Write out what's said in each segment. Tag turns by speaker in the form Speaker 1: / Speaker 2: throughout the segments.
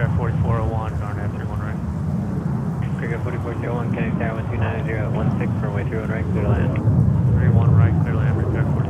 Speaker 1: Air 4401, Garnet 31 right. Cricket 4401, Kenny Tower 1290 at 16, runway 31 right, clear to land. 31 right, clear to land, Air 4401.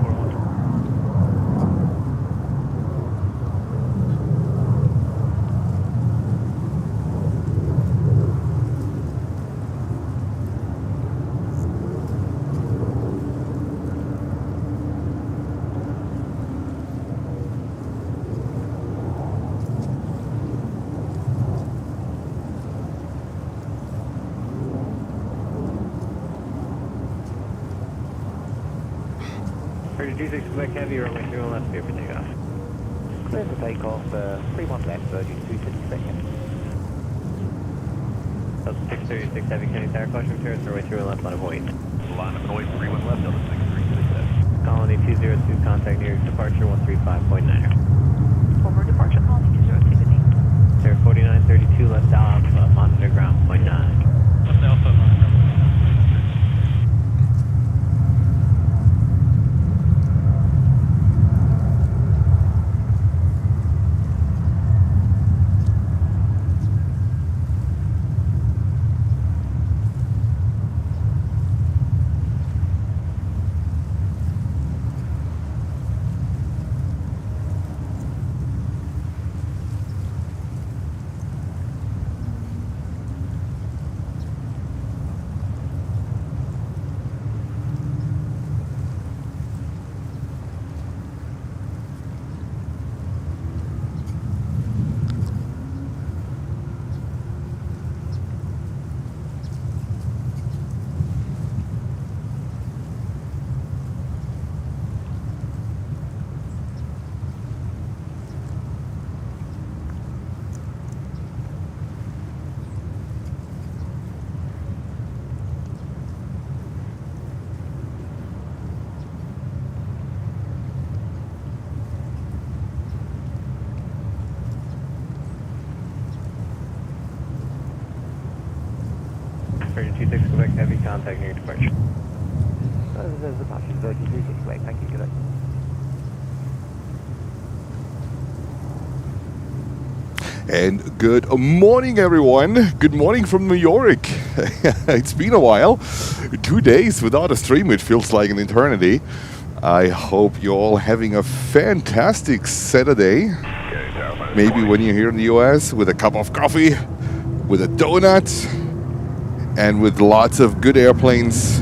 Speaker 1: Quebec Heavy, runway 31 left, clear for takeoff.
Speaker 2: Clear for takeoff, 31 left, Virgin 250 seconds.
Speaker 1: Delta 636 Heavy, Kenny Tower, caution returns, runway 31 left, line of wait.
Speaker 3: Line of noise 31 left, Delta 636.
Speaker 1: Colony 202, contact near departure 135.9.
Speaker 4: Forward departure, Colony 202, good day.
Speaker 1: Air 4932 left alpha, monitor ground, 0.9.
Speaker 3: Left alpha, monitor.
Speaker 1: Virgin 26 Quebec Heavy, contact near departure.
Speaker 2: There's departure, Virgin 36 way, thank you, good day.
Speaker 5: And good morning, everyone. Good morning from New York. It's been a while. 2 days without a stream, it feels like an eternity. I hope you're all having a fantastic Saturday. Maybe when you're here in the US with a cup of coffee, with a donut, and with lots of good airplanes.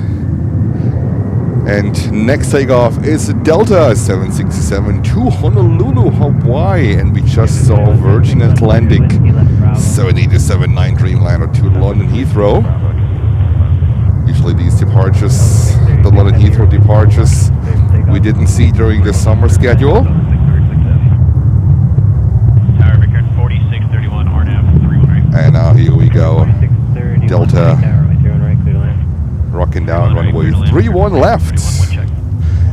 Speaker 5: And next takeoff is Delta 767 to Honolulu, Hawaii. And we just saw Virgin Atlantic 787-9 Dreamliner to London Heathrow. Usually these departures, the London Heathrow departures, we didn't see during the summer schedule. And now here we go. Delta rocking down runway 31 left.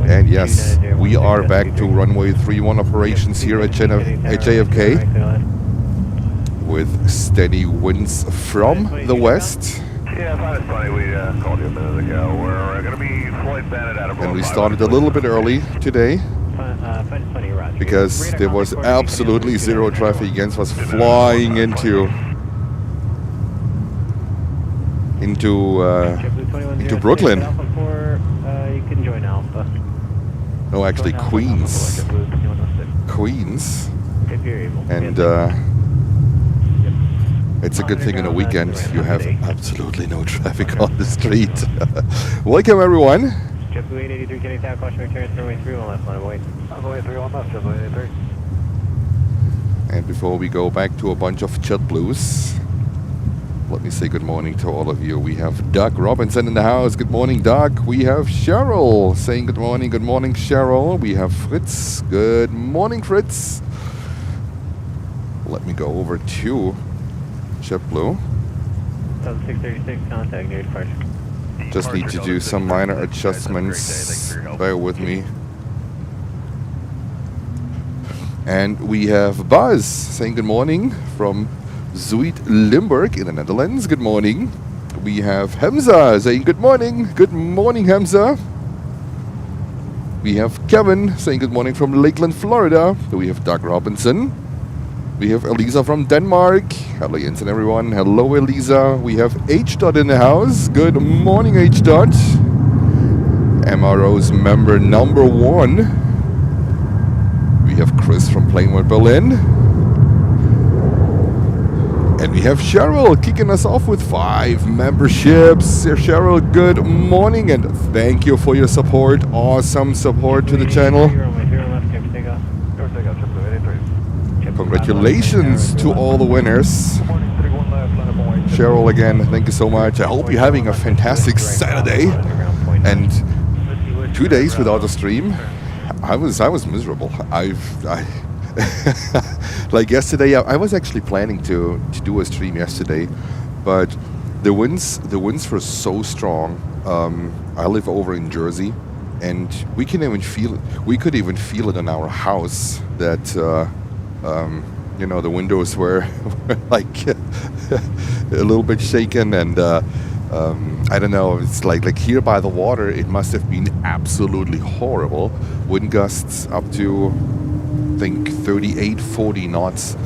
Speaker 5: And yes, we are back to runway 31 operations here at JFK with steady winds from the west.
Speaker 3: Yeah, I thought it's funny. We called you a minute ago. We're going to be flight banded out of
Speaker 5: And we started a little bit early today because there was absolutely zero traffic. Jens was flying into Brooklyn. No, actually Queens. And it's a good thing in a weekend you have absolutely no traffic on the street. Welcome, everyone. And before we go back to a bunch of JetBlues, let me say good morning to all of you. We have Doug Robinson in the house. Good morning, Doug. We have Cheryl saying good morning. Good morning, Cheryl. We have Fritz. Good morning, Fritz. Let me go over to JetBlue.
Speaker 1: 636, contact near departure.
Speaker 5: Just need to do some minor adjustments. Bear with me. And we have Buzz saying good morning from Zuid Limburg in the Netherlands. Good morning. We have Hamza saying good morning. Good morning, Hamza. We have Kevin saying good morning from Lakeland, Florida. We have Doug Robinson. We have Elisa from Denmark. Hello, Jens and everyone. Hello, Elisa. We have H. Dot in the house. Good morning, H. Dot. MRO's member number 1. We have Chris from Plainwood, Berlin. And we have Cheryl kicking us off with 5 memberships. Cheryl, good morning and thank you for your support. Awesome support to the channel. Congratulations to all the winners. Cheryl, again, thank you so much. I hope you're having a fantastic Saturday. And 2 days without a stream, I was miserable. Like yesterday, I was actually planning to do a stream yesterday, but the winds were so strong. I live over in Jersey, and we could even feel it in our house that the windows were like a little bit shaken, and I don't know. It's like here by the water, it must have been absolutely horrible. Wind gusts up to, I think, 38, 40 knots.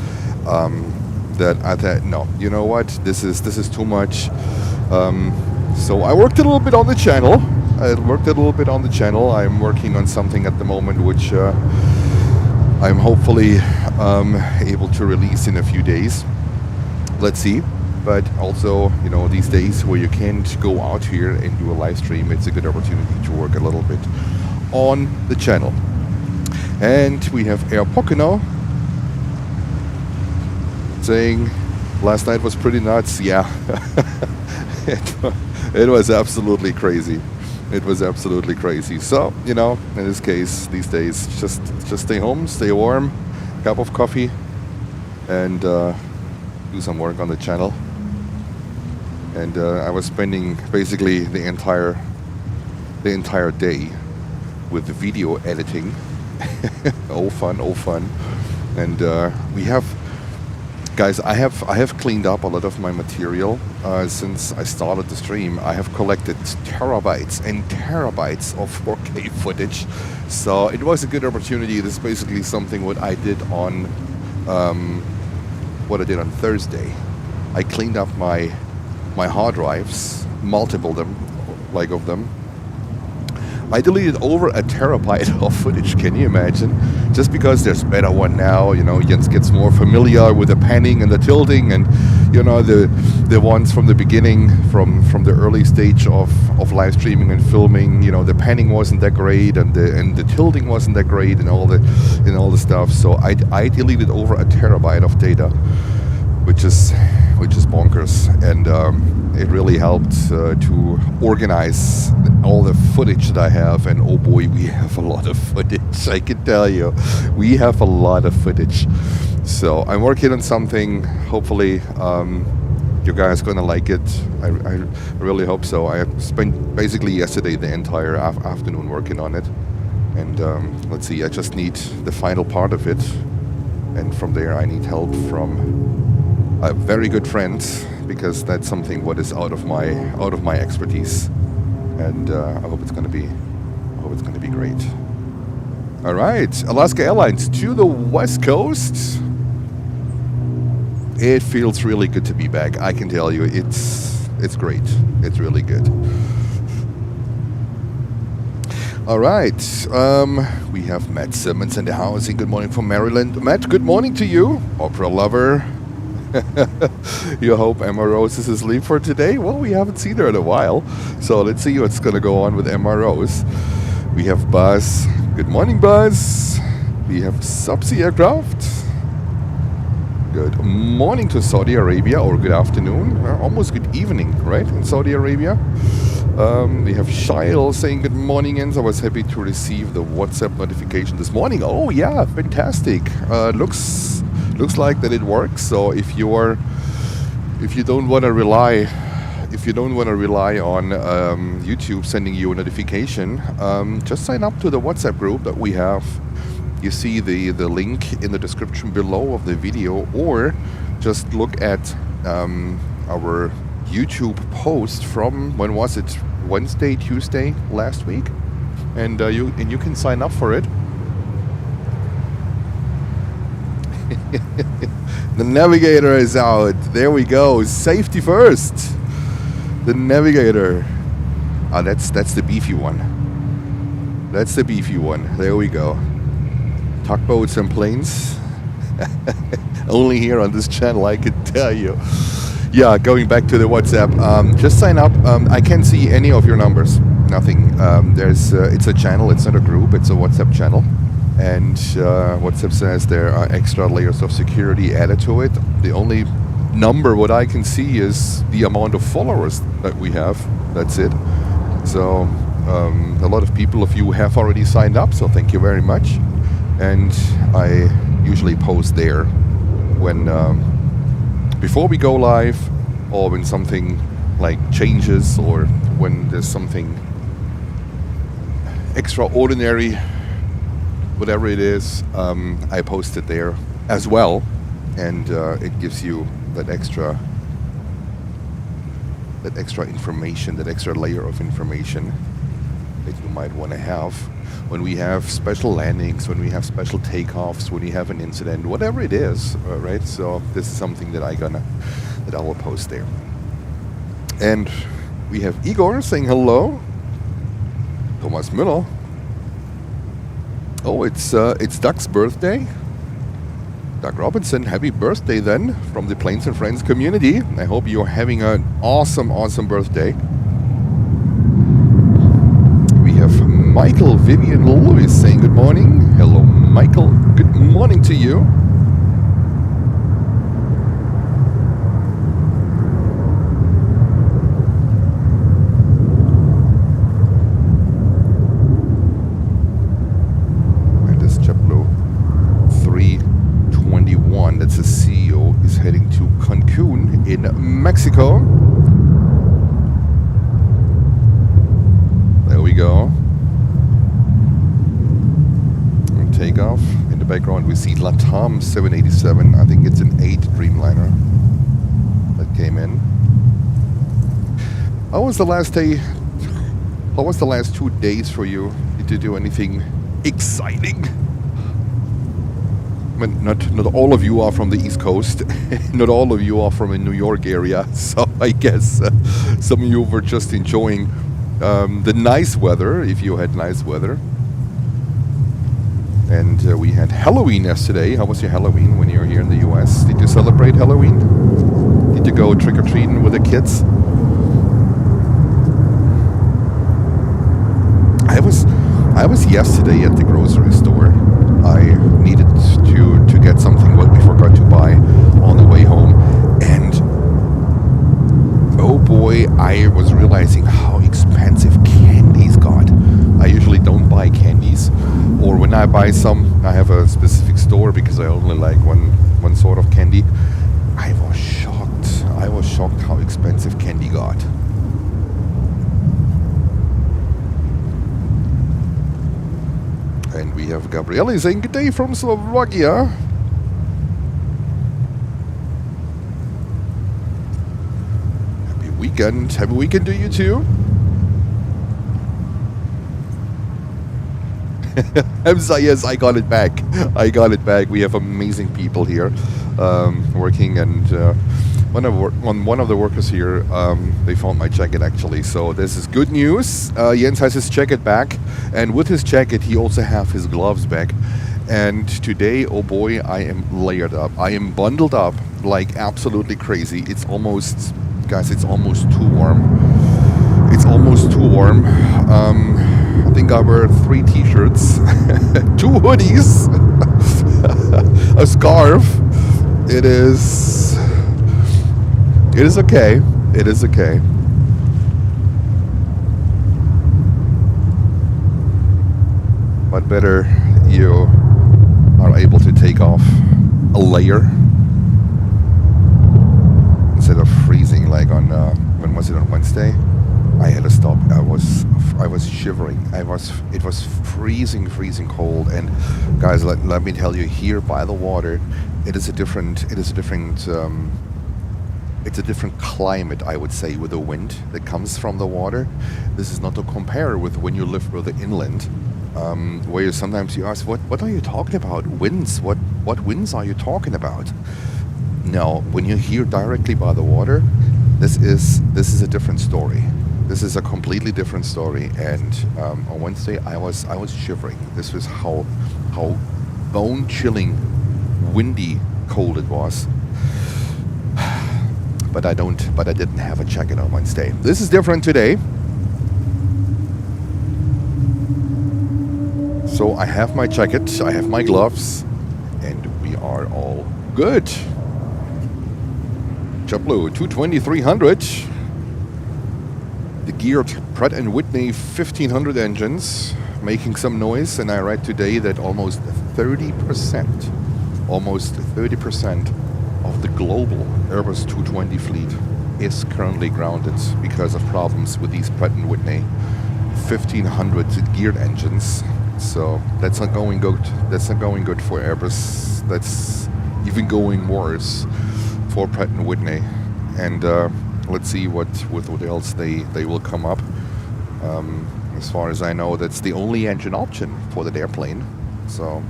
Speaker 5: That I thought, no, you know what? This is too much. So I worked a little bit on the channel. I'm working on something at the moment, which I'm hopefully able to release in a few days. Let's see. But also, these days where you can't go out here and do a live stream, it's a good opportunity to work a little bit on the channel. And we have Air Pocono saying last night was pretty nuts. Yeah, it was absolutely crazy. It was absolutely crazy. So, in this case, these days, just stay home, stay warm, cup of coffee, and do some work on the channel. And I was spending basically the entire day with video editing. Oh fun. And we have, guys, I have cleaned up a lot of my material since I started the stream. I have collected terabytes and terabytes of 4K footage, so it was a good opportunity. This is basically something what I did on Thursday. I cleaned up my hard drives, multiple of them. I deleted over 1 terabyte of footage. Can you imagine? Just because there's better one now, Jens gets more familiar with the panning and the tilting, and the ones from the beginning, from the early stage of live streaming and filming. The panning wasn't that great, and the tilting wasn't that great, and all the stuff. So I deleted over 1 terabyte of data, which is bonkers, and it really helped to organize all the footage that I have. And oh boy, we have a lot of footage. I can tell you, we have a lot of footage. So I'm working on something. Hopefully, you guys gonna like it. I really hope so. I spent basically yesterday the entire afternoon working on it, and let's see. I just need the final part of it, and from there I need help from a very good friend, because that's something what is out of my expertise, and I hope it's gonna be great. All right, Alaska Airlines to the West Coast. It feels really good to be back. I can tell you, it's great. It's really good. All right, we have Matt Simmons in the house. Good morning from Maryland. Matt, good morning to you, opera lover. You hope Emma Rose is asleep for today? Well, we haven't seen her in a while, so let's see what's going to go on with Emma Rose. We have Buzz. Good morning, Buzz. We have Subsea Aircraft. Good morning to Saudi Arabia, or good afternoon, almost good evening, right, in Saudi Arabia. We have Shail saying good morning, Jens. I was happy to receive the WhatsApp notification this morning. Oh yeah, fantastic. Looks like that it works. So if you don't want to rely on YouTube sending you a notification, just sign up to the WhatsApp group that we have. You see the link in the description below of the video, or just look at our YouTube post from, when was it, Wednesday, Tuesday last week, and you can sign up for it. The navigator is out. There we go. Safety first. The navigator. Ah, that's the beefy one. That's the beefy one. There we go. Tugboats and planes. Only here on this channel, I can tell you. Yeah, going back to the WhatsApp. Just sign up. I can't see any of your numbers. Nothing. It's a channel. It's not a group. It's a WhatsApp channel. And WhatsApp says there are extra layers of security added to it. The only number what I can see is the amount of followers that we have. That's it. So a lot of people of you have already signed up, so thank you very much. And I usually post there when before we go live, or when something like changes, or when there's something extraordinary, whatever it is, I post it there as well, and it gives you that extra information, that extra layer of information that you might want to have when we have special landings, when we have special takeoffs, when we have an incident, whatever it is, right? So this is something that I will post there. And we have Igor saying hello. Thomas Müller. Oh, it's Doug's birthday. Doug Robinson, happy birthday then from the Planes and Friends community. I hope you're having an awesome, awesome birthday. We have Michael Vivian Lewis saying good morning. Hello, Michael. Good morning to you. That's the CEO, is heading to Cancun in Mexico. There we go. And takeoff. In the background we see LATAM 787. I think it's an 8 Dreamliner that came in. How was the last day? How was the last 2 days for you? Did you do anything exciting? Not all of you are from the East Coast. Not all of you are from the New York area. So I guess some of you were just enjoying the nice weather, if you had nice weather. And we had Halloween yesterday. How was your Halloween when you were here in the US? Did you celebrate Halloween? Did you go trick-or-treating with the kids? I was yesterday at the grocery store. I needed to get something what we forgot to buy on the way home, and oh boy, I was realizing how expensive candies got. I usually don't buy candies, or when I buy some, I have a specific store because I only like one sort of candy. I was shocked how expensive candy got. And we have Gabriele saying good day from Slovakia. Happy weekend to you too. Hamza, yes, I got it back. We have amazing people here working, and one of the workers here, they found my jacket actually. So this is good news. Jens has his jacket back, and with his jacket he also have his gloves back. And today, oh boy, I am layered up. I am bundled up like absolutely crazy. It's almost, guys, it's almost too warm. I think I wear 3 t-shirts, 2 hoodies, a scarf. It is okay. It is okay. But better you are able to take off a layer instead of freezing like on when was it, on Wednesday? I had to stop. I was shivering. It was freezing cold. And guys, let me tell you, here by the water, it's a different climate, I would say, with the wind that comes from the water. This is not to compare with when you live with the inland, where you ask, what are you talking about? Winds? What winds are you talking about? Now, when you're here directly by the water, this is a different story. This is a completely different story. And on Wednesday, I was shivering. This was how bone-chilling, windy, cold it was. But I didn't have a jacket on Wednesday. This is different today. So I have my jacket, I have my gloves, and we are all good. JetBlue 220-300. The geared Pratt & Whitney 1500 engines making some noise, and I read today that almost 30% of the global Airbus 220 fleet is currently grounded because of problems with these Pratt & Whitney 1500 geared engines. So that's not going good. That's not going good for Airbus. That's even going worse for Pratt & Whitney. And let's see what else they will come up. As far as I know, that's the only engine option for that airplane. So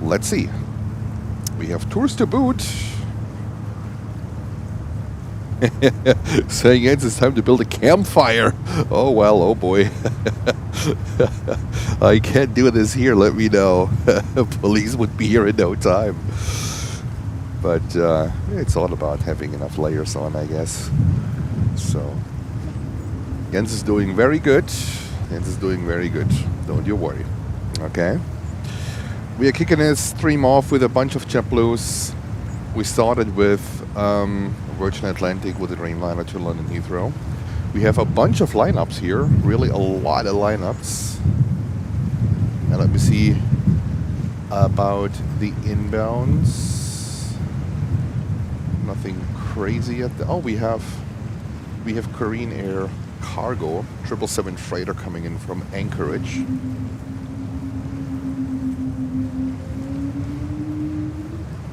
Speaker 5: let's see. We have tours to boot. Saying it's time to build a campfire. Oh well, oh boy. I can't do this here, let me know. Police would be here in no time. But it's all about having enough layers on, I guess. So Jens is doing very good. Jens is doing very good. Don't you worry. Okay. We are kicking this stream off with a bunch of JetBlues. We started with Virgin Atlantic with the Dreamliner to London Heathrow. We have a bunch of lineups here, really a lot of lineups. Now let me see about the inbounds. Nothing crazy yet. Oh, we have Korean Air Cargo 777 freighter coming in from Anchorage.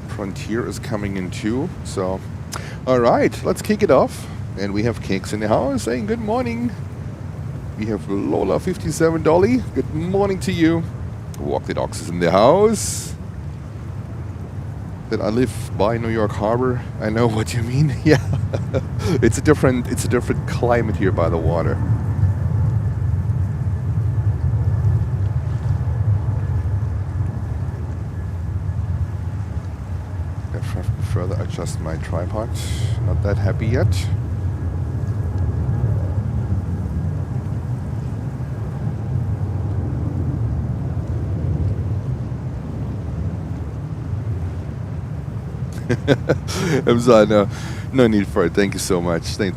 Speaker 5: Frontier is coming in too. So, all right, let's kick it off. And we have Cakes in the house saying good morning. We have Lola 57 Dolly. Good morning to you. Walk the Dogs is in the house. That I live by New York Harbor. I know what you mean. Yeah, it's a different climate here by the water. Further adjust my tripod. Not that happy yet. I'm sorry, no need for it. Thank you so much. Thank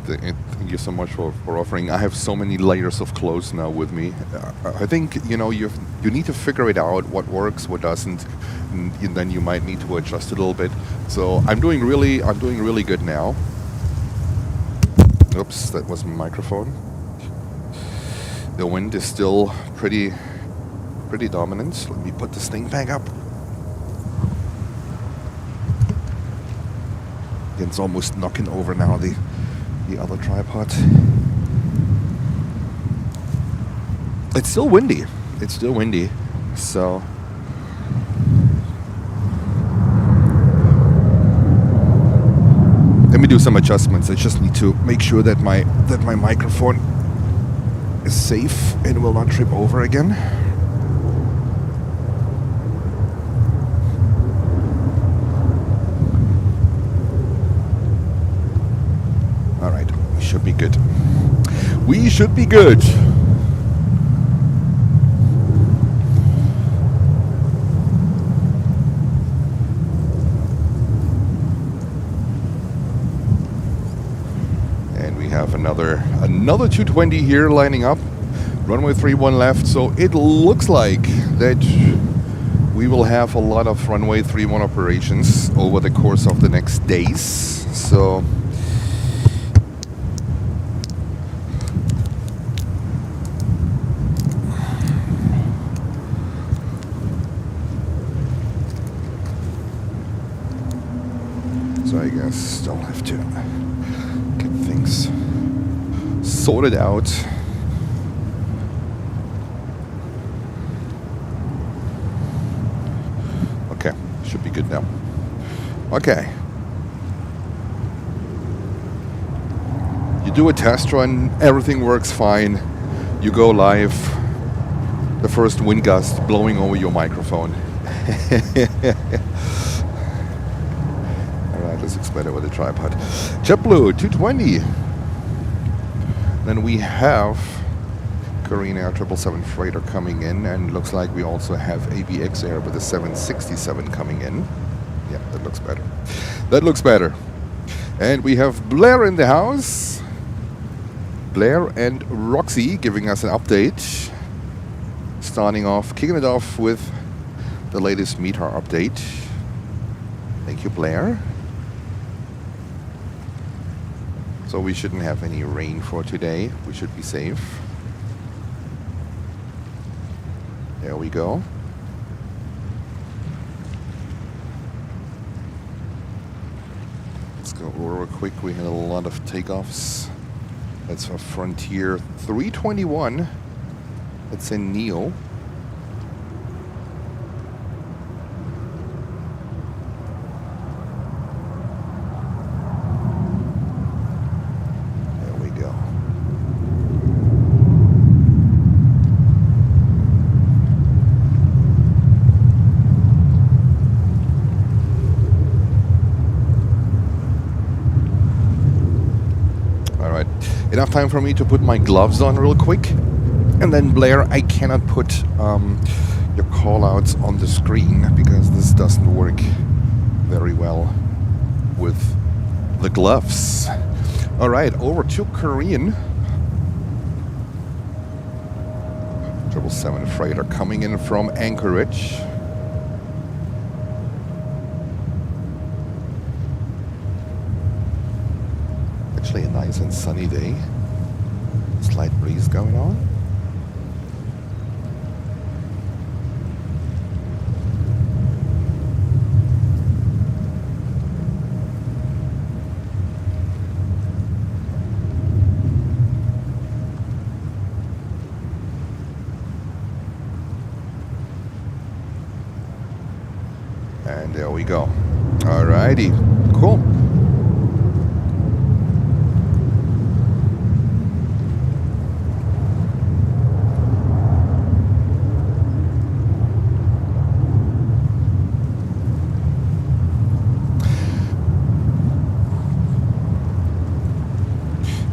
Speaker 5: you so much for offering. I have so many layers of clothes now with me. I think you need to figure it out what works, what doesn't, and then you might need to adjust it a little bit. So I'm doing really good now. Oops, that was my microphone. The wind is still pretty dominant. Let me put this thing back up. It's almost knocking over now the other tripod. It's still windy. So let me do some adjustments. I just need to make sure that my microphone is safe and will not trip over again. Should be good. We should be good. And we have another 220 here lining up. Runway 31 left. So it looks like that we will have a lot of runway 31 operations over the course of the next days. So I guess still have to get things sorted out. Okay, should be good now. Okay, You do a test run, everything works fine. You go live, the first wind gust blowing over your microphone. Alright, this looks better with a tripod. JetBlue 220. Then we have Korean Air 777 freighter coming in, and looks like we also have ABX Air with a 767 coming in. Yeah, that looks better. That looks better. And we have Blair in the house. Blair and Roxy giving us an update. Starting off, kicking it off with the latest METAR update. Thank you, Blair. So we shouldn't have any rain for today. We should be safe. There we go. Let's go over real quick. We had a lot of takeoffs. That's a Frontier 321. That's in Neo. There we go. All right. Enough time for me to put my gloves on real quick. And then Blair, I cannot put your call-outs on the screen because this doesn't work very well with the gloves. All right, over to Korean. 777 freighter coming in from Anchorage. Actually a nice and sunny day. Slight breeze going on. And there we go. Alrighty, cool.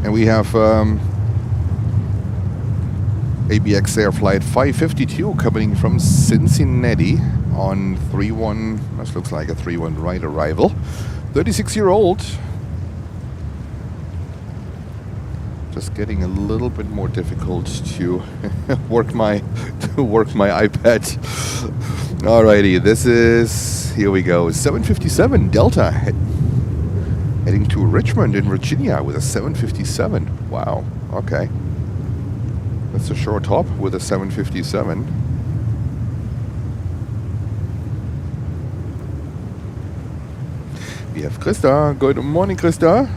Speaker 5: And we have ABX Air Flight 552 coming from Cincinnati on 31, this looks like a 31 right arrival. 36-year-old. Just getting a little bit more difficult to work my iPad. Alrighty, this is, here we go, 757 Delta heading to Richmond in Virginia with a 757. Wow, okay. That's a short hop with a 757. We have Krista. Good morning, Krista.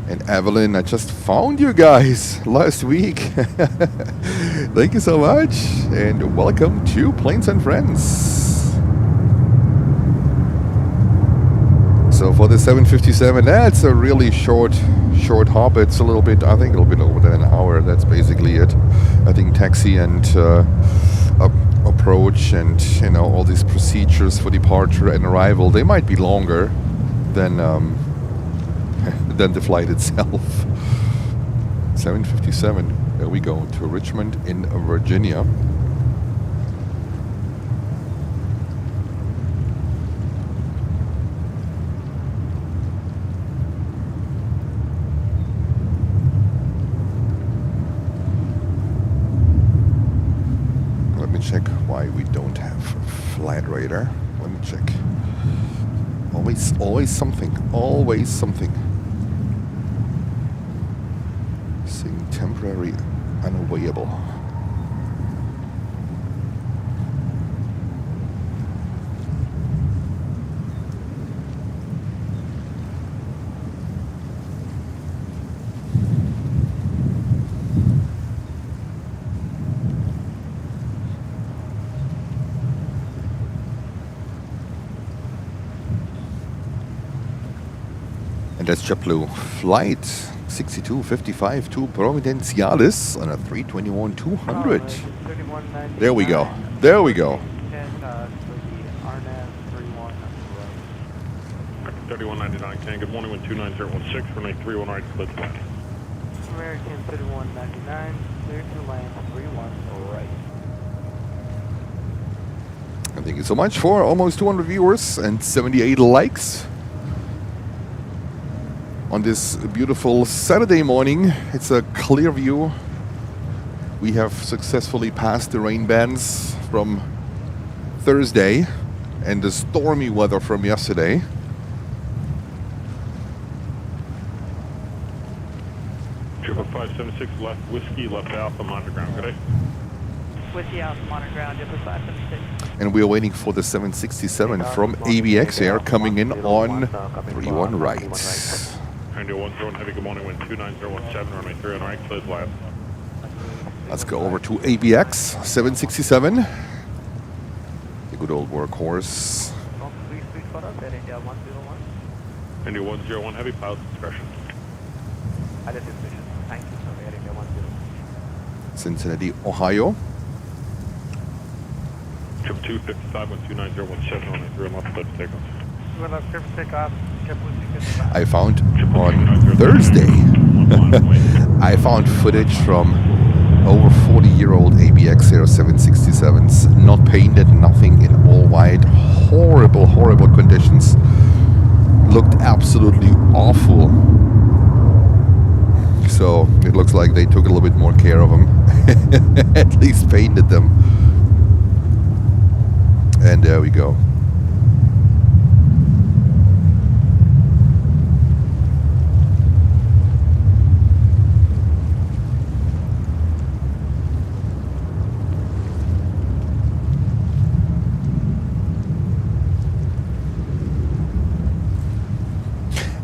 Speaker 5: And Evelyn, I just found you guys last week. Thank you so much. And welcome to Planes and Friends. So for the 757, that's a really short hop. It's a little bit, I think a little bit over than an hour. That's basically it. I think taxi and approach and, you know, all these procedures for departure and arrival, they might be longer than the flight itself. 757, there we go, to Richmond in Virginia. Check why we don't have flight radar. Let me check. Always something. Always something. Saying temporary unavailable. That's JetBlue Flight 6255 to Providenciales on a 321-200. There we go. There we go.
Speaker 3: 3199 Can. Good morning, 129.016. Runway 31 right, split flat.
Speaker 2: American 3199, clear to land 31 right.
Speaker 5: And thank you so much for almost 200 viewers and 78 likes on this beautiful Saturday morning. It's a clear view. We have successfully passed the rain bands from Thursday and the stormy weather from yesterday.
Speaker 3: Triple 576 left whiskey, left alpha, monitor ground. Good day.
Speaker 4: Whiskey Alpha, monitor ground, Triple 576.
Speaker 5: And we are waiting for the 767 from ABX Air coming in on 31 right.
Speaker 3: Kind of 101 heavy, good morning, 29017, runway 31 right, clear left.
Speaker 5: Let's go over to ABX 767. The good old workhorse.
Speaker 3: Kind of 101 heavy, pilot discretion.
Speaker 5: Cincinnati, Ohio.
Speaker 3: Triple 255 129.017, runway 31 left, clear for takeoff.
Speaker 5: I found on Thursday, I found footage from over 40-year-old ABX Air 767s, not painted, nothing, in all white, horrible, horrible conditions. Looked absolutely awful. So it looks like they took a little bit more care of them, at least painted them. And there we go.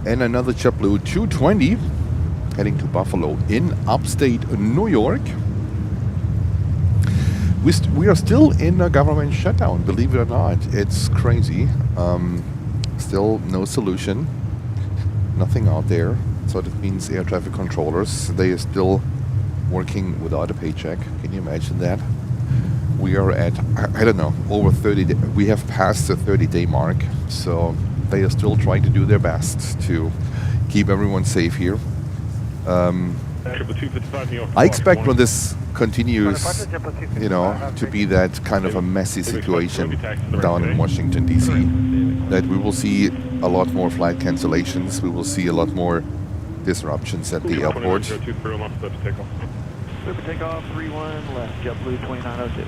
Speaker 5: And another JetBlue 220 heading to Buffalo in upstate New York. We are still in a government shutdown, believe it or not. It's crazy. Still no solution. Nothing out there. So that means air traffic controllers, they are still working without a paycheck. Can you imagine that? We are at, I don't know, over 30 we have passed the 30-day mark. So they are still trying to do their best to keep everyone safe here. I expect when this continues, you know, to be that kind of a messy situation down in Washington, D.C., that we will see a lot more flight cancellations, we will see a lot more disruptions at the airport.
Speaker 2: Takeoff 31 left, JetBlue 2902.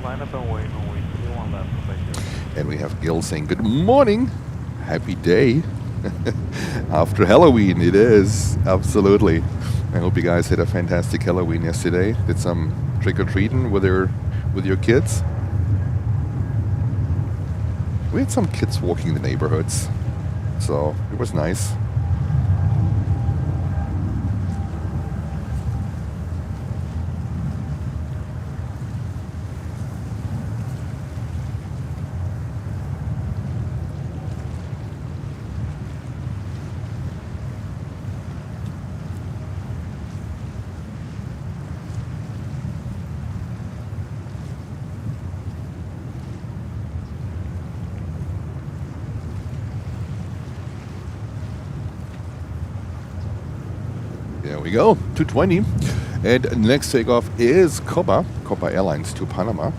Speaker 2: Line up and wait, 31 left.
Speaker 5: And we have Gil saying, good morning, happy day. After Halloween, it is, absolutely. I hope you guys had a fantastic Halloween yesterday. Did some trick-or-treating with your kids. We had some kids walking the neighborhoods, so it was nice. There we go, 220. And next takeoff is Copa Airlines to Panama.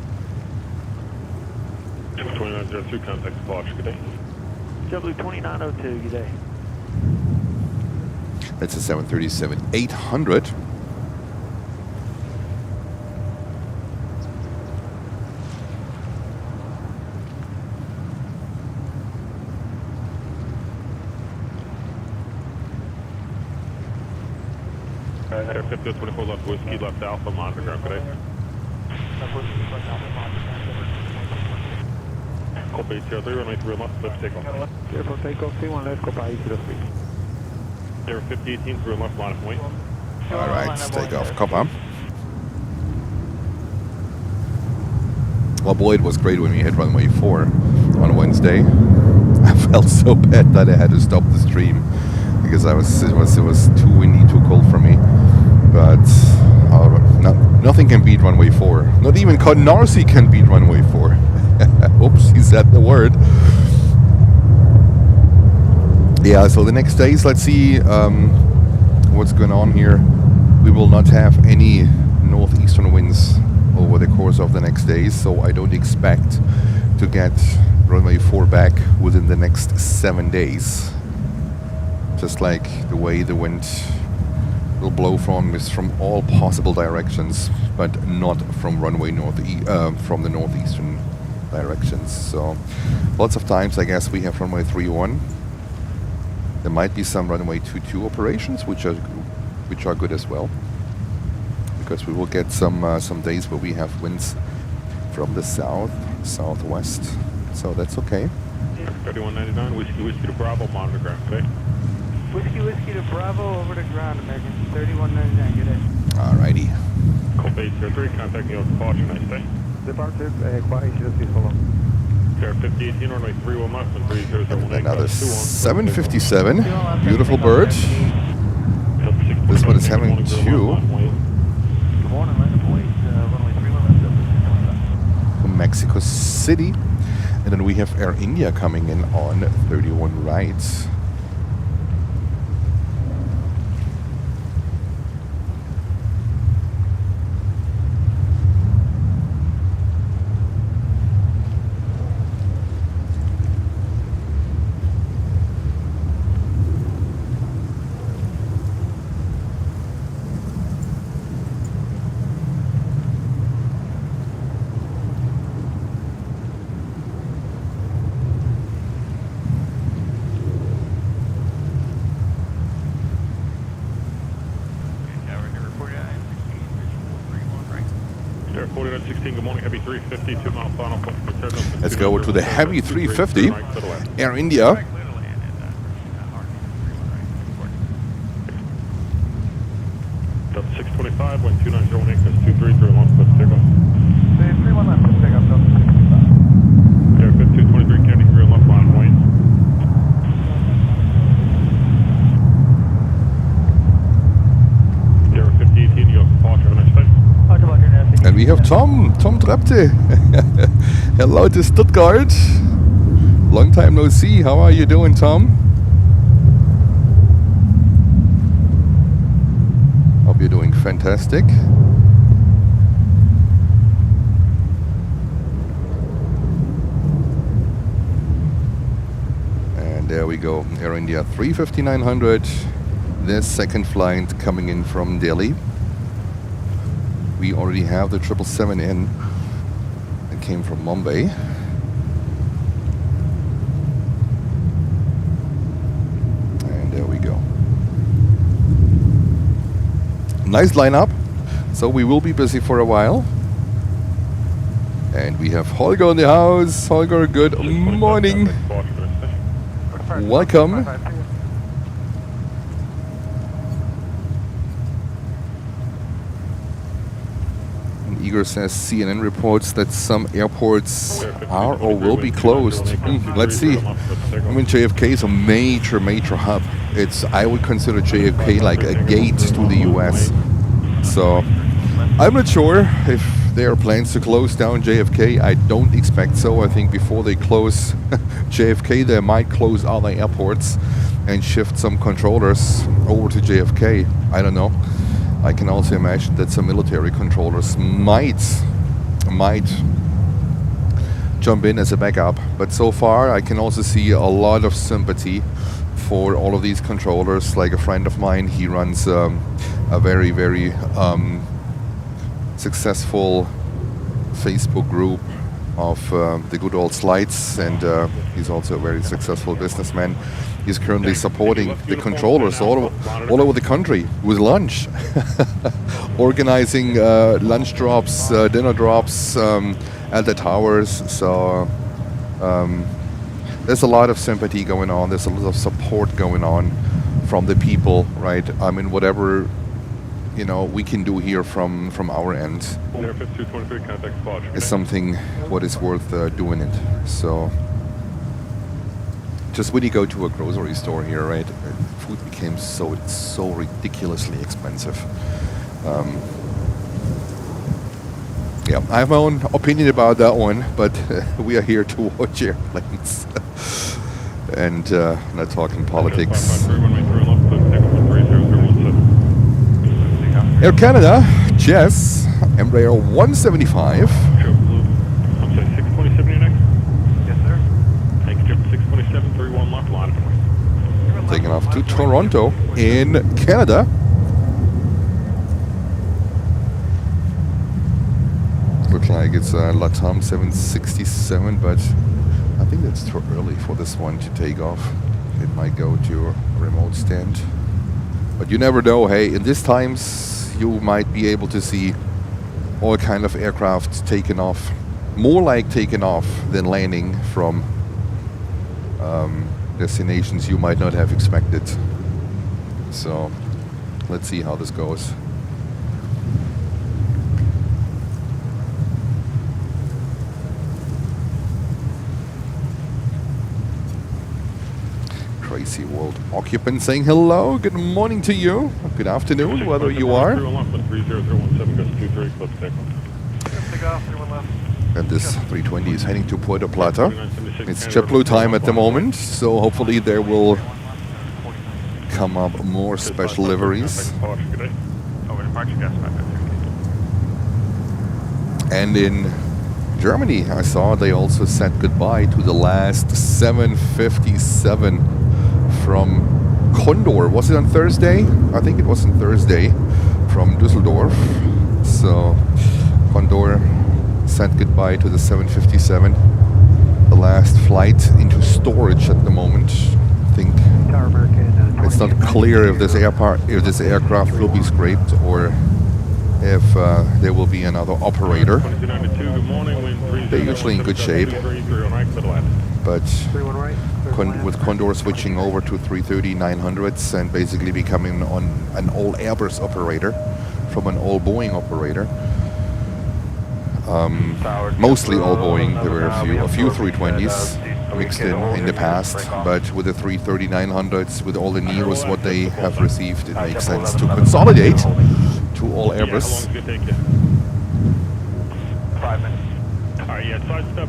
Speaker 3: 2902, contact Fox, good day.
Speaker 2: JetBlue 2902, good day.
Speaker 5: That's a 737-800.
Speaker 3: Air 5024 left whiskey, left alpha, monitor ground, good day. Copa 803, runway 3 left, left takeoff.
Speaker 2: Airport takeoff 31 left, Copa 803.
Speaker 3: Air 5018, 3 left, line of wing.
Speaker 5: All right, take off Copa. Well, boy, it was great when we hit runway 4 on Wednesday. I felt so bad that I had to stop the stream because it was too windy, too cold for me. But nothing can beat runway 4. Not even Canarsie can beat runway 4. Oops, he said the word. Yeah, so the next days, let's see what's going on here. We will not have any northeastern winds over the course of the next days, so I don't expect to get runway 4 back within the next 7 days. Just like the way the wind will blow from all possible directions, but not from runway from the northeastern directions. So lots of times I guess we have runway 31. There might be some runway 22 operations which are good as well, because we will get some days where we have winds from the southwest, so that's okay.
Speaker 3: 3199, whiskey to Bravo, monitor ground, okay?
Speaker 4: Whiskey to Bravo, over to ground, American. 3199, good day.
Speaker 5: Alrighty.
Speaker 3: Call base 03, contact me on departure, nice day.
Speaker 2: Departure, quiet, just please follow.
Speaker 3: Air 5018, runway 31 left and 3018.
Speaker 5: Another 757, beautiful bird. This one is having 2.
Speaker 2: Good morning, land of Wait, runway 31 left.
Speaker 5: From Mexico City. And then we have Air India coming in on 31 right.
Speaker 3: Air 4916, good morning, heavy 350, 2 mile final point.
Speaker 5: Let's go to the heavy 350. Air India.
Speaker 3: Delta 625, wind 2908, that's 230 long, let's take off.
Speaker 2: 31 left, let's take off, Delta 625.
Speaker 3: Air 5223, County 3 left, line Wayne. Air 5018, you have departure, have a nice day.
Speaker 5: And we have Tom Trepte. Hello to Stuttgart. Long time no see. How are you doing, Tom? Hope you're doing fantastic. And there we go. Air India 35900. The second flight coming in from Delhi. We already have the 777 in. It came from Mumbai. And there we go. Nice lineup. So we will be busy for a while. And we have Holger in the house. Holger, good morning. Welcome. Igor says CNN reports that some airports are or will be closed. Let's see. I mean, JFK is a major hub. I would consider JFK like a gate to the US. So I'm not sure if there are plans to close down JFK. I don't expect so. I think before they close JFK, they might close other airports and shift some controllers over to JFK. I don't know. I can also imagine that some military controllers might jump in as a backup. But so far, I can also see a lot of sympathy for all of these controllers. Like a friend of mine, he runs a very successful Facebook group of the good old slides, and he's also a very successful businessman. He's currently supporting the controllers all over the country with lunch, organizing lunch drops, dinner drops at the towers. So there's a lot of sympathy going on. There's a lot of support going on from the people, right? I mean, whatever we can do here from our end is something what is worth doing it. So just when you go to a grocery store here, right? Food became so ridiculously expensive. Yeah, I have my own opinion about that one, but we are here to watch airplanes and not talking politics. Air Canada, Jess, Embraer 175.
Speaker 3: Sure, blue. I'm sorry, 627 your next?
Speaker 2: Yes, sir.
Speaker 3: Thank you, 627, 31 left line.
Speaker 5: Taking off to Toronto in Canada. Looks like it's LATAM 767, but I think that's too early for this one to take off. It might go to a remote stand. But you never know. Hey, in these times, you might be able to see all kind of aircraft taken off. More like taken off than landing from destinations you might not have expected. So, let's see how this goes. Crazy World occupant saying hello, good morning to you, good afternoon, whether you are. And this 320 is heading to Puerto Plata. It's JetBlue time at the moment, so hopefully there will come up more special liveries. And in Germany, I saw they also said goodbye to the last 757 from Condor. Was it on Thursday? I think it was on Thursday from Düsseldorf. So Condor said goodbye to the 757. The last flight into storage at the moment. I think it's not clear if this aircraft will be scraped or if there will be another operator. They're usually in good shape, but with Condor switching over to 330-900s and basically becoming an all Airbus operator from an all Boeing operator. Mostly all Boeing. There were a few 320s mixed in the past, but with the 330-900s, with all the neos what they have received, it makes sense to consolidate to all Airbus.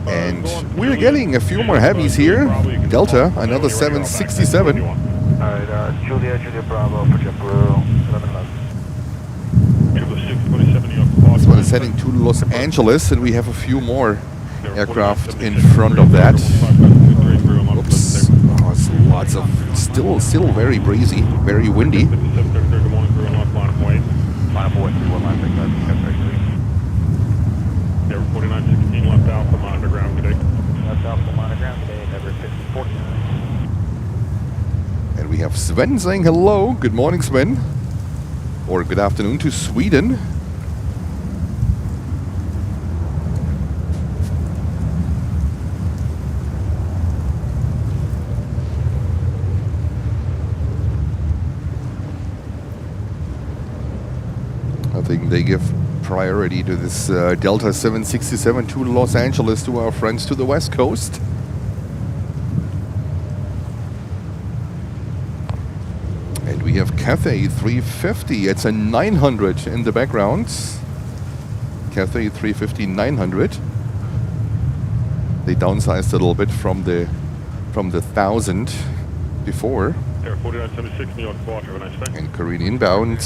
Speaker 5: And we're getting a few more heavies here. Delta, another 767.
Speaker 2: Alright, Julia Bravo for JetBlue, 1111.
Speaker 5: This one is heading to Los Angeles, and we have a few more aircraft in front of that. Oops. Oh, it's lots of, still very breezy, very windy.
Speaker 3: Air 4916 left Alpha monitor ground today.
Speaker 2: Left Alpha monitor ground today, Never 5049.
Speaker 5: And we have Sven saying hello. Good morning, Sven. Or good afternoon to Sweden. I think they give priority to this Delta 767 to Los Angeles, to our friends to the West Coast. And we have Cathay 350. It's a 900 in the background. Cathay 350 900. They downsized a little bit from the 1,000 before.
Speaker 3: Air 4976 New York Quarter, have a nice day.
Speaker 5: And Korean inbound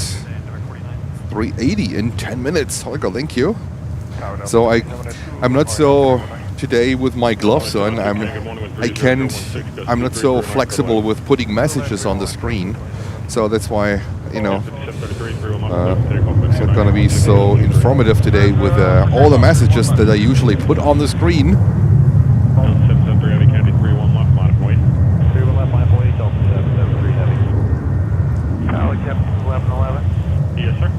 Speaker 5: 380 in 10 minutes. Holger, thank you. So I'm not so today with my gloves on. I'm not so flexible with putting messages on the screen. So that's why, you know, it's not going to be so informative today with all the messages that I usually put on the screen.
Speaker 3: Yes, sir.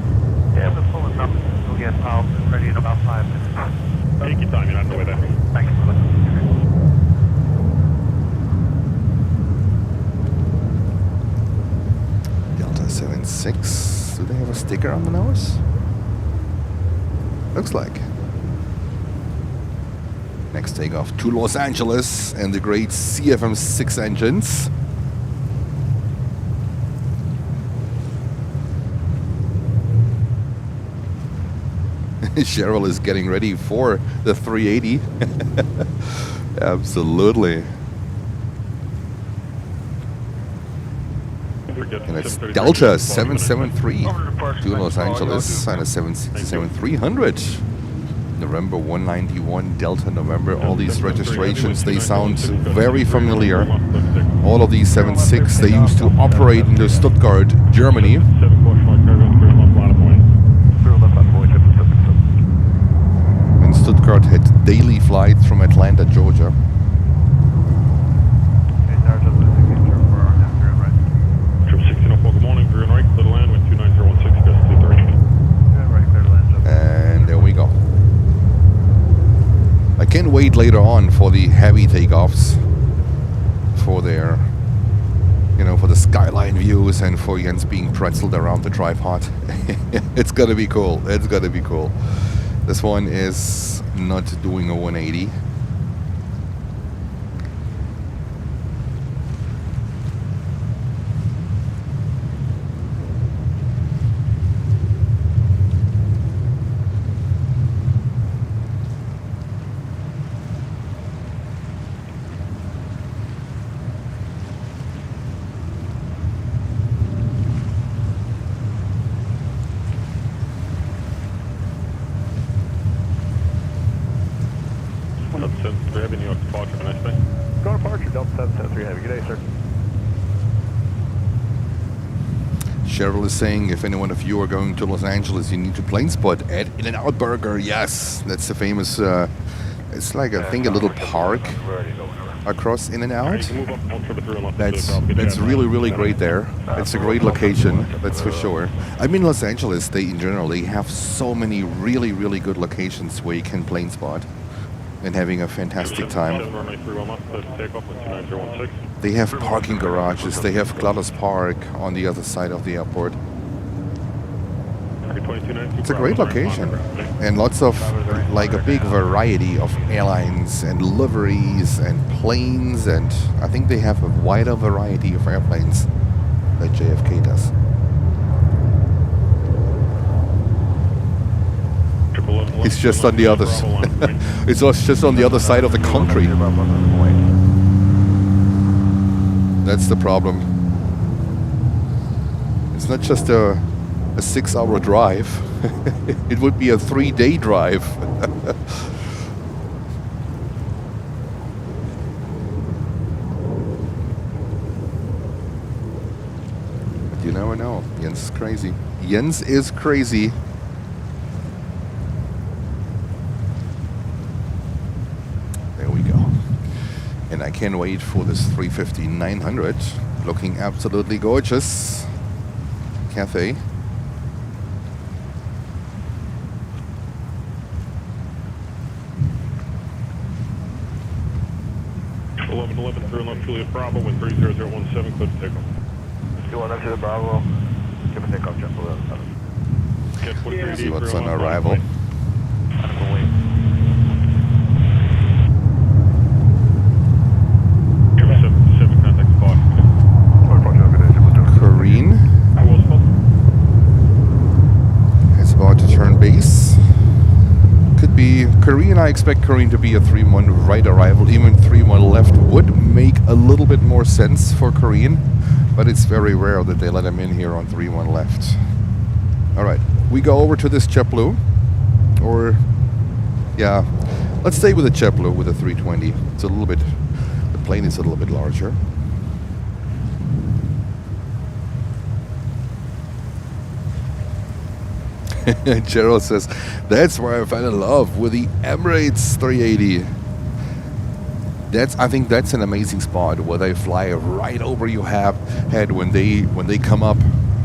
Speaker 2: Yeah, we're pulling up. We'll get out ready in about 5 minutes.
Speaker 3: Take your time, you're not the way there.
Speaker 2: Thank you.
Speaker 5: Delta 76. Do they have a sticker on the nose? Looks like. Next takeoff to Los Angeles and the great CFM6 engines. Cheryl is getting ready for the 380. Absolutely. And it's Delta 773 to Los Angeles and a 767-300. November 191 Delta November. All these registrations, they sound very familiar. All of these 76, they used to operate in Stuttgart, Germany. And Stuttgart had daily flights from Atlanta, Georgia.
Speaker 3: Good morning, green right, clear to land with 29016, gust 23.
Speaker 5: And there we go. I can't wait later on for the heavy takeoffs, for their, you know, for the skyline views and for Jens being pretzeled around the tripod. It's gonna be cool. It's gonna be cool. This one is not doing a 180. Cheryl is saying, if any one of you are going to Los Angeles, you need to plane spot at In-N-Out Burger. Yes, that's the famous, it's like, I think, a little park across In-N-Out. That's really, really great there. It's a great location, that's for sure. I mean, Los Angeles, they in general, they have so many really, really good locations where you can plane spot and having a fantastic time. They have parking garages, they have Gladys Park on the other side of the airport. It's a great location. And lots of, like a big variety of airlines and liveries and planes, and I think they have a wider variety of airplanes that JFK does. It's just on the other it's just on the other side of the country. That's the problem. It's not just a 6-hour drive. It would be a 3-day drive. But you never know. Jens is crazy. Jens is crazy. And I can't wait for this 350-900, looking absolutely gorgeous. Cathay.
Speaker 3: Through left Juliet Bravo with 30017, clear to takeoff.
Speaker 2: 21 to the Bravo, give a takeoff, jump 11.
Speaker 5: See what's on arrival. Kareen is about to turn base. Could be Kareen. I expect Kareen to be a 3-1 right arrival. Even 3-1 left would make a little bit more sense for Kareen, but it's very rare that they let him in here on 3-1 left. All right, we go over to this JetBlue, or yeah, let's stay with the JetBlue with a 320. It's a little bit, the plane is a little bit larger. Gerald says, that's where I fell in love with the Emirates 380. I think that's an amazing spot where they fly right over your head when they come up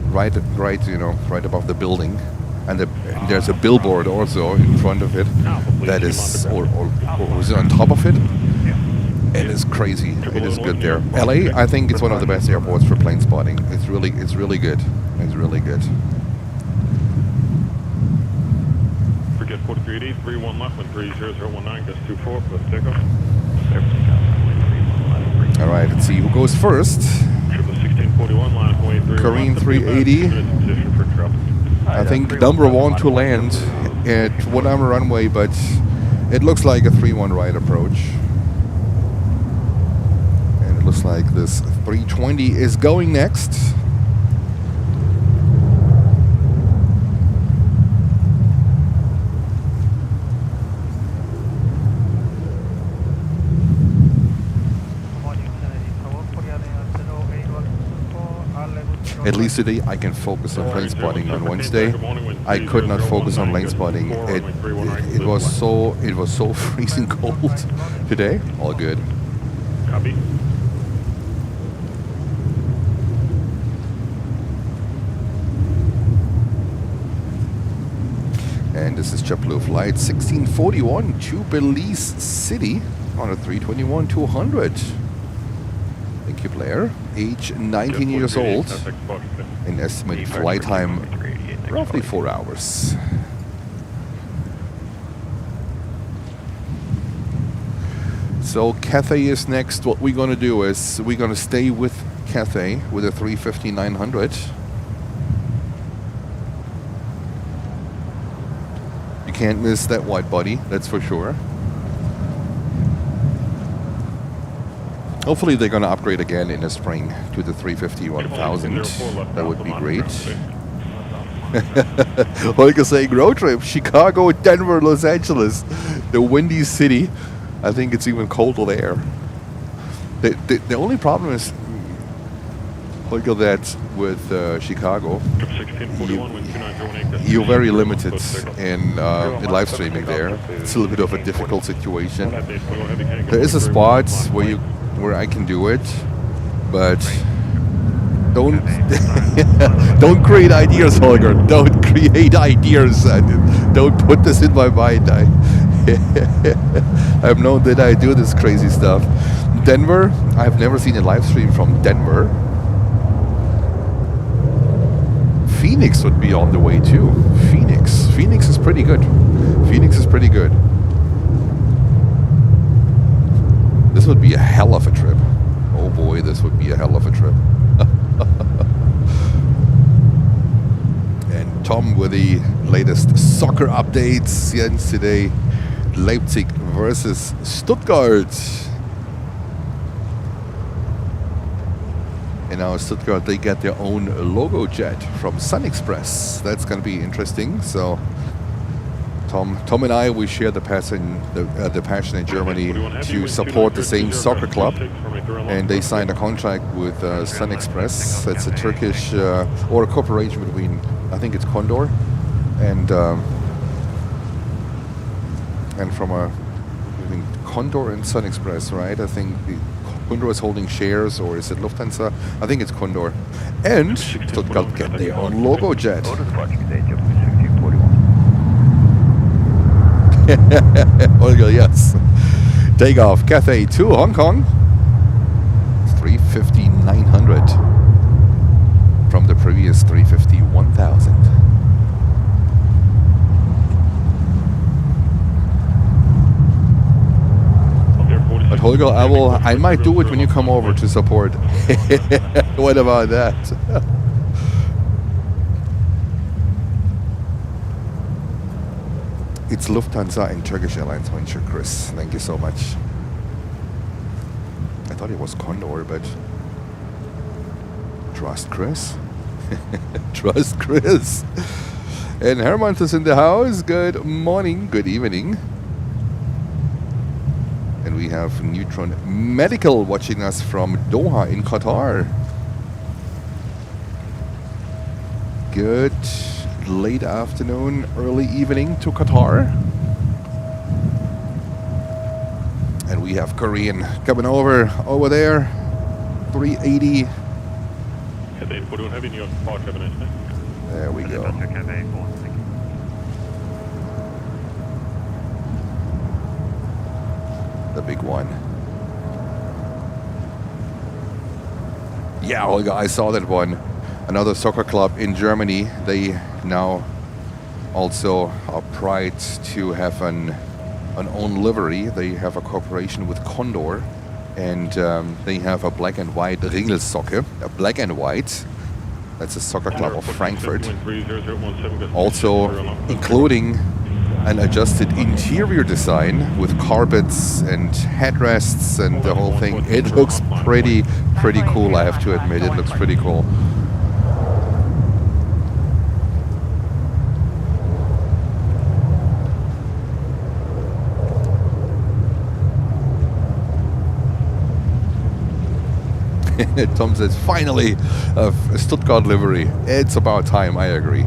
Speaker 5: right above the building, and there's a billboard also in front of it that is or is it on top of it? It is crazy. It is good there. LA, I think it's one of the best airports for plane spotting. It's really good. It's really good.
Speaker 3: Airline 4380, 31 left, wind 30019, gust 24, plus takeoff.
Speaker 5: All right, let's see who goes first.
Speaker 3: Triple 1641, line away 3
Speaker 5: Korean 380.
Speaker 3: Position for traffic.
Speaker 5: I think number one to land at whatever runway, but it looks like a 3-1 right approach. And it looks like this 320 is going next. At least today I can focus on plane spotting. On Wednesday I could not focus on lane spotting. It was so freezing cold. Today, all good.
Speaker 3: Copy.
Speaker 5: And this is JetBlue flight 1641 to Belize City on a 321-200. Thank you, Blair. Age 19 years old. An estimated flight time roughly 4 hours. So Cathay is next. What we're gonna do is we're gonna stay with Cathay with a 350-900. You can't miss that wide body, that's for sure. Hopefully they're going to upgrade again in the spring to the 350-1000. That would be great. Like I saying, road trip, Chicago, Denver, Los Angeles. The windy city. I think it's even colder there. The only problem is, look at that with Chicago. You're very limited in live streaming there. It's a little bit of a difficult situation. There is a spot where I can do it, but don't don't create ideas, Holger. Don't create ideas. Don't put this in my mind. I've known that I do this crazy stuff. Denver, I've never seen a live stream from Denver. Phoenix would be on the way too. Phoenix is pretty good. Phoenix is pretty good. This would be a hell of a trip. Oh boy, this would be a hell of a trip. And Tom with the latest soccer updates. Jens today, Leipzig versus Stuttgart. And now Stuttgart, they get their own logo jet from Sun Express. That's going to be interesting. So Tom and I, we share the passion in Germany to support the same soccer club, and they signed a contract with Sun Express. That's a Turkish or a cooperation between, I think it's Condor, and from I think Condor and Sun Express, right? I think Condor is holding shares, or is it Lufthansa? I think it's Condor, and Stuttgart get their own logo jet. Olga, yes. Takeoff, Cathay to Hong Kong. 350-900 from the previous 350-1000. But Holger, I might do it when you come over to support. What about that? It's Lufthansa and Turkish Airlines, Venture Chris. Thank you so much. I thought it was Condor, but trust Chris. Trust Chris. And Hermanth is in the house. Good morning, good evening. And we have Neutron Medical watching us from Doha in Qatar. Good late afternoon, early evening to Qatar. And we have Korean coming over there. 380. There we go. The big one. Yeah, Olga, I saw that one. Another soccer club in Germany. They now Also are proud to have an own livery. They have a cooperation with Condor, and they have a black and white Ringelsocke, a black and white. That's a soccer club of Frankfurt. Also including an adjusted interior design with carpets and headrests and the whole thing. It looks pretty cool, I have to admit. It looks pretty cool. Tom says, finally, a Stuttgart livery. It's about time. I agree.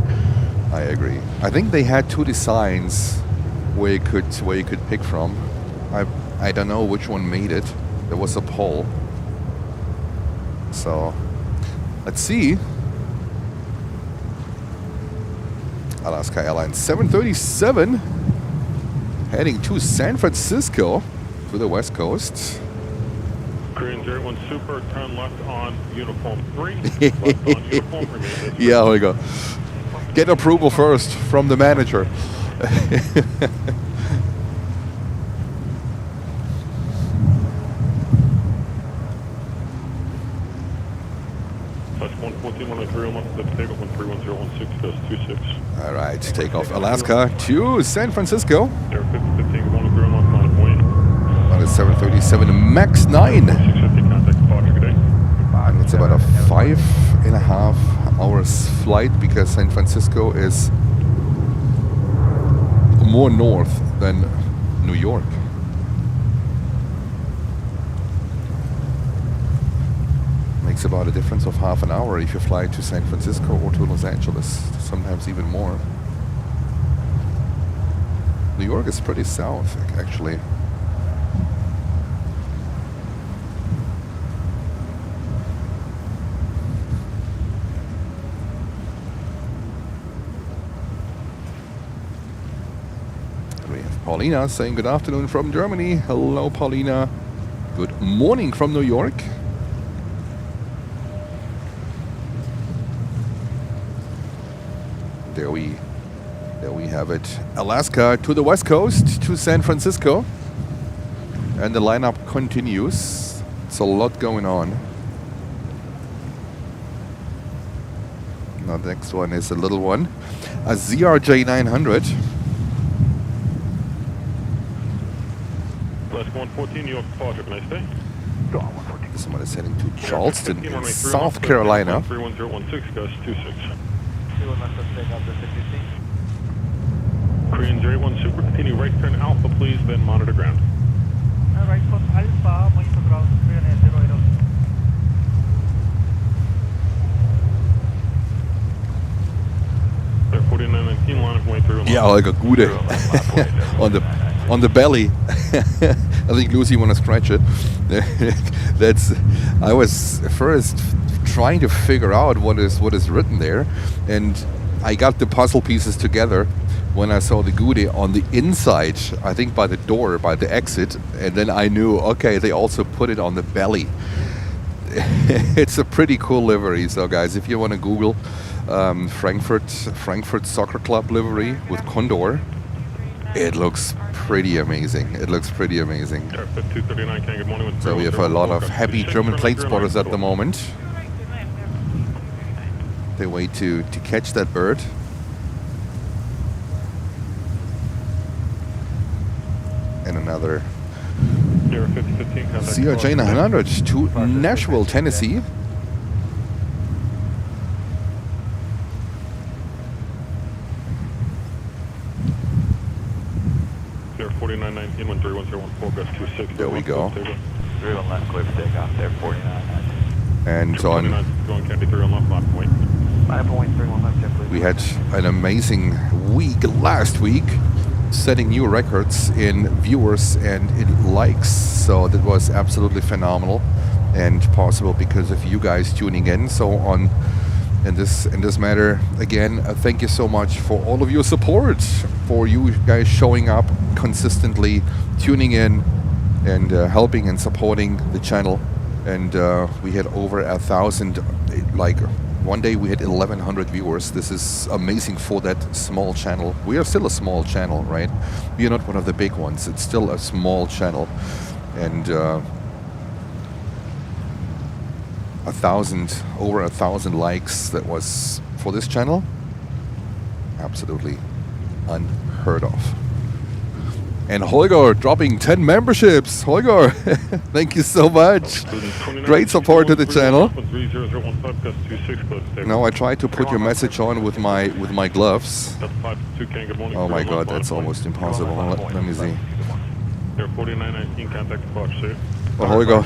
Speaker 5: I think they had two designs where you could pick from. I don't know which one made it. There was a poll. So let's see. Alaska Airlines 737 heading to San Francisco to the West Coast.
Speaker 3: Korean 01 Super, turn left on uniform 3. Left on uniform, remain.
Speaker 5: Yeah, we go. Get approval first from the manager.
Speaker 3: Touch 114, 103, takeoff on 31016, goes 26.
Speaker 5: All right, takeoff Alaska to San Francisco.
Speaker 3: Air 5015, 103, on point.
Speaker 5: On a 737 MAX 9.
Speaker 3: 650, contact departure, good day.
Speaker 5: And it's about a 5.5 hours flight because San Francisco is more north than New York. Makes about a difference of half an hour if you fly to San Francisco or to Los Angeles, sometimes even more. New York is pretty south, actually. Paulina saying good afternoon from Germany. Hello, Paulina. Good morning from New York. There we have it. Alaska to the West Coast, to San Francisco. And the lineup continues. It's a lot going on. Now the next one is a little one. A ZRJ 900.
Speaker 3: Plus 114, New York departure, can I stay?
Speaker 5: Someone is heading to Charleston in South Carolina.
Speaker 3: 31016, goes 26. Korean 01 Super, continue right turn Alpha, please, then monitor ground.
Speaker 4: Right foot Alpha, monitor ground,
Speaker 3: 4919, line of way through.
Speaker 5: Yeah, like a Gude on the belly. I think Lucy want to scratch it. I was first trying to figure out what is written there, and I got the puzzle pieces together when I saw the Gude on the inside, I think by the door, by the exit, and then I knew, okay, they also put it on the belly. It's a pretty cool livery. So guys, if you want to Google Frankfurt Soccer Club livery with Condor, it looks pretty amazing. It looks pretty amazing. So we have a lot of happy German plane spotters at the moment. They wait to catch that bird. And another CRJ 900 to Nashville, Tennessee.
Speaker 3: There 4919, 13101, 26.
Speaker 5: There we go.
Speaker 2: 31 left, clear for takeoff there, 49.
Speaker 5: And on,
Speaker 3: going candy 31 left, lock point.
Speaker 2: 5.31 left, jet, please.
Speaker 5: we had an amazing week last week, setting new records in viewers and in likes. So that was absolutely phenomenal and possible because of you guys tuning in. So on in this matter, again, thank you so much for all of your support, for you guys showing up consistently, tuning in, and helping and supporting the channel. And we had over 1,000 like One day we had 1,100 viewers. This is amazing for that small channel. We are still a small channel, right? We are not one of the big ones. It's still a small channel. And over 1,000 likes, that was for this channel. Absolutely unheard of. And Holger dropping 10 memberships. Holger, thank you so much. Great support to the channel. Now I try to put your message on with my gloves. Oh my god, that's almost impossible. Let me see. Well, Holger,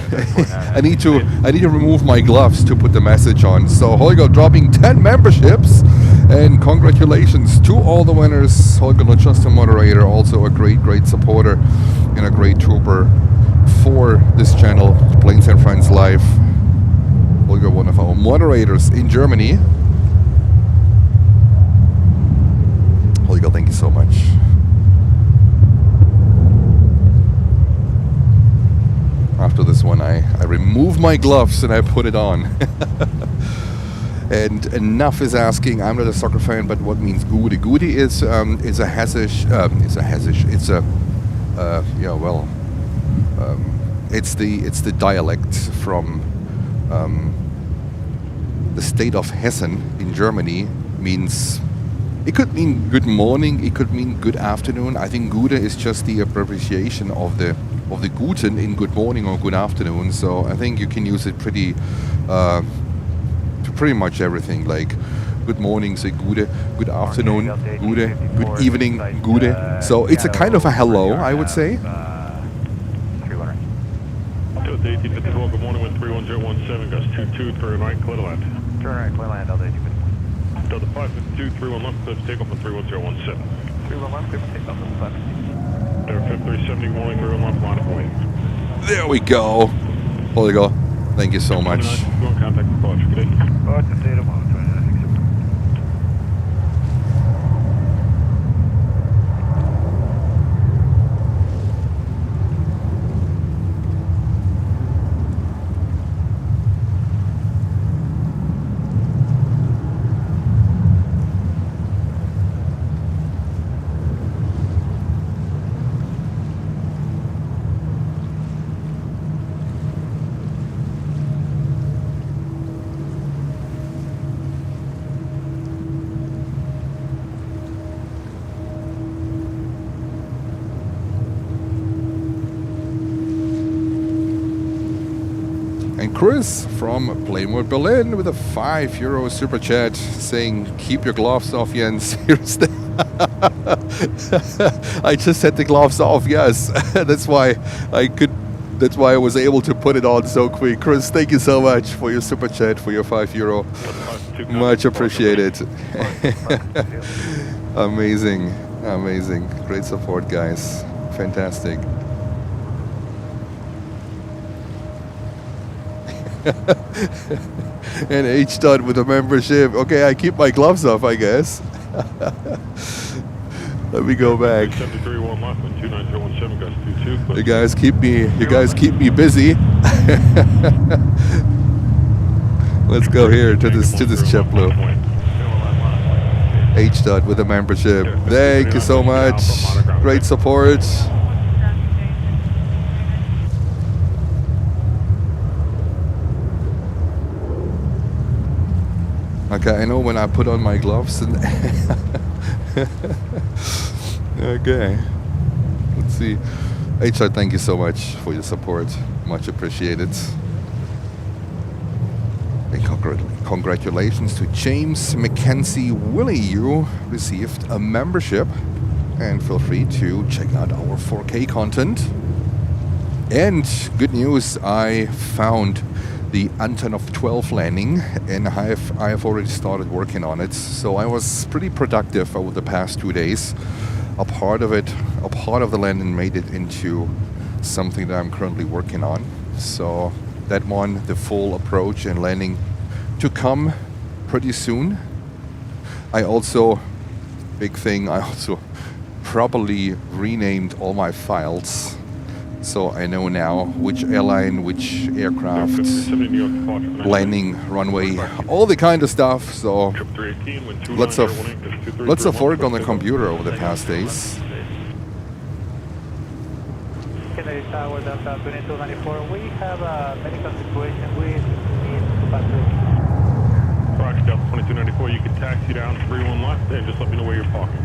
Speaker 5: I need to remove my gloves to put the message on. So Holger dropping 10 memberships, and congratulations to all the winners. Holger, not just a moderator, also a great supporter and a great trooper for this channel, Planes and Friends Live. Holger, one of our moderators in Germany. Holger, thank you so much. After this one, I remove my gloves and I put it on. And enough is asking. I'm not a soccer fan, but what means Goody? Goody is a Hessisch. It's the dialect from the state of Hessen in Germany. Means, it could mean good morning, it could mean good afternoon. I think Gute is just the abbreviation of the Guten in good morning or good afternoon. So I think you can use it pretty to pretty much everything. Like good morning, say Gute, good afternoon, Gute, good evening, Gute. So it's a kind of a hello, I would say.
Speaker 3: Delta 1854, good morning, wind 31017, gust 22, turn right, clear to land.
Speaker 2: Turn right, clear land, Delta 1854.
Speaker 3: Delta 552, 31 left, clear to takeoff on 31017.
Speaker 2: 311, clear for takeoff on 552.
Speaker 3: Air 5370, good morning, 31 left, line of way.
Speaker 5: There we go. Holger, thank you so much.
Speaker 3: Contact departure, good day.
Speaker 2: Departure, data, 29.
Speaker 5: Chris from Plainwood Berlin with a €5 super chat saying, keep your gloves off, Jens. Seriously. I just had the gloves off, yes. That's why I was able to put it on so quick. Chris, thank you so much for your super chat, for your €5. Much appreciated. Amazing. Amazing. Great support, guys. Fantastic. And H dot with a membership. Okay, I keep my gloves off, I guess. Let me go back. You guys keep me busy. Let's go here to this JetBlue. H dot with a membership. Thank you so much. Great support. Okay, I know when I put on my gloves and okay. Let's see. HR, thank you so much for your support. Much appreciated. And congratulations to James Mackenzie Willie. You received a membership. And feel free to check out our 4K content. And good news, I found the Antonov 12 landing, and I have already started working on it. So I was pretty productive over the past 2 days. A part of the landing made it into something that I'm currently working on. So that one, the full approach and landing to come pretty soon. I also properly renamed all my files. So I know now which airline, which aircraft,
Speaker 3: 70 New York departure for
Speaker 5: landing, runway, all the kind of stuff. So
Speaker 3: Trip 318, wind
Speaker 5: lots of
Speaker 3: 290,
Speaker 5: lots of work on the computer over the past days.
Speaker 4: Kennedy Tower, Delta 2294. We have a medical situation. We need to pass through.
Speaker 3: Roger, Delta 2294, you can taxi down 31 left and just let me know where you're parking.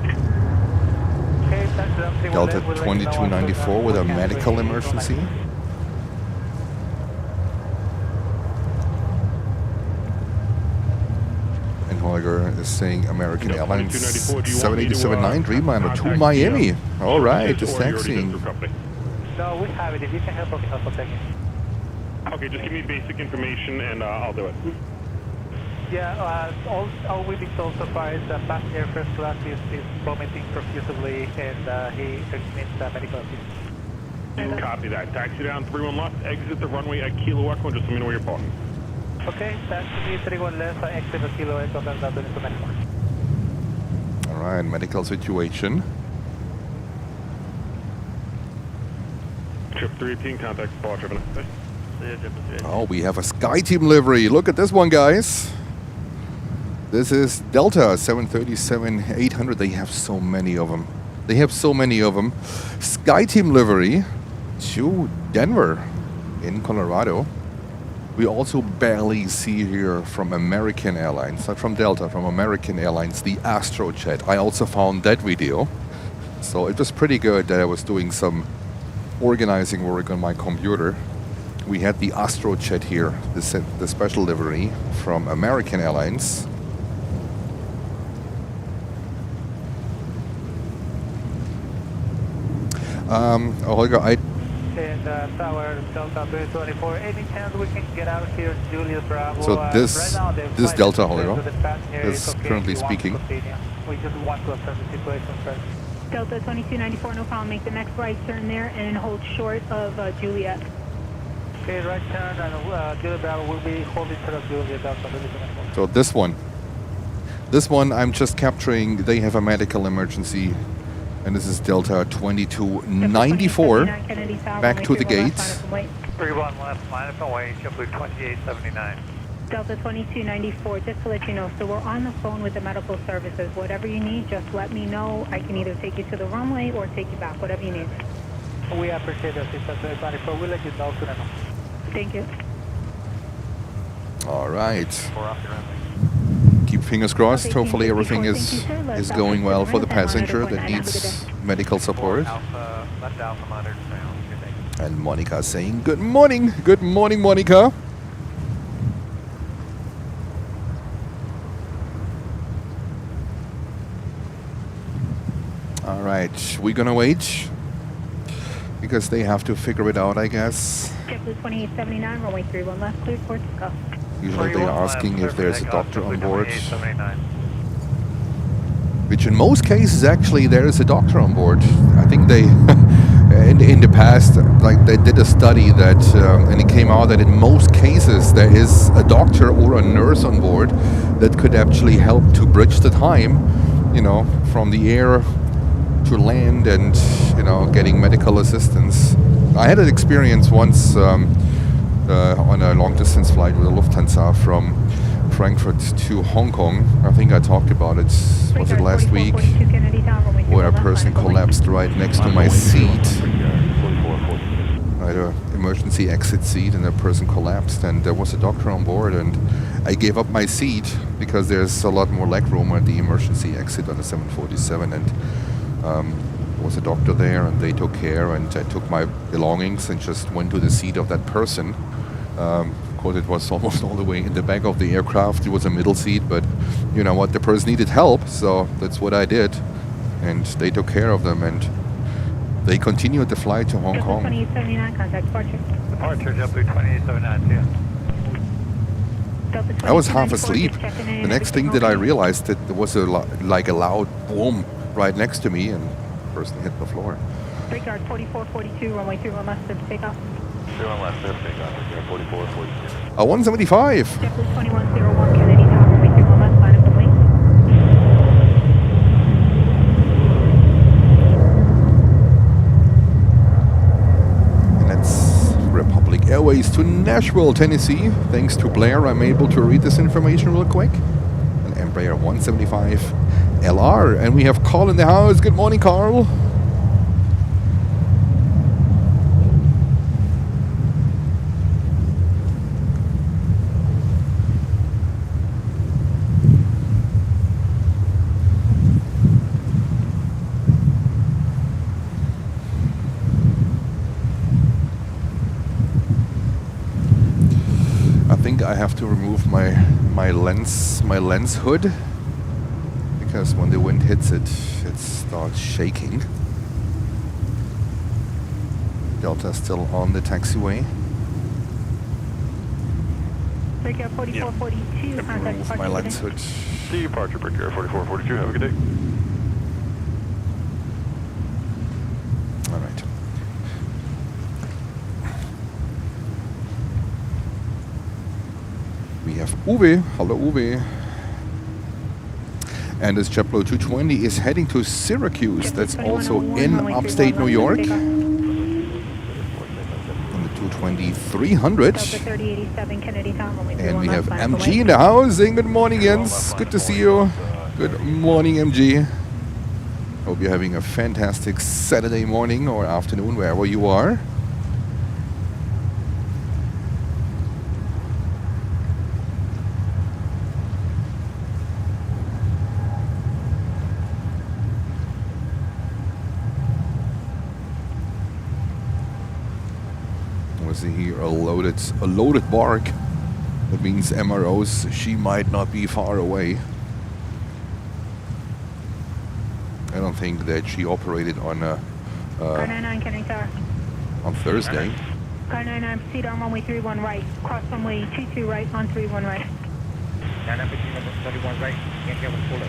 Speaker 4: Okay, taxi down 31
Speaker 5: Delta
Speaker 4: left, we'll let you know
Speaker 5: 2294 with a
Speaker 4: once
Speaker 5: medical
Speaker 4: we're
Speaker 5: emergency. And Holger is saying American
Speaker 3: Delta
Speaker 5: Airlines
Speaker 3: 2294, do you want me to,
Speaker 5: 7879 Dreamliner to
Speaker 3: contact
Speaker 5: Miami.
Speaker 3: the,
Speaker 5: All right, just
Speaker 3: or you already did
Speaker 5: taxiing.
Speaker 3: through company?
Speaker 4: No, we have it. If you can help us, help us again.
Speaker 3: Okay, just give me basic information and I'll do it.
Speaker 4: Yeah, all we've been told so far is that passenger first class is vomiting profusely and he needs medical assistance.
Speaker 3: Copy that. Taxi down 31 left, exit the runway at Kilo Echo, and just let me know where you're parking.
Speaker 4: Okay, taxi 31 left, exit the Kilo Echo, Delta 2294.
Speaker 5: All right, medical situation.
Speaker 3: Trip 318, contact departure. Have a nice day.
Speaker 5: Oh, we have a Sky Team livery. Look at this one, guys. This is Delta 737-800. They have so many of them. They have so many of them. Sky Team livery to Denver in Colorado. We also barely see here from American Airlines, not from Delta, from American Airlines, the Astrojet. I also found that video. So it was pretty good that I was doing some organizing work on my computer. We had the Astrojet here, the special livery from American Airlines. Holger,
Speaker 4: And Tower Delta 324, any chance we can get out here, Julius Bravo?
Speaker 5: So this
Speaker 4: right now, the
Speaker 5: this
Speaker 4: flight
Speaker 5: Delta,
Speaker 4: attendant
Speaker 5: Holger,
Speaker 4: to the passenger
Speaker 5: is
Speaker 4: okay
Speaker 5: currently
Speaker 4: if you want to
Speaker 5: speaking.
Speaker 4: continue. We just want to assess the situation first.
Speaker 6: Delta 2294, no problem. Make the next right turn there and hold short of Juliet.
Speaker 4: Okay, right turn, and Julius Bravo will be holding short of Juliet Delta 324.
Speaker 5: So this one I'm just capturing. They have a medical emergency. And this is Delta 2294. Back to the gate.
Speaker 4: 31 left, line up and wait, JetBlue 2879.
Speaker 6: Delta 2294, just to let you know, so we're on the phone with the medical services. Whatever you need, just let me know. I can either take you to the runway or take you back, whatever you need.
Speaker 4: We appreciate the assistance, 24. We'll let you know soon enough.
Speaker 6: Thank you.
Speaker 5: All right.
Speaker 3: We're off your runway.
Speaker 5: Keep fingers crossed.
Speaker 6: Okay,
Speaker 5: Hopefully
Speaker 6: thank you.
Speaker 5: everything
Speaker 6: Thank
Speaker 5: is
Speaker 6: you, sir. Let's
Speaker 5: is
Speaker 6: out
Speaker 5: going
Speaker 6: to
Speaker 5: well
Speaker 6: the
Speaker 5: for the
Speaker 6: ramp and
Speaker 5: passenger
Speaker 6: monitor
Speaker 5: that
Speaker 6: for 9.
Speaker 5: needs medical support.
Speaker 3: Alpha, left Alpha monitor down. Good day.
Speaker 5: And Monica saying good morning. Good morning, Monica. All right, we're gonna wait because they have to figure it out, I guess.
Speaker 6: JetBlue 2879, runway 31 left, cleared for takeoff.
Speaker 5: Usually they're asking if there's a doctor on board, which in most cases actually there is a doctor on board. I think they, in the past, like they did a study that, and it came out that in most cases there is a doctor or a nurse on board that could actually help to bridge the time, you know, from the air to land and, you know, getting medical assistance. I had an experience once on a long distance flight with the Lufthansa from Frankfurt to Hong Kong. I think I talked about it, was it last week, where a person collapsed right next to my seat. I had an emergency exit seat and a person collapsed and there was a doctor on board and I gave up my seat because there's a lot more leg room at the emergency exit on the 747 and there was a doctor there and they took care and I took my belongings and just went to the seat of that person. Of course it was almost all the way in the back of the aircraft. It was a middle seat, but you know what, the person needed help, so that's what I did. And they took care of them and they continued the flight to Hong Kong.
Speaker 6: 2879, contact departure.
Speaker 4: Departure, JetBlue 2879, see ya.
Speaker 5: I was half asleep. The next thing that I realized that there was like a loud boom right next to me and the person hit the floor.
Speaker 6: Breakyard 4442, runway 31 left, cleared for takeoff.
Speaker 3: 31 left, clear for takeoff. 4442.
Speaker 5: 175.
Speaker 6: JetBlue 2101, Kennedy Tower, runway 31 left, line up and wait.
Speaker 5: Airways to Nashville, Tennessee. Thanks to Blair, I'm able to read this information real quick. An Embraer 175 LR. And we have Carl in the house. Good morning, Carl. I have to remove my lens hood, because when the wind hits it, it starts shaking. Delta still on the taxiway.
Speaker 6: Brickyard 4442, contact
Speaker 5: Remove my
Speaker 6: departure
Speaker 5: lens
Speaker 6: today.
Speaker 5: hood.
Speaker 2: Departure Brickyard 4442. Have a good day.
Speaker 5: All right. We have Uwe. Hello, Uwe. And this JetBlue 220 is heading to Syracuse. That's also in upstate New York. On the 220-300. And we have MG in the house. And good morning, Jens. Good to see you. Good morning, MG. Hope you're having a fantastic Saturday morning or afternoon, wherever you are. Here a loaded bark. That means MROs, she might not be far away. I don't think that she operated on on Thursday.
Speaker 6: Car 99, proceed on runway 31 right, cross runway 22 right on 31 right.
Speaker 1: 31 right, can't get one full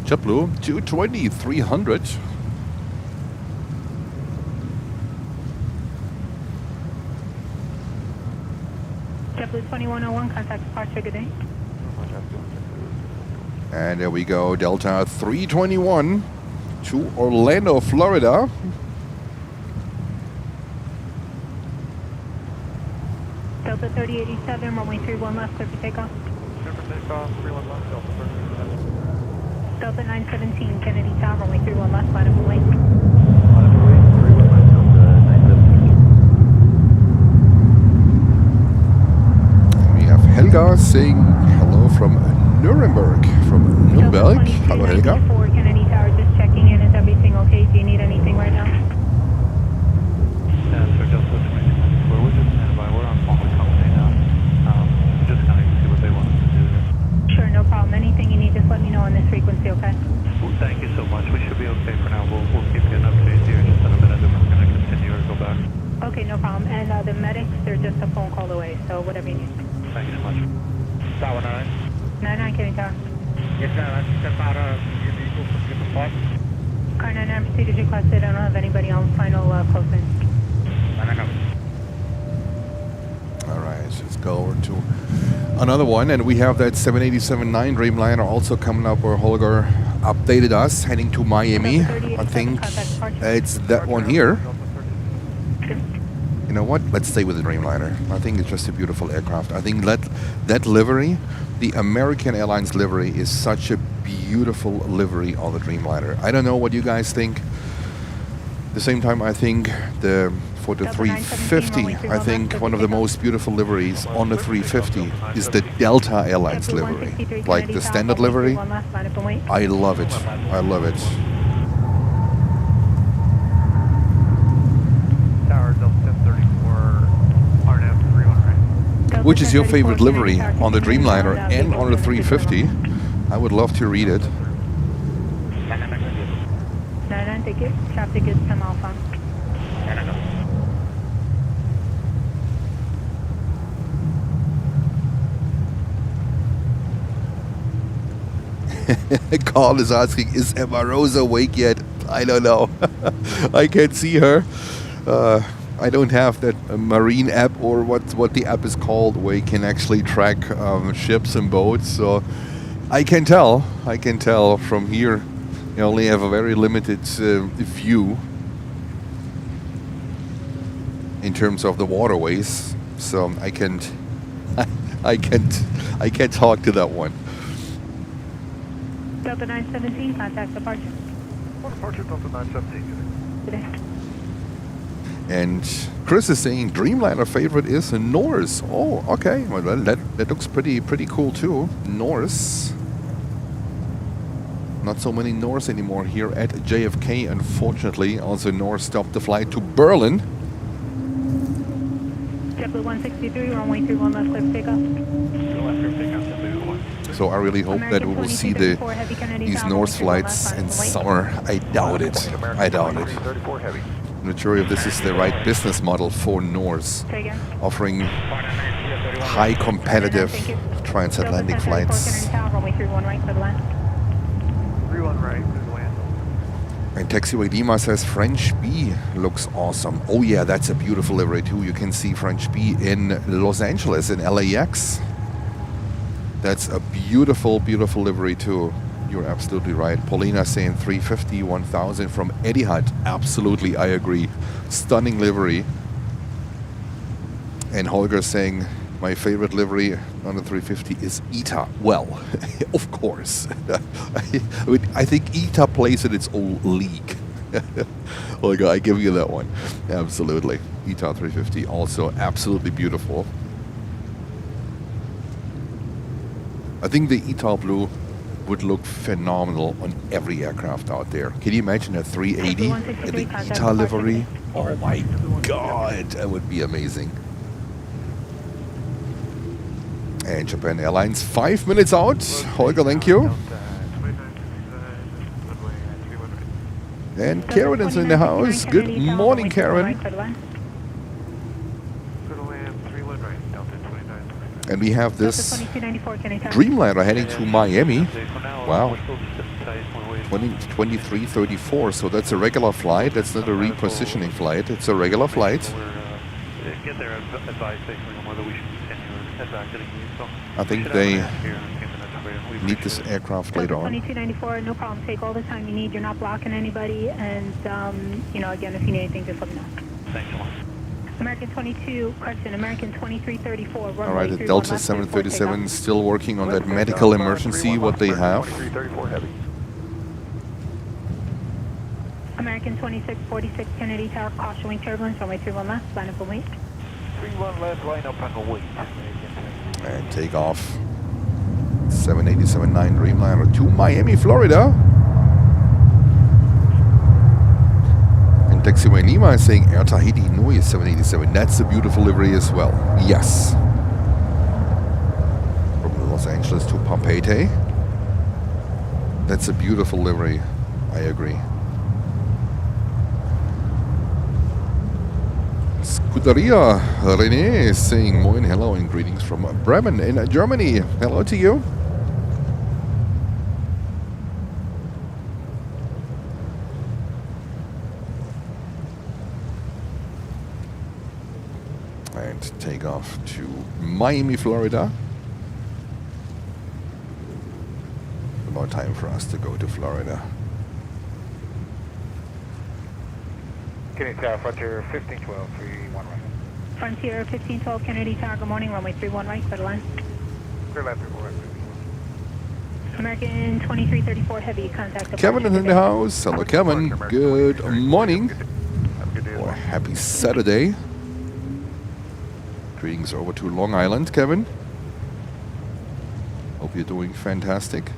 Speaker 5: JetBlue 220-300.
Speaker 6: JetBlue 2101, contact departure, good day.
Speaker 5: And there we go, Delta 321 to Orlando, Florida.
Speaker 6: Delta 3087, runway 31 left, clear for takeoff.
Speaker 2: Clear for takeoff, 31 left, Delta 3087.
Speaker 6: Delta 917, Kennedy Tower, runway 31 left, line of away.
Speaker 5: Helga saying hello from Nuremberg. Hello, Helga.
Speaker 6: Kennedy Tower, just checking in. Is everything okay? Do you need anything right now?
Speaker 2: Yeah, so Delta 20. We're just standby. We're on phone with company now. Just kind of see what they want us to do here.
Speaker 6: Sure, no problem. Anything you need, just let me know on this frequency, okay?
Speaker 2: Well, thank you so much. We should be okay for now. We'll keep you an update here just in a minute. Then we're going to continue or go back.
Speaker 6: Okay, no problem. And the medics, they're just a phone call away, so whatever you need.
Speaker 2: Thank you so much.
Speaker 1: Tower 9.
Speaker 6: 99, Kennedy Tower.
Speaker 1: Yes, sir. Let's step out of your vehicle for the park.
Speaker 6: Car 99, procedures requested. I don't have anybody on final close-in.
Speaker 5: All right, let's go over to another one. And we have that 787-9 Dreamliner also coming up where Holger updated us, heading to Miami. I think it's that one here. You know what? Let's stay with the Dreamliner. I think it's just a beautiful aircraft. I think that livery, the American Airlines livery, is such a beautiful livery on the Dreamliner. I don't know what you guys think. At the same time, I think for the 350, I think one of the most beautiful liveries on the 350 is the Delta Airlines livery. Like the standard livery. I love it. I love it. Which is your favorite livery on the Dreamliner and on the 350? I would love to read it.
Speaker 6: 99, thank you. Traffic is 10 Alpha.
Speaker 5: Carl is asking, is Emma Rosa awake yet? I don't know. I can't see her. I don't have that marine app, or what the app is called, where you can actually track ships and boats. So I can tell from here. You only have a very limited view. in terms of the waterways, so I can't I can't talk to that one.
Speaker 6: Delta 917, contact departure.
Speaker 2: Departure Delta 917.
Speaker 6: Today.
Speaker 5: And Chris is saying Dreamliner favorite is Norse. Oh, okay. Well, that looks pretty cool too. Norse. Not so many Norse anymore here at JFK, unfortunately. Also, Norse stopped the flight to Berlin.
Speaker 6: JetBlue 163, runway 31 left, clear for takeoff.
Speaker 5: So I really hope that we will see these Norse flights in summer. I doubt it. I doubt it. I'm not sure if this is the right business model for Norse, offering high competitive transatlantic flights.
Speaker 6: Runway 31 right, clear the line.
Speaker 2: 31 right, clear the land.
Speaker 5: And Taxiway Lima says French B looks awesome. Oh yeah, that's a beautiful livery too. You can see French B in Los Angeles, in LAX. That's a beautiful, beautiful livery too. You're absolutely right. Paulina saying 350, 1000 from Etihad. Absolutely, I agree. Stunning livery. And Holger saying my favorite livery on the 350 is ITA. Well, of course. I think ITA plays in its own league. Holger, I give you that one. Absolutely. ITA 350 also absolutely beautiful. I think the ITA Blue would look phenomenal on every aircraft out there. Can you imagine a 380 in the ITA livery? Oh my god, that would be amazing. And Japan Airlines, 5 minutes out. Holger, thank you. And Karen is in the house. Good morning, Karen. And we have this Dreamliner heading to Miami. Wow. 2334, so that's a regular flight. That's not a repositioning flight. It's a regular flight. I think they need this aircraft later on.
Speaker 6: 2294, no problem. Take all the time you need. You're not blocking anybody. And, you know, again, if you need anything, just let me know.
Speaker 2: Thanks so much.
Speaker 6: American 22, correction, American 2334.
Speaker 5: All right, the Delta 737 still working on that medical emergency, what they have.
Speaker 6: American 2646, Kennedy Tower, caution wing turbulence, runway 31 left, line up and wait.
Speaker 2: 31 left, line up and wait.
Speaker 5: And take off. 787-9 Dreamliner to Miami, Florida. And Taxiway Lima is saying Air Tahiti Nui 787. That's a beautiful livery as well. Yes. From Los Angeles to Papeete. That's a beautiful livery. I agree. Scuderia René is saying moin, hello, and greetings from Bremen in Germany. Hello to you. And take off to Miami, Florida. About time for us to go to Florida.
Speaker 2: Kennedy Tower, Frontier 1512, 31 right.
Speaker 6: Frontier 1512, Kennedy Tower, good morning, runway 31 right, clear the line.
Speaker 2: Clear left, 34 right.
Speaker 6: American 2334, heavy contact.
Speaker 5: Kevin is in the house. Hello, Kevin. Good morning. Or happy Saturday. Greetings over to Long Island, Kevin. Hope you're doing fantastic.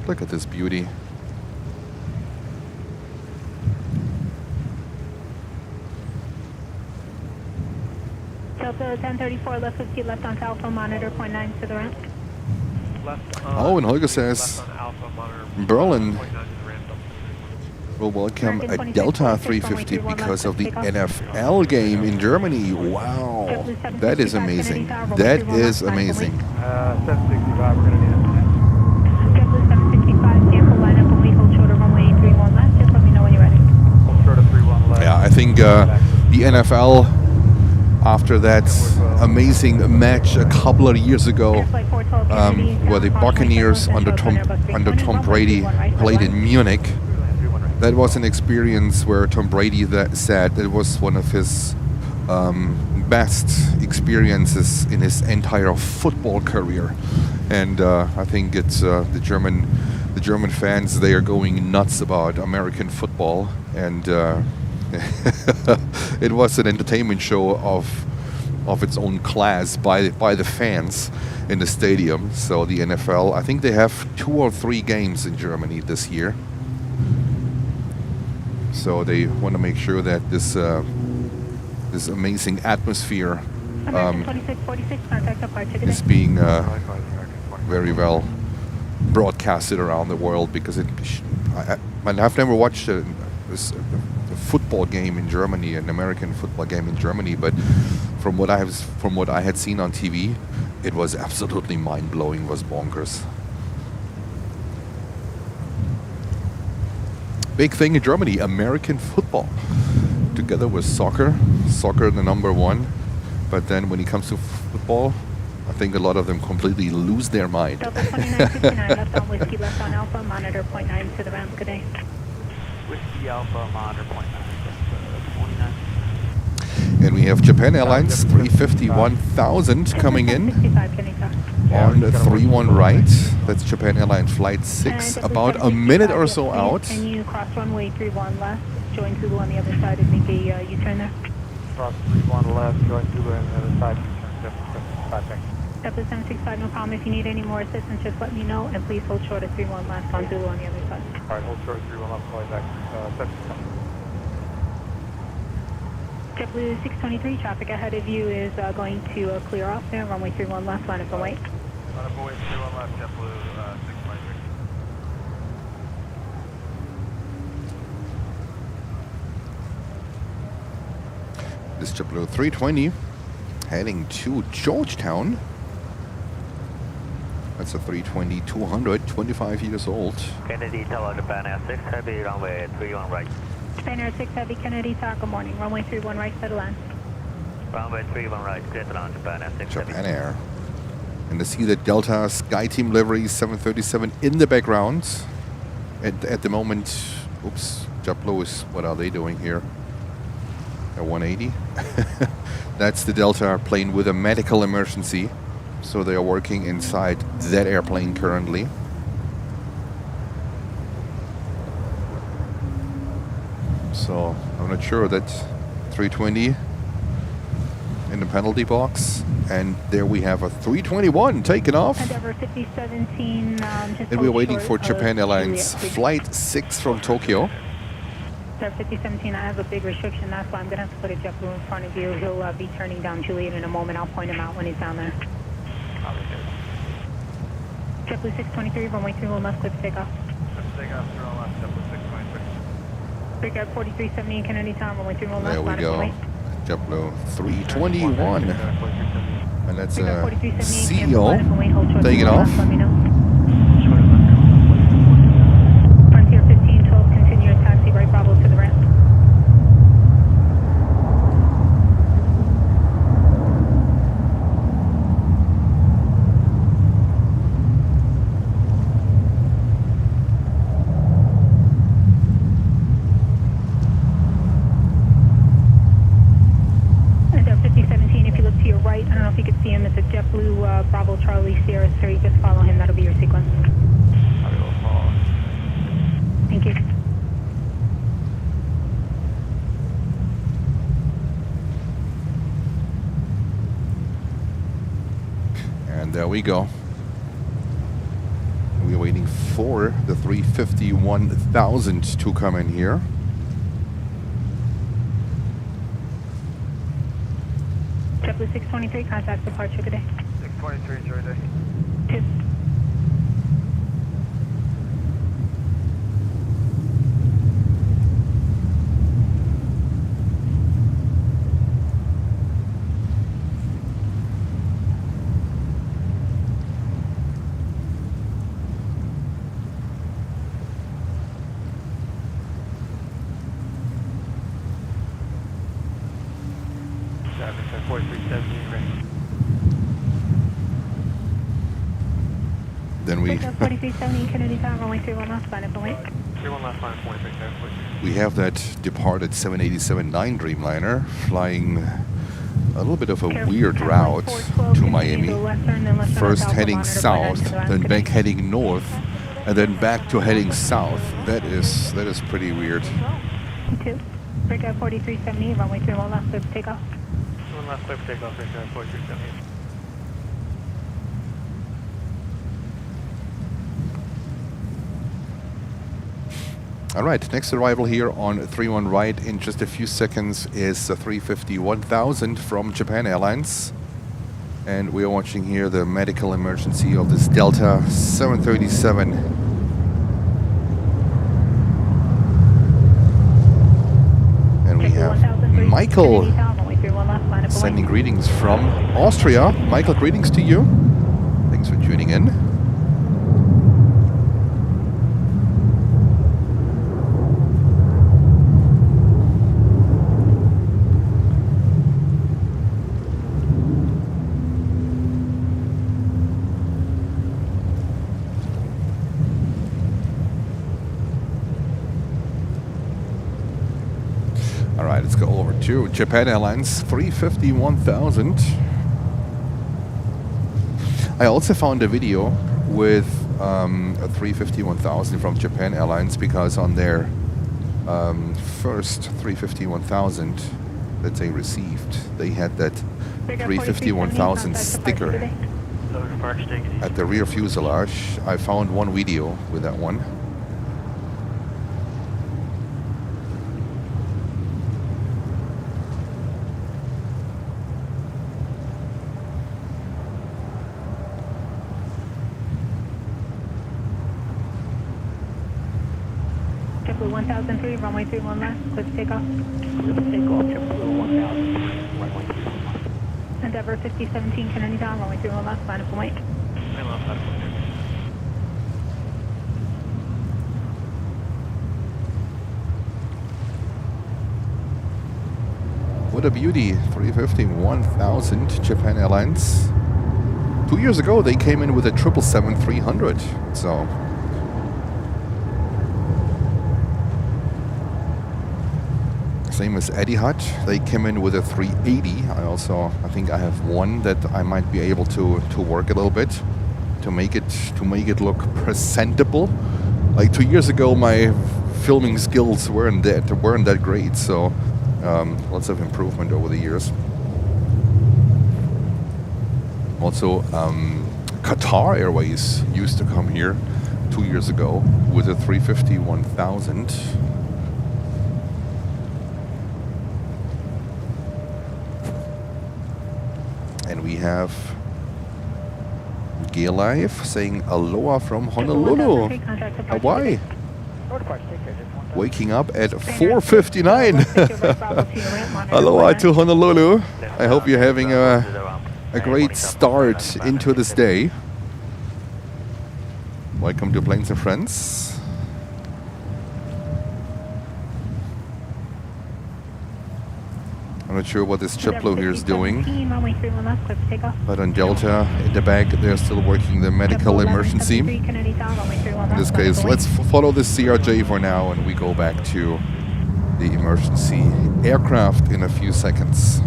Speaker 5: Look at this beauty.
Speaker 6: Delta 1034, left 50, left on Alpha, monitor, 0.9 to the right.
Speaker 5: Oh, and Holger says Berlin will welcome a Delta 350 because of the NFL game in Germany. Wow, that is amazing. That is amazing.
Speaker 2: 765, we're going to need it.
Speaker 6: JetBlue 765, sample line up and wait, hold short of runway 31 left. Just let me know when you're ready.
Speaker 2: Hold short of 31 left.
Speaker 5: Yeah, I think the NFL, after that amazing match a couple of years ago, where the Buccaneers under Tom Brady played in Munich. That was an experience where Tom Brady said it was one of his best experiences in his entire football career, and I think it's the German fans, they are going nuts about American football, and it was an entertainment show of its own class by the fans in the stadium. So the NFL, I think they have 2 or 3 games in Germany this year. So they want to make sure that this amazing atmosphere is being very well broadcasted around the world, because I've never watched a football game in Germany, an American football game in Germany, but from what I had seen on TV, it was absolutely mind-blowing, it was bonkers. Big thing in Germany, American football, together with soccer the number one, but then when it comes to football, I think a lot of them completely lose their mind.
Speaker 6: Delta 2969, left on Whiskey, left on Alpha, monitor 0.9 to the ramp, good day.
Speaker 2: Whiskey Alpha, monitor 0.9, 29.
Speaker 5: And we have Japan Airlines 351,000 coming in on 31 right. That's Japan Airlines Flight 6, about a minute or so out.
Speaker 6: Can you cross runway 31 left, join Zulu on the other side and make a U-turn there?
Speaker 2: Cross 31 left, join Zulu on the other side, U-turn,
Speaker 6: Delta 765, no problem. If you need any more assistance, just let me know, and please hold short of 31 left on Zulu on the other side.
Speaker 2: Alright, hold short of 31 left, flight back, 765.
Speaker 6: JetBlue 623, traffic ahead of you is going to clear off there, runway 31 left, line up and wait.
Speaker 2: Line up and wait, 31 left, JetBlue 623.
Speaker 5: This JetBlue 320 heading to Georgetown. That's a 320-200, 25 years old.
Speaker 1: Kennedy Tower, Japan Air 6 Heavy, runway 31 right.
Speaker 6: Japan Air 6 Heavy, Kennedy Tower, good morning. Runway 31 right, settle land.
Speaker 1: Runway 31 right, clear to land, Japan Air 6
Speaker 5: Japan
Speaker 1: Heavy.
Speaker 5: Air. And to see the Delta Sky Team livery 737 in the background. At the moment, oops, JetBlue is, what are they doing here? A 180? That's the Delta plane with a medical emergency. So they are working inside that airplane currently. So I'm not sure that 320 in the penalty box, and there we have a 321 taken off.
Speaker 6: Endeavour 5017,
Speaker 5: And we're waiting for Japan Airlines Flight 6 from Tokyo.
Speaker 6: Endeavour 5017, I have a big restriction, that's why I'm going to have to put a JetBlue in front of you. He'll be turning down Juliet in a moment. I'll point him out when he's down there. JetBlue 623, runway 31 left, clear for takeoff.
Speaker 2: Takeoff, 31 left, JetBlue 623.
Speaker 6: Big Air 4370 in Kennedy Tower, runway 31 left.
Speaker 5: There we
Speaker 6: line up
Speaker 5: go.
Speaker 6: and wait.
Speaker 5: JetBlue 321. And that's
Speaker 6: Big Air
Speaker 5: a
Speaker 6: 4378,
Speaker 5: CEO
Speaker 6: line up and wait, hold short
Speaker 5: taking
Speaker 6: to the
Speaker 5: off.
Speaker 6: left, let me know. Frontier 1512, continue your taxi right Bravo to the ramp. I don't know if you could see him. It's a JetBlue Bravo Charlie Sierra 3. Just follow him. That'll be your sequence.
Speaker 2: I will follow.
Speaker 6: Thank you.
Speaker 5: And there we go. We're waiting for the 351,000 to come in here.
Speaker 6: JetBlue 623, contact departure, good day.
Speaker 2: 623, enjoy day.
Speaker 6: 2.
Speaker 5: then we
Speaker 6: 4370 Kennedy Tower, runway 31 left, line up and wait.
Speaker 1: 31 left line, 46 airport.
Speaker 5: we have that departed 787-9 Dreamliner flying a little bit of a weird route to Miami. First heading south, then back heading north, and then back to heading south. That is pretty weird.
Speaker 6: 2. Breakout 4370, runway 31 left, clear for takeoff.
Speaker 1: 1 left, clear for takeoff, breakout 4370.
Speaker 5: All right, next arrival here on 31 right in just a few seconds is a 350-1000 from Japan Airlines. And we are watching here the medical emergency of this Delta 737. And we have Michael sending greetings from Austria. Michael, greetings to you. Thanks for tuning in. Let's go over to Japan Airlines 350-1000. I also found a video with a 350-1000 from Japan Airlines because on their first 350-1000 that they received, they had that 350-1000 sticker at the rear fuselage. I found one video with that one.
Speaker 6: JetBlue 1003, runway 31 left, clear for takeoff. Takeoff, JetBlue 1000, runway 31 left. Endeavour 5017 Kennedy Tower, runway 31 left, line up and wait.
Speaker 5: What a beauty, 350-1000 Japan Airlines. 2 years ago they came in with a 777-300, so... Same as Etihad, they came in with a 380. I think I have one that I might be able to work a little bit to make it look presentable. Like 2 years ago, my filming skills weren't that great, so lots of improvement over the years. Also, Qatar Airways used to come here 2 years ago with a 350-1000. And we have Gear Live saying aloha from Honolulu, Hawaii. Waking up at 4:59. Aloha to Honolulu. I hope you're having a great start into this day. Welcome to Planes and Friends. I'm not sure what this JetBlue here is doing, but on Delta in the back they're still working the medical emergency. In this case, let's follow the CRJ for now and we go back to the emergency aircraft in a few seconds.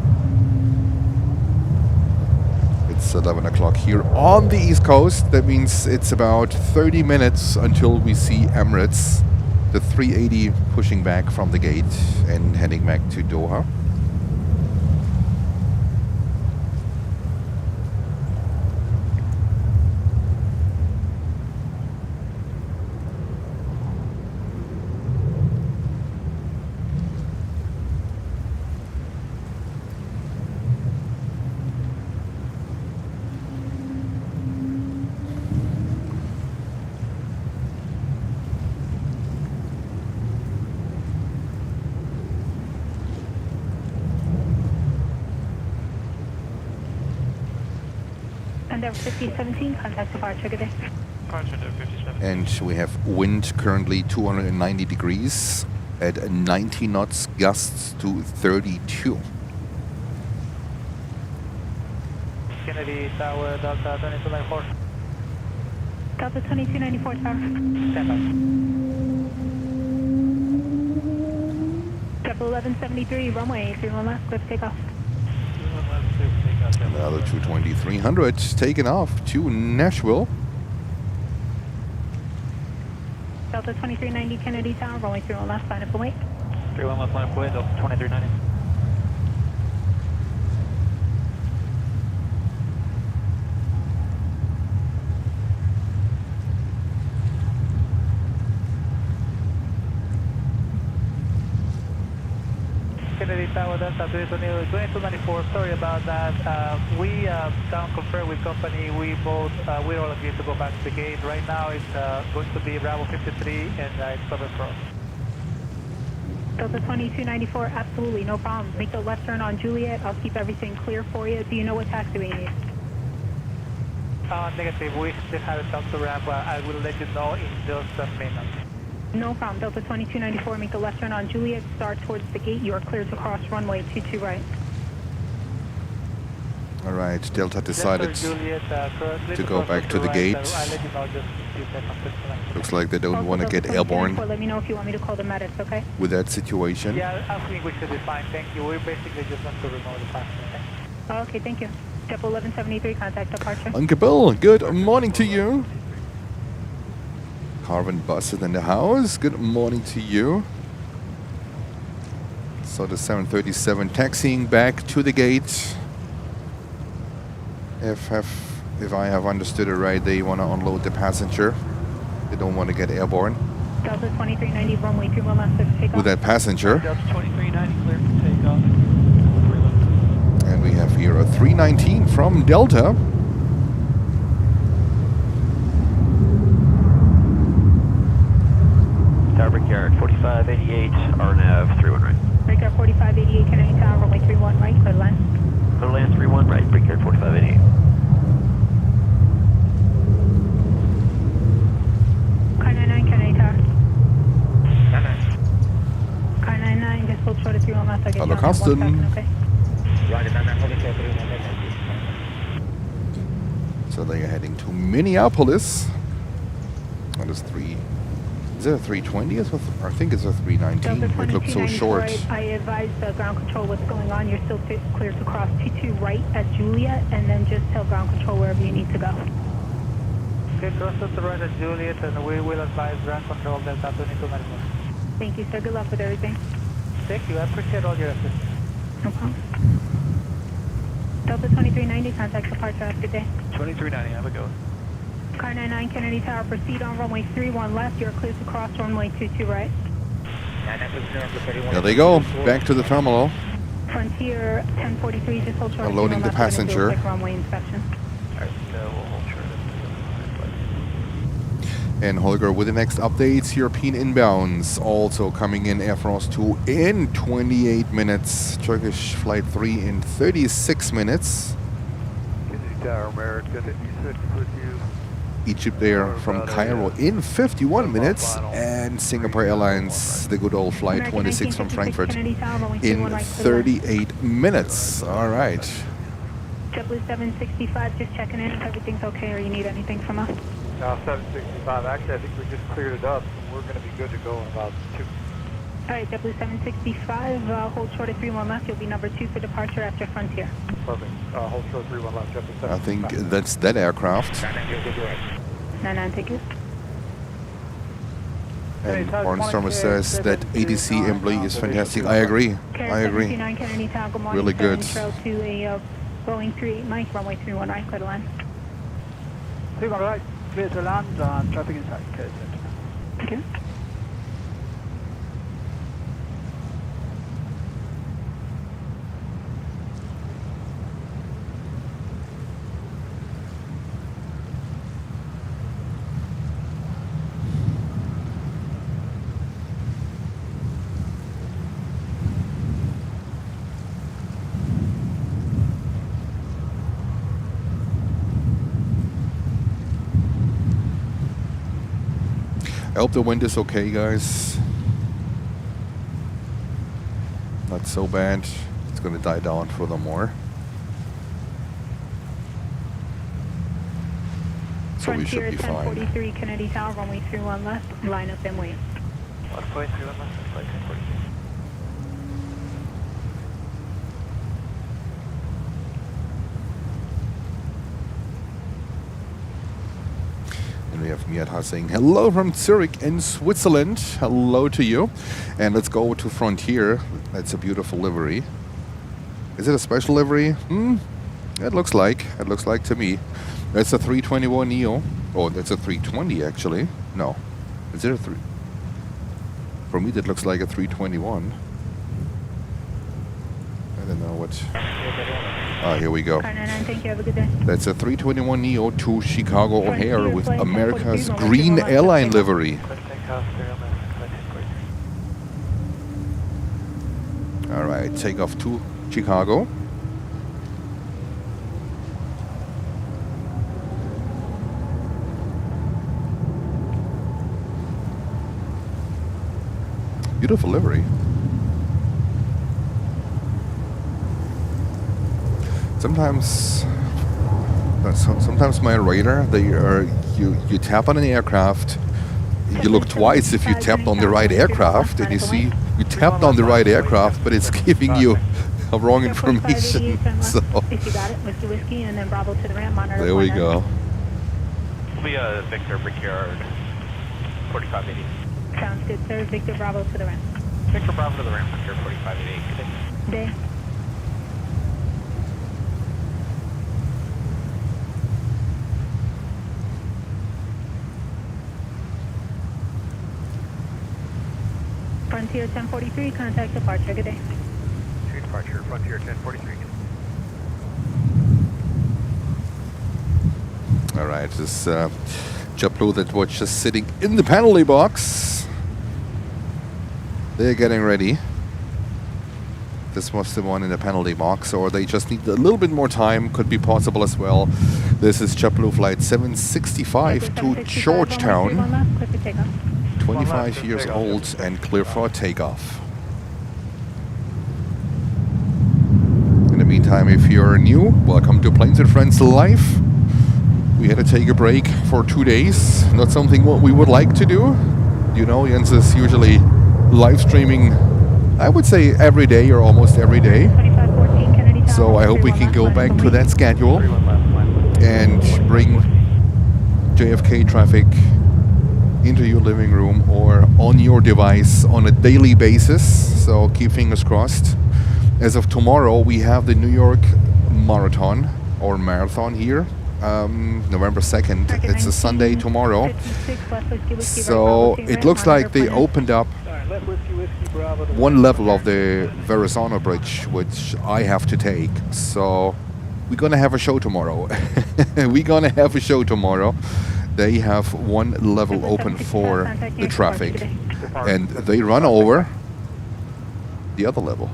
Speaker 5: It's 11 o'clock here on the East Coast. That means it's about 30 minutes until we see Emirates, the 380 pushing back from the gate and heading back to Doha.
Speaker 6: Endeavour 5017, contact departure, good day.
Speaker 5: And we have wind currently 290 degrees at 90 knots, gusts to 32.
Speaker 4: Kennedy Tower, Delta 2294.
Speaker 6: Delta 2294 tower.
Speaker 4: Stand
Speaker 6: Triple 1173, runway 31 left, clear for takeoff.
Speaker 5: Another 220-300 taken off to Nashville.
Speaker 6: Delta 2390 Kennedy Tower, runway 31 left, line up and wait.
Speaker 4: 31 left line up away, Delta 2390. Kennedy Tower, Delta 2294, sorry about that. We down confirmed with company, we're all agreed to go back to the gate. Right now it's going to be Bravo 53 and it's cover cross.
Speaker 6: Delta 2294, absolutely, no problem. Make the left turn on Juliet, I'll keep everything clear for you. Do you know what taxiway you need?
Speaker 4: Negative, we still haven't talked to Ramp, I will let you know in just a minute.
Speaker 6: No problem. Delta 2294, make the left turn on Juliet, start towards the gate. You are cleared to cross runway 22 right.
Speaker 5: All right, Delta decided
Speaker 4: Juliet,
Speaker 5: to go back to the gate.
Speaker 4: I'll let you know just a few seconds.
Speaker 5: Looks like they don't
Speaker 6: Also,
Speaker 5: want to
Speaker 6: Delta
Speaker 5: get airborne
Speaker 6: 2294, let me know if you want me to call the medics, okay?
Speaker 5: with that situation.
Speaker 4: Yeah, I think we should be fine, thank you. We basically just want to remove the passenger.
Speaker 6: Okay, thank you. Triple 1173, contact departure.
Speaker 5: Uncle Bill, good morning to you. Carvin Bus is in the house. Good morning to you. So the 737 taxiing back to the gate. If I have understood it right, they want to unload the passenger. They don't want to get airborne
Speaker 6: Delta 2390, runway 31 left, clear for takeoff.
Speaker 5: with that passenger.
Speaker 4: Delta 2390, clear for takeoff.
Speaker 5: And we have here a 319 from Delta.
Speaker 1: Tower Brickyard 4588, RNAV 31 right.
Speaker 6: Brickyard 4588, Kennedy Tower, runway 31 right, clear to land.
Speaker 1: Clear to land 31 right, Brickyard 4588.
Speaker 6: Car 99, Kennedy Tower. Car 99, just hold short of 31 left. I'll get
Speaker 5: Hello,
Speaker 6: you on
Speaker 5: Carsten.
Speaker 6: 1 second, okay?
Speaker 5: So they are heading to Minneapolis. That is is it a 320? I think it's a 319.
Speaker 6: Delta
Speaker 5: It looks so
Speaker 6: 2294,
Speaker 5: short.
Speaker 6: I advise the ground control what's going on. You're still clear to cross 22 right at Juliet, and then just tell ground control wherever you need to go.
Speaker 4: Okay, cross to right at Juliet, and we will advise ground control Delta 2294.
Speaker 6: Thank you, sir. Good luck with everything.
Speaker 4: Thank you, I appreciate all your assistance.
Speaker 6: No problem. Delta 2390, contact departure after day.
Speaker 4: 2390, have a go.
Speaker 6: Car 99, Kennedy Tower, proceed on runway 31 left. You're clear to cross runway 22 right.
Speaker 5: There they go, back to the terminal.
Speaker 6: Frontier 1043, just hold short. of
Speaker 5: Unloading
Speaker 6: 31
Speaker 5: the
Speaker 6: left. We're gonna do a
Speaker 5: passenger.
Speaker 6: quick runway inspection.
Speaker 1: Alright, we'll hold short
Speaker 5: And Holger with the next updates, European inbounds also coming in Air France 2 in 28 minutes. Turkish flight 3 in 36 minutes.
Speaker 2: Kennedy Tower, America 56 with you.
Speaker 5: Egypt Air from Cairo in 51 minutes. And Singapore Airlines, the good old flight
Speaker 6: American
Speaker 5: 26 from
Speaker 6: 1956,
Speaker 5: Frankfurt
Speaker 6: Kennedy Tower, runway 31
Speaker 5: in
Speaker 6: right, clear to land.
Speaker 5: 38 minutes. All right.
Speaker 6: JetBlue 765, just checking in if everything's okay or you need anything from us.
Speaker 2: Now 765, actually I think we just cleared it up. We're going to be good to go in about 2.
Speaker 6: Alright, JetBlue 765, hold short of 31 left. You'll be number 2 for departure after Frontier.
Speaker 2: Perfect. Hold short 31 left, JetBlue 765.
Speaker 5: I think that's that aircraft.
Speaker 6: 99, take it.
Speaker 5: And Barnstormer says that ADC Embley is fantastic. I agree. I agree.
Speaker 6: 79 Kennedy Tower, good morning.
Speaker 5: Really good.
Speaker 6: Trail to a Boeing 38 Mike, runway 31 right, clear to land.
Speaker 4: 31 right, clear to land on traffic inside. Okay,
Speaker 6: Thank you.
Speaker 5: I hope the wind is okay, guys. Not so bad. It's going to die down furthermore. So we should be fine.
Speaker 6: 1043 Kennedy Tower, runway 31 left, line up and wait.
Speaker 2: 1.31 left, flight 1043.
Speaker 5: And we have Miata saying hello from Zurich in Switzerland. Hello to you. And let's go to Frontier. That's a beautiful livery. Is it a special livery? It looks like. It looks like to me. That's a 321 Neo. Oh, that's a 320 actually. No. Is it a 3? For me that looks like a 321. I don't know what. Ah, here we go.
Speaker 6: Thank you. Have a good day.
Speaker 5: That's a 321 Neo to Chicago O'Hare with America's green airline livery. All right, takeoff to Chicago. Beautiful livery. Sometimes my radar, you tap on an aircraft, you look twice if you tapped on the right aircraft, and you see you tapped on the right aircraft, but it's giving you a wrong information. So there we go.
Speaker 2: We'll be Victor Brickyard 4580.
Speaker 6: Sounds good, sir. Victor Bravo to the ramp.
Speaker 2: Victor Bravo to the ramp, Victor 4580.
Speaker 6: Good day. Frontier 1043, contact departure. Good day.
Speaker 2: Departure, Frontier 1043.
Speaker 5: All right, this JetBlue that was just sitting in the penalty box. They're getting ready. This was the one in the penalty box, or they just need a little bit more time. Could be possible as well. This is JetBlue flight 765 to Georgetown. 25 years old and clear for takeoff. In the meantime, if you're new, welcome to Planes and Friends Live. We had to take a break for 2 days. Not something what we would like to do. You know, Jens is usually live streaming, I would say every day or almost every day. So I hope we can go back to that schedule and bring JFK traffic into your living room or on your device on a daily basis. So keep fingers crossed. As of tomorrow, we have the New York Marathon or Marathon here. November 2nd. It's a Sunday tomorrow. So it looks like they opened up one level of the Verrazano Bridge, which I have to take. So we're gonna have a show tomorrow. We're gonna have a show tomorrow. They have one level open for the traffic, and they run over the other level.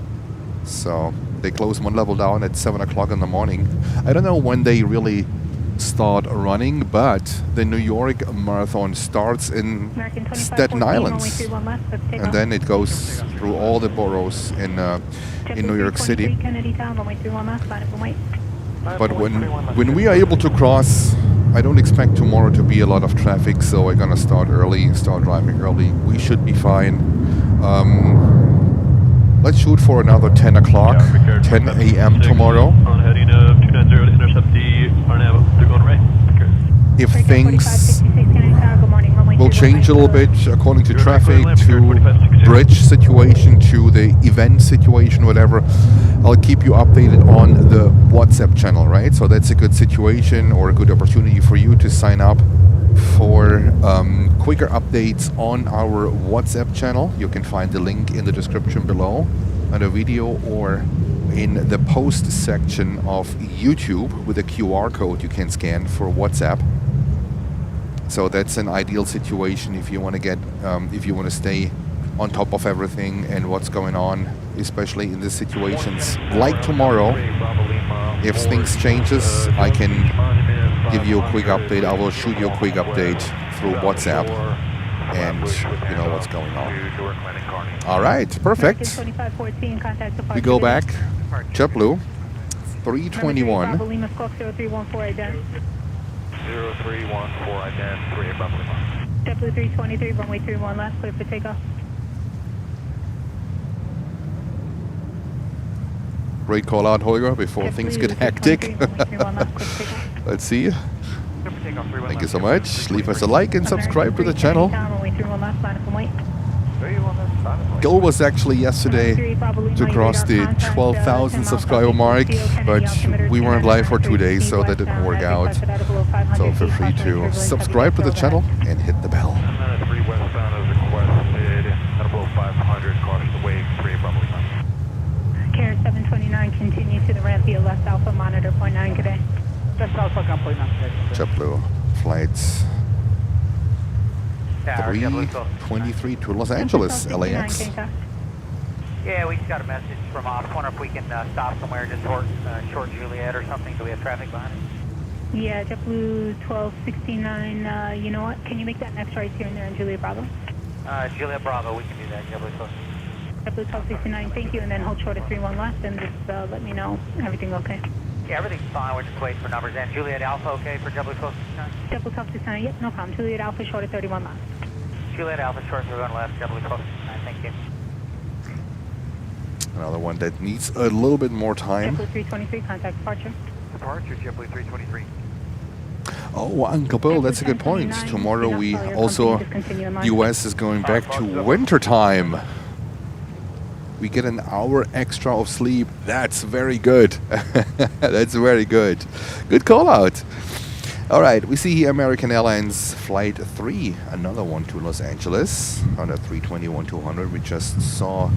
Speaker 5: So they close one level down at 7 o'clock in the morning. I don't know when they really start running, but the New York Marathon starts in Staten Island, and then it goes through all the boroughs in New York City. But when we are able to cross, I don't expect tomorrow to be a lot of traffic, so we're gonna start early, start driving early. We should be fine. Let's shoot for another 10 o'clock, 10 a.m. tomorrow.
Speaker 2: On heading of 290 to intercept the RNAV. They're going right.
Speaker 5: If things will change a little bit according to traffic, to bridge situation, to the event situation, whatever, I'll keep you updated on the WhatsApp channel, right? So that's a good situation or a good opportunity for you to sign up for quicker updates on our WhatsApp channel. You can find the link in the description below on the video or in the post section of YouTube with a QR code you can scan for WhatsApp. So that's an ideal situation if you want to get, if you want to stay on top of everything and what's going on, especially in the situations like tomorrow. If things changes, I can give you a quick update. I will shoot you a quick update through WhatsApp, and you know what's going on. All right, perfect. We go back. JetBlue 321.
Speaker 2: 0314, ident 38 Bravo Lima.
Speaker 6: JetBlue 323, runway 31 left, clear for takeoff.
Speaker 5: Great call out, Holger, before things get hectic. Let's see. Thank you so much. Leave us a like and subscribe to the channel. Goal was actually yesterday to cross the 12,000 subscriber mark, but we weren't live for 2 days, so that didn't work out. So feel free to subscribe to the channel and hit the bell.
Speaker 2: 3 westbound is requested. At below 500, caution the wave 3 Bravo Lima.
Speaker 6: Carrier 729, continue to the ramp via left alpha, monitor point 9 today. Left alpha, gun point 9.
Speaker 5: JetBlue flights 323 to Los Angeles, LAX.
Speaker 4: Yeah, we just got a message from off. Wonder if we can stop somewhere, just short Juliet or something. Do we have traffic behind us?
Speaker 6: Yeah, JetBlue 1269, you know what? Can you make that next right here and there in Juliet Bravo?
Speaker 4: Juliet Bravo, we can do that. JetBlue 12.
Speaker 6: JetBlue 1269, thank you, and then hold short at 31 left and just let me know everything okay.
Speaker 4: Yeah, everything's fine. We're just waiting for numbers. And Juliet Alpha okay for JetBlue 1269?
Speaker 6: JetBlue 1269, yep, no problem. Juliet Alpha short at 31 left.
Speaker 4: Juliet Alpha short 31 left, JetBlue 1269, thank you.
Speaker 5: Another one that needs a little bit more time.
Speaker 6: JetBlue 323, contact departure.
Speaker 4: Departure, JetBlue 323.
Speaker 5: Oh, Uncle Bill, that's a good point. Tomorrow we also, US is going back to winter time. We get an hour extra of sleep. That's very good. That's very good. Good call out. All right, we see here American Airlines Flight 3, another one to Los Angeles on a 321-200. We just saw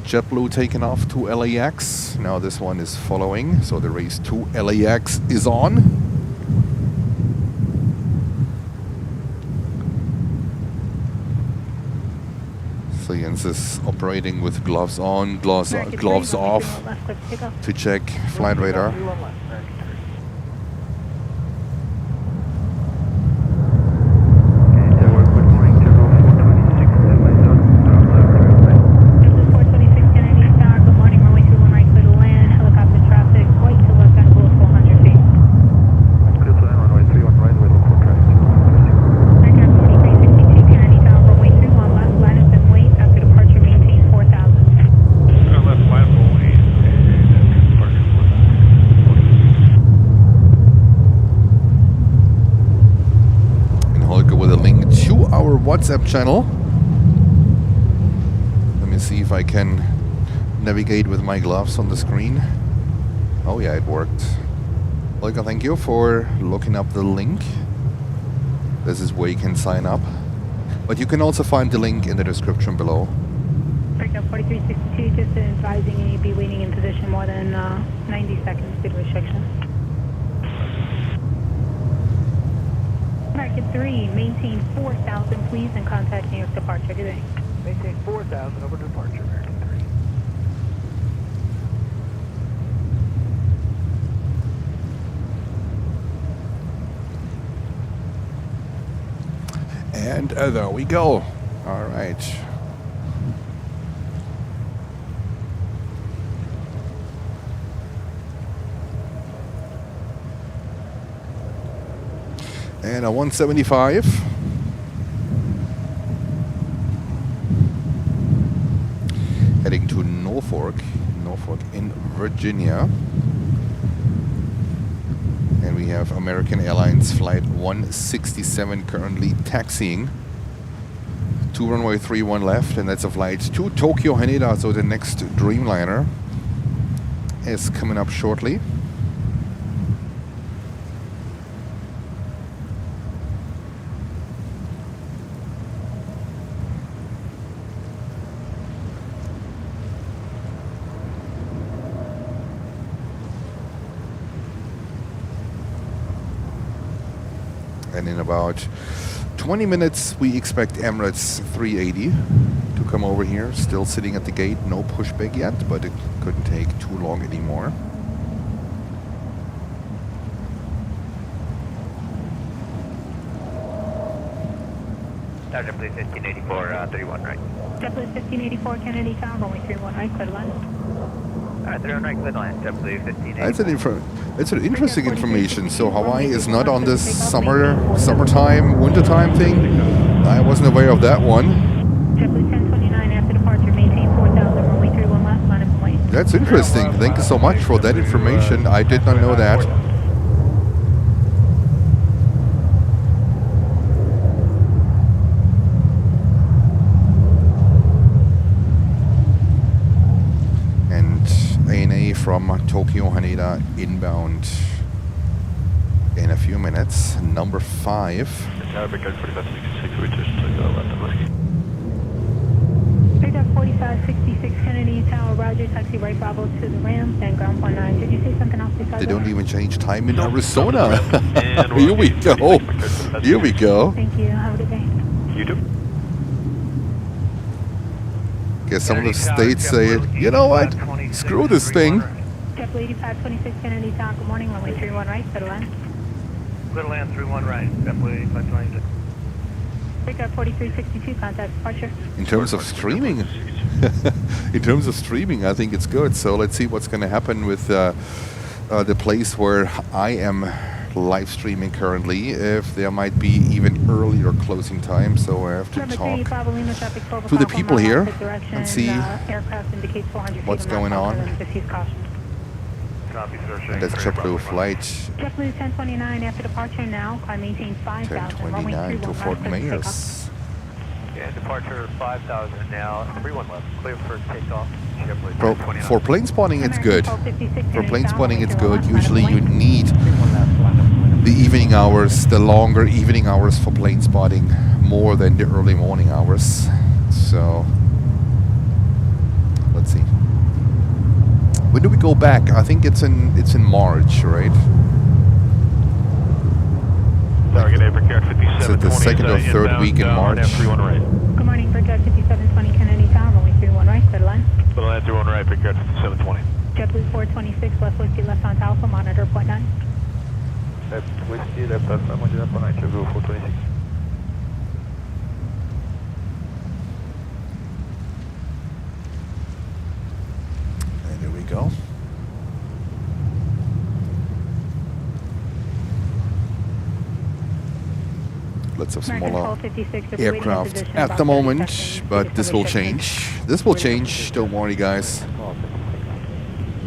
Speaker 5: JetBlue taken off to LAX. Now this one is following, so the race to LAX is on. So Jens is operating with gloves on, gloves off to check flight radar. WhatsApp channel. Let me see if I can navigate with my gloves on the screen. Oh yeah, it worked. Olga, thank you for looking up the link. This is where you can sign up. But you can also find the link in the description below.
Speaker 6: Breakout 4362, just advising you be waiting in position more than 90 seconds due to restriction. American 3, maintain 4,000 please and contact New York departure today.
Speaker 4: Maintain 4,000 over departure, American 3.
Speaker 5: And there we go. All right. And a 175. Heading to Norfolk in Virginia. And we have American Airlines Flight 167 currently taxiing to runway 31 left, and that's a flight to Tokyo Haneda, so the next Dreamliner is coming up shortly. And in about 20 minutes, we expect Emirates A380 to come over here. Still sitting at the gate, no pushback yet, but it couldn't take too long anymore.
Speaker 4: JetBlue 1584, 31 right.
Speaker 6: JetBlue 1584, Kennedy Tower, runway 31 right, clear line.
Speaker 1: Alright, they're on right, clear to land. JetBlue 1580.
Speaker 5: That's an interesting information. So Hawaii is not on this summertime, wintertime thing. I wasn't aware of that one.
Speaker 6: JetBlue 1029 after departure, maintain 4000, runway 31 left, line up and wait.
Speaker 5: That's interesting. Thank you so much for that information. I did not know that. ANA from Tokyo Haneda inbound in a few minutes. Number 5.
Speaker 6: Picked up 4566 Kennedy Tower, Roger, taxi right Bravo to the ramp, and ground 19. Did you say something else besides
Speaker 5: They
Speaker 6: that?
Speaker 5: don't even change time in Arizona. Here we go. Here we go.
Speaker 6: Thank you. Have a good day.
Speaker 3: You do.
Speaker 5: Guess some of the states say, you know what? Screw this thing.
Speaker 6: JetBlue 8526 Kennedy Tower, good morning, runway 31 right, clear to land.
Speaker 1: Clear to land 31 right. JetBlue 8526.
Speaker 6: Pick up 4362, contact departure.
Speaker 5: In terms of streaming, I think it's good. So let's see what's going to happen with the place where I am live streaming currently, if there might be even earlier closing time. So I have to talk to the people here and see what's going on. And that's JetBlue flight
Speaker 6: JetBlue 1029 after departure now. Climb maintain 5000.
Speaker 5: 1029 to Fort Myers.
Speaker 1: Yeah, departure 5000 now. 31 left. Clear for takeoff.
Speaker 5: For plane spotting, it's good. For plane spotting, it's good. Usually you need the evening hours, the longer evening hours for plane spotting, more than the early morning hours. So let's see. When do we go back? I think it's in March, right?
Speaker 3: Target Aircraft 5720.
Speaker 5: Is it the second or third week in March?
Speaker 3: F31 right.
Speaker 6: Good morning, Brickyard 5720 Kennedy Tower, runway 31 right, clear to land.
Speaker 3: Clear to land 31 right, Brickyard 5720.
Speaker 6: JetBlue 426, left whiskey, left on Alpha, monitor point 9.
Speaker 2: Left whiskey, left alpha, monitor point 9, JetBlue 426.
Speaker 5: And there we go. Lots of smaller aircraft at the moment, but this will change. This will change, don't worry guys.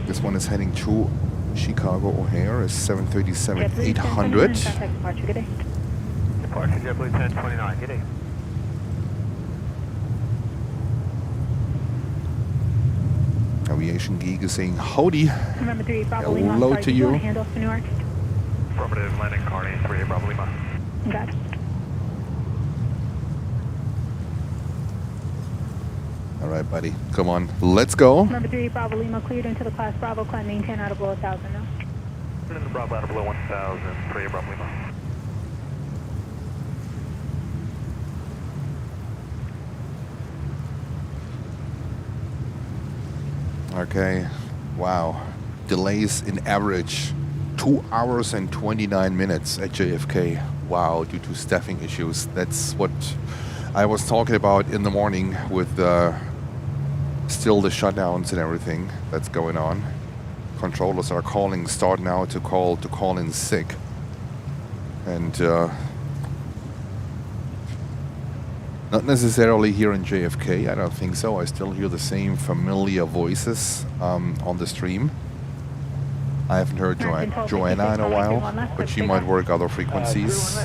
Speaker 5: This one is heading to Chicago O'Hare, is 737-800.
Speaker 1: Departure JetBlue 1029. Good day.
Speaker 5: Aviation Geek is saying howdy.
Speaker 6: Remember 3 Bravo Lima.
Speaker 5: Hello to you.
Speaker 6: Handoff to Newark.
Speaker 3: Affirmative, landing Carney 3 Bravo Lima.
Speaker 6: Got it.
Speaker 5: All right, buddy. Come on. Let's go.
Speaker 6: Remember 3 Bravo Lima cleared into the class Bravo, climb maintain out of below 1000 now.
Speaker 3: Put in the Bravo out of below 1000, 3 Bravo Lima.
Speaker 5: Okay. Wow. Delays in average 2 hours and 29 minutes at JFK. Wow, due to staffing issues. That's what I was talking about in the morning with still the shutdowns and everything that's going on. Controllers are calling, start now to call in sick. And not necessarily here in JFK, I don't think so. I still hear the same familiar voices on the stream. I haven't heard Joanna in a while, but she might work other frequencies.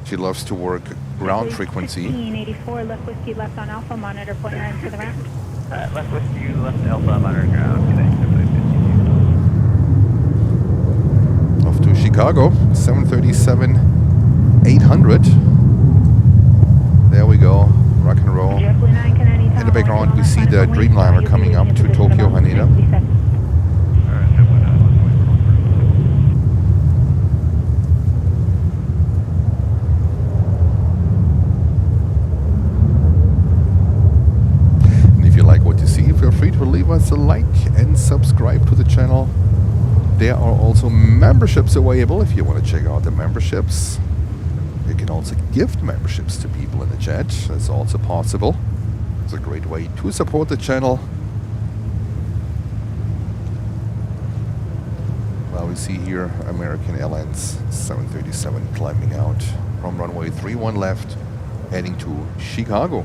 Speaker 5: She loves to work ground frequency.
Speaker 6: 1584, left whiskey, left on Alpha, monitor point 9 to the ramp.
Speaker 1: Left whiskey, left Alpha, monitor ground. Good day.
Speaker 5: Off to Chicago, 737-800. There we go, rock and roll. In the background we see the Dreamliner coming up to Tokyo Haneda. And if you like what you see, feel free to leave us a like and subscribe to the channel. There are also memberships available if you want to check out the memberships. You can also gift memberships to people in the chat. That's also possible. It's a great way to support the channel. Now we see here American Airlines 737 climbing out from runway 31 left, heading to Chicago.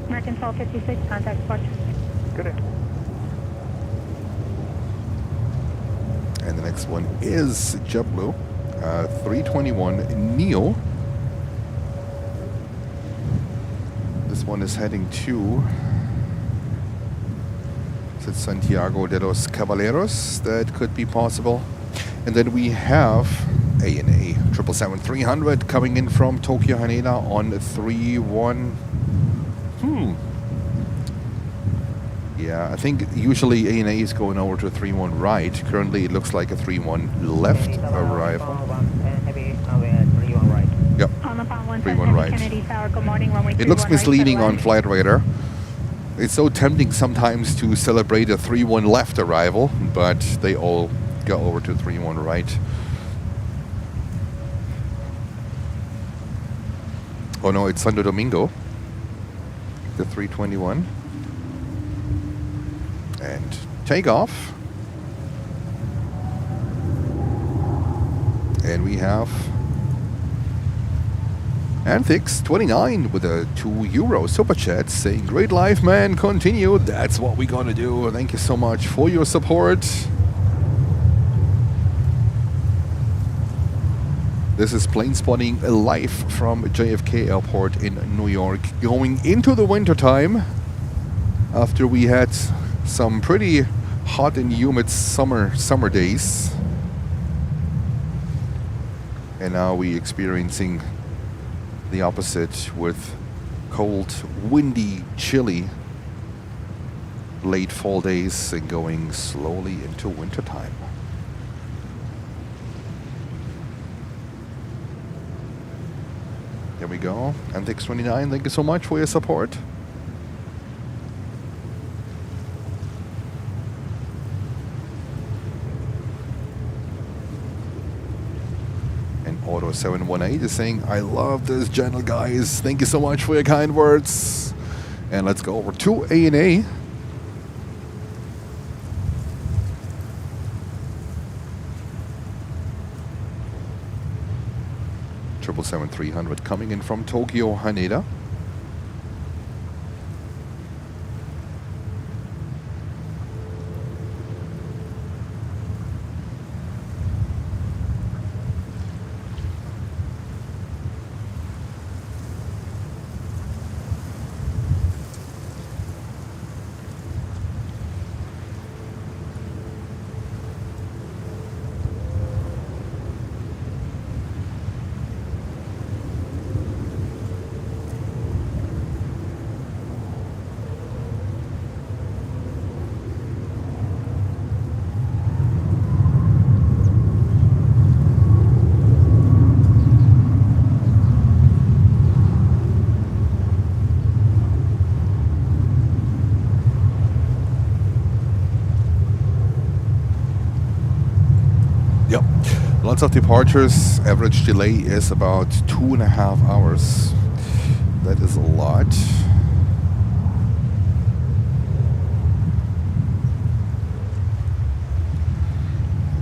Speaker 6: American 1256, contact departure.
Speaker 1: Good day.
Speaker 5: And the next one is JetBlue 321 Neo. This one is heading to Santiago de los Caballeros. That could be possible. And then we have ANA 777-300 coming in from Tokyo Haneda on 31. Yeah, I think usually ANA is going over to 31 right. Currently it looks like a 31 left arrival. Yep. 31 right. It looks misleading on Flight Radar. It's so tempting sometimes to celebrate a 31 left arrival, but they all go over to 31 right. Oh no, it's Santo Domingo, the 321. And takeoff. And we have Anthix 29 with a €2 super chat saying, "Great life, man, continue. That's what we're gonna do. Thank you so much for your support." This is plane spotting live from JFK Airport in New York, going into the winter time after we had some pretty hot and humid summer days. And now we're experiencing the opposite with cold, windy, chilly late fall days and going slowly into winter time. There we go. Anthix 29, thank you so much for your support. Auto 718 is saying, "I love this channel, guys. Thank you so much for your kind words." And let's go over to ANA. Triple 7-300 coming in from Tokyo Haneda. Lots of departures. Average delay is about 2.5 hours. That is a lot.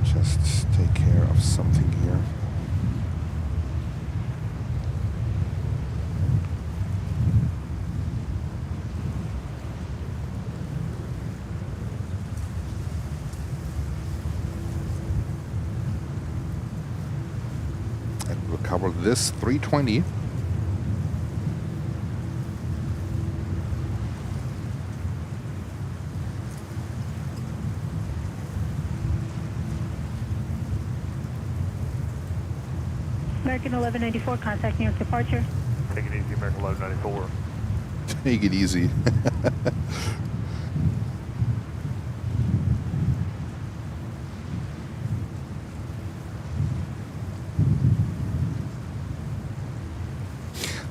Speaker 5: Just take care of something here. Cover this 320.
Speaker 6: American 1194, contact New York departure.
Speaker 2: Take it easy, American 1194.
Speaker 5: Take it easy.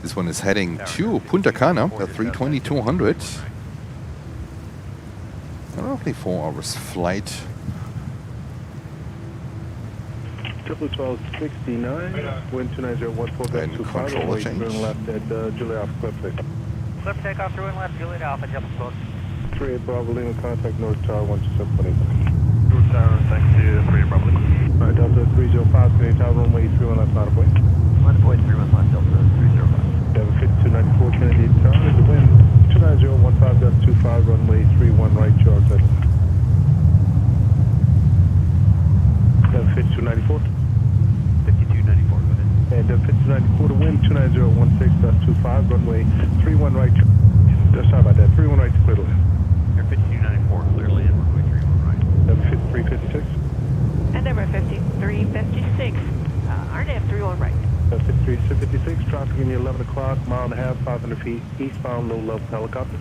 Speaker 5: This one is heading to Punta Cana at 320-200. Roughly 4 hours flight.
Speaker 3: Triple 1269, wind 29014,
Speaker 5: And
Speaker 3: 25,
Speaker 5: controller
Speaker 3: runway
Speaker 5: change.
Speaker 3: 3 left at Juliet Alpha Cliff 6.
Speaker 4: Clip takeoff through and left, Juliet Alpha, Jump Squad.
Speaker 3: 38 Bravo Lima, contact North Tower 12720.
Speaker 2: North Tower, thanks to 3 Bravo.
Speaker 3: Alright, Delta 305, Canadian Tower, runway 31 left, line of way.
Speaker 1: 1.31 left, Delta 305.
Speaker 3: Devon 5294, Canadian Tower, the wind 29015.25, runway 31 right, Charles. Devon 5294.
Speaker 1: 5294, go ahead.
Speaker 3: And 5294 to wind 29016.25, runway 31 right. Sorry about that, 31 right to clear to land.
Speaker 1: Air 5294, clear land, runway 31 right.
Speaker 3: Devon 5356.
Speaker 7: Endeavor 5356, RNAV 31 right.
Speaker 3: 5356, traffic in the 11 o'clock, mile and a half, 500 feet, eastbound, low level helicopter.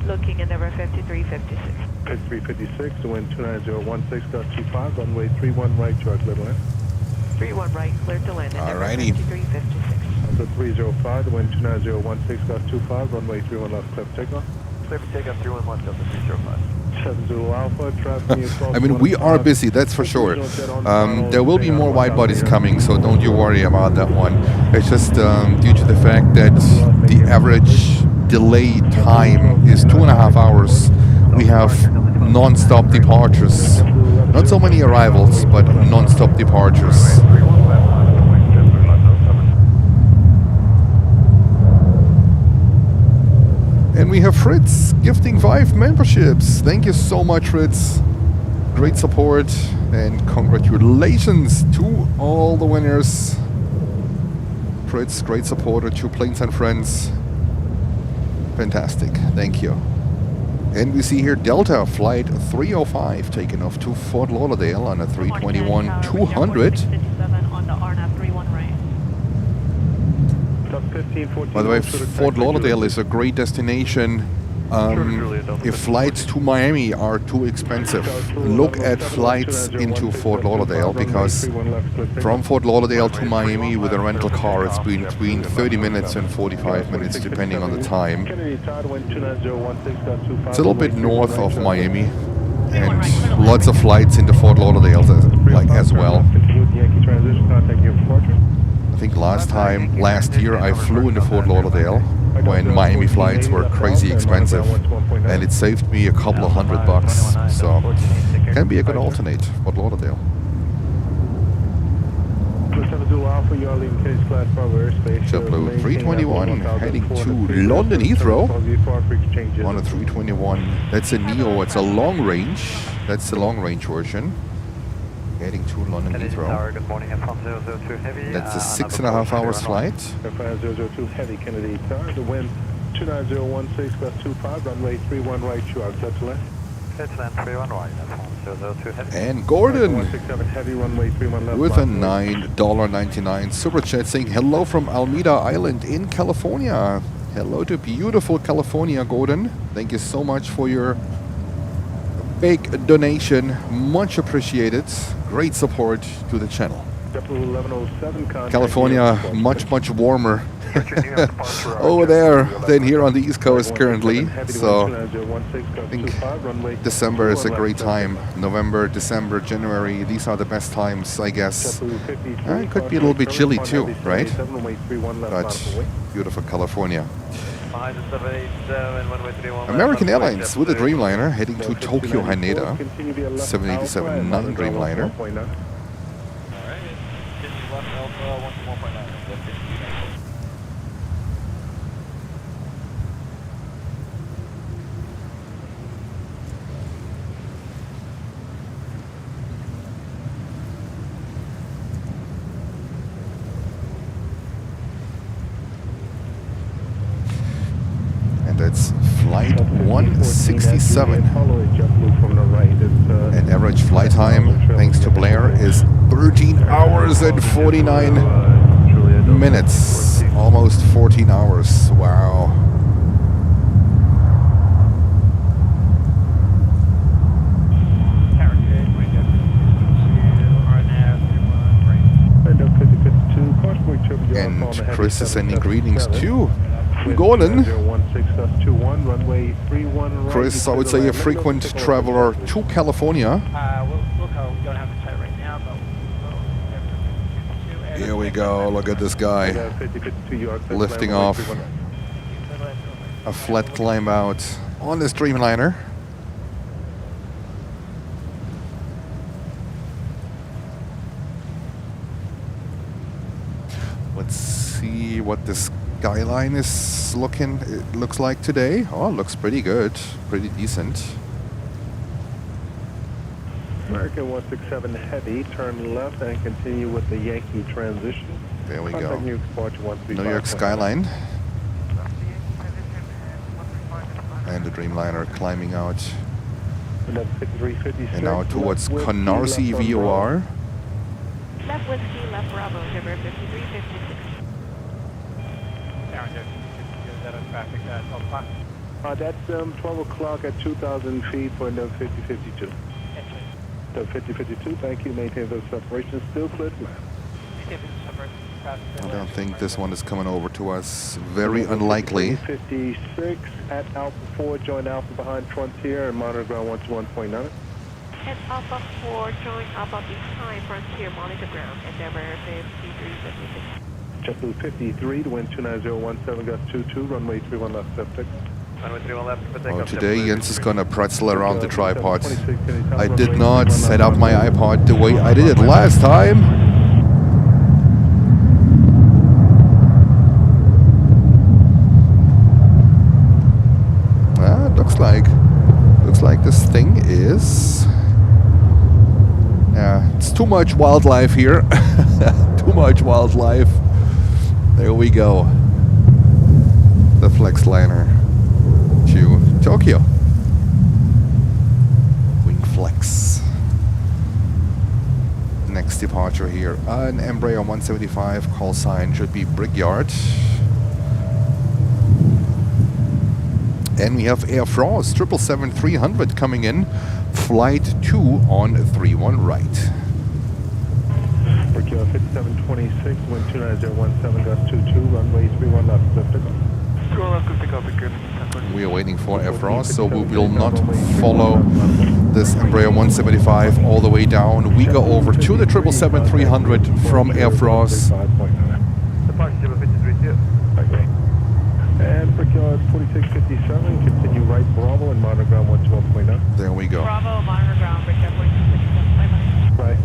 Speaker 7: Looking Endeavor 5356.
Speaker 3: 5356, the wind 29016.25, runway 31 right, George Little Land.
Speaker 7: 31 right, clear to land. Endeavor
Speaker 5: Alrighty.
Speaker 7: 5356.
Speaker 3: Delta 305, the wind 29016.25, runway 31 left, cliff takeoff.
Speaker 1: Clear for takeoff 31 left, Delta 305.
Speaker 3: 70 Alpha, traffic across
Speaker 5: I mean, we are busy, that's for sure. There will be more wide bodies coming, so don't you worry about that one. It's just due to the fact that the average delay time is 2.5 hours. We have non-stop departures. Not so many arrivals, but non-stop departures. And we have Fritz gifting 5 memberships. Thank you so much, Fritz. Great support and congratulations to all the winners. Fritz, great supporter to Planes and Friends. Fantastic, thank you. And we see here Delta Flight 305 taking off to Fort Lauderdale on a 321-200.
Speaker 7: On the RNAV 31 right.
Speaker 5: By the way, Fort Lauderdale is a great destination. If flights to Miami are too expensive, look at flights into Fort Lauderdale, because from Fort Lauderdale to Miami with a rental car it's between 30 minutes and 45 minutes depending on the time. It's a little bit north of Miami and lots of flights into Fort Lauderdale as well. I think last year I flew into Fort Lauderdale when Miami flights were crazy expensive, and it saved me a couple of $100, so can be a good alternate, Fort Lauderdale. JetBlue 321 heading to London Heathrow on a 321. That's a Neo, it's a long range, that's the long range version. Heading to London Heathrow.
Speaker 1: Good morning, F1002 Heavy.
Speaker 5: That's a 6.5 hours flight.
Speaker 3: F1002 Heavy, Kennedy Tower, the wind 29016.25, runway 31 right, you are set to land.
Speaker 1: Set to land 31 right, F1002 Heavy.
Speaker 5: And Gordon
Speaker 3: 167 Heavy, runway 31 left.
Speaker 5: with a $9.99 super chat saying hello from Alameda Island in California. Hello to beautiful California, Gordon. Thank you so much for your big donation, much appreciated. Great support to the channel. California, much warmer over there than here on the East Coast currently. So I think December is a great time. November, December, January, these are the best times, I guess. It could be a little bit chilly too, right? But beautiful California. American Airlines with a Dreamliner heading to Tokyo Haneda, 787-9 Dreamliner. That's flight 167. And average flight time, thanks to Blair, is 13 hours and 49 minutes. Almost 14 hours. Wow. And Chris is sending greetings to Gordon. Chris, I would say a frequent traveler to California. Here we go. Look at this guy lifting off a flat climb out on this Dreamliner. Let's see what the skyline is looks like today. Oh, it looks pretty good, pretty decent.
Speaker 3: American 167 Heavy, turn left and continue with the Yankee transition.
Speaker 5: There we
Speaker 3: Contact
Speaker 5: go.
Speaker 3: New York departure 135.
Speaker 5: New York skyline. And the Dreamliner climbing out. And now towards Canarsie VOR.
Speaker 7: Left whiskey, left Bravo, River 5356.
Speaker 3: That's 12 o'clock at 2,000 feet for no 5052. So 5052, thank you. Maintain those separations. Still clear to land.
Speaker 5: I don't think this one is coming over to us. Very unlikely.
Speaker 3: 56 at Alpha 4, join Alpha behind Frontier and monitor ground 121.9.
Speaker 7: At Alpha 4, join Alpha behind Frontier, monitor ground, Endeavor 5356.
Speaker 3: JetBlue 53 to wind 29017, gust 22, runway 31 left, step 6.
Speaker 5: Oh, today Jens is gonna pretzel around the tripod. I did not set up my iPod the way I did it last time. Looks like this thing is. Yeah, it's too much wildlife here. Too much wildlife. There we go. The Flexliner to Tokyo. Wing Flex. Next departure here. An Embraer 175. Call sign should be Brickyard. And we have Air France 777-300 coming in. Flight 2 on 31 right.
Speaker 3: Brickyard 5726, wind 29017, gust 22, runway 31 left, step 6.
Speaker 5: We are waiting for Air France, so we will not follow this Embraer 175 all the way down. We go over to the 777-300 from Air France.
Speaker 3: And Brickyard 4657, continue right Bravo and monitor ground 121.9.
Speaker 5: There we go.
Speaker 7: Bravo, monitor ground, Brickyard 4657. Bye-bye.
Speaker 3: Right.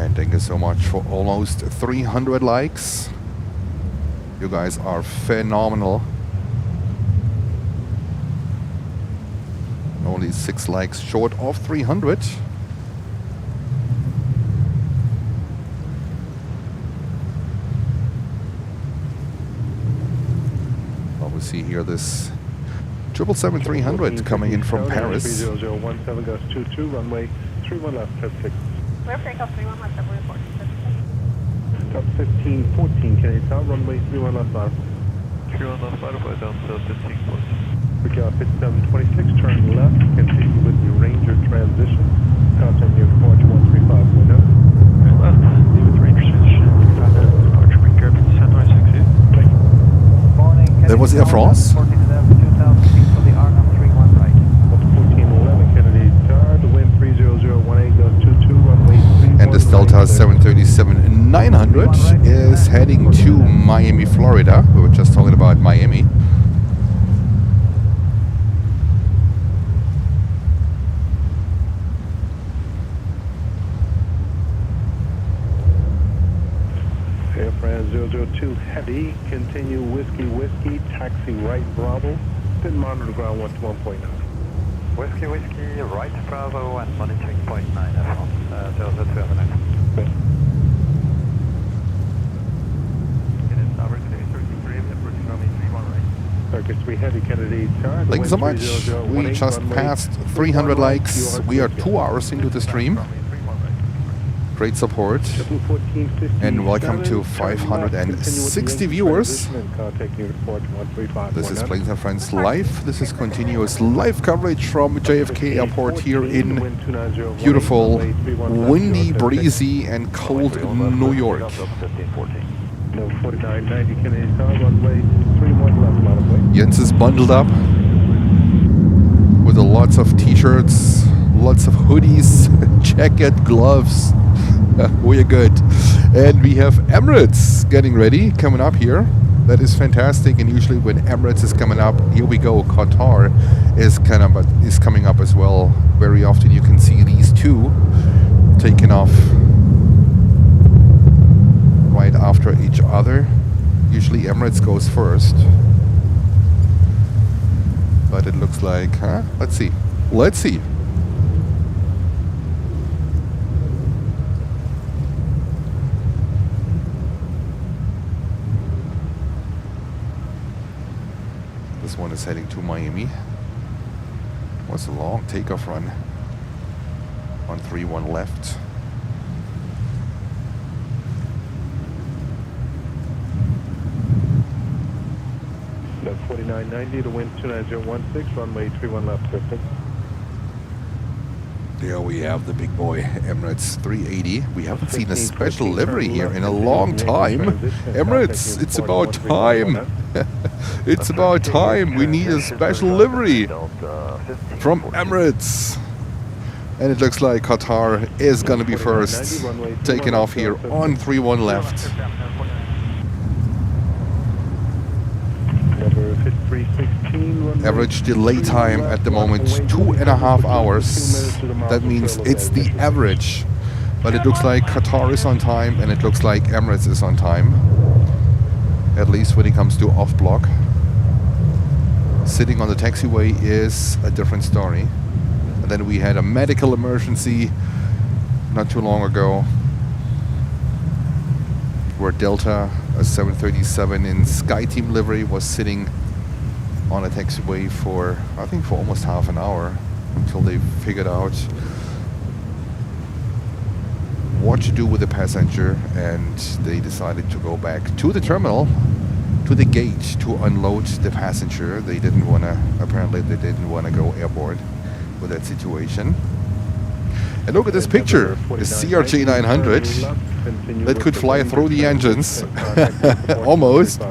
Speaker 5: And thank you so much for almost 300 likes. You guys are phenomenal. Only 6 likes short of 300. Well, we see here this 777-300 coming in from Paris.
Speaker 3: 3017, gust 22, runway 31 left, step 6.
Speaker 6: Clear for takeoff 31 left, double report.
Speaker 3: Top 1514, Canadian Town, runway 31 left, bottom.
Speaker 2: 31 left, butterfly down to 15 points.
Speaker 3: Brickyard 5726, turn left, continue with the Ranger transition. Contact New York departure 135.0.
Speaker 2: Left, leave with Ranger transition. Departure Brickyard 5726.
Speaker 5: There was Air France.
Speaker 4: 1411 for the RNAV 31 right.
Speaker 3: 1411, Kennedy Tower, the wind 30018, gust 22, runway 31.
Speaker 5: And this Delta 737-900 is heading to Miami, Florida. We were just talking about Miami.
Speaker 3: Air France 002 Heavy, continue Whiskey, taxi right Bravo, then monitor ground 121.9.
Speaker 2: Whiskey, right Bravo and monitoring point 9 Air France, 00209.
Speaker 3: Okay. Circuit 3 Heavy, Kennedy Tower.
Speaker 5: Thanks so much. We just passed 300 likes. We are 2 hours into the stream. Great support. And welcome to 560 viewers. This is Planes and Friends Live. This is continuous live coverage from JFK Airport here in beautiful, windy, breezy, and cold New York. Jens is bundled up with lots of t-shirts, lots of hoodies, jacket, gloves. We're good. And we have Emirates getting ready, coming up here. That is fantastic. And usually when Emirates is coming up, here we go. Qatar is coming up as well. Very often you can see these two taking off right after each other. Usually Emirates goes first. But it looks like, let's see. Let's see. This one is heading to Miami. Was a long takeoff run. 131 left.
Speaker 3: Left 4990 to wind 29016, runway 31 left, perfect.
Speaker 5: There we have the big boy, Emirates 380. We haven't seen a special livery here in a long time. Emirates, it's about time. It's about time. We need a special livery from Emirates. And it looks like Qatar is going to be first, taking off here on 31 left. Average delay time at the moment 2.5 hours. That means it's the average. But it looks like Qatar is on time and it looks like Emirates is on time. At least when it comes to off block. Sitting on the taxiway is a different story. And then we had a medical emergency not too long ago where Delta, a 737 in SkyTeam livery, was sitting on a taxiway for, I think, for almost half an hour until they figured out what to do with the passenger, and they decided to go back to the terminal, to the gate, to unload the passenger. They didn't want to, apparently they didn't want to go airborne with that situation. And look at this picture, the CRJ 900 that could fly through the engines, almost,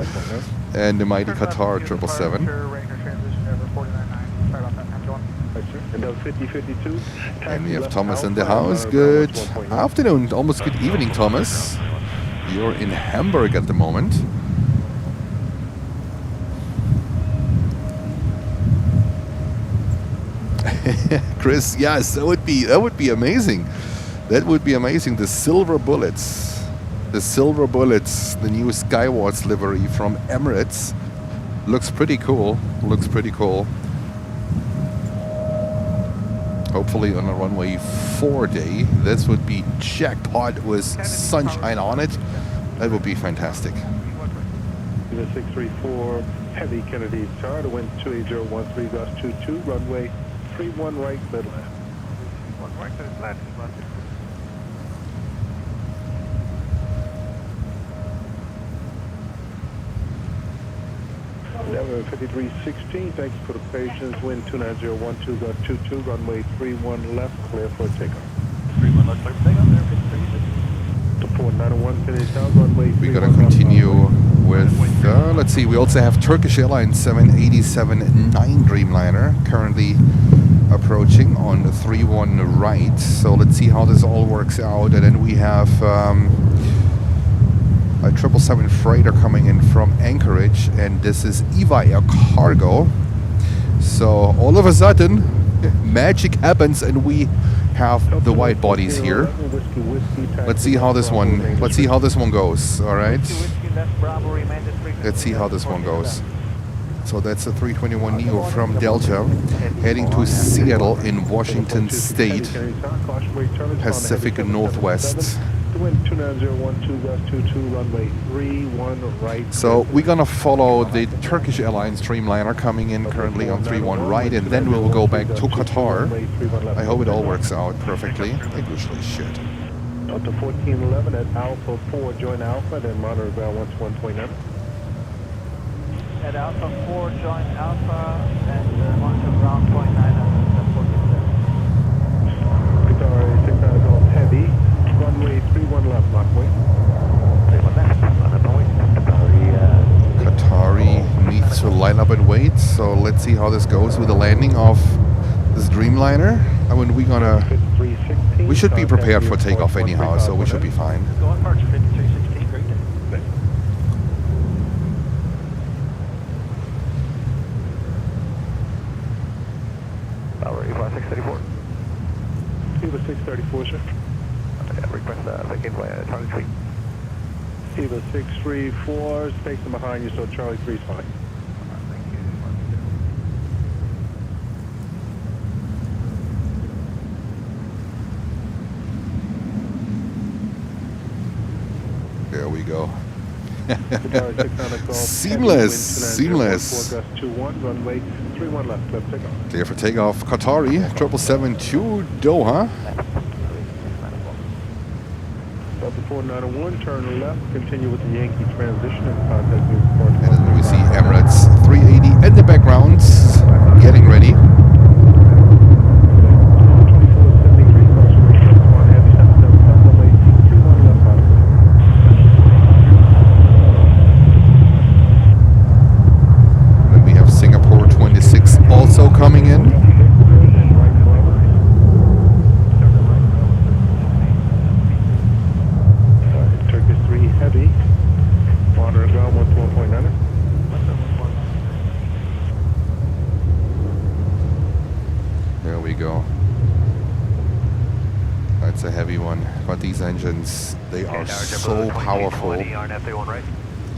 Speaker 5: and the mighty Qatar 777. And we have Thomas in the house. Good afternoon, almost good evening, Thomas. You're in Hamburg at the moment. Chris, yes, that would be amazing. That would be amazing. The silver bullets, the new Skywards livery from Emirates. Looks pretty cool. Looks pretty cool. Hopefully on a runway 4 day. This would be jackpot with sunshine on it. That would be fantastic.
Speaker 3: 634 heavy Kennedy tower to wind 28013 gust 22, runway 31 right, clear left. 1 right, clear left. Level 5316, thanks for the patience. Wind 29012 gust 22, runway 31 left, clear for takeoff. 31 left, clear for takeoff there, 5316. To 4901 Kennedy tower, runway 31 left.
Speaker 5: We're gonna continue with, let's see, we also have Turkish Airlines 787-9 Dreamliner currently approaching on 31 right. So let's see how this all works out. And then we have a 777 freighter coming in from Anchorage, and this is EVA Air Cargo. So all of a sudden, magic happens, and we have the wide bodies here. Let's see how this one. Let's see how this one goes. All right. Let's see how this one goes. So that's a 321 Neo from Delta, heading to Seattle in Washington State, Pacific Northwest. So we're gonna follow the Turkish Airlines Dreamliner coming in currently on 31 right, and then we'll go back to Qatar. I hope it all works out perfectly. It usually should.
Speaker 3: Delta 1411 at Alpha 4, join Alpha, then monitor ground 121.9.
Speaker 4: At Alpha 4, join Alpha, and monitor ground 29 at 14.
Speaker 3: Qatar 6 Golf Heavy, runway 31 left, Lockway. 31 left, runway.
Speaker 5: Qatari meets to line up and wait. So let's see how this goes with the landing of this Dreamliner. I mean, we should be prepared for takeoff anyhow, so we should be fine.
Speaker 2: Go on, March 5316, great day. Tower Eva 634.
Speaker 3: Eva 634, sir.
Speaker 2: Request takeaway Charlie 3.
Speaker 3: Eva 634, station behind you, so Charlie 3's fine.
Speaker 2: Thank you.
Speaker 5: There we go.
Speaker 3: Tower 600
Speaker 5: Seamless, seamless.
Speaker 3: Forecast 21, runway 31 left, clear for takeoff.
Speaker 5: Clear for takeoff. Qatari 777 to Doha.
Speaker 3: Delta 4901, turn left, continue with the Yankee transition and contact you for
Speaker 5: And then we see Emirates 380 in the background, getting ready.
Speaker 3: 2473 crosswind, on heavy 77 runway 31 left, bottom.
Speaker 5: Then we have Singapore 26 also coming in.
Speaker 3: Turkish 3 heavy, monitor ground 14.9.
Speaker 5: There we go. That's a heavy one, but these engines, they are so powerful.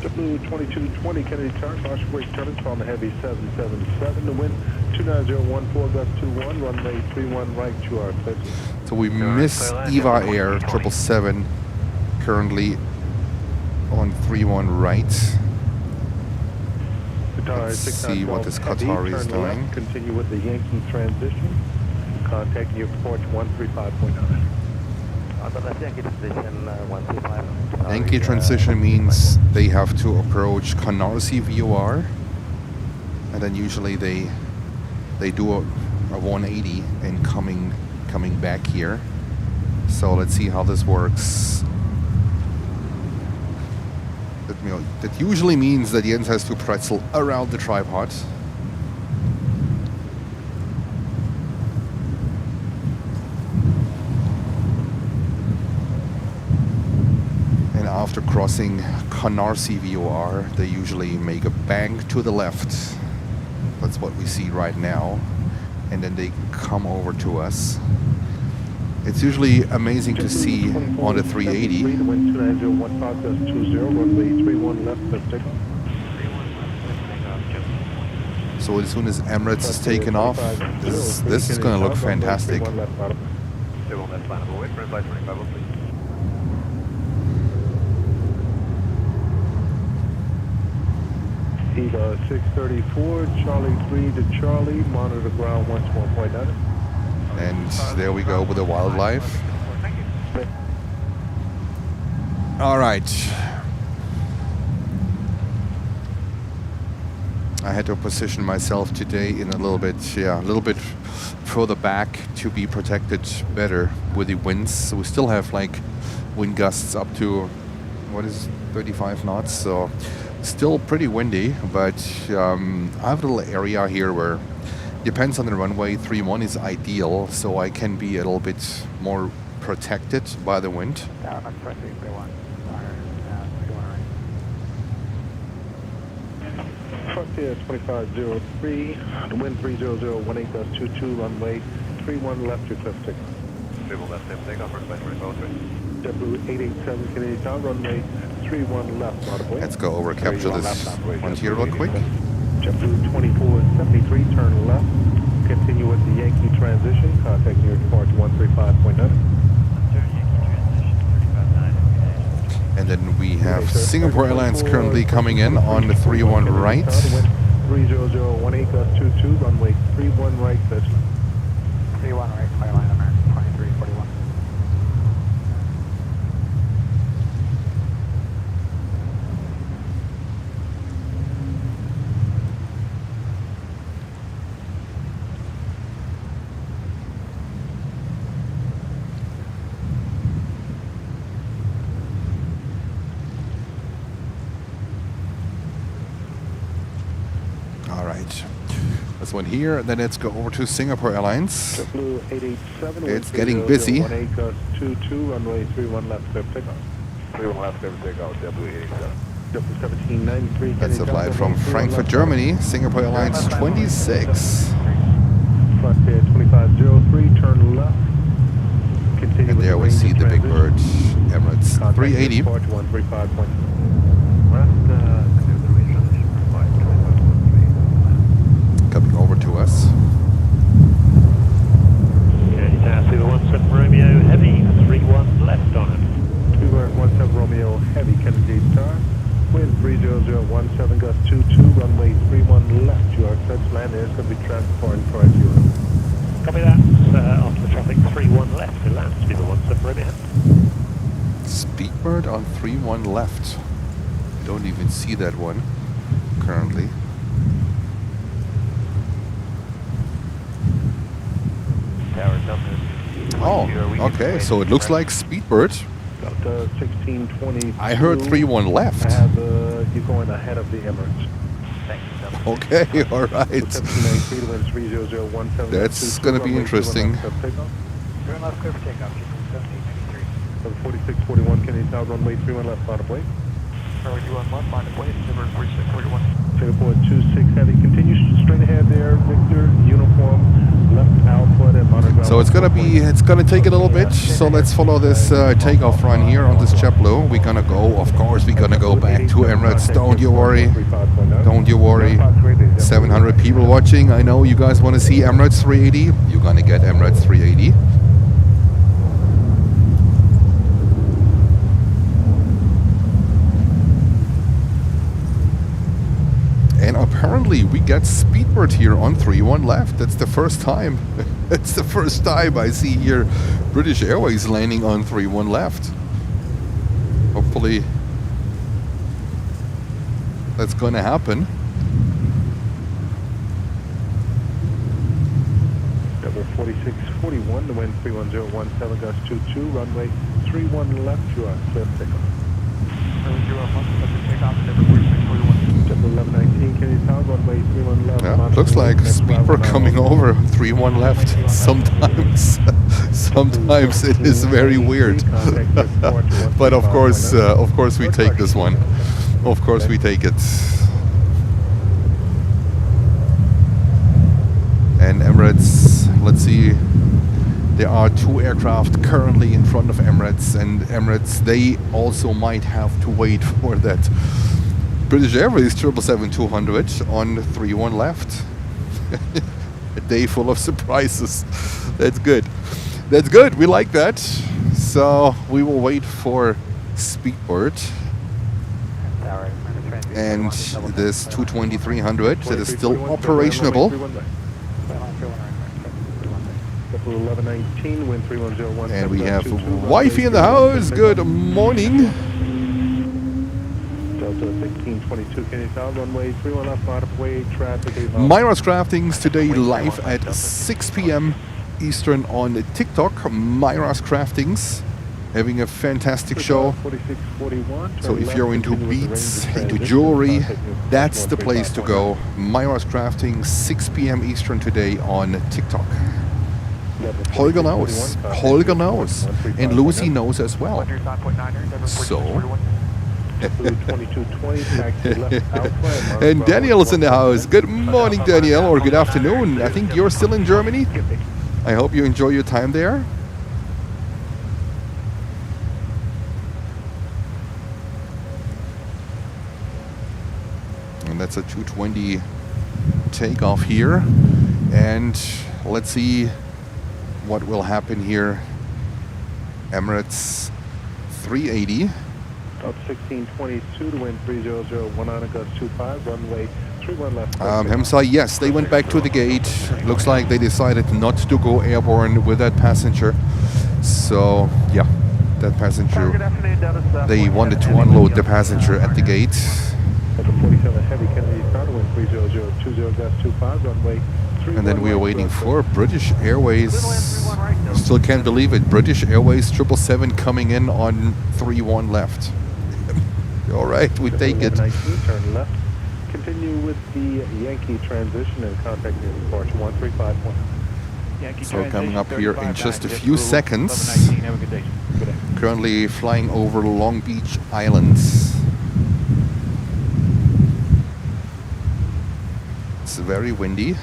Speaker 3: JetBlue 2220, Kennedy turn, caution brake turning on the heavy 777. The wind 29014, gust 21, runway 31 right, you are clear.
Speaker 5: So we miss Eva Air 777 currently on 31 right. Let's see what this Qatari is doing.
Speaker 3: Continue with the Yankee transition. Contact you port 135.9.
Speaker 5: Yankee transition means they have to approach Canarsie VOR, and then usually they do a 180 and coming back here. So let's see how this works. That usually means that Jens has to pretzel around the tripod. And after crossing Canarsie VOR, they usually make a bank to the left. That's what we see right now. And then they come over to us. It's usually amazing to see on the 380.
Speaker 3: The wind 29015, gust 20, runway 31 left, clear for takeoff.
Speaker 5: So as soon as Emirates is taken off, this is going to look fantastic.
Speaker 3: Eva 634, Charlie 3 to Charlie, monitor ground 112.9.
Speaker 5: And there we go with the wildlife. All right. I had to position myself today in a little bit further back to be protected better with the winds. So we still have like wind gusts up to, 35 knots. So still pretty windy, but I have a little area here where depends on the runway. 31 is ideal, so I can be a little bit more protected by the wind.
Speaker 3: Frontier 2503, the wind 30018, gust 22, runway 31 left, you clear for takeoff. JetBlue 887, Canadian town, runway 31 left, audible.
Speaker 5: Let's go over capture this frontier real quick.
Speaker 3: JetBlue 2473, turn left, continue with the Yankee transition, contact your depart 135.9.
Speaker 5: And then we have Singapore Airlines currently coming in on the 31 right.
Speaker 3: 30018, gust 22, runway 31 right, that's
Speaker 4: 31 right, skyline, American 2341.
Speaker 5: right. This one here, and then let's go over to Singapore Airlines.
Speaker 3: Blue 887.
Speaker 5: It's getting busy.
Speaker 3: 18 Gus 22, runway 31 left, clear for takeoff. 31 left, clear for takeoff, W887. W1793.
Speaker 5: That's a flight from Frankfurt, Germany. Singapore Airlines 26.
Speaker 3: Front there 2503, turn left. Continue
Speaker 5: And
Speaker 3: with
Speaker 5: there we
Speaker 3: range
Speaker 5: see
Speaker 3: of
Speaker 5: the big
Speaker 3: transition.
Speaker 5: bird, Emirates
Speaker 3: Contact
Speaker 5: 380.
Speaker 3: Departure 135.2.
Speaker 2: West, clear the range on the flight 2513.
Speaker 5: Coming over to us.
Speaker 1: Okay, taxi the 17 Romeo Heavy, 31 left on it.
Speaker 3: 217 Romeo Heavy, Kennedy Star. Wind 30017 Gus 22, runway 31 left. You are set to land. There's going to be transport for Europe.
Speaker 1: Copy that. After the traffic, 31 left. It lands to be the 17 Romeo.
Speaker 5: Speedbird on 31 left. Don't even see that one currently.
Speaker 2: Tower Delta.
Speaker 5: Oh, okay. So it looks like Speedbird.
Speaker 3: Delta 1620.
Speaker 5: I heard 31 left.
Speaker 3: I have you going ahead of the Emirates.
Speaker 5: Okay, all right. That's going to be interesting.
Speaker 2: Turn left, clear for takeoff.
Speaker 3: 4641 Kennedy Tower, runway 31 left, find a plane.
Speaker 2: Runway 21 left, find a plane. Number 4641.
Speaker 3: Singapore 26 Heavy, continue straight ahead there, Victor, uniform, left Alpha, and monitor.
Speaker 5: So it's gonna take a little bit. So let's follow this takeoff run here on this JetBlue. We're gonna go, of course, we're gonna go back to Emirates. Don't you worry. Don't you worry. 700 people watching. I know you guys want to see Emirates 380. You're gonna get Emirates 380. And apparently we get Speedbird here on 31 left. That's the first time. It's the first time I see here British Airways landing on 31 left. Hopefully that's gonna happen.
Speaker 3: Number 4641, the wind 31017 Gus 22, runway 31 left, you are clear for takeoff.
Speaker 2: Runway 01 left, clear for takeoff. Number 4641.
Speaker 3: 1119 Kennedy Tower, runway 31 left.
Speaker 5: Yeah, looks like Speedbird coming over 31 left. Sometimes, sometimes it is very weird. But of course we take this one. Of course we take it. And Emirates, let's see. There are 2 aircraft currently in front of Emirates, and Emirates, they also might have to wait for that British Airways 777-200 on 31 left. A day full of surprises. That's good. That's good. We like that. So we will wait for Speedbird. And this 220-300 that is still operationable.
Speaker 3: 1119, wind 31017.
Speaker 5: And we have wifey in the house. Good morning.
Speaker 3: Delta 1622 Kennedy Tower, runway 31 left, right of way, traffic.
Speaker 5: Myra's Craftings today live at 6 p.m. Eastern on TikTok. Myra's Craftings having a fantastic show.
Speaker 3: 4641.
Speaker 5: So if you're into beads, into jewelry, that's the place to go. Myra's Crafting, 6 p.m. Eastern today on TikTok. Holger knows. Holger knows. And Lucy knows as well. So. And Daniel's in the house. Good morning, Daniel, or good afternoon. I think you're still in Germany. I hope you enjoy your time there. And that's a 220 takeoff here. And let's see what will happen here. Emirates 380.
Speaker 3: Up 1622 to wind 30019 Gus 25, runway 31 left.
Speaker 5: Hemsai, yes, they went back to the gate. Looks like they decided not to go airborne with that passenger. So, yeah, that passenger, they wanted to unload the passenger at the gate.
Speaker 3: At the 47 Heavy Kennedy Tower, wind 30020 Gus 25, runway 31.
Speaker 5: And then we are waiting for British Airways. Still can't believe it. British Airways 777 coming in on 31 left. All right, we take it.
Speaker 3: Turn left. continue with the Yankee transition and contact the departure 135.1.
Speaker 5: So coming up here in just a few seconds. Currently flying over Long Beach Islands. It's very windy.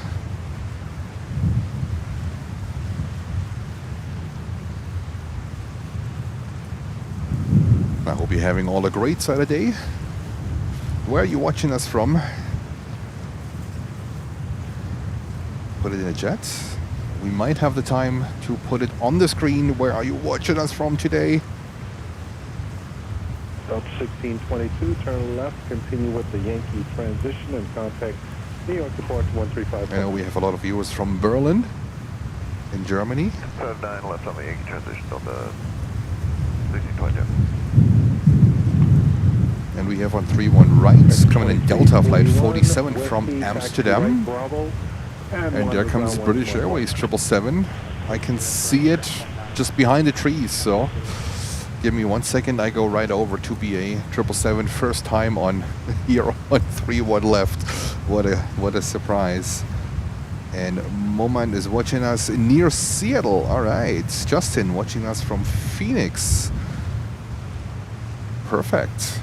Speaker 5: I hope you're having all a great Saturday. Where are you watching us from? Put it in a jet. We might have the time to put it on the screen. Where are you watching us from today?
Speaker 3: Up 1622, turn left, continue with the Yankee transition and contact New York departure 135.
Speaker 5: I know we have a lot of viewers from Berlin in Germany.
Speaker 2: 9 left on the Yankee transition on the 1622.
Speaker 5: And we have on 31 right, coming in Delta Flight 47 from Amsterdam. And there comes British Airways 777. I can see it just behind the trees, so give me 1 second. I go right over to BA 777. First time on here on 31 left. What a surprise. And Moman is watching us near Seattle. All right, Justin watching us from Phoenix. Perfect.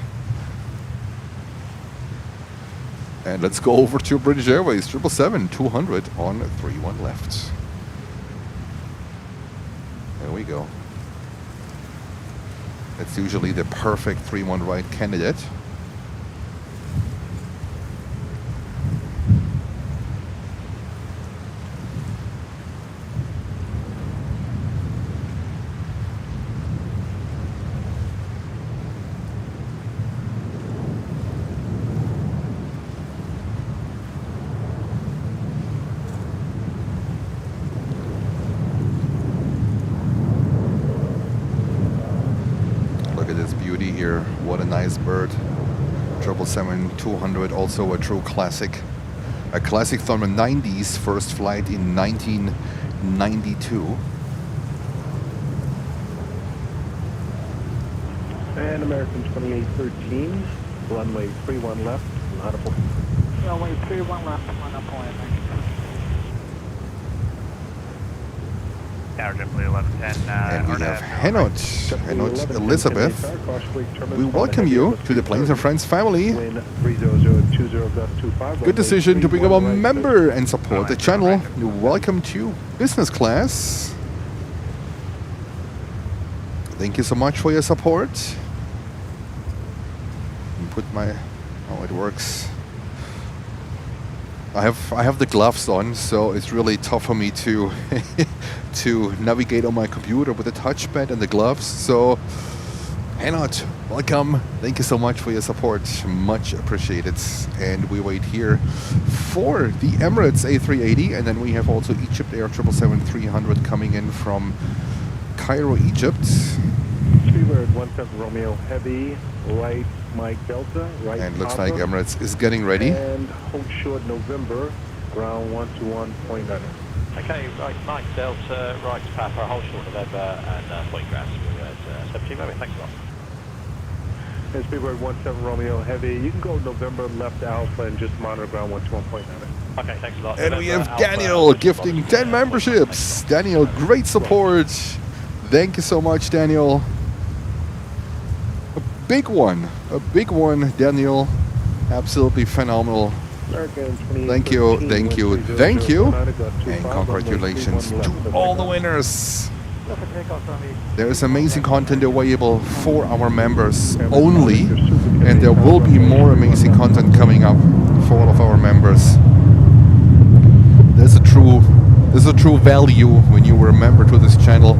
Speaker 5: And let's go over to British Airways 777 200 on 31 left. There we go. That's usually the perfect 31 right candidate. Here, what a nice bird. 777 200, also a true classic. A classic from the 90s, first flight in 1992.
Speaker 3: And American 2813, runway 31 left, line up.
Speaker 4: Runway 31 left, line up point.
Speaker 5: And we have Henot Elizabeth. We welcome you to the Planes and Friends family. Good decision to become a member and support the channel. You're welcome to business class. Thank you so much for your support. Put my... Oh, it works. I have the gloves on, so it's really tough for me to to navigate on my computer with the touchpad and the gloves. So, Henot, welcome. Thank you so much for your support. Much appreciated. And we wait here for the Emirates A380, and then we have also Egypt Air 777-300 coming in from Cairo, Egypt.
Speaker 3: Speedbird 17 Romeo Heavy, right Mike Delta, right.
Speaker 5: And looks like Emirates is getting ready.
Speaker 3: And hold short November, ground 121.9.
Speaker 8: Okay, right Mike Delta, right Papa, hold short November, and point ground. We're at 17 Romeo, thanks a lot.
Speaker 3: And Speedbird 17 Romeo Heavy, you can go November left Alpha and just monitor ground 121.9.
Speaker 8: Okay, thanks a lot.
Speaker 5: And
Speaker 8: November,
Speaker 5: we have
Speaker 8: Alpha,
Speaker 5: Daniel gifting 10 memberships. Daniel, great support. Thank you so much, Daniel. A big one, Daniel. Absolutely phenomenal. Thank you. And congratulations to all the winners. There is amazing content available for our members only, and there will be more amazing content coming up for all of our members. There's a true value when you were a member to this channel.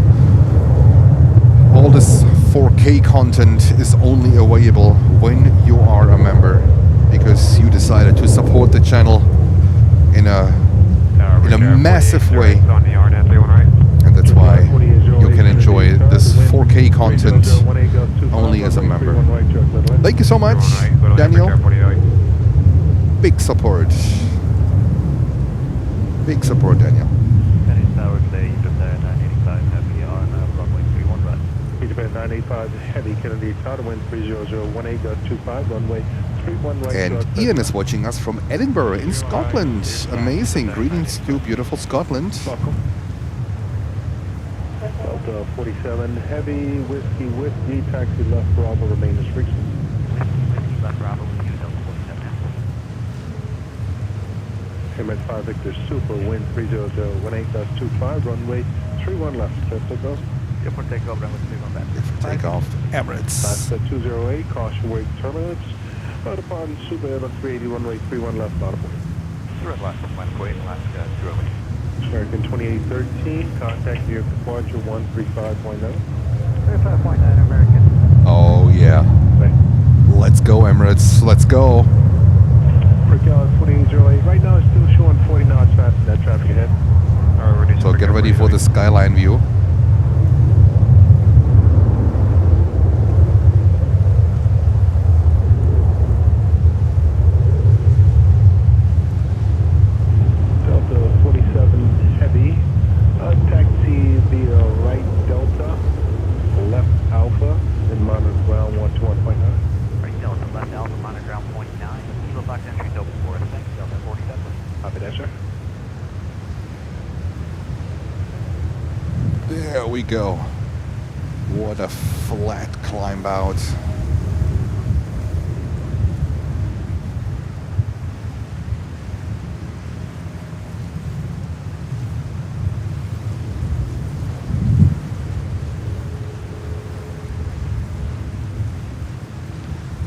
Speaker 5: All this 4K content is only available when you are a member, because you decided to support the channel in a massive way, and that's why you can enjoy this 4K content only as a member. Thank you so much, Daniel. Big support, Daniel.
Speaker 3: Japan 985 Heavy, Kennedy, Tower, wind 3001.8.25, runway 31 right.
Speaker 5: And
Speaker 3: short
Speaker 5: Ian is watching us from Edinburgh in Scotland. Amazing. Greetings to beautiful Scotland.
Speaker 3: Delta 47 heavy, whiskey, taxi left Bravo, remain as frequency.
Speaker 8: Left Bravo with you, Delta 47.
Speaker 3: Emirates 5 Victor Super, wind 30018.25, runway 31 left, clear for takeoff.
Speaker 8: Clear for takeoff, runway 31 left.
Speaker 5: Takeoff, Emirates.
Speaker 3: That's 208, caution wake turbulence. Upon Super Airlines 380, runway 31 left, not a point.
Speaker 8: Red left, 148, Alaska, 208.
Speaker 3: American 2813, contact your departure 135.9.
Speaker 8: 35.9 American.
Speaker 5: Oh, yeah. Let's go, Emirates. Let's go.
Speaker 3: Freakout 2808, right now it's still showing 40 knots fast in that traffic ahead.
Speaker 5: So get ready for the skyline view.
Speaker 3: Taxi via right Delta, left Alpha, and monitor ground 121.9.
Speaker 8: Right Delta, left Alpha, monitor ground 0.9. Kilo box entry, Delta 4, thanks, Delta 47.
Speaker 3: Copy that, sir.
Speaker 5: There we go. What a flat climb out.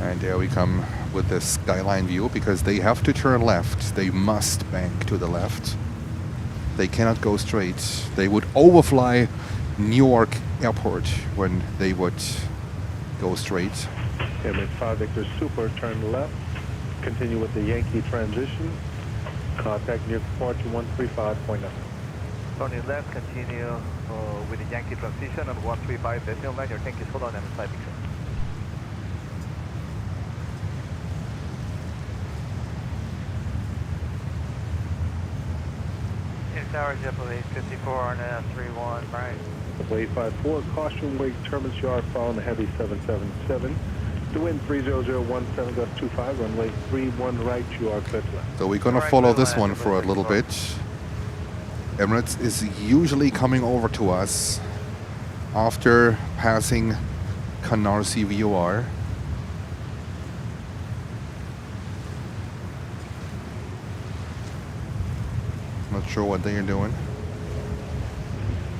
Speaker 5: And there we come with the skyline view, because they have to turn left. They must bank to the left. They cannot go straight. They would overfly Newark Airport when they would go straight.
Speaker 3: Emirates 5 Victor Super, turn left. Continue with the Yankee transition. Contact near departure 135.9.
Speaker 8: Turning left, continue with the Yankee transition on 135 decimal line. Your tank is hold on and 5 Victor. Tower JetBlue 54 RNS 31 right.
Speaker 3: Wave 54, caution wake turbulence yard following the heavy 777. The wind 30017 gust 25, runway 31 right, you are clear to left.
Speaker 5: So we're gonna follow this one for a little bit. Emirates is usually coming over to us after passing Canarsie VOR. Not sure what they are doing.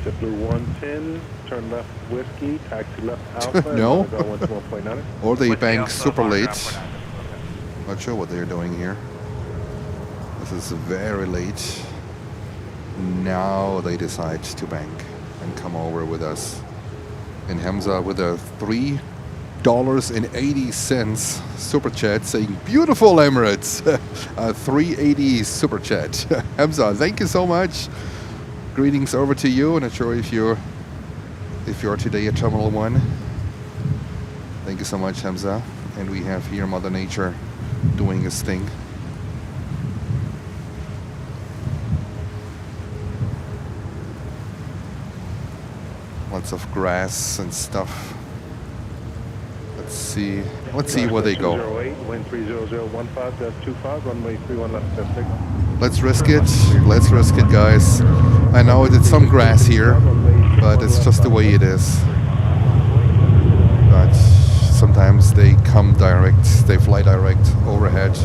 Speaker 3: JetBlue 110, turn left whiskey, taxi left Alpha.
Speaker 5: No.
Speaker 3: And 1.9.
Speaker 5: Or they bank super late. Not sure what they're doing here. This is very late. Now they decide to bank and come over with us. And Hamza with a $3.80 super chat saying, beautiful Emirates. A 380 super chat. Hamza, thank you so much. Greetings over to you. Not sure if you're today at Terminal 1. Thank you so much, Hamza. And we have here Mother Nature doing his thing. Lots of grass and stuff. Let's see where they go.
Speaker 3: 208, wind 30015.25, runway 31 left, takeoff.
Speaker 5: Let's risk it. Let's risk it, guys. I know it's some grass here, but it's just the way it is. But sometimes they come direct, they fly direct overhead.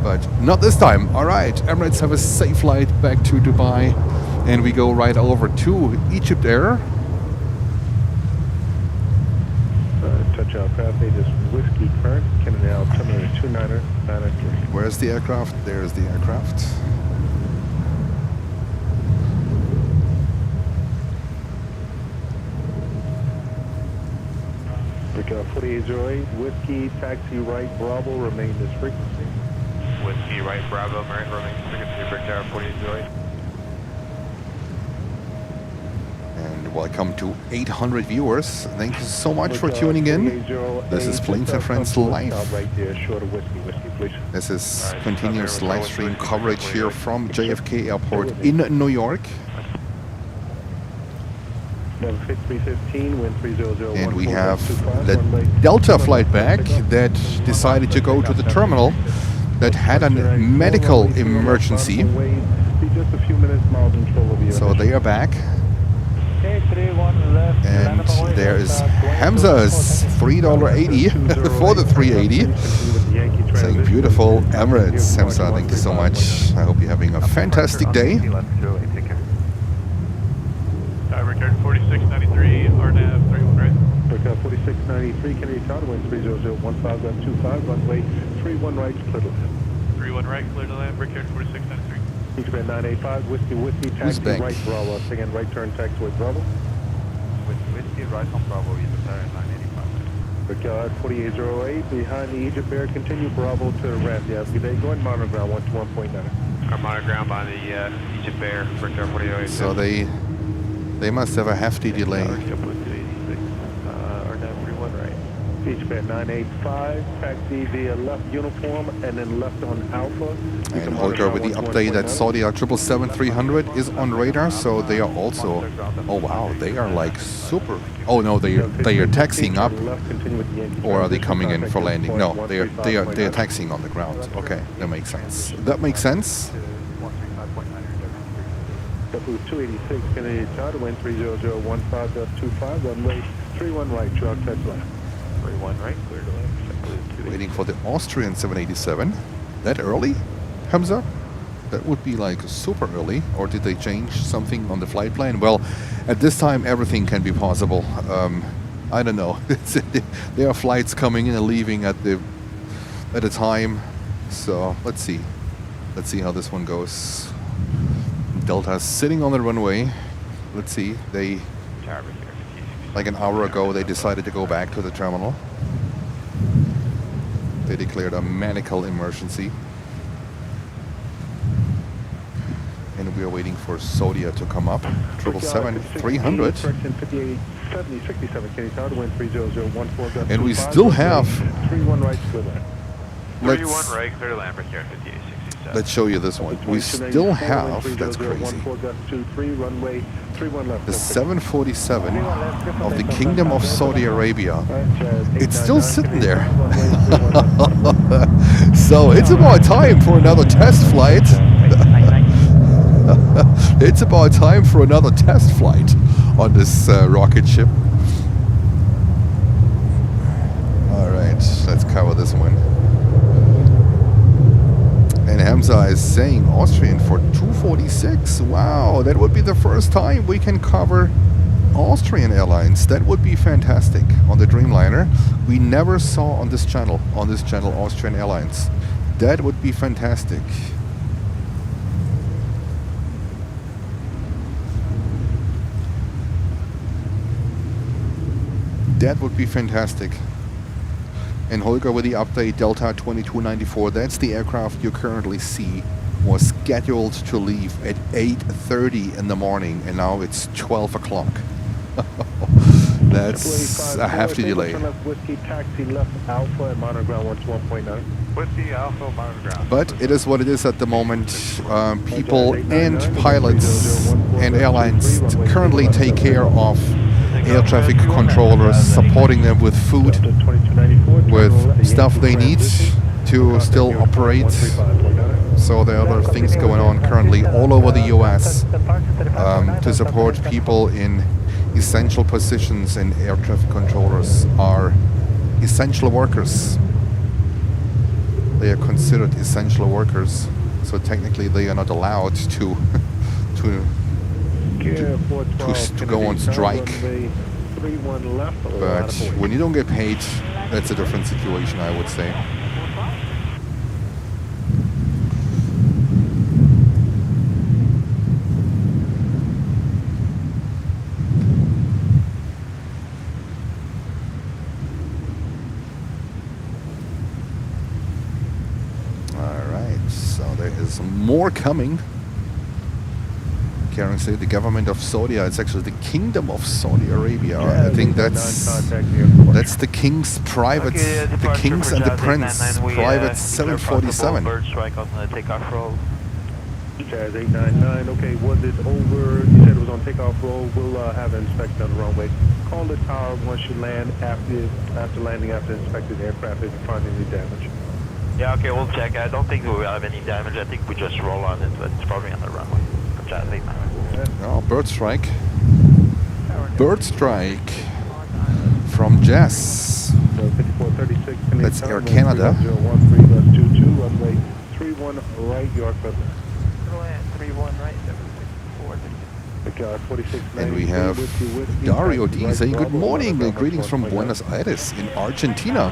Speaker 5: But not this time. All right, Emirates have a safe flight back to Dubai, and we go right over to Egypt Air.
Speaker 3: Touchdown craft is whiskey current, Kennedy altimeter 29993.
Speaker 5: Where's the aircraft? There's the aircraft.
Speaker 3: Freakout 4808, whiskey, taxi right, Bravo, remain this frequency.
Speaker 2: Whiskey right, Bravo, remain frequency, Brick Tower 4808.
Speaker 5: And welcome to 800 viewers. Thank you so much for tuning in. This is Planes and Friends Live. This is continuous live stream coverage here from JFK Airport in New York.
Speaker 3: 315, wind 300.
Speaker 5: And we have the Delta flight back that decided to go to the terminal that had a medical emergency. So they are back. And there is Hamza's $3.80 for the 380. Saying beautiful Emirates. Hamza, thank you so much. I hope you're having a fantastic day.
Speaker 2: Return 4693, RNAV 31 right.
Speaker 3: 4693, Kennedy Tower, wind 30015.25, runway 31 right, clear to land.
Speaker 2: 31 right, clear to land, Brickyard 4693.
Speaker 3: Eastbound 985, Whiskey, taxi right, Bravo. Again, right turn, taxiway, Bravo.
Speaker 2: Whiskey, right on Bravo, Egypt Air 985.
Speaker 3: Brickyard 4808, behind the Egypt Air, continue Bravo to ramp. Yeah, good day, going monitor ground 121.9.
Speaker 8: Our monitor ground by the Egypt Air, Brickyard 4808.
Speaker 5: So they must have a hefty delay.
Speaker 3: Egypt 985, taxi via left uniform and then left on Alpha.
Speaker 5: And Holger with the update that Saudi 777-300 is on radar, so they are also, oh wow, they are like super, oh no, they are taxiing up, or are they coming in for landing? No, they are taxiing on the ground. Okay, that makes sense. That makes sense.
Speaker 3: 286, Kennedy Tower, wind 30015.25, runway 31 right, truck, touch left.
Speaker 8: 31 right, clear to land.
Speaker 5: Waiting for the Austrian 787. That early, Hamza? That would be like super early. Or did they change something on the flight plan? Well, at this time, everything can be possible. I don't know. There are flights coming in and leaving at a time. So let's see. Let's see how this one goes. Delta's sitting on the runway. Let's see. They, like an hour ago, they decided to go back to the terminal. They declared a medical emergency. And we are waiting for Saudia to come up. 777-300. And we still have... Let's show you this one. We still have, that's crazy, the 747 of the Kingdom of Saudi Arabia. It's still sitting there. So it's about time for another test flight. It's about time for another test flight on this rocket ship. All right, let's cover this one. And Hamza is saying Austrian for 246. Wow, that would be the first time we can cover Austrian Airlines. That would be fantastic on the Dreamliner. We never saw on this channel Austrian Airlines. That would be fantastic. That would be fantastic. And Holger with the update, Delta 2294, that's the aircraft you currently see, was scheduled to leave at 8:30 in the morning, and now it's 12 o'clock. That's a hefty delay. But it is what it is at the moment. People and pilots and airlines currently take care of air traffic controllers, supporting them with food, with stuff they need to still operate. So there are other things going on currently all over the US to support people in essential positions, and air traffic controllers are essential workers. They are considered essential workers, so technically they are not allowed to go on strike. But when you don't get paid, that's a different situation, I would say. Alright, so there is more coming. Karen said the government of Saudi, it's actually the Kingdom of Saudi Arabia. I think that's the king's private, the king's and the prince private 747.
Speaker 8: Bird strike on the takeoff roll.
Speaker 3: Jazz 899. Okay, was it over? You said it was on takeoff roll. We'll have an inspection on the runway. Call the tower once you land after landing, after inspecting the aircraft if you find any damage.
Speaker 8: Yeah, okay, we'll check. I don't think we will have any damage. I think we just roll on it, but it's probably on the runway. Jazz 899.
Speaker 5: Oh, bird strike. Bird strike from Jess.
Speaker 3: 5436.
Speaker 5: That's Air Canada.
Speaker 3: 013.22, runway 31 right, York Feather.
Speaker 8: 31 right,
Speaker 3: 46.
Speaker 5: And we have Dario D saying good morning. Greetings from Buenos Aires in Argentina.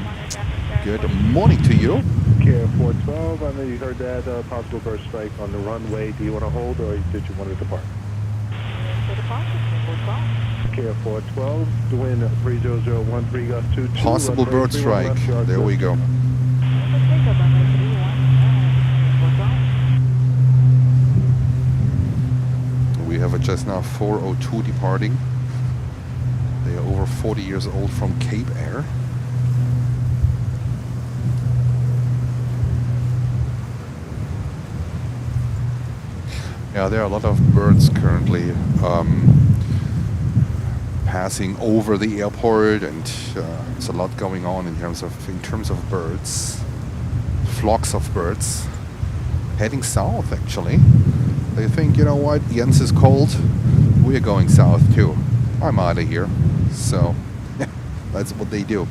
Speaker 5: Good morning to you.
Speaker 3: Care 412, I know you heard that possible bird strike on the runway. Do you want to hold or did you want to depart? Care 412, the wind 30013, gust 22.
Speaker 5: Possible bird strike. There we go. We have a Cessna 402 departing. They are over 40 years old from Cape Air. Yeah, there are a lot of birds currently passing over the airport, and there's a lot going on in terms of birds. Flocks of birds heading south, actually. They think, you know what, Jens is cold, we're going south too. I'm out of here. So that's what they do.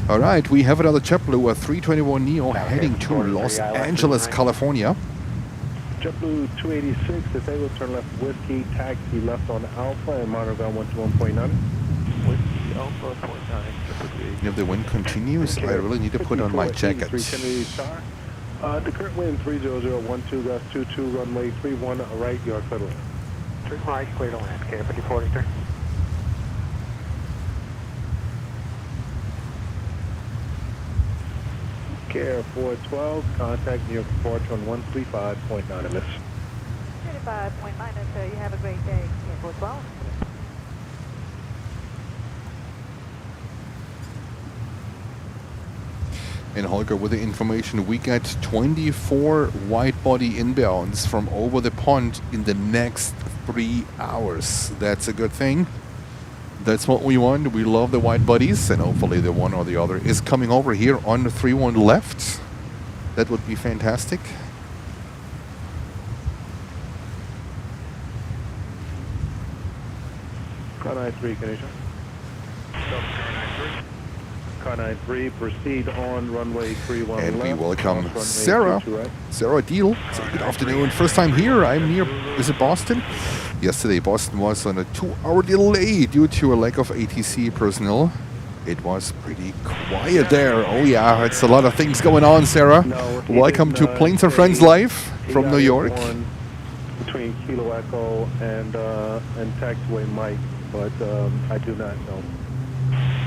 Speaker 5: All right, we have another JetBlue, a 321neo heading to Los Angeles, California.
Speaker 3: JetBlue 286, disable, turn left whiskey, taxi left on Alpha and monitor ground 121.9.
Speaker 2: Whiskey Alpha 0.9.
Speaker 5: If the wind continues, I really need to put on my jacket.
Speaker 3: The current wind 30012, gust 22, runway 31 right, York Federal.
Speaker 1: 31 right, clear to land. Care 5043.
Speaker 3: Care 412, contact New York Departure on 135.9 MS.
Speaker 7: 35.9, sir. You have a great day. Care 412.
Speaker 5: And Holger, with the information, we get 24 wide-body inbounds from over the pond in the next 3 hours. That's a good thing. That's what we want. We love the wide bodies, and hopefully the one or the other is coming over here on the 31 left. That would be fantastic.
Speaker 3: Car 93, can you show? Car 93, proceed on runway 31
Speaker 5: And
Speaker 3: left.
Speaker 5: we welcome
Speaker 3: Runway
Speaker 5: Sarah.
Speaker 3: 22 right.
Speaker 5: Sarah Deal. So good afternoon. First time here. I'm near, is it Boston? Yesterday, Boston was on a 2-hour delay due to a lack of ATC personnel. It was pretty quiet there. Oh yeah, it's a lot of things going on, Sarah.
Speaker 3: No,
Speaker 5: Welcome to Planes and Friends Live from New York.
Speaker 3: Between Kilo Echo and taxiway Mike, but I do not know.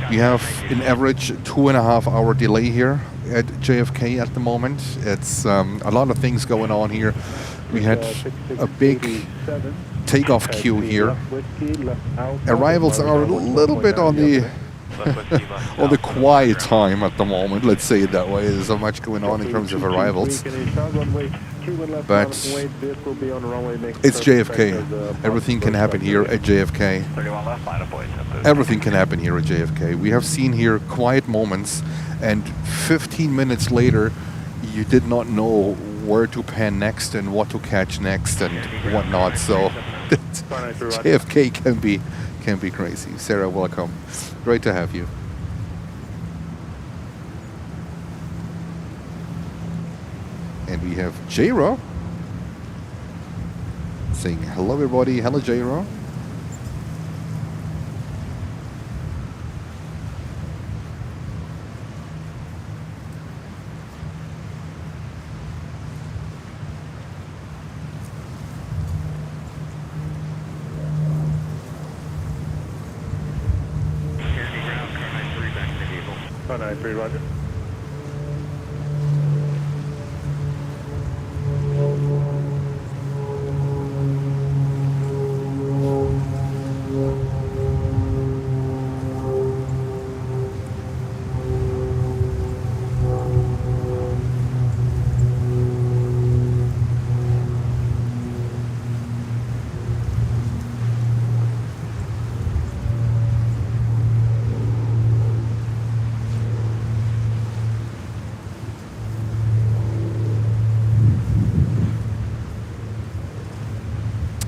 Speaker 5: We have an average 2.5 hour delay here at JFK at the moment. It's a lot of things going on here. We had a big takeoff queue here. Arrivals are a little bit on the quiet time at the moment. Let's say it that way. There's so much going on in terms of arrivals. But it's JFK. Everything can happen here at JFK. Everything can happen here at JFK. We have seen here quiet moments, and 15 minutes later, you did not know where to pan next and what to catch next and whatnot. So JFK can be crazy. Sarah, welcome. Great to have you. And we have J-Ro saying hello everybody. Hello J-Ro.
Speaker 3: Car 93, roger.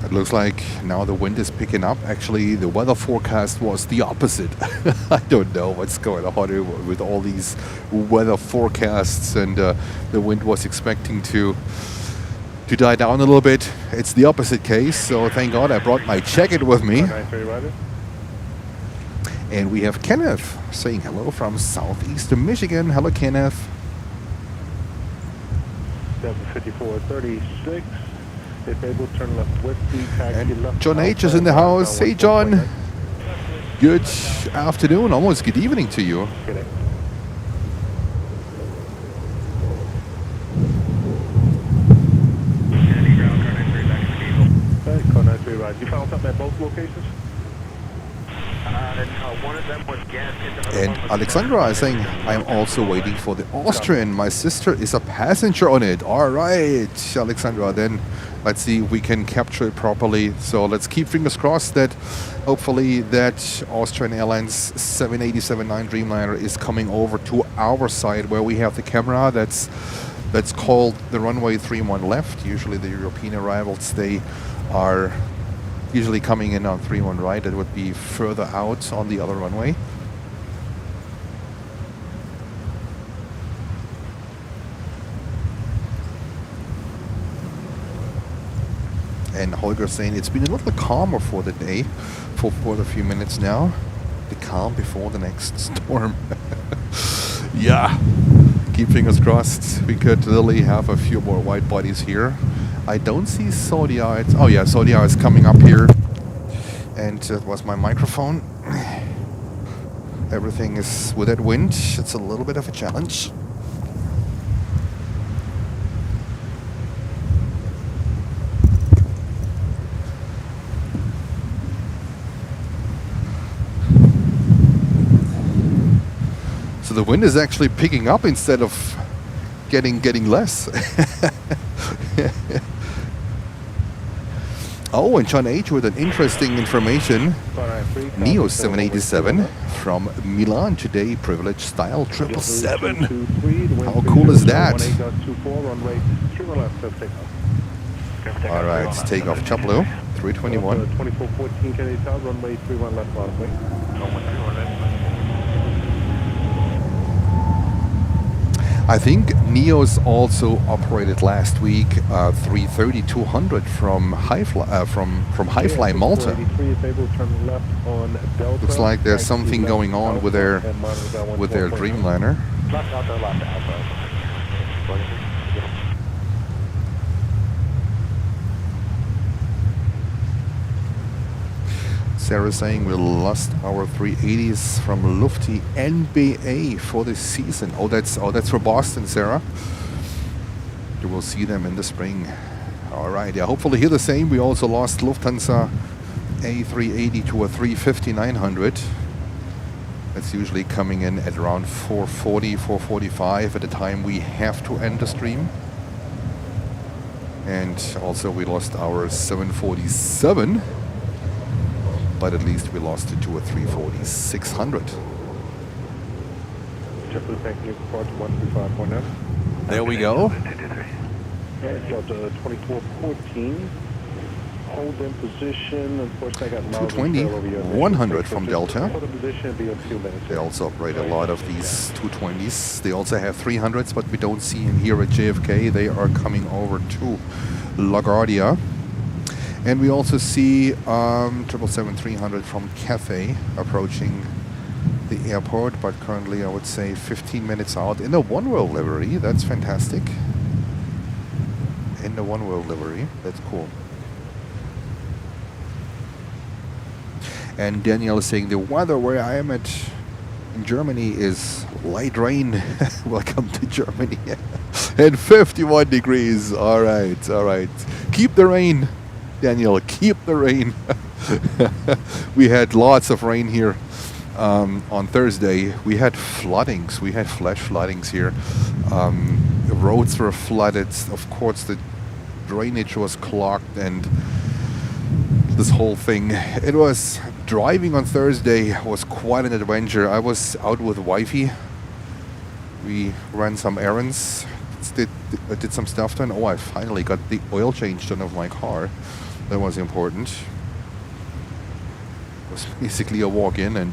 Speaker 5: It looks like now the wind is picking up. Actually, the weather forecast was the opposite. I don't know what's going on with all these weather forecasts, and the wind was expecting to die down a little bit. It's the opposite case, so thank God I brought my jacket with me. And we have Kenneth saying hello from southeastern Michigan. Hello, Kenneth.
Speaker 3: 754.36. If able, turn left with the taxi
Speaker 5: And
Speaker 3: left.
Speaker 5: John H is in the house. Hey, John. Good afternoon, almost good evening to you.
Speaker 3: Canarsie right. You found something at both locations?
Speaker 9: One of them was gas.
Speaker 5: And Alexandra is saying, I'm also waiting for the Austrian. My sister is a passenger on it. All right, Alexandra, then let's see if we can capture it properly. So let's keep fingers crossed that hopefully that Austrian Airlines 787-9 Dreamliner is coming over to our side where we have the camera. That's called the runway 31 left. Usually the European arrivals, they are usually coming in on 31 right. That would be further out on the other runway. And Holger saying it's been a little calmer for the day, for a few minutes now. The calm before the next storm. Yeah, keep fingers crossed. We could really have a few more white bodies here. I don't see Saudia. Oh yeah, Saudia is coming up here. And that was my microphone. Everything is with that wind. It's a little bit of a challenge. So the wind is actually picking up instead of getting less. Oh, and John H with an interesting information. Neo 787 from Milan today, privileged style 777. How cool is that? All right, takeoff JetBlue 321.
Speaker 3: 2414 Kennedy Tower, runway 31 left, runway.
Speaker 5: I think Neos also operated last week 330-200 from Highfly Malta. Looks like there's something going on with their Dreamliner. Sarah saying we lost our 380s from Lufti NBA for this season. Oh, that's for Boston, Sarah. You will see them in the spring. All right, yeah. Hopefully here the same. We also lost Lufthansa A380 to a 350-900. That's usually coming in at around 440, 445 at the time we have to end the stream. And also we lost our 747. But at least we lost it to a 340-600. There we go.
Speaker 3: Delta 2414. Hold in position. Unfortunately, I got
Speaker 5: 220, 100 from Delta.
Speaker 3: Hold in position. Be a few minutes.
Speaker 5: They also operate a lot of these 220s. They also have 300s, but we don't see them here at JFK. They are coming over to LaGuardia. And we also see 777-300 from Cathay approaching the airport, but currently I would say 15 minutes out in a One World livery. That's fantastic. In the One World livery. That's cool. And Daniel is saying the weather where I am at in Germany is light rain. Welcome to Germany. And 51 degrees. All right, all right. Keep the rain. Daniel, keep the rain. We had lots of rain here on Thursday. We had floodings. We had flash floodings here. The roads were flooded. Of course, the drainage was clogged and this whole thing. It was driving on Thursday was quite an adventure. I was out with wifey. We ran some errands. Did some stuff done. Oh, I finally got the oil changed on of my car. That was important. It was basically a walk-in, and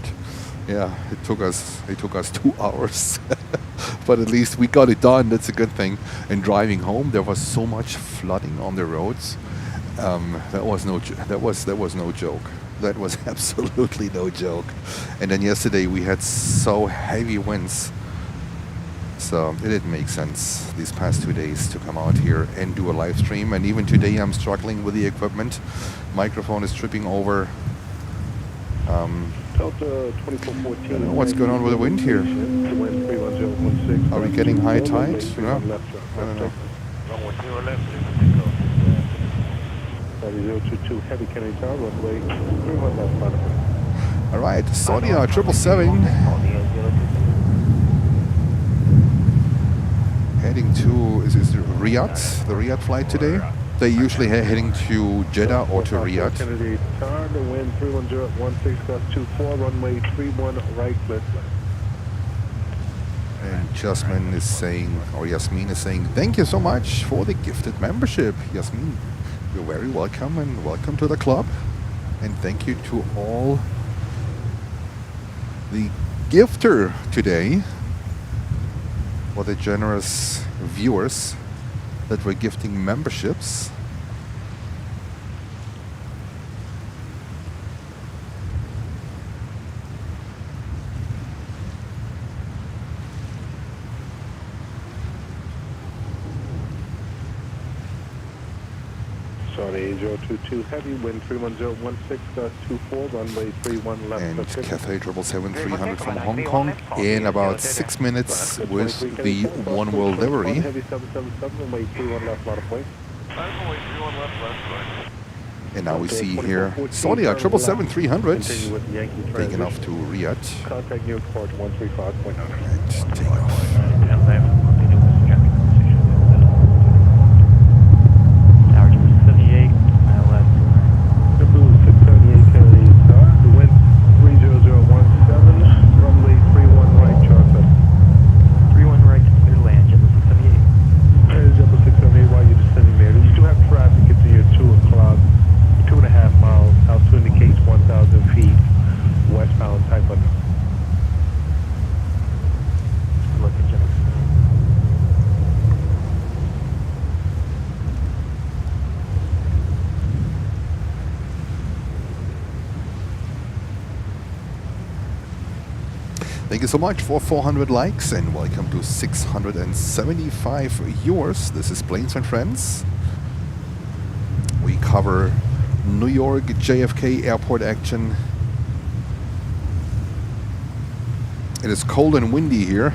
Speaker 5: yeah, it took us 2 hours, but at least we got it done. That's a good thing. And driving home, there was so much flooding on the roads. That was no joke. That was absolutely no joke. And then yesterday we had so heavy winds, so it didn't make sense these past 2 days to come out here and do a live stream. And even today I'm struggling with the equipment. Microphone is tripping over.
Speaker 3: Delta 2414.
Speaker 5: I don't know what's going on with the wind here. Are we getting high tide? No, I don't know.
Speaker 3: 022 heavy Kennedy Tower, runway 31 left, final point.
Speaker 5: All right, Saudia 777 heading to, is Riyadh, the Riyadh flight today? They usually heading to Jeddah or to Riyadh.
Speaker 3: Kennedy Tower, the wind 31016, gust 24, runway 31 right, clear flight.
Speaker 5: And Yasmin is saying, thank you so much for the gifted membership. Yasmin, you're very welcome, and welcome to the club. And thank you to all the gifter today, for the generous viewers that were gifting memberships.
Speaker 3: Sorry, 022 heavy, wind 31016, gust 24, runway 31 left.
Speaker 5: And Cathay 777-300 from Hong Kong in about 6 minutes with the One World livery.
Speaker 3: Heavy 777, runway 31 left, lot of point.
Speaker 5: And now we see here Saudia 777-300 taking off to Riyadh.
Speaker 3: Contact New Port 135.9.
Speaker 5: And takeoff. Thank you so much for 400 likes, and welcome to 675 viewers. This is Planes and Friends. We cover New York JFK Airport action. It is cold and windy here.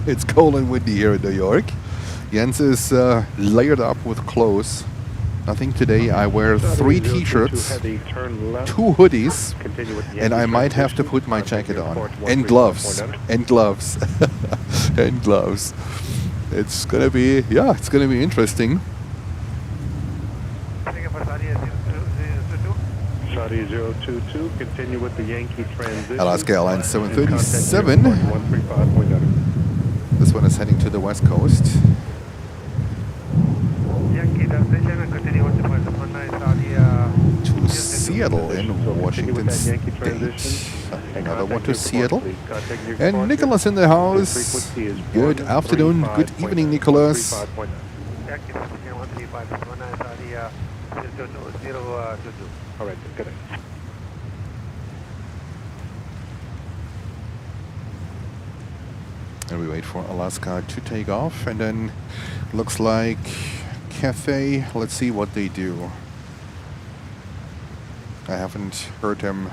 Speaker 5: It's cold and windy here in New York. Jens is layered up with clothes. Nothing today. I wear 3 t-shirts, 2 hoodies, and I might have to put my jacket on. And gloves. And gloves. And gloves. It's gonna be, yeah, it's gonna be interesting.
Speaker 3: Saudi 022, continue with the Yankee transition.
Speaker 5: Alaska Airlines 737. This one is heading to the west coast. To Seattle in Washington State. Another one to Seattle. And Nicholas in the house. Good afternoon, good evening, Nicholas.
Speaker 3: All right, good.
Speaker 5: And we wait for Alaska to take off, and then looks like Cathay. Let's see what they do. I haven't heard them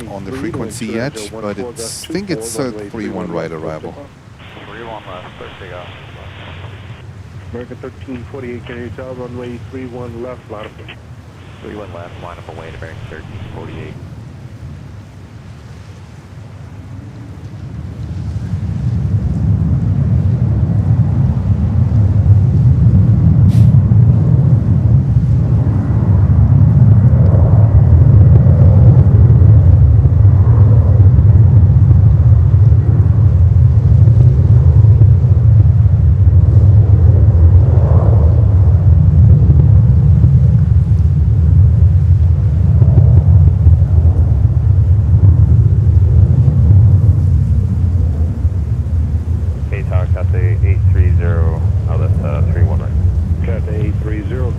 Speaker 5: on the frequency yet, but I think it's a 3-1 right arrival.
Speaker 2: 3-1 left, start takeoff.
Speaker 3: American 1348, can you tell runway 31 left, lot of
Speaker 8: 31 left, line up away to American 1348.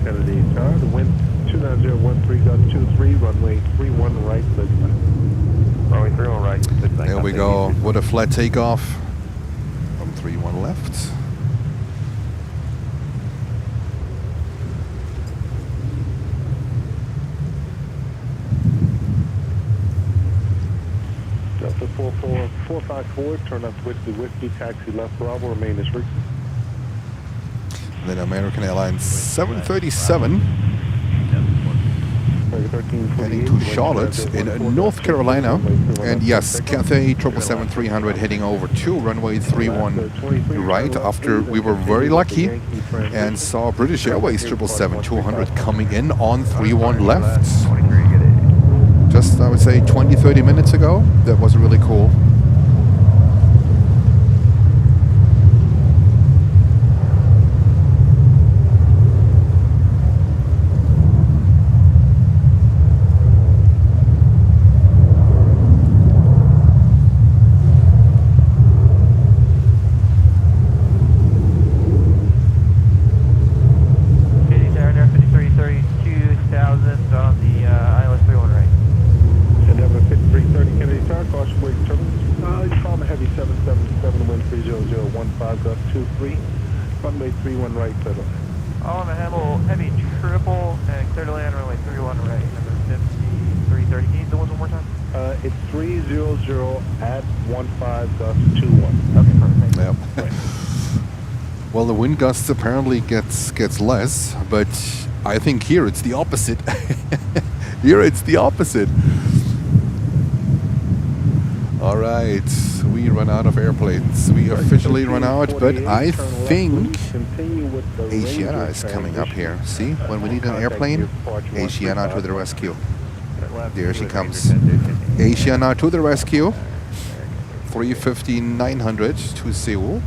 Speaker 3: Kennedy Tower. The wind 29013 got 23, runway 31 right, clear to land.
Speaker 8: Runway 31 right.
Speaker 5: There we go. What a flat takeoff from 31 left.
Speaker 3: Delta 454, turn up Whiskey, taxi left Bravo, remain as frequency.
Speaker 5: Then American Airlines 737 heading to Charlotte in North Carolina. And yes, Cathay 777-300 heading over to runway 31 right after we were very lucky and saw British Airways 777-200 coming in on 31 left. Just, I would say, 20-30 minutes ago. That was really cool.
Speaker 3: Runway 31 right, clear to land.
Speaker 4: On the Hamill, heavy triple and clear to land, runway 31 right, number 5330. Can you do those one more time?
Speaker 3: It's 300 at 15.21.
Speaker 4: Okay, perfect.
Speaker 5: Yep. Well, the wind gusts apparently gets less, but I think here it's the opposite. Here it's the opposite. All right, we run out of airplanes. We officially run out, but I think Asiana is coming up here. See, when we need an airplane, Asiana to the rescue. There she comes. Asiana to the rescue. 350-900 to Seoul.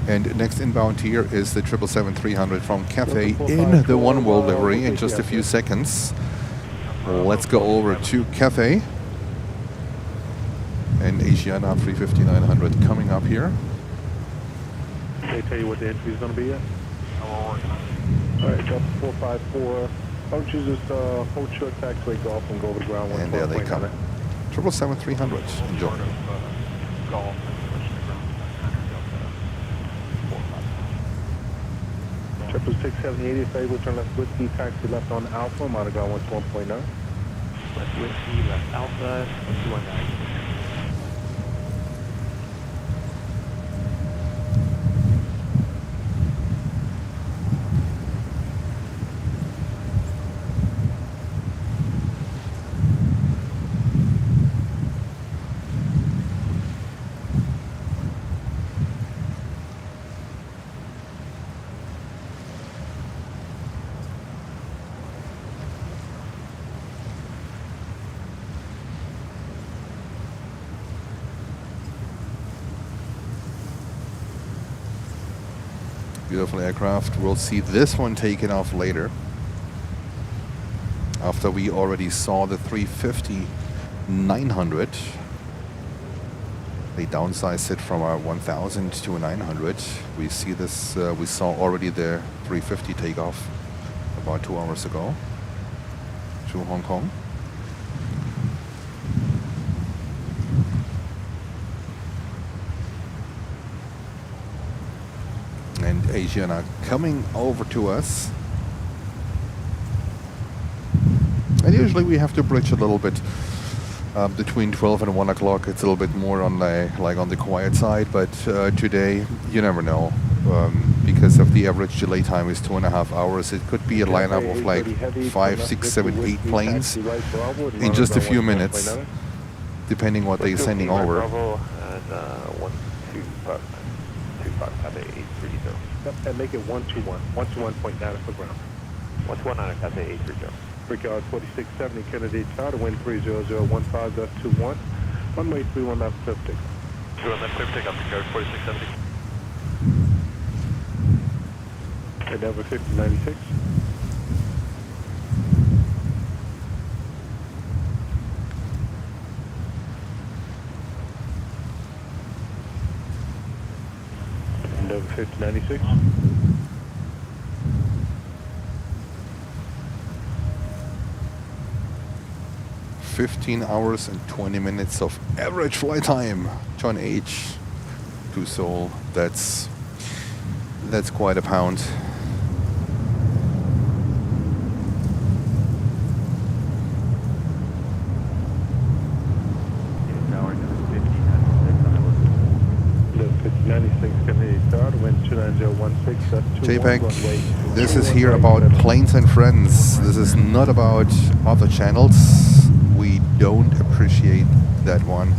Speaker 5: And next inbound here is the 777-300 from Cathay in the One World livery in just a few seconds. Let's go over to Cathay. And Asiana 350-900 coming up here.
Speaker 3: They tell you what the entry is going to be yet? All right, Delta 454. Why don't you just hold short taxiway golf and go over the ground?
Speaker 5: And there they come. 777-300. Enjoy.
Speaker 2: Golf.
Speaker 3: 678, if able to turn left Whiskey, taxi left on Alpha, Monaco 121.9.
Speaker 8: Left Whiskey, left Alpha, 219.
Speaker 5: Beautiful aircraft. We'll see this one taken off later. After we already saw the 350-900. They downsized it from our 1000 to a 900. We see this, we saw already the 350 takeoff about 2 hours ago to Hong Kong. And Asiana coming over to us. And usually we have to bridge a little bit between 12 and 1 o'clock. It's a little bit more on the on the quiet side, but today you never know because of the average delay time is 2.5 hours. It could be a lineup of like 5, 6, 7, 8 planes in just a few minutes, depending what they're sending over.
Speaker 3: Yep, and make it 121. 121.9 for ground.
Speaker 8: 119 at Cathay 830.
Speaker 3: Brickyard 4670 Kennedy Tower, wind 30015.21. Runway 31 left, clear for takeoff.
Speaker 2: 21 left, clear for takeoff, Brickyard 4670.
Speaker 3: And number 5096. 5096.
Speaker 5: 15 hours and 20 minutes of average flight time. John H. to Seoul. That's quite a pound. JPEG, this is here about planes and friends. This is not about other channels. We don't appreciate that one.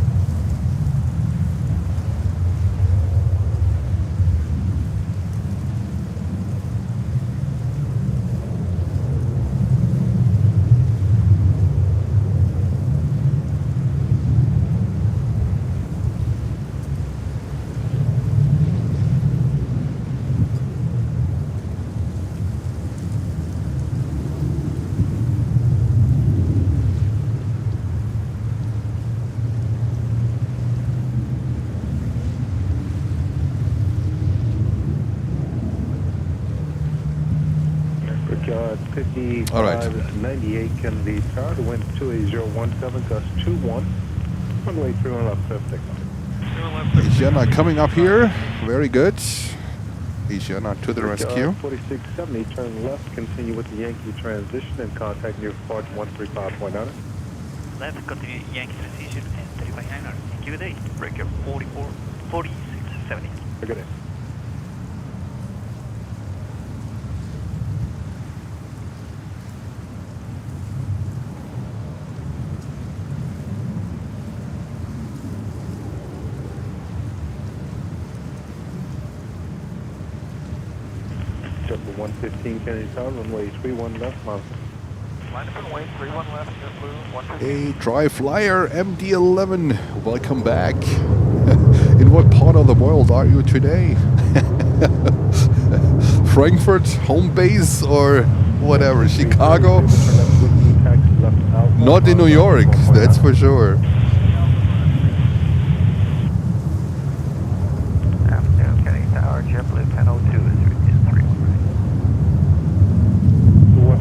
Speaker 5: All right.
Speaker 3: 98 Kennedy Tower, the wind 28017, gust 21, runway 31 left, takeoff.
Speaker 5: Asiana coming up here, very good. Asiana to the rescue.
Speaker 3: 4670, turn left, continue with the Yankee transition and contact near Flight 135.9.
Speaker 4: Left, continue Yankee transition and 35.9. Thank you, good day. Breaker 4670.
Speaker 3: Good day. Triple 115 Kennedy Tower, runway 31 left, mount.
Speaker 2: Line up runway 31 left, JetBlue 115.
Speaker 5: Hey, dry flyer MD-11, welcome back. In what part of the world are you today? Frankfurt, home base, or whatever, Chicago? Not in New York, that's for sure.
Speaker 4: Afternoon, Kennedy Tower, JetBlue 1002 is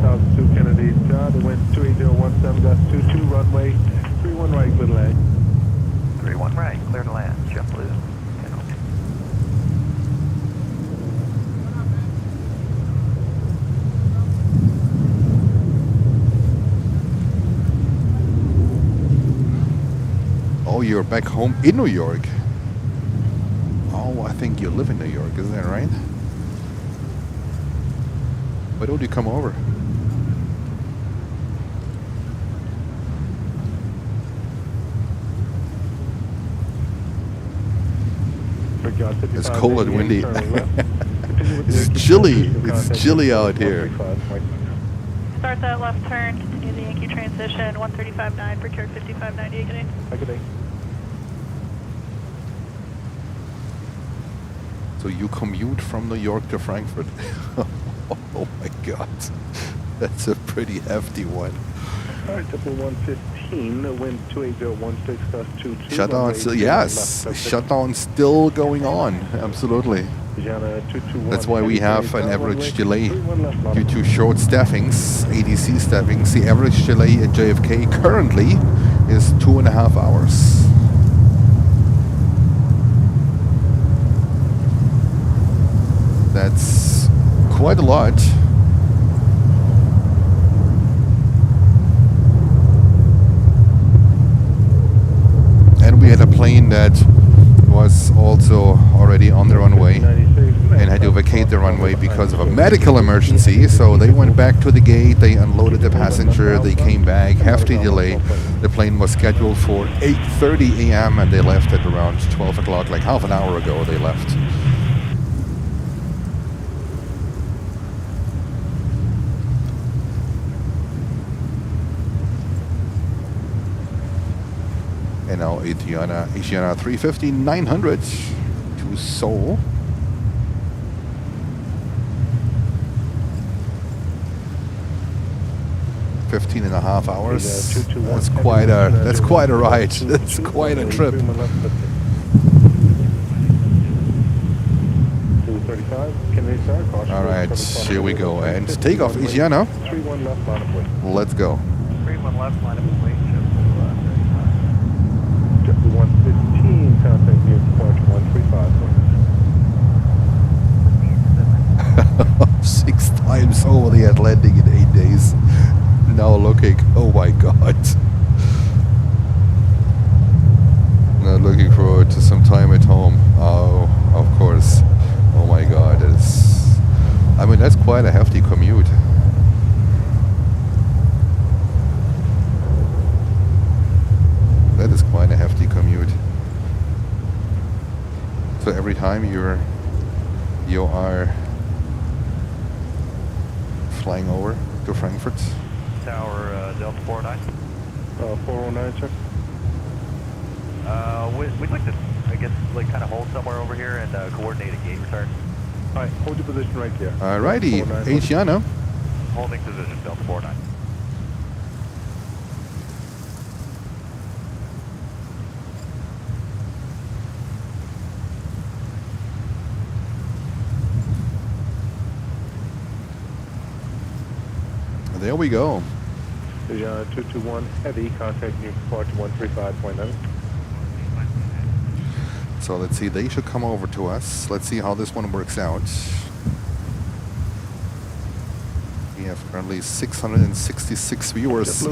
Speaker 3: 1002 Kennedy Tower, the wind 28017, gust 22, runway 31 right, clear to land.
Speaker 4: 31 right, clear to land, JetBlue 1002.
Speaker 5: Oh, you're back home in New York. Oh, I think you live in New York, isn't that right? Why don't you come over? It's cold and windy. It's chilly. It's chilly out here.
Speaker 6: Start that left turn, continue the Yankee transition, 135.9, procure 5598, good day.
Speaker 3: Good day.
Speaker 5: So you commute from New York to Frankfurt? Oh my God, that's a pretty hefty one.
Speaker 3: All right, Triple 115, wind 28016, gust 22.
Speaker 5: Shutdown still, yes, shutdown still going on, absolutely. That's why we have an average delay due to short staffings, ADC staffings. The average delay at JFK currently is 2.5 hours. That's quite a lot. And we had a plane that was also already on the runway and had to vacate the runway because of a medical emergency. So they went back to the gate, they unloaded the passenger, they came back, hefty delay. The plane was scheduled for 8:30 a.m. and they left at around 12 o'clock, like half an hour ago they left. And now Asiana 350-900 to Seoul. Fifteen and a half hours. That's quite a ride. That's quite a trip.
Speaker 3: 35, Kennedy Tower, caution.
Speaker 5: All right, here we go. And takeoff, Isiana.
Speaker 3: 31 left, line of way.
Speaker 5: Let's go.
Speaker 2: 31 left, line of weight,
Speaker 3: JetBlue 115, contact near departure 135.
Speaker 5: 6 times over the Atlantic in 8 days. Now looking, oh my god. Now looking forward to some time at home. Oh, of course. Oh my god, it's... I mean, that's quite a hefty commute. That is quite a hefty commute. So every time you are flying over to Frankfurt.
Speaker 2: Tower Delta 49.
Speaker 3: 409, sir.
Speaker 2: We'd like to, I guess, like kind of hold somewhere over here and coordinate a gate return.
Speaker 3: All right, hold your position right there.
Speaker 5: Alrighty, Asiano.
Speaker 2: Holding position, Delta 49.
Speaker 5: There we go.
Speaker 3: 221 heavy, contact near departure 135.9.
Speaker 5: So let's see, they should come over to us. Let's see how this one works out. We have currently 666 viewers.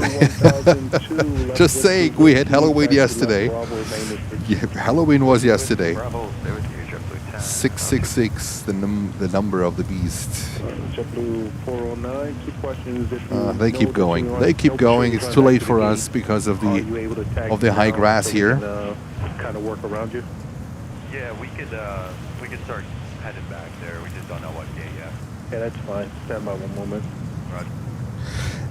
Speaker 5: Just saying, we had Halloween yesterday. Yeah, Halloween was yesterday. 666, the number of the beast.
Speaker 3: JetBlue 409, 2 questions.
Speaker 5: They keep going. They keep going. It's too late for us because of the high grass here.
Speaker 3: Kind of work around you.
Speaker 2: Yeah, we could start heading back there. We just don't know what gate yet.
Speaker 3: Yeah, that's fine. Stand by 1 moment.
Speaker 2: Roger.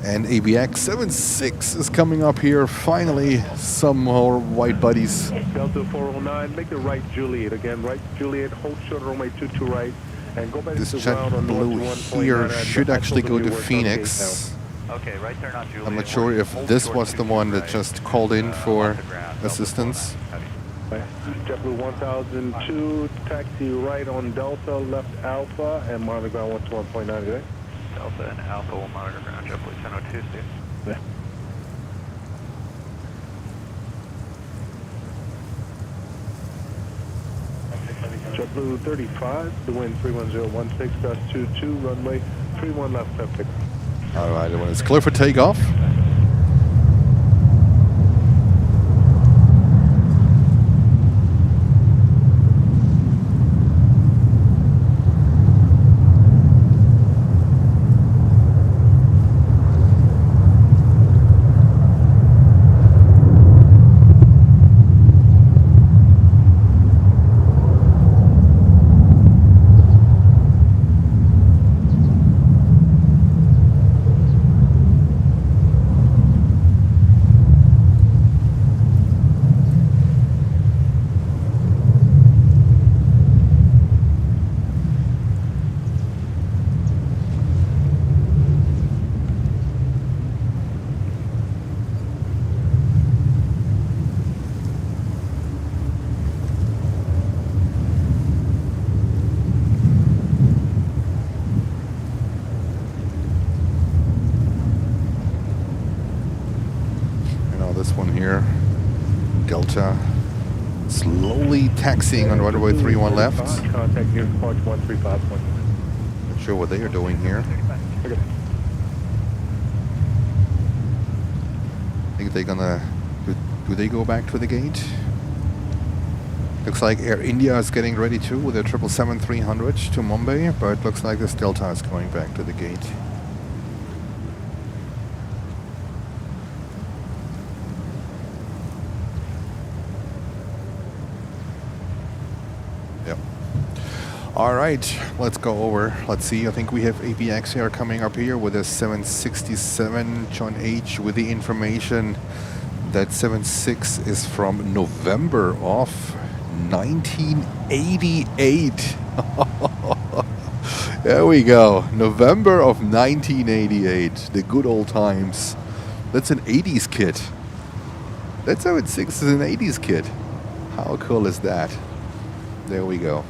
Speaker 5: And ABX 76 is coming up here. Finally, some more white buddies.
Speaker 3: Delta 409, make the right Juliet again. Right Juliet, hold short runway 22 right, and go back
Speaker 5: This
Speaker 3: to ground on
Speaker 5: JetBlue here should actually go to Phoenix.
Speaker 2: Okay, right turn on Juliet.
Speaker 5: I'm not sure if this was the one that just called in for assistance.
Speaker 3: JetBlue 1002, taxi right on Delta, left Alpha, and monitor ground 121.9 today.
Speaker 2: Delta and Alpha will monitor ground, JetBlue 1002, Steve.
Speaker 3: Yeah. JetBlue 35, the wind 31016, gust 22, runway 31 left, left takeoff.
Speaker 5: All right, when it's clear for takeoff. This one here, Delta, slowly taxiing on runway 31 left.
Speaker 3: Contact near departure 135.
Speaker 5: Not sure what they are doing here. I think they're gonna, do they go back to the gate? Looks like Air India is getting ready too with their 777-300 to Mumbai, but looks like this Delta is going back to the gate. All right, let's go over. Let's see, I think we have APX here coming up here with a 767 John H with the information that 76 is from November of 1988. There we go, November of 1988, the good old times. That's an 80s kit. That 76 is an 80s kit. How cool is that? There we go.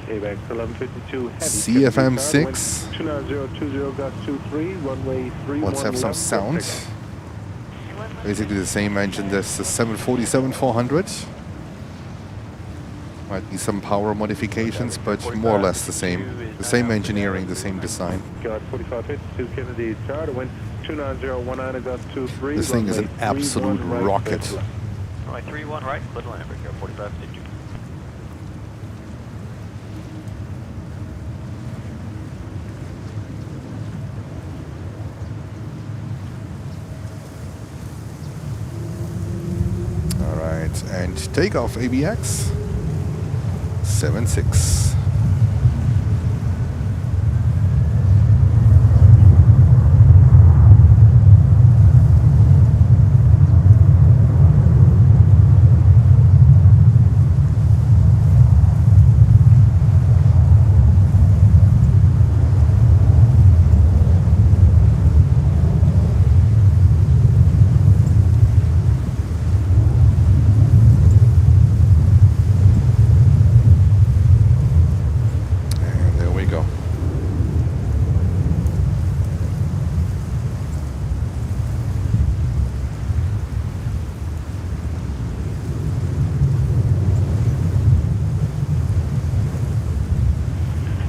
Speaker 3: AVAX 1152 heavy.
Speaker 5: CFM 6.
Speaker 3: 29020 got 23, runway 31
Speaker 5: Let's have some
Speaker 3: left,
Speaker 5: sound.
Speaker 3: takeoff.
Speaker 5: Basically the same engine as the 747-400. Might be some power modifications, but more or less the same. The same engineering, the same design.
Speaker 3: Got 4552 Kennedy charter, wind 29019 got 23.
Speaker 5: This thing is an
Speaker 3: runway
Speaker 5: absolute
Speaker 3: 31 right,
Speaker 5: rocket.
Speaker 3: clear to left.
Speaker 8: Runway 31 right, clear to land, America 4552.
Speaker 5: Alright, and takeoff ABX 76.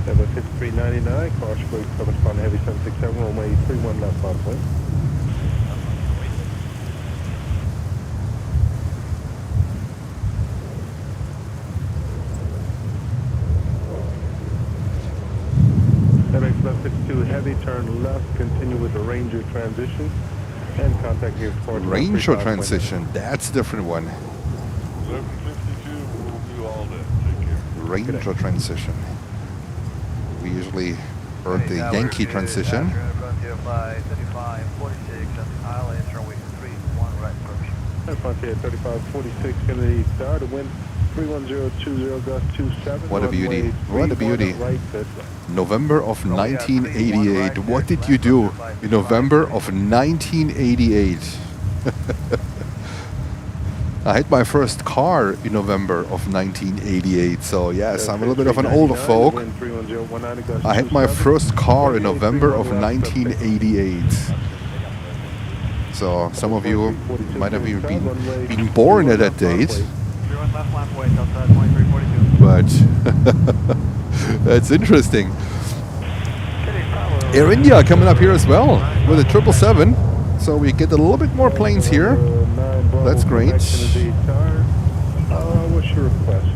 Speaker 3: Number 5399, crosswind corresponding heavy 767, runway 31 left, out of wind. AVAX 1152 heavy, turn left, continue with the Ranger transition, and contact here for
Speaker 5: Ranger transition, that's a different one.
Speaker 3: 1152 will do all that, take care.
Speaker 5: Ranger transition. We usually heard the Yankee transition.
Speaker 3: Frontier 3546, Kennedy Star, the wind 31020, gust 27.
Speaker 5: What a beauty.
Speaker 3: runway
Speaker 5: What a
Speaker 3: 31
Speaker 5: beauty.
Speaker 3: right, clear to left.
Speaker 5: November of 1988. What did you do in November of 1988? I had my first car in November of 1988, so yes, I'm a little bit of an older folk. I had my first car in November of 1988. So some of you might have even been born at that date. But that's interesting. Air India coming up here as well with a 777. So we get a little bit more planes here. That's great.
Speaker 3: What's your request?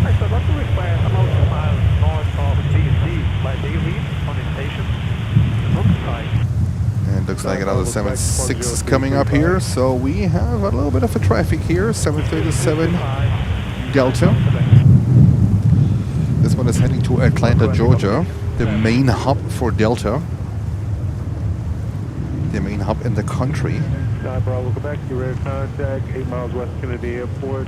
Speaker 4: I'd like to request about 2 miles north of DC by Davies on the station. Looks like.
Speaker 5: And looks like another 76 is coming up here. So we have a little bit of a traffic here. 737 Delta. This one is heading to Atlanta, Georgia, the main hub for Delta. The main hub in the country.
Speaker 3: Bravo, Quebec, your air contact, 8 miles west Kennedy Airport.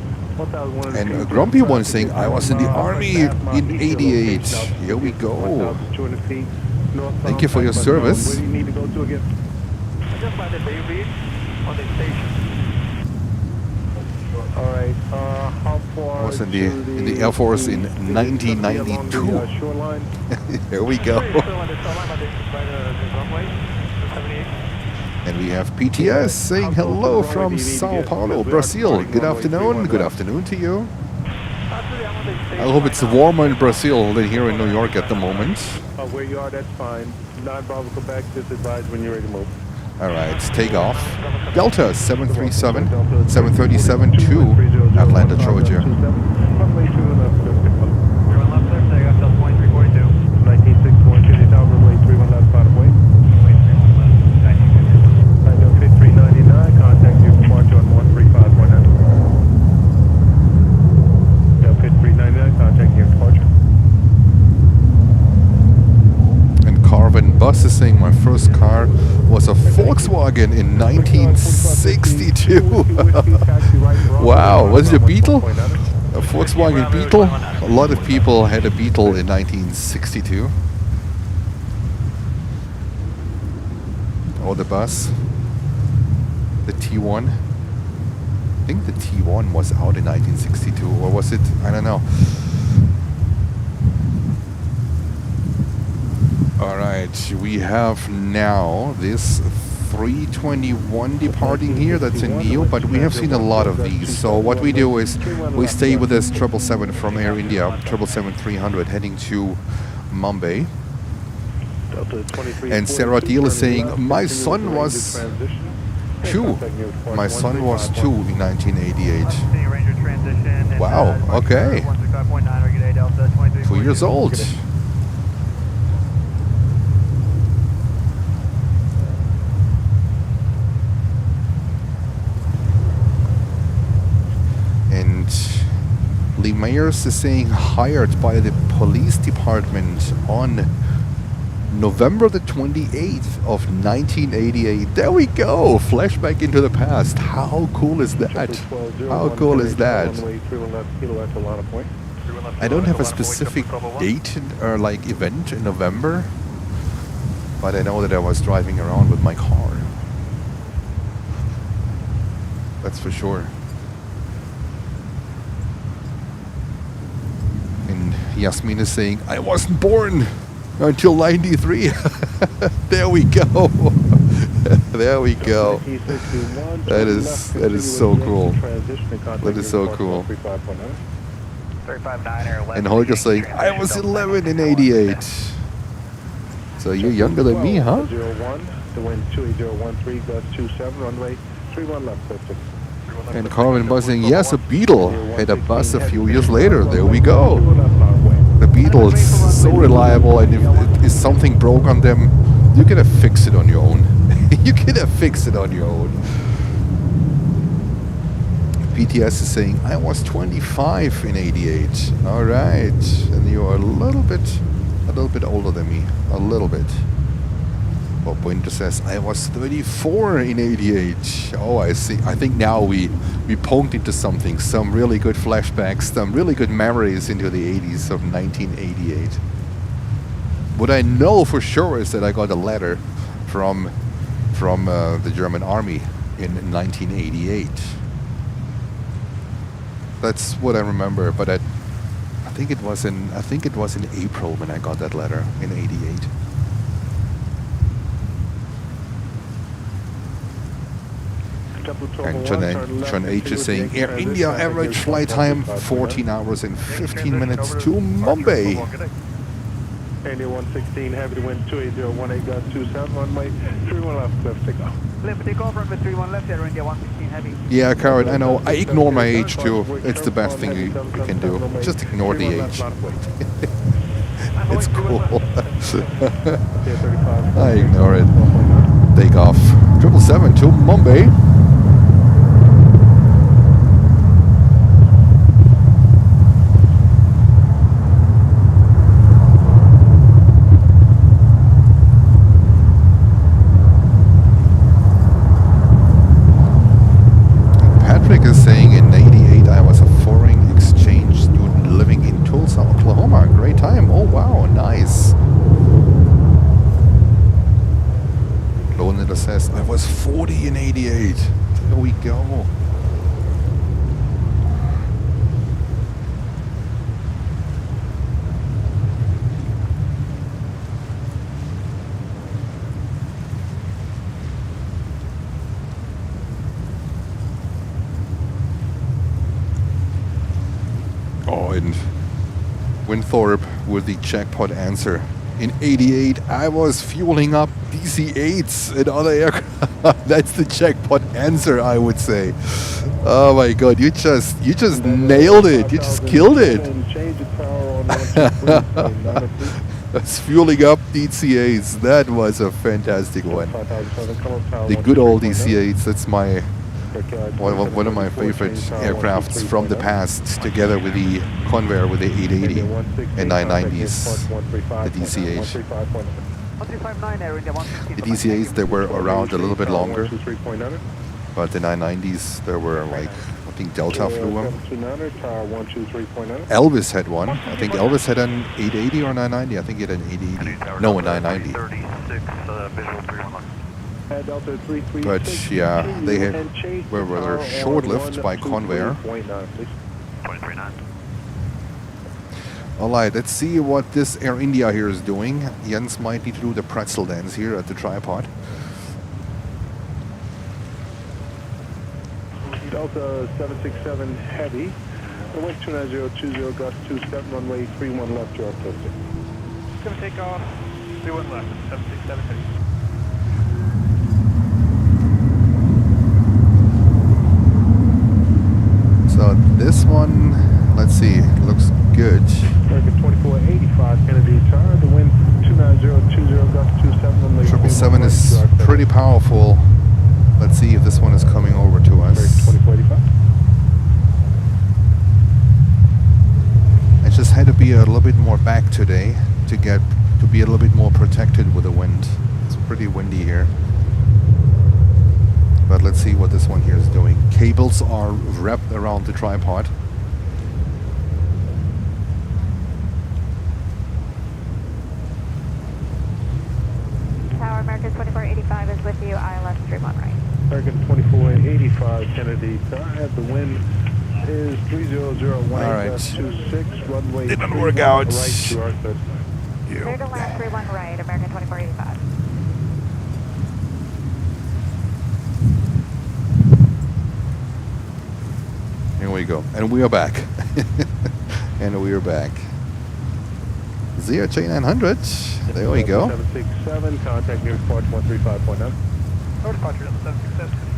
Speaker 5: And a grumpy one saying, I was in the army in 88. Here we go. Thank you for your service.
Speaker 3: Where do you need to go to again?
Speaker 4: Just by the Davies on the station.
Speaker 3: All right, how far
Speaker 5: I was in the Air Force in 1992.
Speaker 3: Shoreline?
Speaker 5: Here we go.
Speaker 4: On the shoreline by the runway, 78.
Speaker 5: And we have PTS saying hello from Sao Paulo, Brazil. Good afternoon. Good afternoon to you. I hope it's warmer in Brazil than here in New York at the moment.
Speaker 3: Where you are, that's fine. 9 Bravo Quebec, just advise when you're ready to move.
Speaker 5: All right, takeoff. Delta 737, 737 to Atlanta, Georgia.
Speaker 3: Runway 2 left,
Speaker 8: Everyone left there, takeoff, Delta 2342.
Speaker 3: 1961, Kennedy Tower, runway 31 left, out of way.
Speaker 8: Runway 31 left, 1952.
Speaker 3: Delta 5399, contact your departure on 13519. Delta 5399, contact your departure.
Speaker 5: And Carvin Bus is saying my first car was a Volkswagen in 1962. Wow, was it a Beetle? A Volkswagen Beetle? A lot of people had a Beetle in 1962. Oh, the bus. The T1. I think the T1 was out in 1962, or was it? I don't know. All right, we have now this 321 departing here. That's a Neo, but we have seen a lot of these. So what we do is we stay with this 777 from Air India, 777-300, heading to Mumbai. And Sarah Deal is saying, my son was 2. My son was 2 in 1988. Wow, okay. 2 years old. And Lee Mayers is saying, hired by the police department on November the 28th of 1988. There we go. Flashback into the past. How cool is that? How cool is that? I don't have a specific date or like event in November, but I know that I was driving around with my car. That's for sure. And Yasmin is saying, I wasn't born until 93. There we go. There we go. That is so cool. That is so cool. And Holger's saying, I was 11 in 88. So you're younger than me, huh? And Carmen was saying, yes, a Beetle had a bus a few years later. There we go. The Beetles, so reliable, and if something broke on them, you can fix it on your own. You can fix it on your own. PTS is saying, I was 25 in 88. All right, and you are a little bit older than me, a little bit. Bob Winter says, I was 34 in 88. Oh, I see. I think now we poked into something, some really good flashbacks, some really good memories into the 80s of 1988. What I know for sure is that I got a letter from the German Army in 1988. That's what I remember, but I think it was in April when I got that letter in 88. And John H is saying, Air India average flight time 14 hours and 15 minutes to Mumbai.
Speaker 3: India 116, heavy wind 28018.27, runway 31 left, clear for takeoff.
Speaker 4: Clear for takeoff, runway 31 left, Air India 116 heavy.
Speaker 5: Yeah, Karen, I know. I ignore my age too. It's the best thing you can do. Just ignore the age. It's cool. I ignore it. Takeoff. 777 to Mumbai. Patrick is saying in 88 I was a foreign exchange student living in Tulsa, Oklahoma. Great time. Oh wow, nice. Lonita says I was 40 in 88. There we go. Oh, and Winthorpe with the jackpot answer. In 88, I was fueling up DC-8s and other aircraft. That's the jackpot answer, I would say. Oh my God, you just nailed it. You just killed it. That's fueling up DC-8s. That was a fantastic one. The good old DC-8s. That's my one of my favorite aircrafts from the past, together with the Convair with the 880 and 990s, the DC-8. The DC-8s, they were around a little bit longer, but the 990s, there were like, I think Delta flew them. Elvis had one. I think Elvis had an 880 or 990. I think he had an 880. No, a 990. But yeah, they were short-lived by Convair. Alright, let's see what this Air India here is doing. Jens might need to do the pretzel dance here at the tripod.
Speaker 3: Delta 767 Heavy. Wind 29020, gust 27, runway 31 left, you're uplifting.
Speaker 4: Going to take off. 31 left, 767 heavy.
Speaker 5: So this one, let's see, looks good.
Speaker 3: American 2485 Kennedy Tower, the wind 29020, gust 27, runway
Speaker 5: 777 is pretty powerful. Let's see if this one is coming over to us.
Speaker 3: American 2485.
Speaker 5: I just had to be a little bit more back today to be a little bit more protected with the wind. It's pretty windy here. But let's see what this one here is doing. Cables are wrapped around the tripod.
Speaker 6: Tower American 2485 is with you, ILS 31 right.
Speaker 3: American 2485 Kennedy Tower, the wind is 3001
Speaker 5: Alright.
Speaker 3: 26, runway
Speaker 5: Didn't work out.
Speaker 3: right, you are good.
Speaker 6: Clear to land 31 right, American 2485.
Speaker 5: Here we go. And we are back. And we are back. ZRJ900. There we go.
Speaker 3: 767, contact near departure 135.9.
Speaker 4: No departure, 767.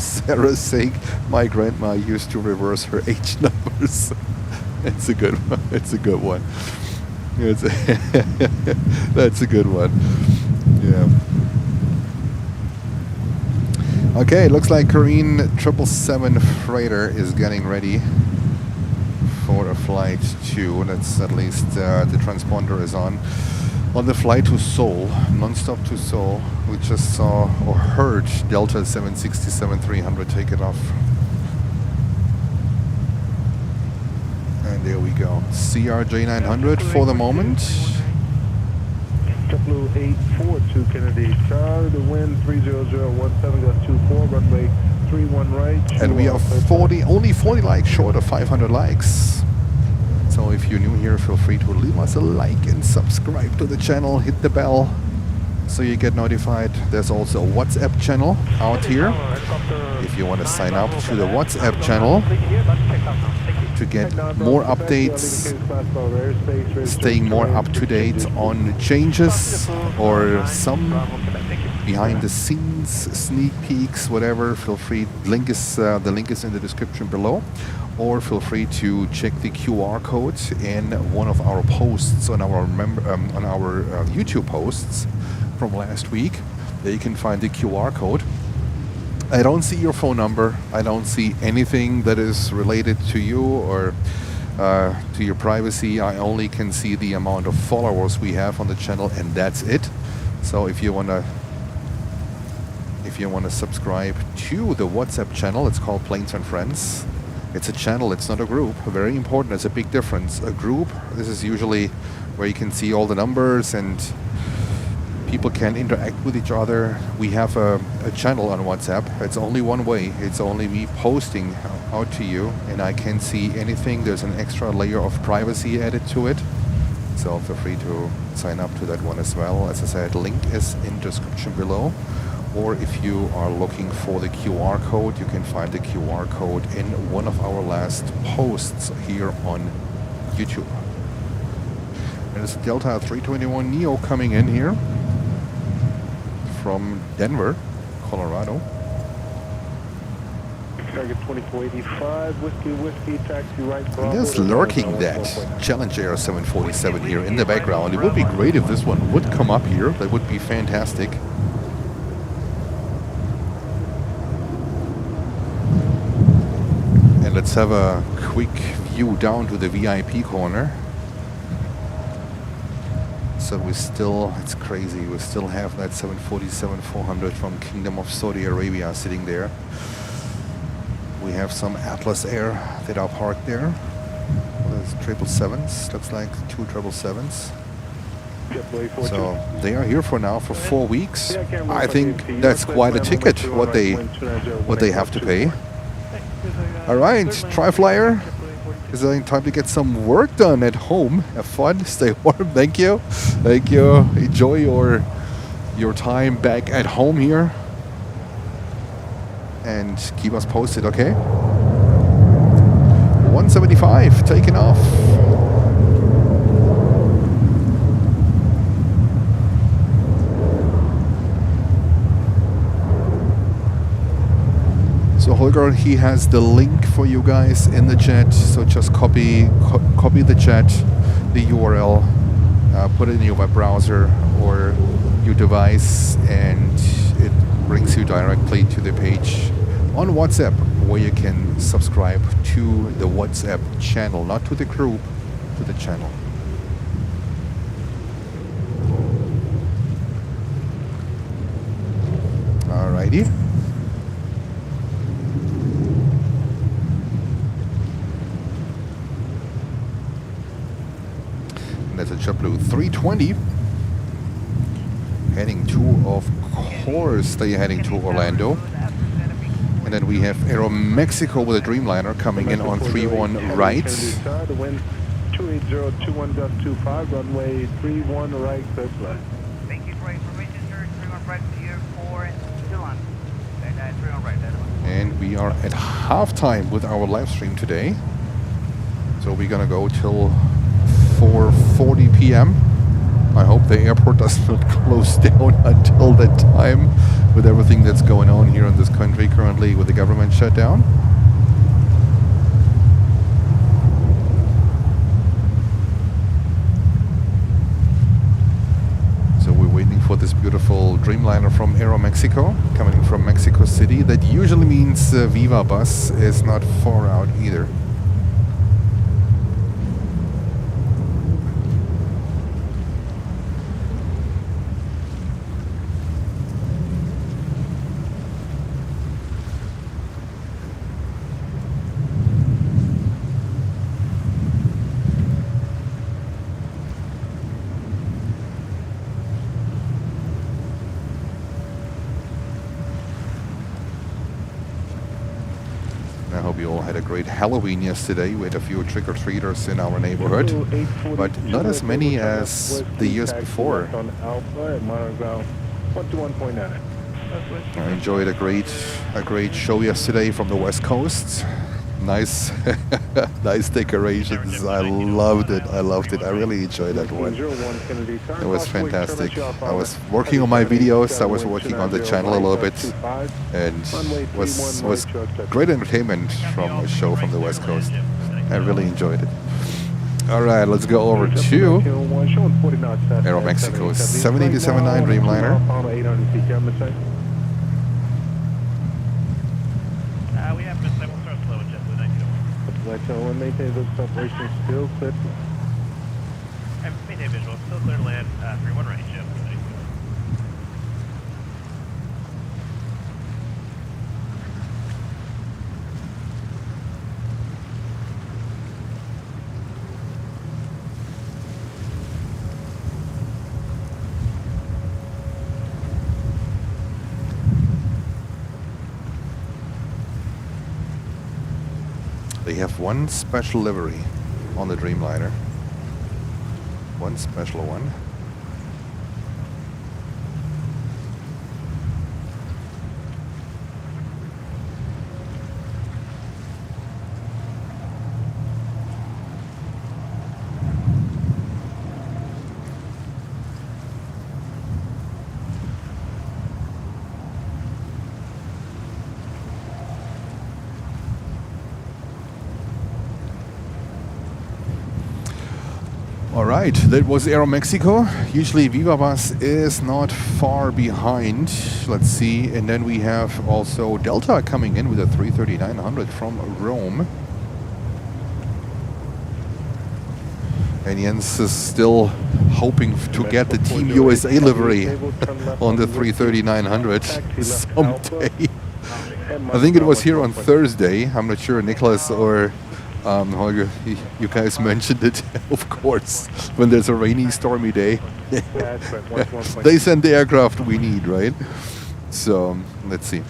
Speaker 5: Sarah's saying my grandma used to reverse her H numbers. It's a good one. It's a good one. It's that's a good one. Yeah. Okay, looks like Korean 777 freighter is getting ready for a flight to, that's at least the transponder is on the flight to Seoul, Nonstop to Seoul. We just saw or heard Delta 767-300 take it off. And there we go. CRJ900 for the moment.
Speaker 3: JetBlue 842 Kennedy Tower, the wind 30017, gust 24, runway 31 right.
Speaker 5: And we are only 40 likes short of 500 likes. So if you're new here, feel free to leave us a like and subscribe to the channel. Hit the bell so you get notified. There's also a WhatsApp channel out here. If you want to sign up to the WhatsApp channel to get more updates, staying more up to date on changes or some behind the scenes sneak peeks, whatever, feel free. The link is in the description below. Or feel free to check the QR code in one of our posts on our YouTube posts from last week. There you can find the QR code. I don't see your phone number. I don't see anything that is related to you or to your privacy. I only can see the amount of followers we have on the channel, and that's it. So if you wanna subscribe to the WhatsApp channel, it's called Planes and Friends. It's a channel, it's not a group. Very important, it's a big difference. A group, this is usually where you can see all the numbers and people can interact with each other. We have a channel on WhatsApp. It's only one way. It's only me posting out to you, and I can see anything. There's an extra layer of privacy added to it. So feel free to sign up to that one as well. As I said, link is in the description below. Or if you are looking for the QR code, you can find the QR code in one of our last posts here on YouTube. And it's Delta 321 Neo coming in here from Denver, Colorado.
Speaker 3: Target 2485, whiskey, taxi right.
Speaker 5: Just lurking that Challenger 747 here in the background. It would be great if this one would come up here. That would be fantastic. Let's have a quick view down to the VIP corner. So it's crazy, we still have that 747-400 from Kingdom of Saudi Arabia sitting there. We have some Atlas Air that are parked there. There's 777s, looks like 2 777s. So they are here for now for 4 weeks. I think that's quite a ticket what they have to pay. All right, Tri-Flyer. It's time to get some work done at home. Have fun, stay warm. Thank you, thank you. Enjoy your time back at home here, and keep us posted. Okay. 175 taking off. So Holger, he has the link for you guys in the chat. So just copy the chat, the URL, put it in your web browser or your device, and it brings you directly to the page on WhatsApp where you can subscribe to the WhatsApp channel, not to the group, to the channel. Alrighty. That's a JetBlue 320 heading to, of course, they're heading to Orlando. And then we have Aeromexico with a Dreamliner coming in on 31 right.
Speaker 3: The wind 28021.25, runway 31 right, clear flight.
Speaker 9: Thank you for your information, sir. 31 right to you, 4 and still on. 31 right, that one.
Speaker 5: And we are at halftime with our live stream today. So we're gonna go till 4:40 p.m. I hope the airport does not close down until that time with everything that's going on here in this country currently with the government shutdown. So we're waiting for this beautiful Dreamliner from Aeromexico coming from Mexico City. That usually means Viva Bus is not far out either. I hope you all had a great Halloween yesterday. We had a few trick-or-treaters in our neighborhood, but not as many as the years before. I enjoyed a great show yesterday from the West Coast. Nice, nice decorations. I loved it. I really enjoyed that one. It was fantastic. I was working on my videos. I was working on the channel a little bit, and was great entertainment from a show from the West Coast. I really enjoyed it. All right, let's go over to Aeromexico 7879 Dreamliner.
Speaker 8: We have been we'll start slow with JetBlue, thank you.
Speaker 3: One maintain those operations still clear.
Speaker 8: Maintain visual, still clear to land, 31 right, JetBlue, thank you.
Speaker 5: They have one special livery on the Dreamliner. One special one. All right, that was Aeromexico. Usually Viva Bus is not far behind. Let's see, and then we have also Delta coming in with a 330-900 from Rome. And Jens is still hoping to get the Team USA livery on the 330-900 someday. I think it was here on Thursday. I'm not sure, Nicholas or Holger, you guys mentioned it, of course, when there's a rainy, stormy day. They send the aircraft we need, right? So, let's see.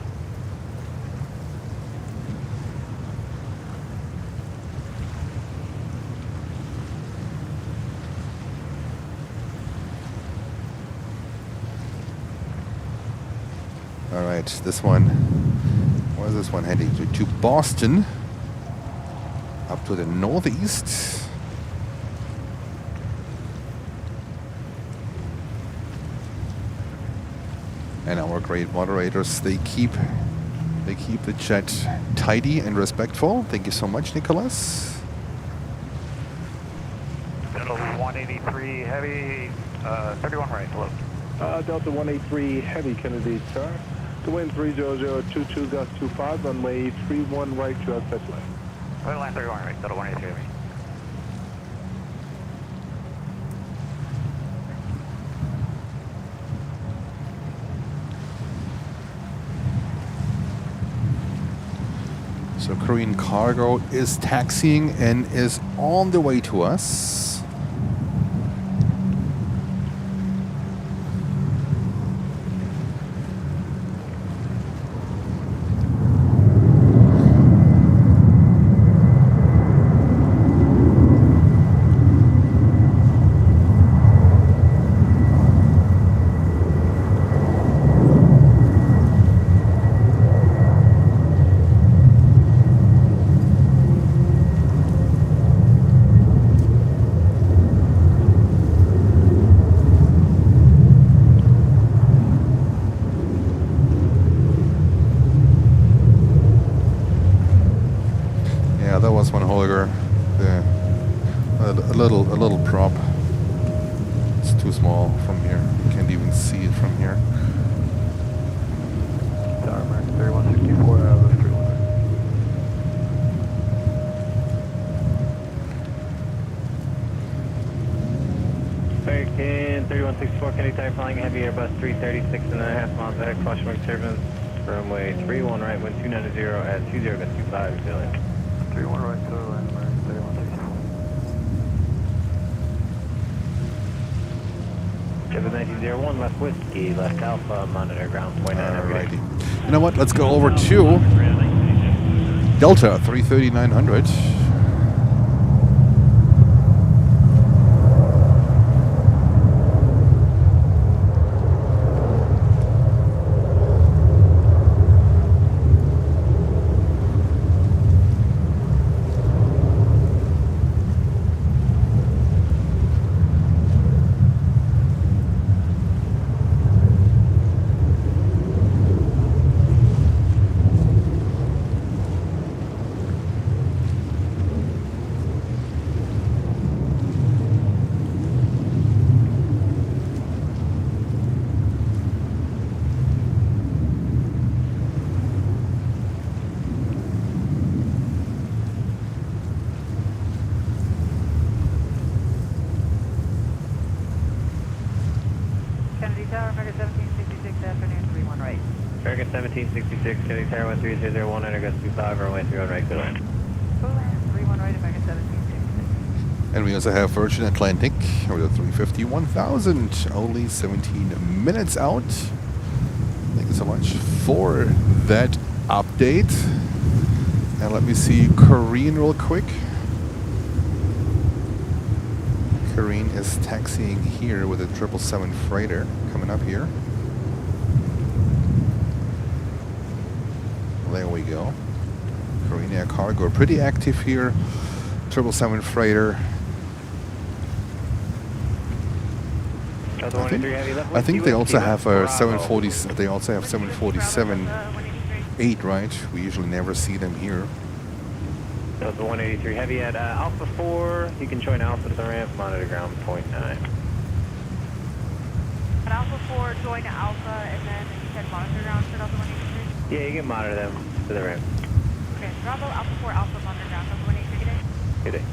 Speaker 5: right. This one, where's this one heading to? To Boston, up to the northeast. And our great moderators, they keep the chat tidy and respectful. Thank you so much, Nicholas.
Speaker 2: Delta 183 heavy, 31 right, hello.
Speaker 3: Delta 183 Heavy, Kennedy Tower. The wind 30022, gust 25, runway 31 right, to our touch line.
Speaker 2: Right line 31 right, Delta 183 heavy.
Speaker 5: So Korean Cargo is taxiing and is on the way to us. A little prop. It's too small from here. You can't even see it from here.
Speaker 2: Tower Max 3164 out of 31.
Speaker 1: American 3164, Kennedy Tower, flying heavy Airbus 336.5 miles ahead, caution mark turbulence, runway 31 right, wind 290 at 20 gust 25, New Zealand.
Speaker 2: 31 right, total land, American 3164.
Speaker 1: Kevin 1901, left whiskey, left alpha, monitor ground point 9.
Speaker 5: Alrighty. You know what? Let's go over to Delta 33900.
Speaker 1: American 1766, Kennedy Tower 1301, enter gust 25, runway 31 right, good land.
Speaker 9: Full land, 31 right, American 1766.
Speaker 5: And we also have Virgin Atlantic with a 350-1000, only 17 minutes out. Thank you so much for that update. And let me see Korean real quick. Korean is taxiing here with a 777 freighter coming up here. There we go. Korean Air Cargo, pretty active here. 777 freighter. I think they also have a 740. They also have 747-8, right? We usually never see them here.
Speaker 1: Delta 183 heavy at Alpha 4. You can join Alpha to the ramp, monitor ground point 9.
Speaker 7: At Alpha 4, join Alpha, and then you said monitor ground for Delta 183?
Speaker 1: Yeah, you can monitor them to the ramp.
Speaker 7: Okay, Bravo, Alpha 4, Alpha, monitor ground, Delta 183, good day?
Speaker 1: Good day.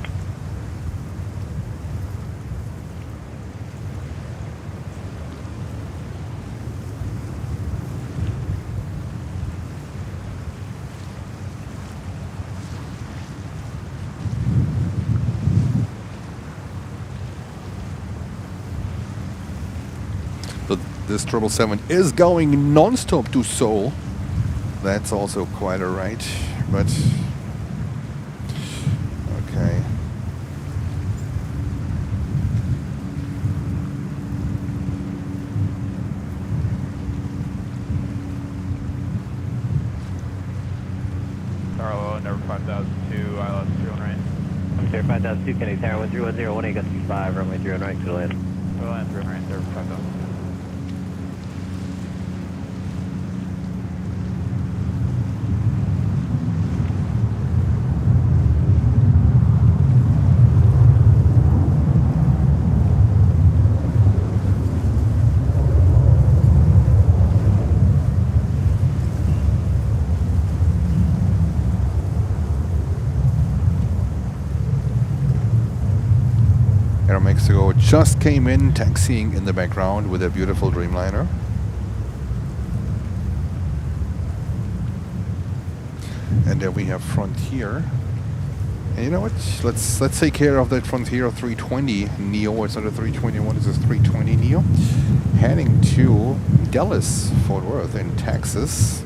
Speaker 5: But this 777 is going non-stop to Seoul. That's also quite a ride, but okay.
Speaker 1: clear 5002 Kennedy Tower, 1310, 18 got 25, runway 31 right, clear to land.
Speaker 8: We'll land 3 right there, 5 up.
Speaker 5: Air Mexico just came in, taxiing in the background with a beautiful Dreamliner. And then we have Frontier. And you know what? Let's take care of that Frontier 320 Neo. It's not a 321, it's a 320 Neo. Heading to Dallas, Fort Worth in Texas.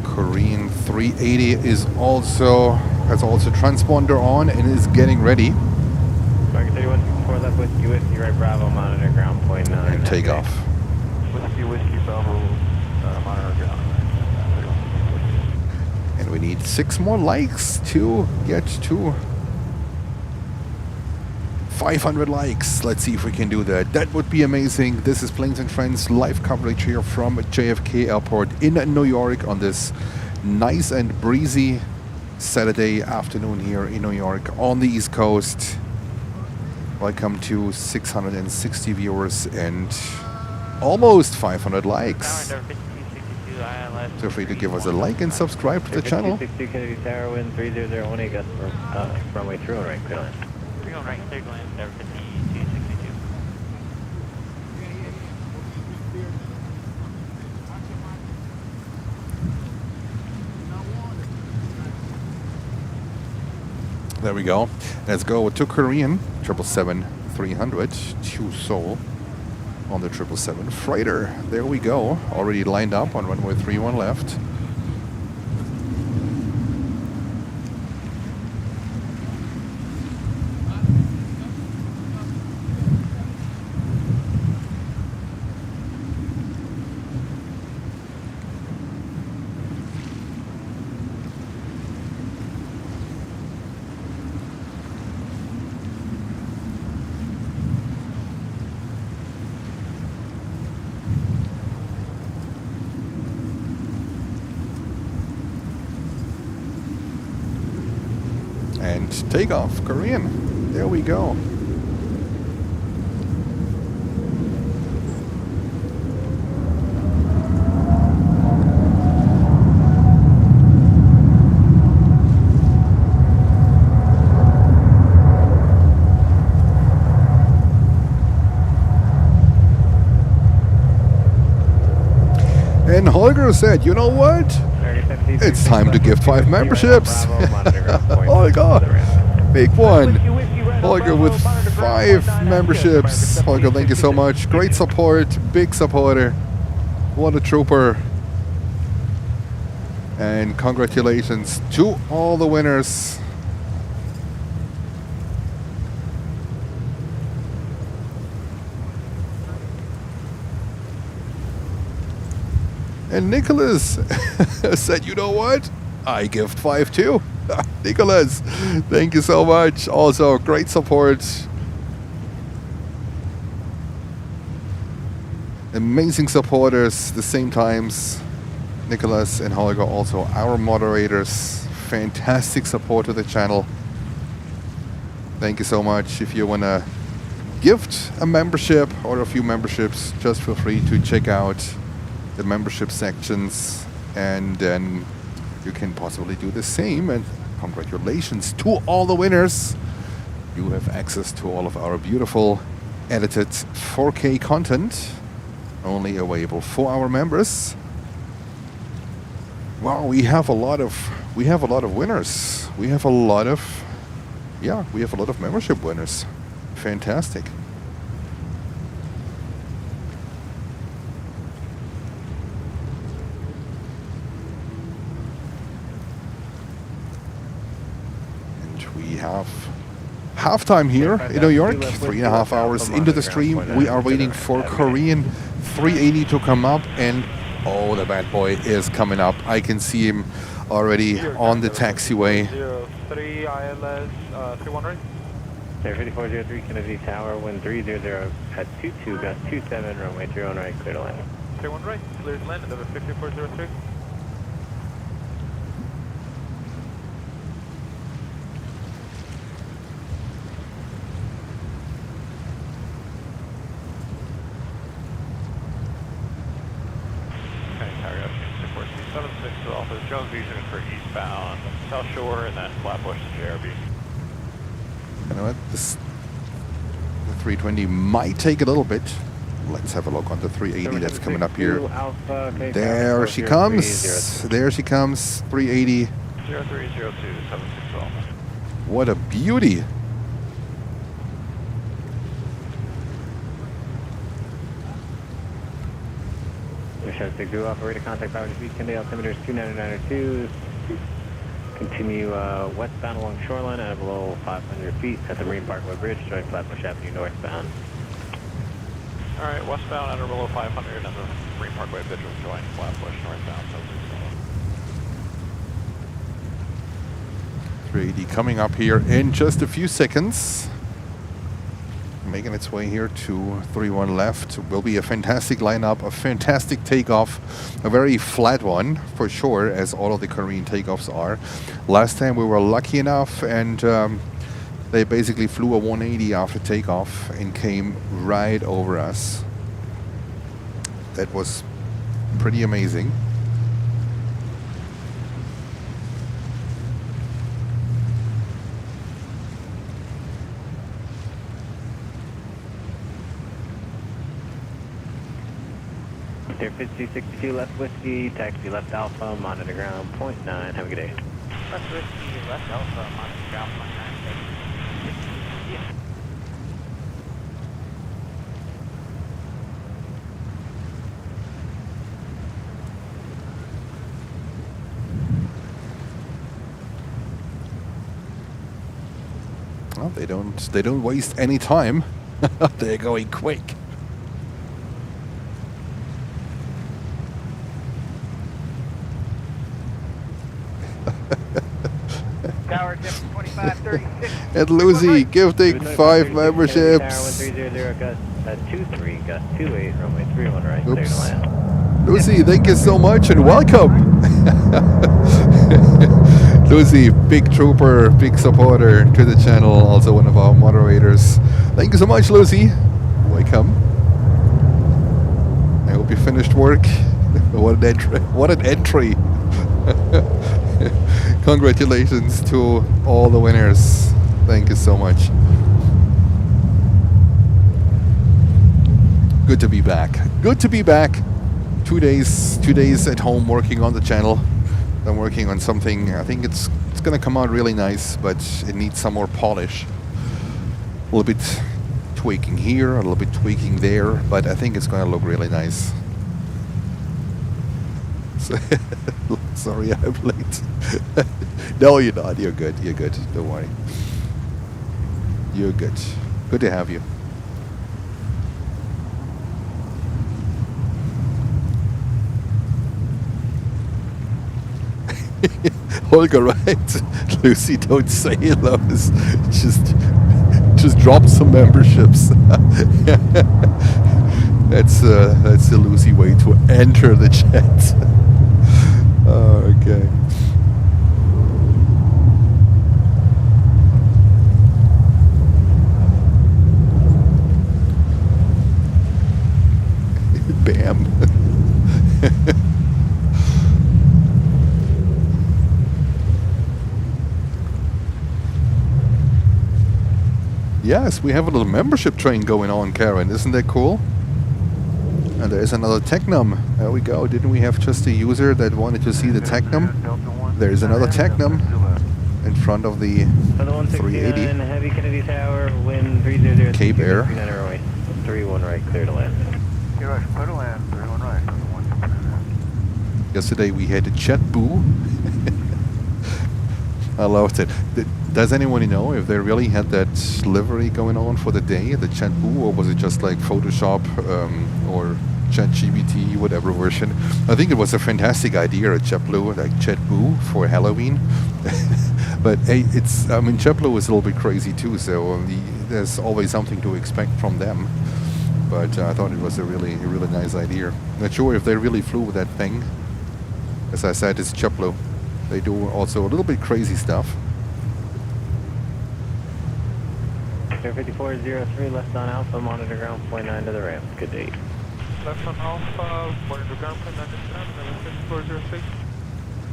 Speaker 5: Korean 380 has also transponder on and is getting ready.
Speaker 1: Target 3164 left whiskey, whiskey, right Bravo, monitor ground point 9.
Speaker 5: And takeoff.
Speaker 2: Whiskey, Bravo, monitor ground.
Speaker 5: And we need 6 more likes to get to 500 likes. Let's see if we can do that. That would be amazing. This is Planes and Friends live coverage here from JFK Airport in New York on this nice and breezy Saturday afternoon here in New York on the East Coast. Welcome to 660 viewers and almost 500 likes. Feel free to give us a like and subscribe to the channel.
Speaker 1: 5262 Kennedy Tower, wind 3018 gusts for runway 31 right, clear land.
Speaker 8: 31 right, clear to land, tower 5262.
Speaker 5: There we go. Let's go to Korean 777-300 to Seoul on the 777 freighter. There we go. Already lined up on runway 31 left. And takeoff, Korean. There we go. And Holger said, you know what? It's time to give 5 memberships. Holger, big one. Holger with 5 memberships. Holger, thank you so much. Great support, big supporter. What a trooper. And congratulations to all the winners. And Nicholas said, you know what? I gift 5 too. Nicholas, thank you so much. Also, great support. Amazing supporters, the same times. Nicholas and Holger, also our moderators. Fantastic support to the channel. Thank you so much. If you want to gift a membership or a few memberships, just feel free to check out the membership sections, and then you can possibly do the same. And congratulations to all the winners. You have access to all of our beautiful edited 4K content, only available for our members. Wow, we have a lot of winners. We have a lot of membership winners. Fantastic. we have halftime here in New York. 3.5 hours into the stream. We are waiting for Korean 380 to come up, and oh, the bad boy is coming up. I can see him already on the taxiway.
Speaker 2: 03 ILS 31 right.
Speaker 1: Air 5403 Kennedy Tower, wind 300 at 22, gust 27, runway 31 right, clear to land.
Speaker 2: 31 right, clear to land, number 5403. Office Jones Beach for eastbound South Shore and then Flatbush to JRB.
Speaker 5: You know what? The 320 might take a little bit. Let's have a look on the 380 that's coming up here. There she comes. There she comes. 380.
Speaker 2: 0302 7612.
Speaker 5: What a beauty.
Speaker 1: Mission 62, operator contact 500 feet, Kennedy altimeter 29902. Continue westbound along shoreline at below 500 feet at the Marine Parkway Bridge, join Flatbush Avenue northbound.
Speaker 2: Alright, westbound at or below 500 and the Marine Parkway Bridge will join Flatbush northbound.
Speaker 5: 380 coming up here in just a few seconds. Making its way here to 31 left. Will be a fantastic lineup, a fantastic takeoff, a very flat one for sure, as all of the Korean takeoffs are. Last time we were lucky enough, and they basically flew a 180 after takeoff and came right over us. That was pretty amazing.
Speaker 1: Air 5262 left whiskey, taxi left alpha, monitor ground 0.9. Have a good day.
Speaker 9: Left whiskey, left alpha, monitor ground 0.9.
Speaker 5: Well, they don't waste any time. They're going quick.
Speaker 9: Tower 2536.
Speaker 5: And Lucy gifting 5 memberships.
Speaker 1: 1300 gust 23, gust 28, runway 31 right, clear to
Speaker 5: Oops.
Speaker 1: land.
Speaker 5: Lucy, thank you so much and welcome. Lucy, big trooper, big supporter to the channel, also one of our moderators. Thank you so much, Lucy. Welcome. I hope you finished work. What an entry. What an entry. Congratulations to all the winners. Thank you so much. Good to be back. Good to be back. 2 days at home working on the channel. I'm working on something. I think it's gonna come out really nice, but it needs some more polish. A little bit tweaking here, a little bit tweaking there, but I think it's gonna look really nice. Sorry, I'm late. No, you're not. You're good. You're good. Don't worry. You're good. Good to have you. Holger, right? Lucy, don't say those. Just drop some memberships. That's the Lucy way to enter the chat. Okay. Bam. Yes, we have a little membership train going on, Karen. Isn't that cool? And there's another Technum. There we go. Didn't we have just a user that wanted to see the Technum? There's another Technum in front of the 380.
Speaker 1: Heavy Kennedy Tower, wind 300.
Speaker 5: Cape Air.
Speaker 1: 31 right, clear to land.
Speaker 2: Clear to land, 31 right.
Speaker 5: Yesterday we had a chat boo. I loved it. Does anyone know if they really had that livery going on for the day, the JetBlue, or was it just like Photoshop or ChatGPT, whatever version? I think it was a fantastic idea, a JetBlue, like JetBlue for Halloween. But hey, it's, I mean, JetBlue is a little bit crazy too, so there's always something to expect from them. But I thought it was a really nice idea. Not sure if they really flew with that thing. As I said, it's JetBlue. They do also a little bit crazy stuff.
Speaker 1: 5403 left on Alpha, monitor ground, 0.9 to the ramp. Good day.
Speaker 2: Left on Alpha, monitor ground, 0.9 to the ramp, 5406.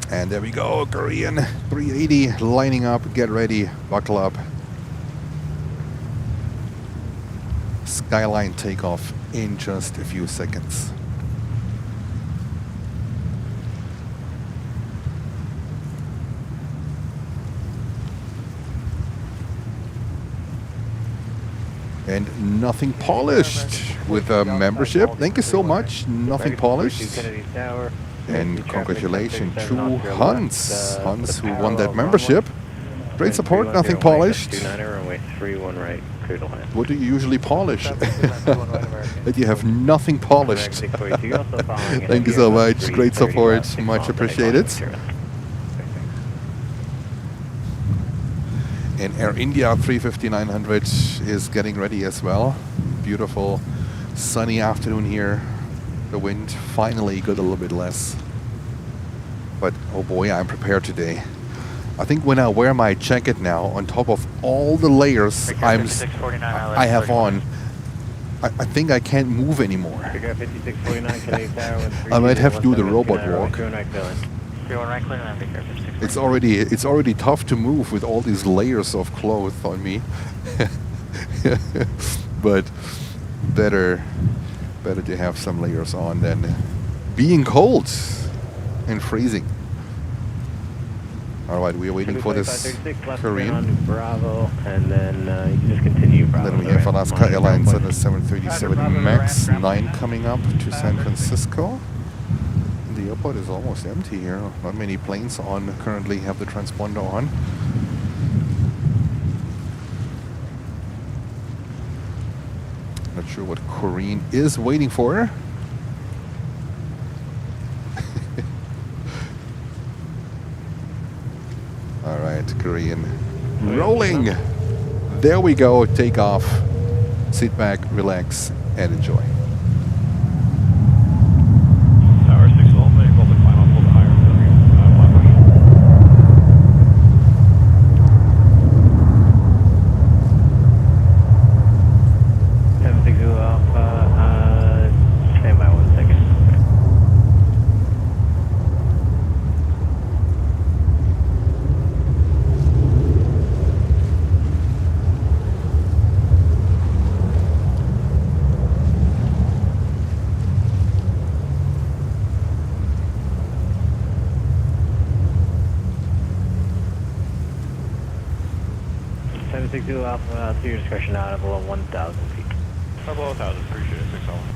Speaker 5: And there we go, Korean 380 lining up, get ready, buckle up. Skyline takeoff in just a few seconds. And nothing polished with a membership. Thank you so much. Nothing polished. And congratulations to Hans. Hans who won that membership. Great support, nothing polished. What do you usually polish? That you have nothing polished. Thank you so much. Great support. Much appreciated. And Air India 350-900 is getting ready as well. Beautiful sunny afternoon here. The wind finally got a little bit less. But oh boy, I'm prepared today. I think when I wear my jacket now, on top of all the layers I have on, I think I can't move anymore. I might have to do the robot walk. It's already tough to move with all these layers of clothes on me. But better to have some layers on than being cold and freezing. All right, we are waiting for this Korean.
Speaker 1: Bravo, and then you can just continue. Bravo,
Speaker 5: then we have Alaska Airlines at the 737 MAX 9 coming up to San Francisco. The airport is almost empty here. Not many planes on currently have the transponder on. Not sure what Korean is waiting for. All right, Korean rolling. There we go. Take off. Sit back, relax, and enjoy.
Speaker 2: Tower 6 only, hold the final, hold the higher.
Speaker 1: 760 Alpha, stand by 1 second. Alpha, to your discretion out of below 1,000 feet.
Speaker 2: Below 1,000, appreciate it, 6 Alpha.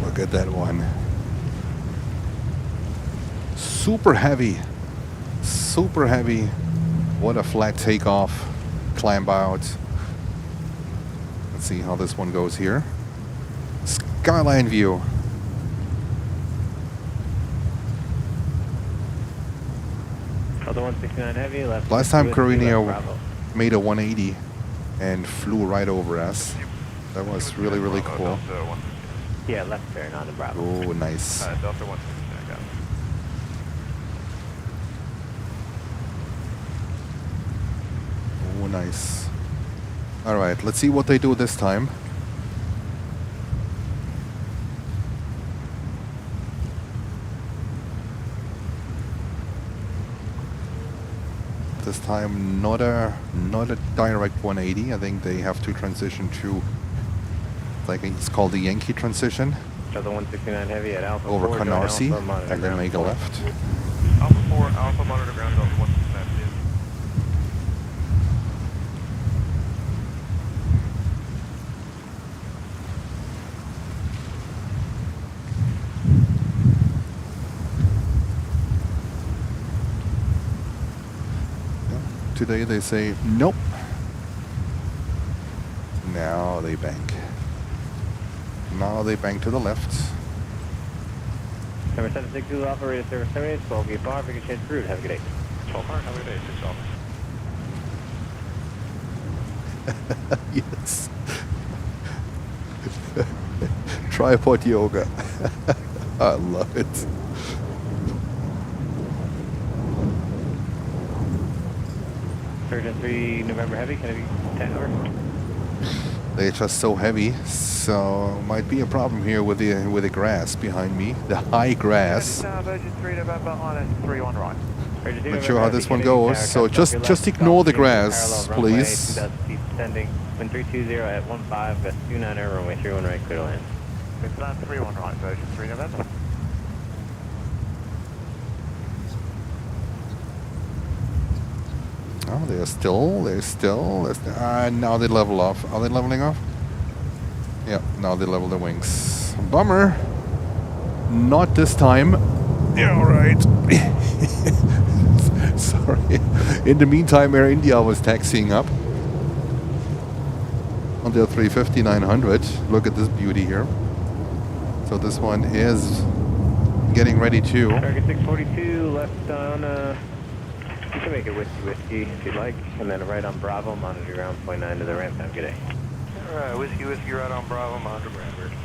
Speaker 5: Look at that one. Super heavy. Super heavy. What a flat takeoff. Climb out. Let's see how this one goes here. Skyline view.
Speaker 1: Other 169 heavy, left.
Speaker 5: Last time Korean made a 180 and flew right over us. That was really, really cool.
Speaker 1: Yeah, left there, not the Bravo.
Speaker 5: Oh, nice.
Speaker 2: Delta 169, got it.
Speaker 5: Oh, nice. All right, let's see what they do this time. This time, not a direct 180. I think they have to transition to, I think it's called the Yankee transition.
Speaker 1: Other 169 heavy at Alpha
Speaker 5: over
Speaker 1: 4,
Speaker 5: Canarsie,
Speaker 1: Alpha,
Speaker 5: and then make a left.
Speaker 2: Alpha 4, Alpha monitor ground, Delta 169, please.
Speaker 5: Today they say nope. Now they bank. Now they bank to the left.
Speaker 1: Number 762 operator service terminated. 12 gate bar. Big change route. Have a good day.
Speaker 8: 12 bar, have a good day. 6 off.
Speaker 5: Yes. Tripod yoga. I love it.
Speaker 1: Surgeon 3 November Heavy. Can I be 10 over?
Speaker 5: They're just so heavy, so might be a problem here with the grass behind me, the high grass.
Speaker 2: Virgin 3 November, ILS 31 right.
Speaker 5: Not sure how this one goes, so just ignore the grass, please.
Speaker 1: 2,000 feet descending. Wind 320 at 15, gust 29 runway 31 right, clear to land.
Speaker 2: It's land 31 right, Virgin 3 November.
Speaker 5: Oh, they're still, now they level off. Are they leveling off? Yeah, now they level the wings. Bummer. Not this time. Yeah, alright. Sorry. In the meantime, Air India was taxiing up on their 350-900. Look at this beauty here. So this one is getting ready too.
Speaker 1: Target 642, left on, you can make it whiskey if you'd like, and then right on Bravo, monitor ground, 0.9 to the ramp. Have a good day.
Speaker 8: Alright, whiskey right on Bravo, monitor ground, Virgin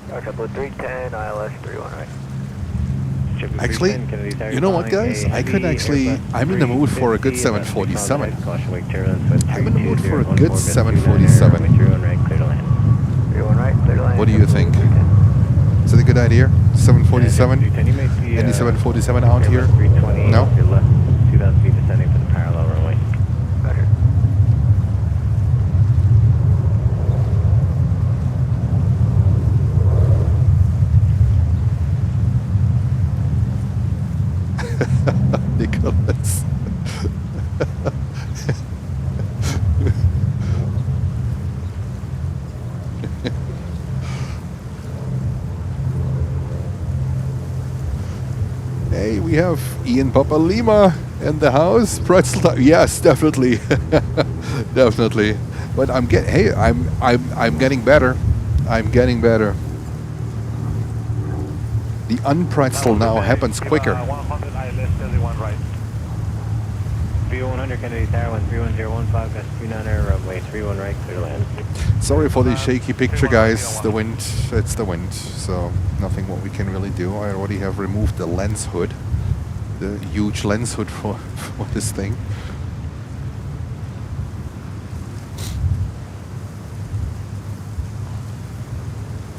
Speaker 8: 642.
Speaker 1: Couple 310, ILS 31 right.
Speaker 5: Actually, you know what, guys? I could actually, I'm in the mood for a good 747. I'm in the mood for a good 747. What do you think? Is it a good idea? 747? Any 747 out here? No?
Speaker 1: 2,000 feet descending for the parallel runway. Roger.
Speaker 5: Nicholas. Hey, we have Ian Papa Lima in the house. Pretzel time. Yes, definitely. Definitely. But I'm getting better. I'm getting better. The unpretzel now happens quicker.
Speaker 2: 100 ILS 31 right.
Speaker 1: 3100 Kennedy Tower, 13115, gust 29 runway 31 right, clear to land.
Speaker 5: Sorry for the shaky picture, guys. The wind, it's the wind, so nothing what we can really do. I already have removed the lens hood, the huge lens hood for this thing.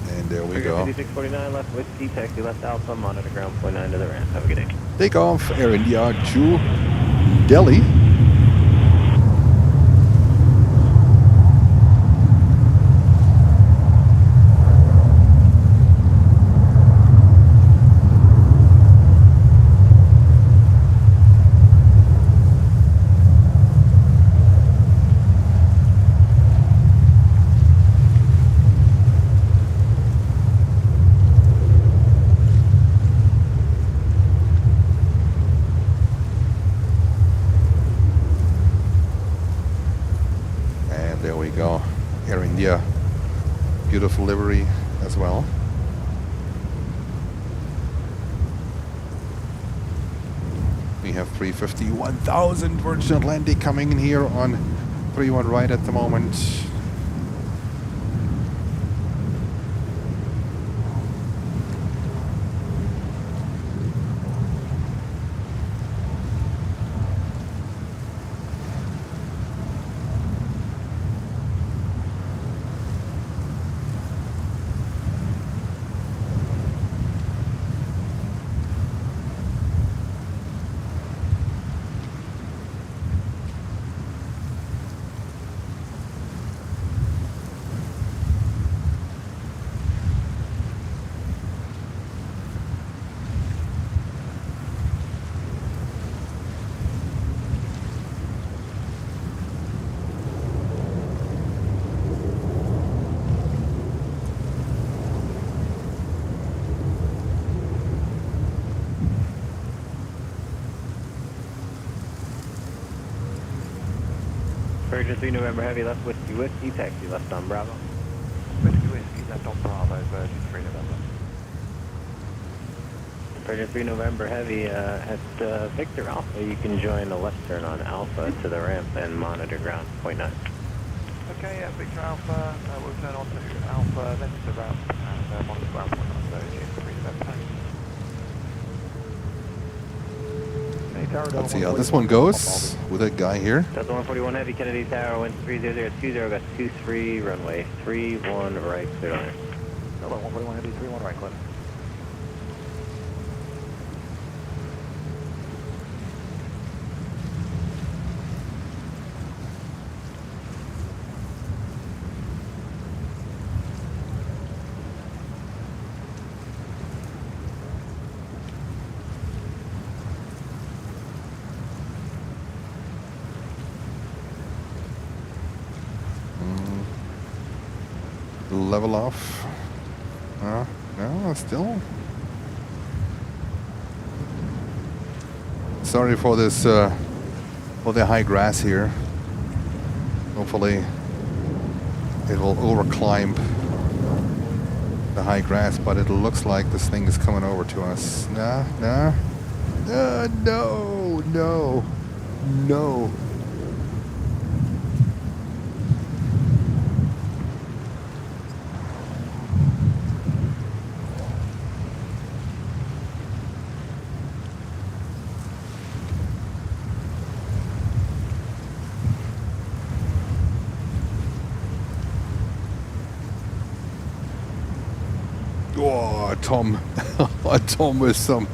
Speaker 5: And there we go.
Speaker 1: 5649 left whiskey, taxi left Alpha, monitor ground, 0.9 to the ramp. Have a good day.
Speaker 5: Take off, Air India to Delhi. Air India, beautiful livery as well. We have 350, 1000 Virgin Atlantic coming in here on 31 right at the moment.
Speaker 1: Virgin 3 November Heavy, left whiskey, taxi left on Bravo.
Speaker 2: Whiskey, left on Bravo, Virgin 3 November.
Speaker 1: Virgin 3 November Heavy at Victor Alpha, you can join the left turn on Alpha to the ramp and monitor ground, point 9.
Speaker 2: Okay, Victor Alpha, we'll turn on to Alpha, then to the ramp, and monitor ground point 9, Virgin 3 November.
Speaker 5: Let's see how this one goes with that guy here.
Speaker 1: Delta 141 Heavy, Kennedy Tower, wind 30020, got 23, runway 31 right, clear on it.
Speaker 2: Delta 141 Heavy, 31 right, clear.
Speaker 5: Level off. No, still. Sorry for this, for the high grass here. Hopefully it will overclimb the high grass, but it looks like this thing is coming over to us. No. Oh, Tom, Tom with some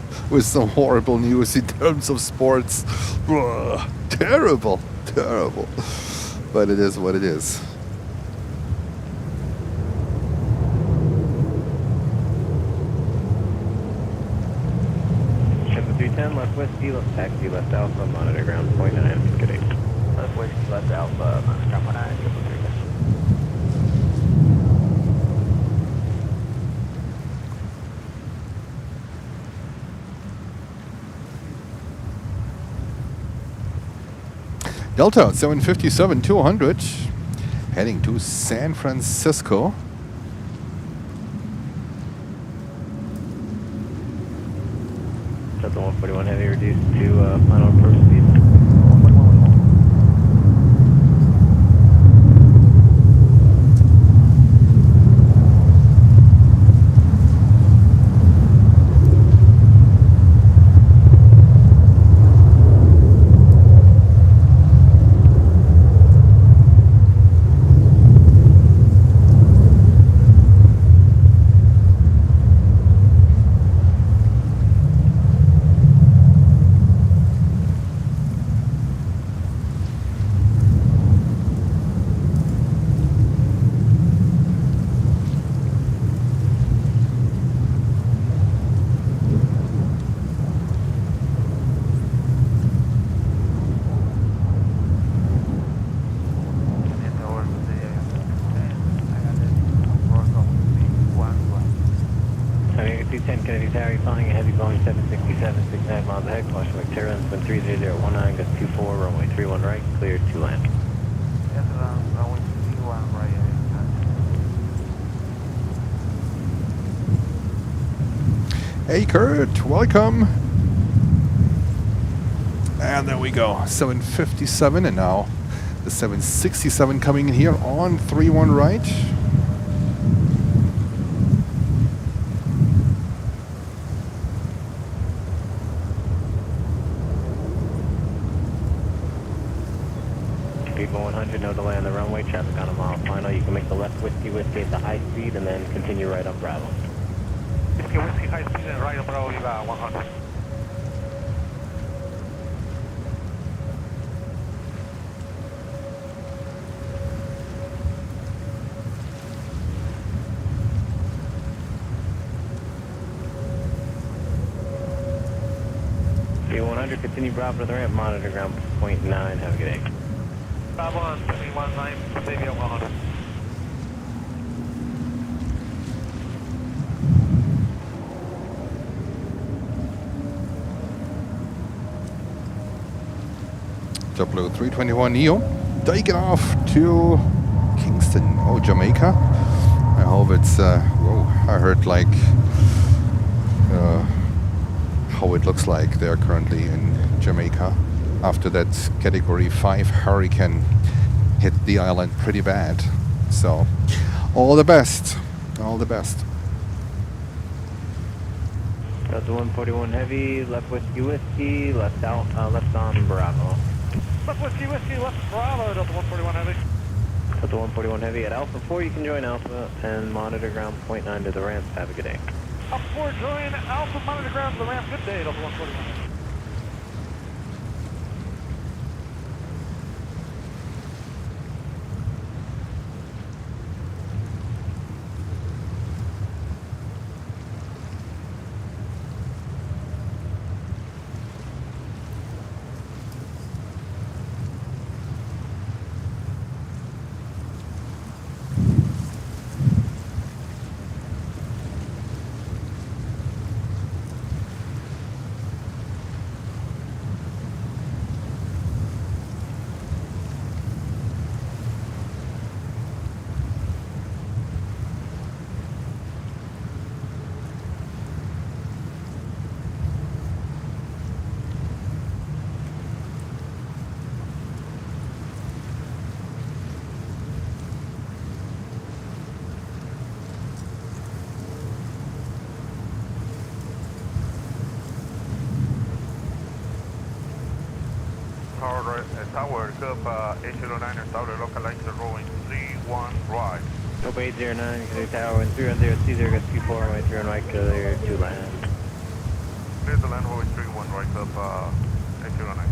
Speaker 5: horrible news in terms of sports. Ugh, terrible, but it is what it is.
Speaker 1: Delta 310, left whiskey, left taxi, left Alpha, monitor ground, point 9, good 8.
Speaker 8: Left whiskey, left Alpha, monitor ground, point 9, triple 3.
Speaker 5: Delta 757-200, heading to San Francisco.
Speaker 1: Delta 141 Heavy, reduced to final approach speed. Kennedy Tower, flying a heavy Boeing 767, 69 miles ahead, caution with turbulence, wind 30019, gust 24, runway 31 right, cleared to land.
Speaker 2: Yes, runway 31 right,
Speaker 5: Hey Kurt, welcome. And there we go, 757, and now the 767 coming in here on 31 right.
Speaker 1: Speed 100, no delay on the runway, traffic on a mile final. You can make the left whiskey at the high speed and then continue right on Bravo.
Speaker 2: Whiskey high speed and right on Bravo, 100.
Speaker 1: Speed 100, continue Bravo to the ramp, monitor ground point 9, have a good day.
Speaker 2: Bravo on 719, Xavier 100.
Speaker 5: JetBlue 321 Neo. taking off to Kingston. Oh, Jamaica. I hope it's, whoa, I heard like how it looks like they're currently in Jamaica after that Category 5 hurricane hit the island pretty bad. So, all the best. All the best.
Speaker 1: Delta 141 Heavy, left whiskey whiskey, left out, left on Bravo.
Speaker 2: Left whiskey whiskey, left Bravo, Delta 141 Heavy.
Speaker 1: Delta 141 Heavy at Alpha 4, you can join Alpha and monitor ground point 9 to the ramp. Have a good day.
Speaker 2: Alpha 4, join Alpha, monitor ground to the ramp. Good day, Delta 141. Tower, Cup 809 and Tower, localizer rolling 31 right.
Speaker 1: Cup 809, clear tower, and 310, C0, got 24, runway 31 right, clear to land.
Speaker 2: Clear to land, runway 31 right, Cup 809.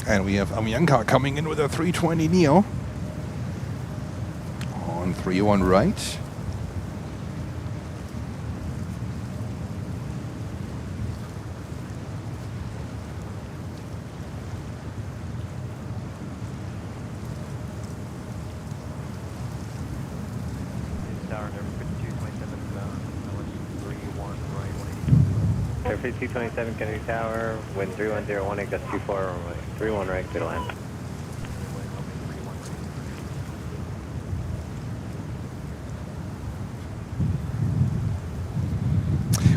Speaker 5: And we have Amianka coming in with a 320 Neo on 31 right.
Speaker 2: Tower number 5227, 31 right,
Speaker 1: 5227 Kennedy Tower, wind 31018, gust 24, runway 31 right, clear to land.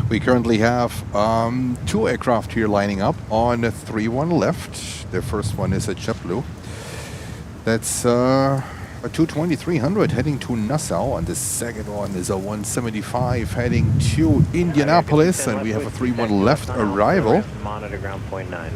Speaker 5: We currently have two aircraft here lining up on 31 left. The first one is a JetBlue. That's a 220-300 heading to Nassau, and the second one is a 175 heading to Indianapolis, and we have a 31 left arrival.
Speaker 1: Monitor ground point 9.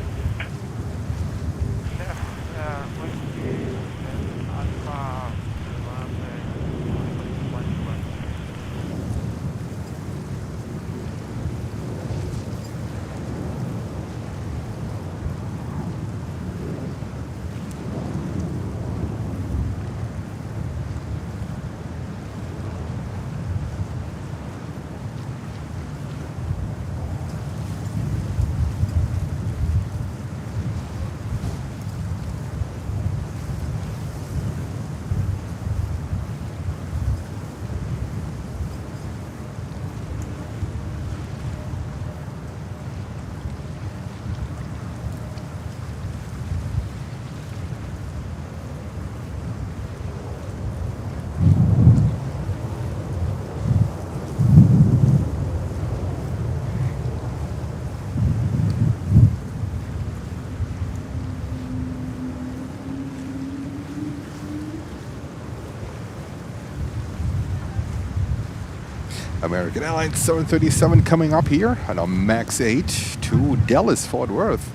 Speaker 5: American Airlines 737 coming up here on a MAX 8 to Dallas, Fort Worth.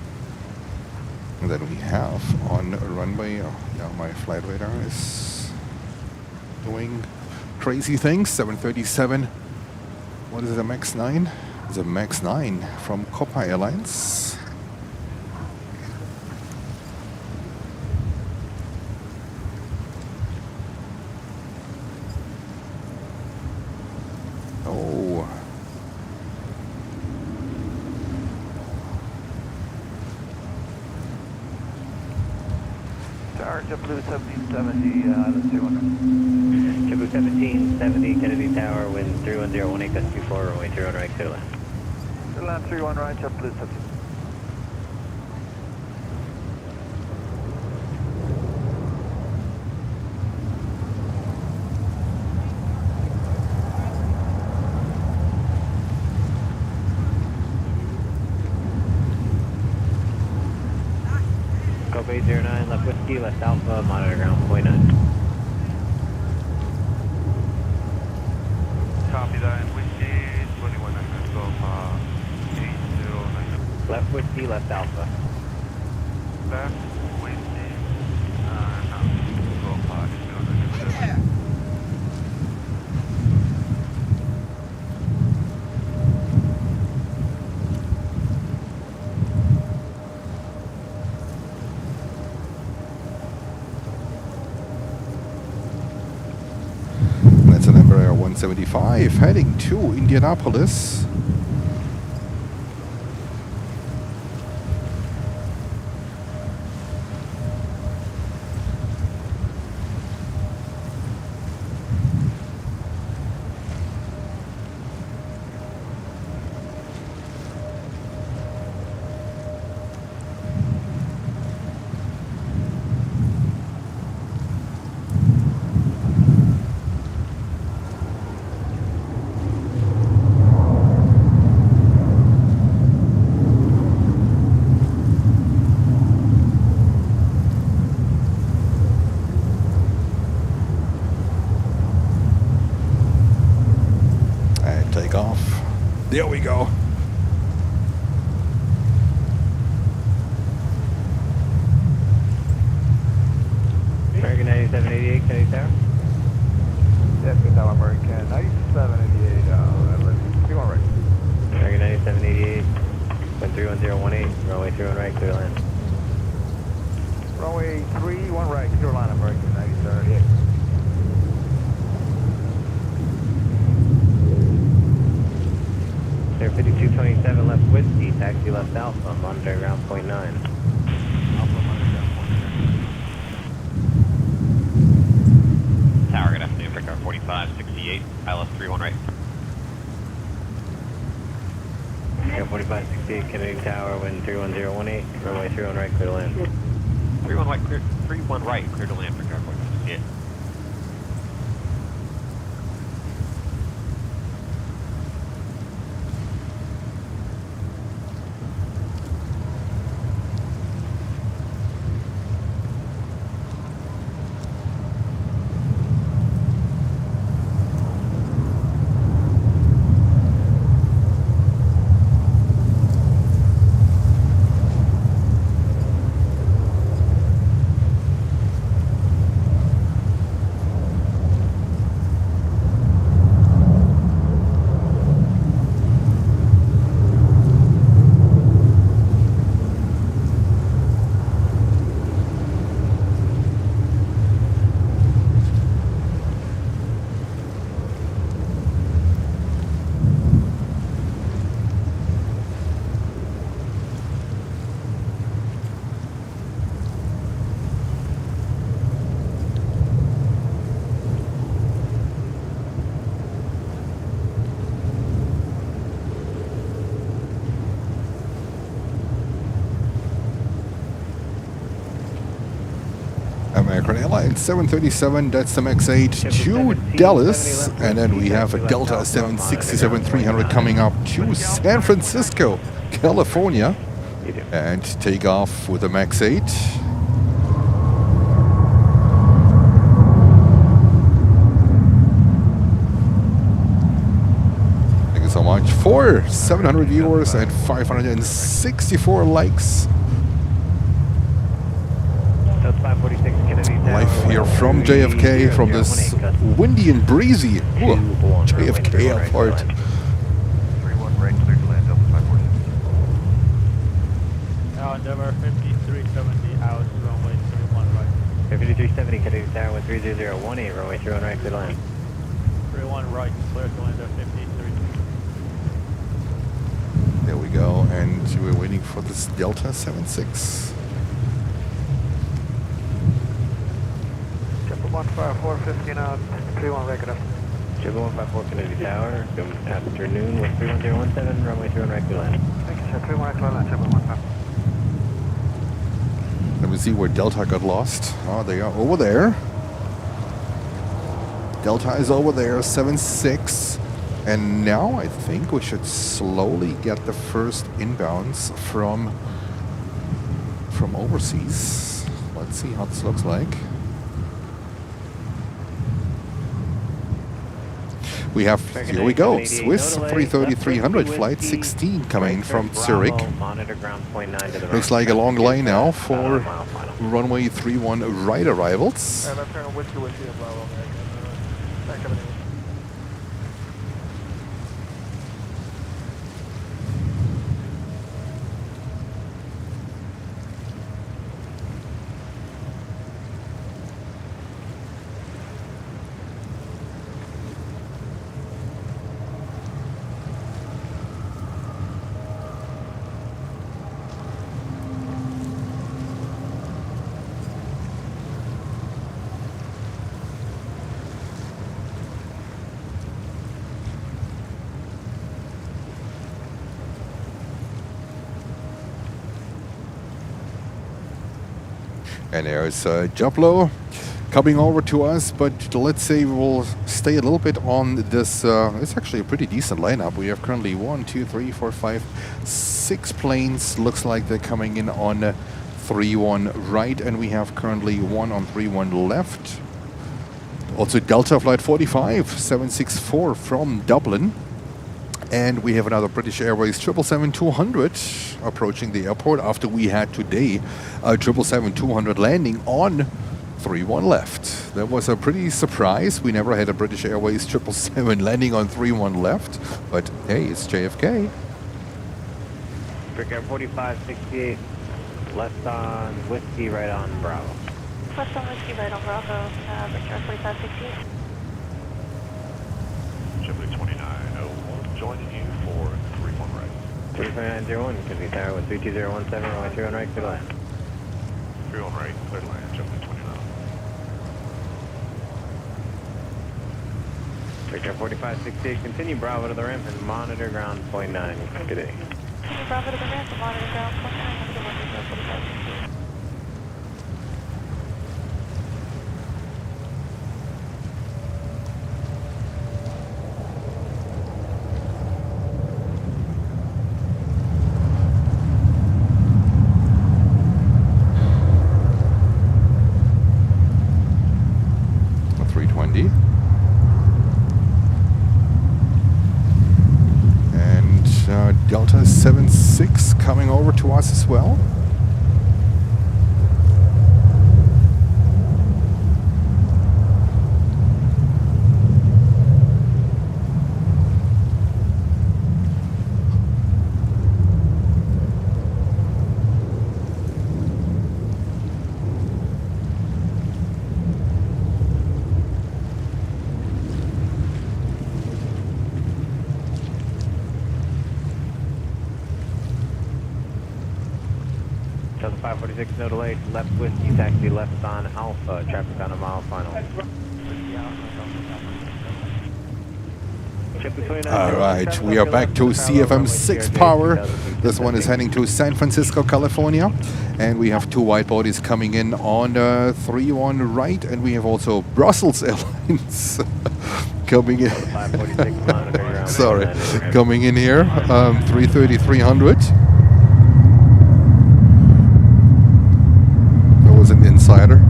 Speaker 5: And then we have on a runway, now my flight radar is doing crazy things. 737, what is it, a MAX 9? It's a MAX 9 from Copa Airlines.
Speaker 2: Tower, JetBlue 1770, Island 200.
Speaker 1: JetBlue 1770, Kennedy Tower, wind 31018, gust 24, runway 31 right, clear to land.
Speaker 2: Clear to land 31 right, JetBlue 17.
Speaker 1: Scope 809, left whiskey, left alpha, monitor ground 0.9.
Speaker 2: Copy that, whiskey 21 Alpha 809.
Speaker 1: Left whiskey, left alpha.
Speaker 2: Left whiskey, Alpha 809.
Speaker 5: That's an Embraer 175 heading to Indianapolis. Takeoff. There we go.
Speaker 1: American 9788, Kennedy Tower.
Speaker 2: JFK Tower, American 9788, 31 right.
Speaker 1: American 9788, wind 31018, runway 31 right, clear to land.
Speaker 2: Runway 31 right, clear to land, American 9788.
Speaker 1: Air 5227, left whiskey, taxi left alpha, monitor ground 0.9.
Speaker 2: Alpha monitor ground 0.9.
Speaker 8: Tower, good afternoon, for car 4568, ILS 31 right.
Speaker 1: Air 4568, Kennedy Tower, wind 31018, runway 31 right, clear to land.
Speaker 8: 31 right, clear, 31 right, clear to land for car 4568.
Speaker 5: American Airlines 737, that's the MAX 8 to Dallas, and then we have a Delta 767-300 coming up to San Francisco, California, and take off with the MAX 8. Thank you so much for 700 viewers and 564 likes. Live here from JFK, from this windy and breezy JFK Airport.
Speaker 2: 31 right, clear to land, Delta 546.
Speaker 10: Now Endeavour 5370 out, runway 31 right.
Speaker 1: 5370, Kennedy Tower, wind 30018, runway 31 right, clear to land.
Speaker 10: 31 right, clear to land at 53.
Speaker 5: There we go, and we're waiting for this Delta 76.
Speaker 2: 154, 15 out, 31 regular.
Speaker 1: Triple 154 Kennedy Tower, good afternoon with 31017, runway 31 right to land.
Speaker 2: Thank you, sir. 31 right to land, triple 154.
Speaker 5: Let me see where Delta got lost. Oh, they are over there. Delta is over there, 7-6. And now I think we should slowly get the first inbounds from overseas. Let's see how this looks like. We have, here we go, Swiss 330-300, flight 16 coming in from Zurich. Looks like a long line now for runway 31 right arrivals. And there's Joplo coming over to us, but let's say we'll stay a little bit on this. It's actually a pretty decent lineup. We have currently 1, 2, 3, 4, 5, 6 planes. Looks like they're coming in on 31 right, and we have currently 1 on 31 left. Also Delta Flight 45, 764 from Dublin. And we have another British Airways 777-200 approaching the airport after we had today a 777-200 landing on 31 left. That was a pretty surprise. We never had a British Airways 777 landing on 31 left, but hey, it's JFK.
Speaker 1: Brick Air 4568, left on Whiskey, right on Bravo.
Speaker 7: Left on Whiskey, right on Bravo, Brick Air 4568.
Speaker 2: Chevrolet 2901, joining you for 31 right.
Speaker 1: 32901, Kennedy Tower with 32017, runway 31 right, clear to land.
Speaker 2: 31 right, clear to land, Chevrolet 29.
Speaker 1: Brick Air 4568, continue Bravo to the ramp and monitor ground point 9. Good day.
Speaker 7: Continue Bravo to the ramp and monitor ground point 9. Have a good one, Brick Air 4568.
Speaker 5: Delta 76 coming over to us as well.
Speaker 1: Delta 546, no delay, left Whiskey, taxi left on Alpha, traffic on a mile final.
Speaker 5: Alright, we are back to CFM 6 power. This one is heading to San Francisco, California. And we have 2 wide bodies coming in on 31 right, and we have also Brussels Airlines coming in. Sorry, coming in here, 330-300. An insider.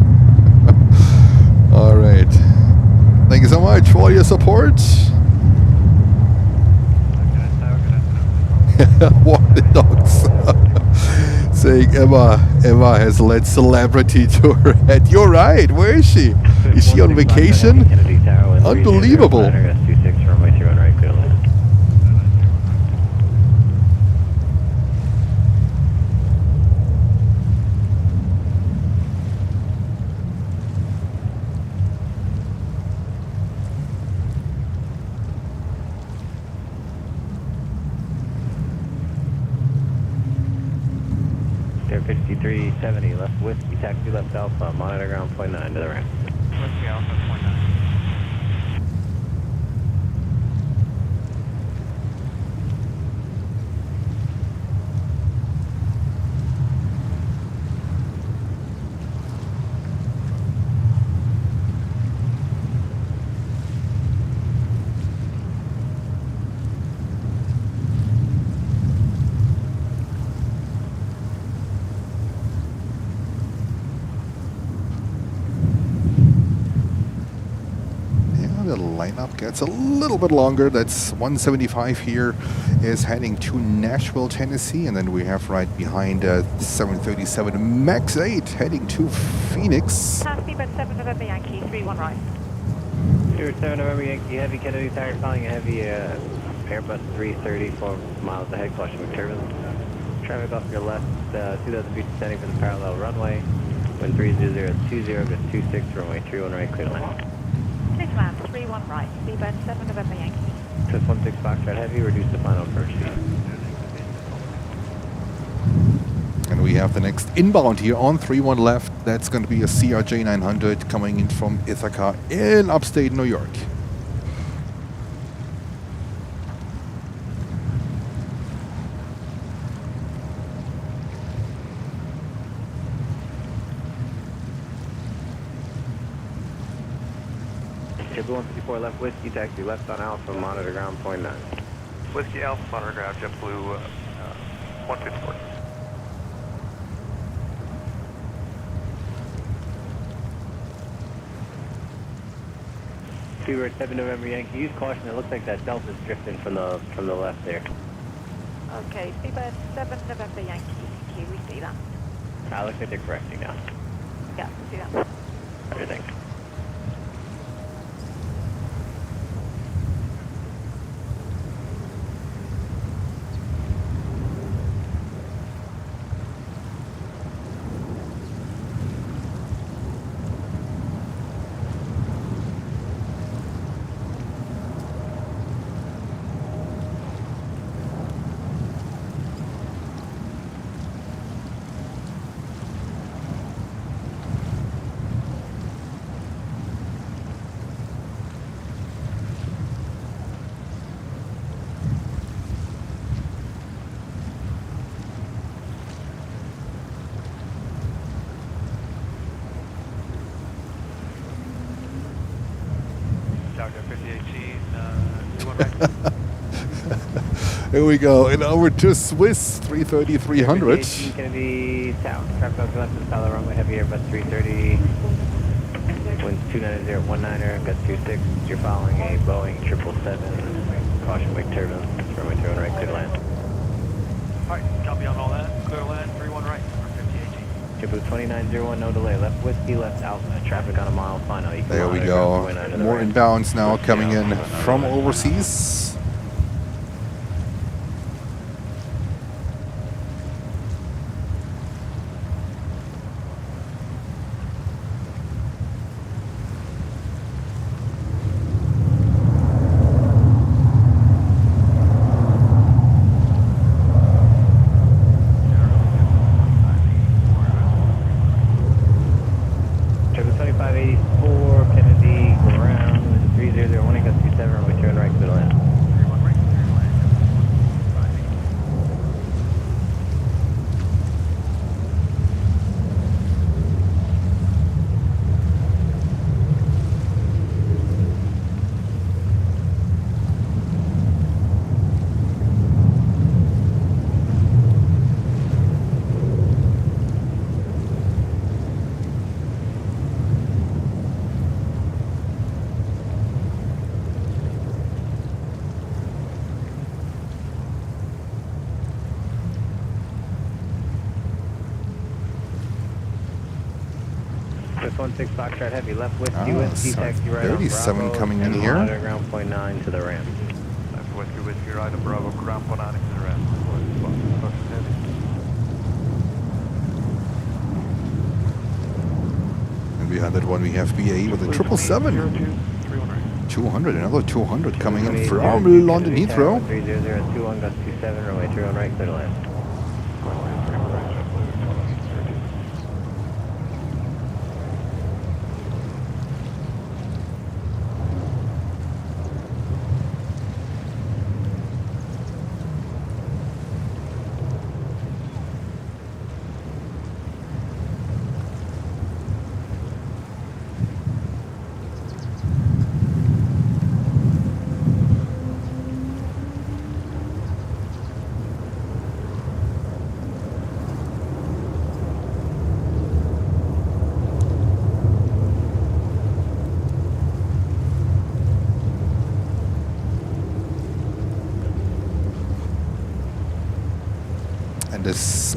Speaker 5: All right. Thank you so much for all your support. Walk the dogs. Saying Emma has led celebrity to her head. You're right. Where is she? Is she on vacation? Unbelievable.
Speaker 1: Air 5370, left Whiskey, taxi left Alpha, monitor ground point 9 to the ramp.
Speaker 2: Whiskey Alpha 29.
Speaker 5: The lineup gets a little bit longer. That's 175 here is heading to Nashville, Tennessee, and then we have right behind 737 MAX 8 heading to Phoenix.
Speaker 7: Speedbird 7 November Yankee, 31 right.
Speaker 1: 7 November Yankee Heavy Kennedy Tower, calling a heavy Airbus 330, 4 miles ahead, caution with turbulence. Traffic off your left, 2,000 feet descending for the parallel runway. Wind 30020, gets 26, runway 31 right, clear to land.
Speaker 7: Clear to land, 31 right. Speedbird 7 November Yankee.
Speaker 1: 616 Foxtrot Heavy, reduce the final approach speed.
Speaker 5: And we have the next inbound here on 31 left. That's going to be a CRJ 900 coming in from Ithaca in upstate New York.
Speaker 1: JetBlue 154 left whiskey, taxi left on Alpha, monitor ground point 9.
Speaker 2: Whiskey Alpha, monitor ground, JetBlue 154.
Speaker 1: Speedbird 7 November Yankee, use caution, it looks like that Delta's drifting from the left there.
Speaker 7: Okay, Speedbird 7 November Yankee. Thank you, we see that.
Speaker 1: Looks like they're correcting now.
Speaker 7: Yeah, we see that.
Speaker 1: Everything.
Speaker 5: Here we go, and over to Swiss 330-300.
Speaker 1: Kennedy Tower. Traffic off the left of the solid runway, heavy Airbus 330. Winds 29019er, gust 26. You're following a Boeing 777. Caution wake turbulence. Runway 31 right, clear to land.
Speaker 8: Alright, copy on all that. Clear to land, 31 right, 50AG.
Speaker 1: JetBlue 2901, no delay. Left whiskey, left Alpha. Traffic on a mile final.
Speaker 5: There we go. More inbounds now coming in from overseas.
Speaker 1: Swiss 16 Foxtrot Heavy, left whiskey, whiskey, taxi right
Speaker 5: 37
Speaker 1: on Bravo,
Speaker 5: coming in
Speaker 1: and
Speaker 5: here.
Speaker 1: monitor ground point 9 to the ramp.
Speaker 2: Left whiskey, whiskey, right on Bravo, ground point 9 to the ramp.
Speaker 5: And behind that one we have BAE with a 777. 200, another 200 coming in from London Heathrow.
Speaker 1: 30021, gust 27, runway 31 right, clear to land.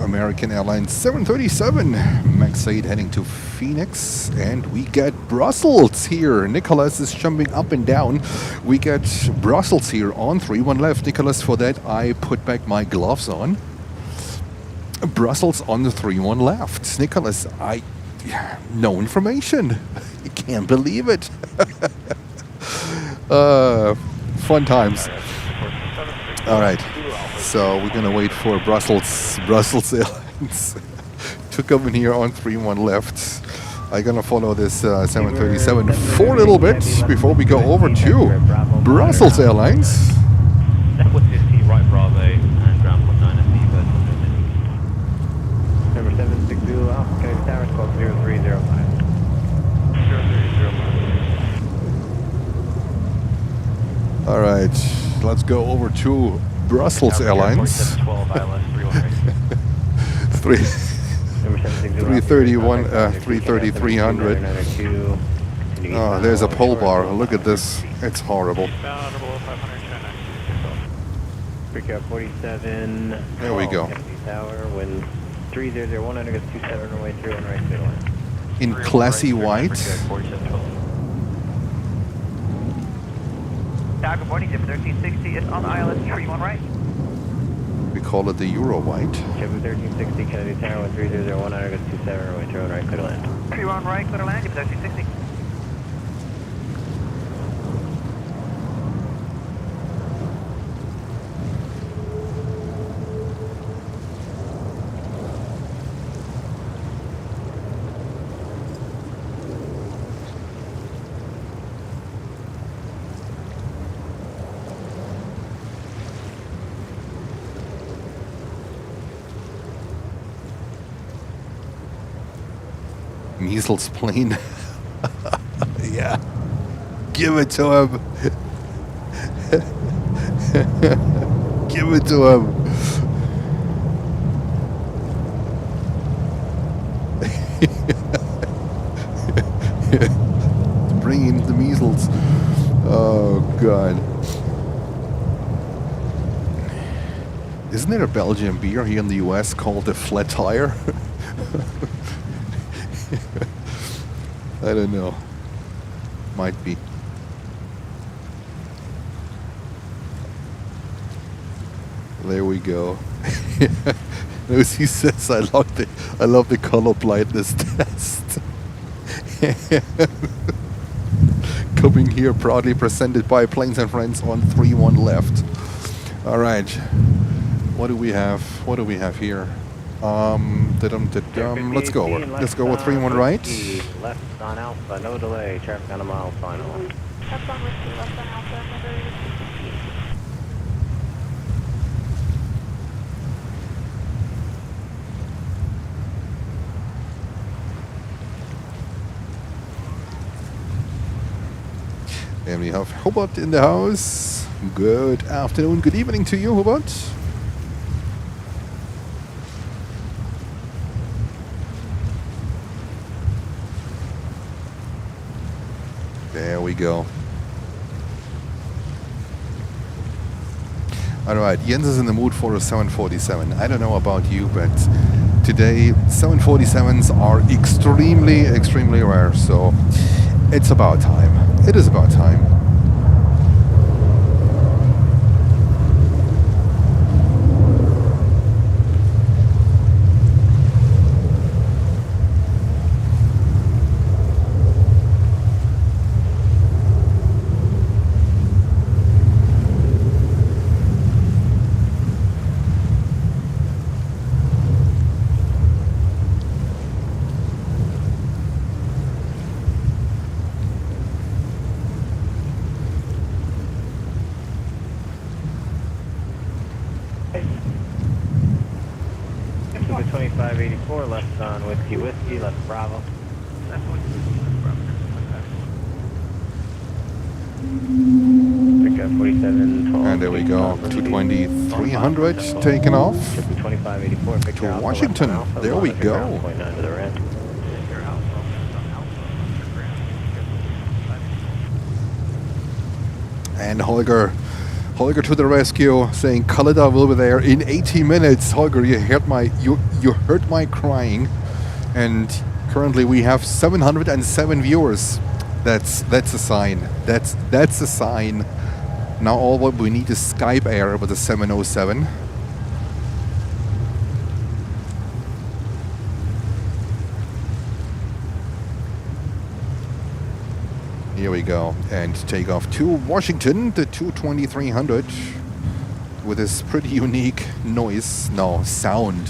Speaker 5: American Airlines 737 MAX 8 heading to Phoenix, and we get Brussels here. Nicholas is jumping up and down. We get Brussels here on 31 left. Nicholas, for that I put back my gloves on. Brussels on the 31 left. Nicholas, no information. You can't believe it. Fun times. All right, so we're gonna wait for Brussels Airlines to come in here on 31 left. I'm gonna follow this 737 for a little bit before we go over to Brussels Airlines.
Speaker 1: That was 15 right Bravo and ground 19 at the first number 760 Alpha Kennedy Tower, squawk 0305. 0305.
Speaker 5: All right, let's go over to Brussels Airlines. 331, 330, 300. Oh, there's a pole bar. Look at this. It's horrible.
Speaker 1: Freakout 47.
Speaker 5: There we go.
Speaker 1: Tower, wind 3001, goes 27 runway 31 right to the line.
Speaker 5: In classy white.
Speaker 9: Good morning, Jim 1360 is on the ILS 31 right.
Speaker 5: We call it the Euro white.
Speaker 1: Jim 1360, Kennedy Tower, 3001, goes 27 runway 31 right, clear to land.
Speaker 9: 31 right, clear to land, Jim 1360.
Speaker 5: Measles plane. Yeah. Give it to him. Give it to him. Bring in the measles. Oh, God. Isn't there a Belgian beer here in the US called a flat tire? I don't know. Might be. There we go. Lucy says, I love the color blindness test. Coming here proudly presented by Planes and Friends on 31 left. All right. What do we have? What do we have here? Let's go over. Let's go with 31 right.
Speaker 1: Left on Alpha, no delay, traffic on a mile final.
Speaker 7: Left on Whiskey, left on Alpha, number 60.
Speaker 5: And we have Hobart in the house. Good afternoon, good evening to you, Hobart. There we go. Alright, Jens is in the mood for a 747. I don't know about you, but today 747s are extremely, extremely rare, so it's about time. It is about time.
Speaker 1: Super 2584, left on Whiskey Whiskey, left Bravo. Pickup 47, 12.
Speaker 5: And there we go, 220, 300 taken off.
Speaker 1: 2584,
Speaker 5: To Washington, there we go. And Holger Holger to the rescue, saying Khalida will be there in 80 minutes. Holger, you heard my crying, and currently we have 707 viewers. That's a sign. That's a sign. Now all what we need is Skype Air with a 707. Here we go, and take off to Washington, the 22300, with this pretty unique noise. No, sound,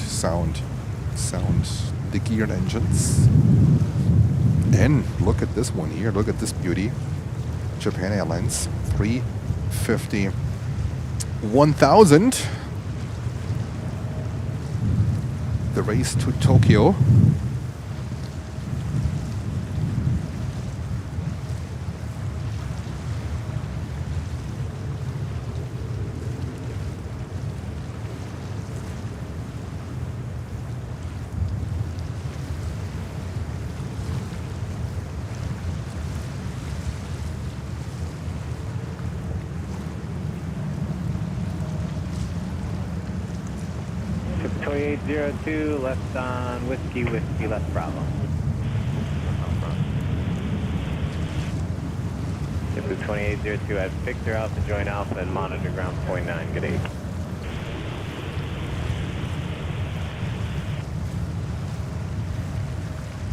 Speaker 5: the geared engines. And look at this one here, look at this beauty. Japan Airlines 350 1000. The race to Tokyo.
Speaker 1: Ship 2802, left on Whiskey, left Bravo. Ship 2802, I've picked her out to join Alpha and monitor ground point 9, good 8.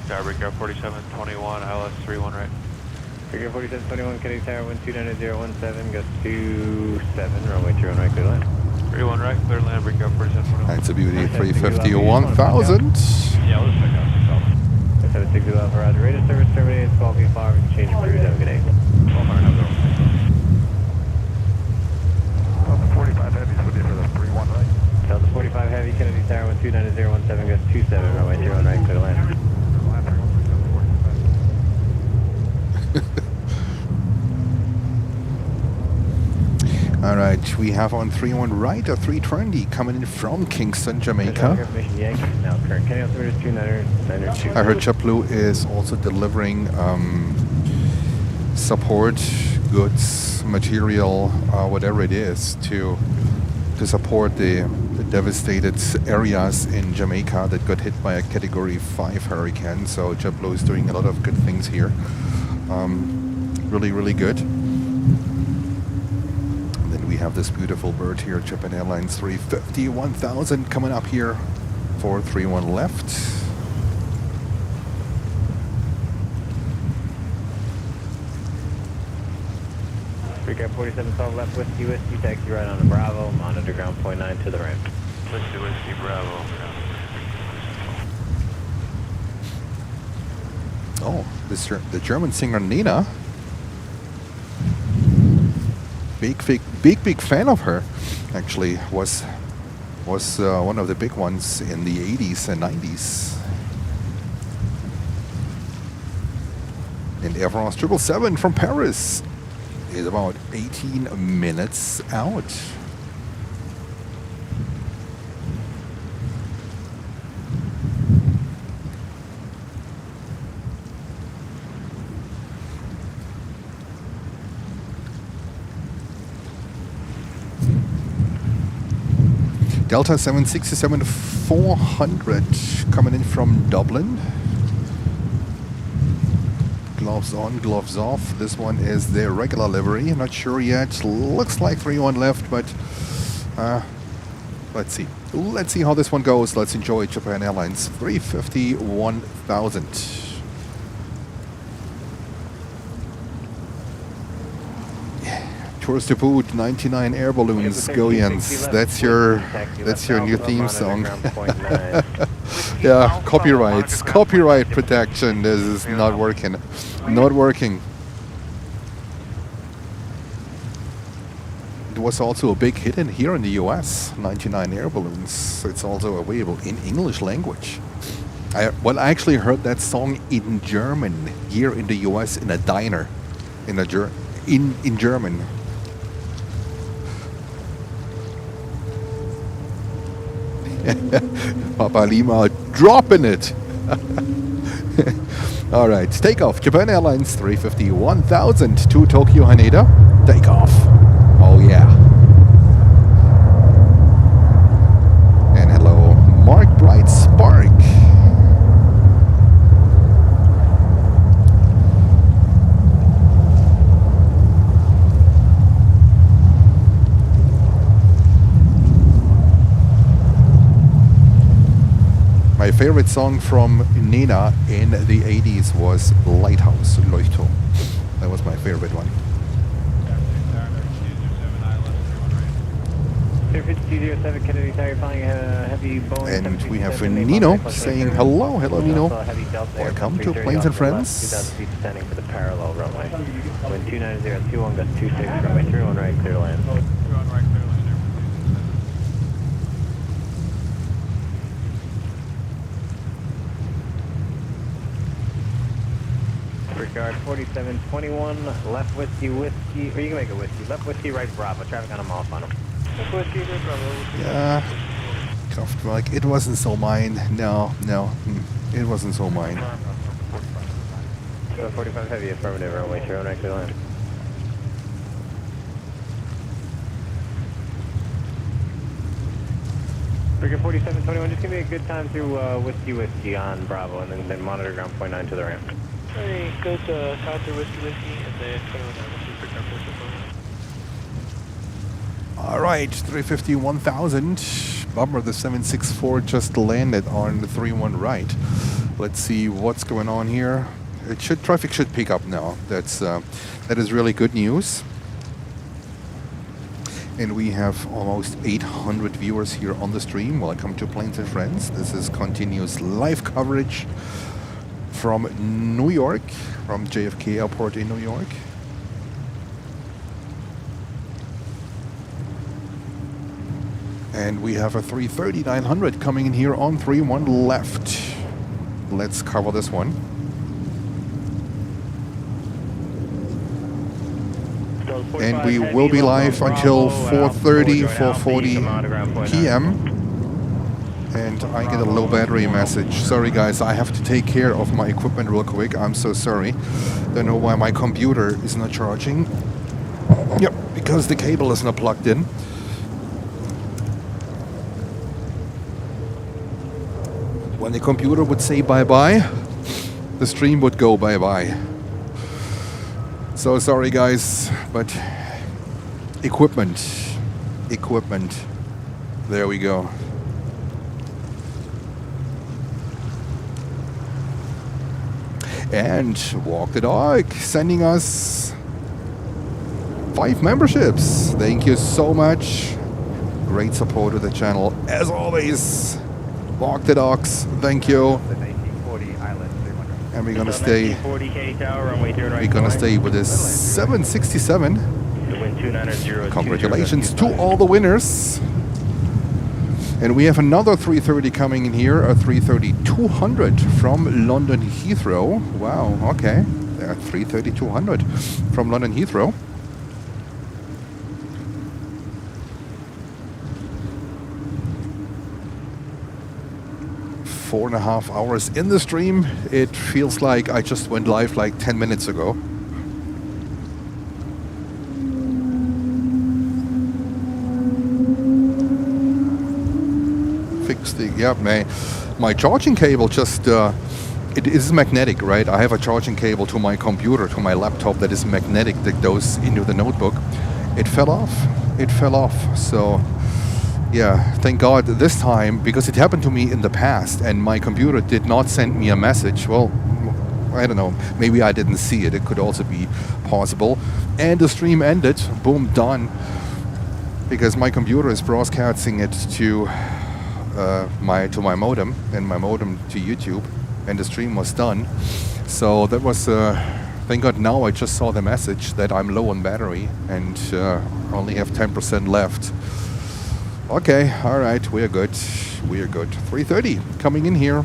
Speaker 2: Starbreaker 4721, ILS 31 right.
Speaker 1: Figure 4721, Kennedy Tower 129.017, goes 27, runway 21 right, clear land.
Speaker 2: 31 right, clear land, break up 4721.
Speaker 5: That's a beauty, 350 1000.
Speaker 8: Yeah, we'll just take off.
Speaker 1: 760 Alpha, roger, radar service terminated, 12 feet far, we can change cruise, have a good day.
Speaker 8: 1200, have the
Speaker 2: 45 heavies with you for the 31 right.
Speaker 1: Delta 45 Heavy, Kennedy Tower 129.017, goes 27, runway 21 right, clear land.
Speaker 5: All right, we have on 31 right a 320 coming in from Kingston, Jamaica.
Speaker 1: Now current Canary altimeter is 2992.
Speaker 5: I heard JetBlue is also delivering support, goods, material, whatever it is, to support the devastated areas in Jamaica that got hit by a Category 5 hurricane. So JetBlue is doing a lot of good things here. Really, really good. We have this beautiful bird here, Japan Airlines 350 1000 coming up here for 31 left.
Speaker 1: Recap 4712 left, Whiskey, taxi right on the Bravo, monitor ground point 9 to the ramp.
Speaker 2: Whiskey, Bravo.
Speaker 5: Oh, the German singer Nina. Big fan of her. Actually, was one of the big ones in the 80s and 90s. And Air France 777 from Paris is about 18 minutes out. Delta 767-400 coming in from Dublin. Gloves on, gloves off. This one is their regular livery. Not sure yet. Looks like 3-1 left, but let's see. Let's see how this one goes. Let's enjoy Japan Airlines 350 1000. Tourist to boot, 99 air balloons, Gillians. That's your new theme song. Yeah, copyright protection. This is not working. Not working. It was also a big hit in here in the US, 99 air balloons. It's also available in English language. I actually heard that song in German here in the US in a diner, in German. Papa Lima dropping it. All right, takeoff. Japan Airlines 350 1000 to Tokyo Haneda. Takeoff. Oh yeah. right, Spark. My favorite song from Nina in the 80s was Lighthouse, Leuchtturm. That was my favorite one.
Speaker 1: 207 Kennedy Tower, flying heavy Boeing.
Speaker 5: And we have Nino saying hello. Hello, Nino. Welcome to Planes and Friends.
Speaker 1: 2,000 feet descending for the parallel runway. Wind 29021, gust 26, runway 31 right, clear to land.
Speaker 10: 31 right, clear to land.
Speaker 1: Regard 4721, left whiskey, or you can make it whiskey. Left whiskey, right Bravo. Traffic on them off on them. Left whiskey, right Bravo.
Speaker 5: Yeah, Kraftwerk. It wasn't so mine. No, it wasn't so mine.
Speaker 1: 45 heavy, affirmative, runway 31 right, clear to land. Figure 4721, just give me a good time through whiskey on Bravo, and then monitor ground point 9 to the ramp.
Speaker 8: Hey, good time through whiskey, and then 21 whiskey for ground point.
Speaker 5: All right, 350, 1000. Bummer, the 764 just landed on the 31 right. Let's see what's going on here. Traffic should pick up now. That is really good news. And we have almost 800 viewers here on the stream. Welcome to Planes and Friends. This is continuous live coverage from New York, from JFK Airport in New York. And we have a 330-900 coming in here on 31 left. Let's cover this one. And we will be live until 4:30, 4:40 p.m. And I get a low battery message. Sorry guys, I have to take care of my equipment real quick. I'm so sorry. Don't know why my computer is not charging. Yep, because the cable is not plugged in. When the computer would say bye-bye, the stream would go bye-bye. So sorry guys, but equipment. There we go. And Walk the Dog sending us 5 memberships. Thank you so much. Great support of the channel as always. Walk the Dogs, thank you. And we're gonna stay. We're gonna stay with this 767. Congratulations to all the winners. And we have another 330 coming in here, a 330-200 from London Heathrow. Wow, okay. There are 330-200 from London Heathrow. Four and a half hours in the stream. It feels like I just went live like 10 minutes ago. My charging cable just it is magnetic, right? I have a charging cable to my computer, to my laptop that is magnetic, that goes into the notebook. It fell off. So yeah, thank God this time, because it happened to me in the past and my computer did not send me a message. Well, I don't know, maybe I didn't see it. It could also be possible. And the stream ended, boom, done, because my computer is broadcasting it to my modem, and my modem to YouTube, and the stream was done. So that was thank God now I just saw the message that I'm low on battery and only have 10% left. Okay, all right, we're good. 330 coming in here.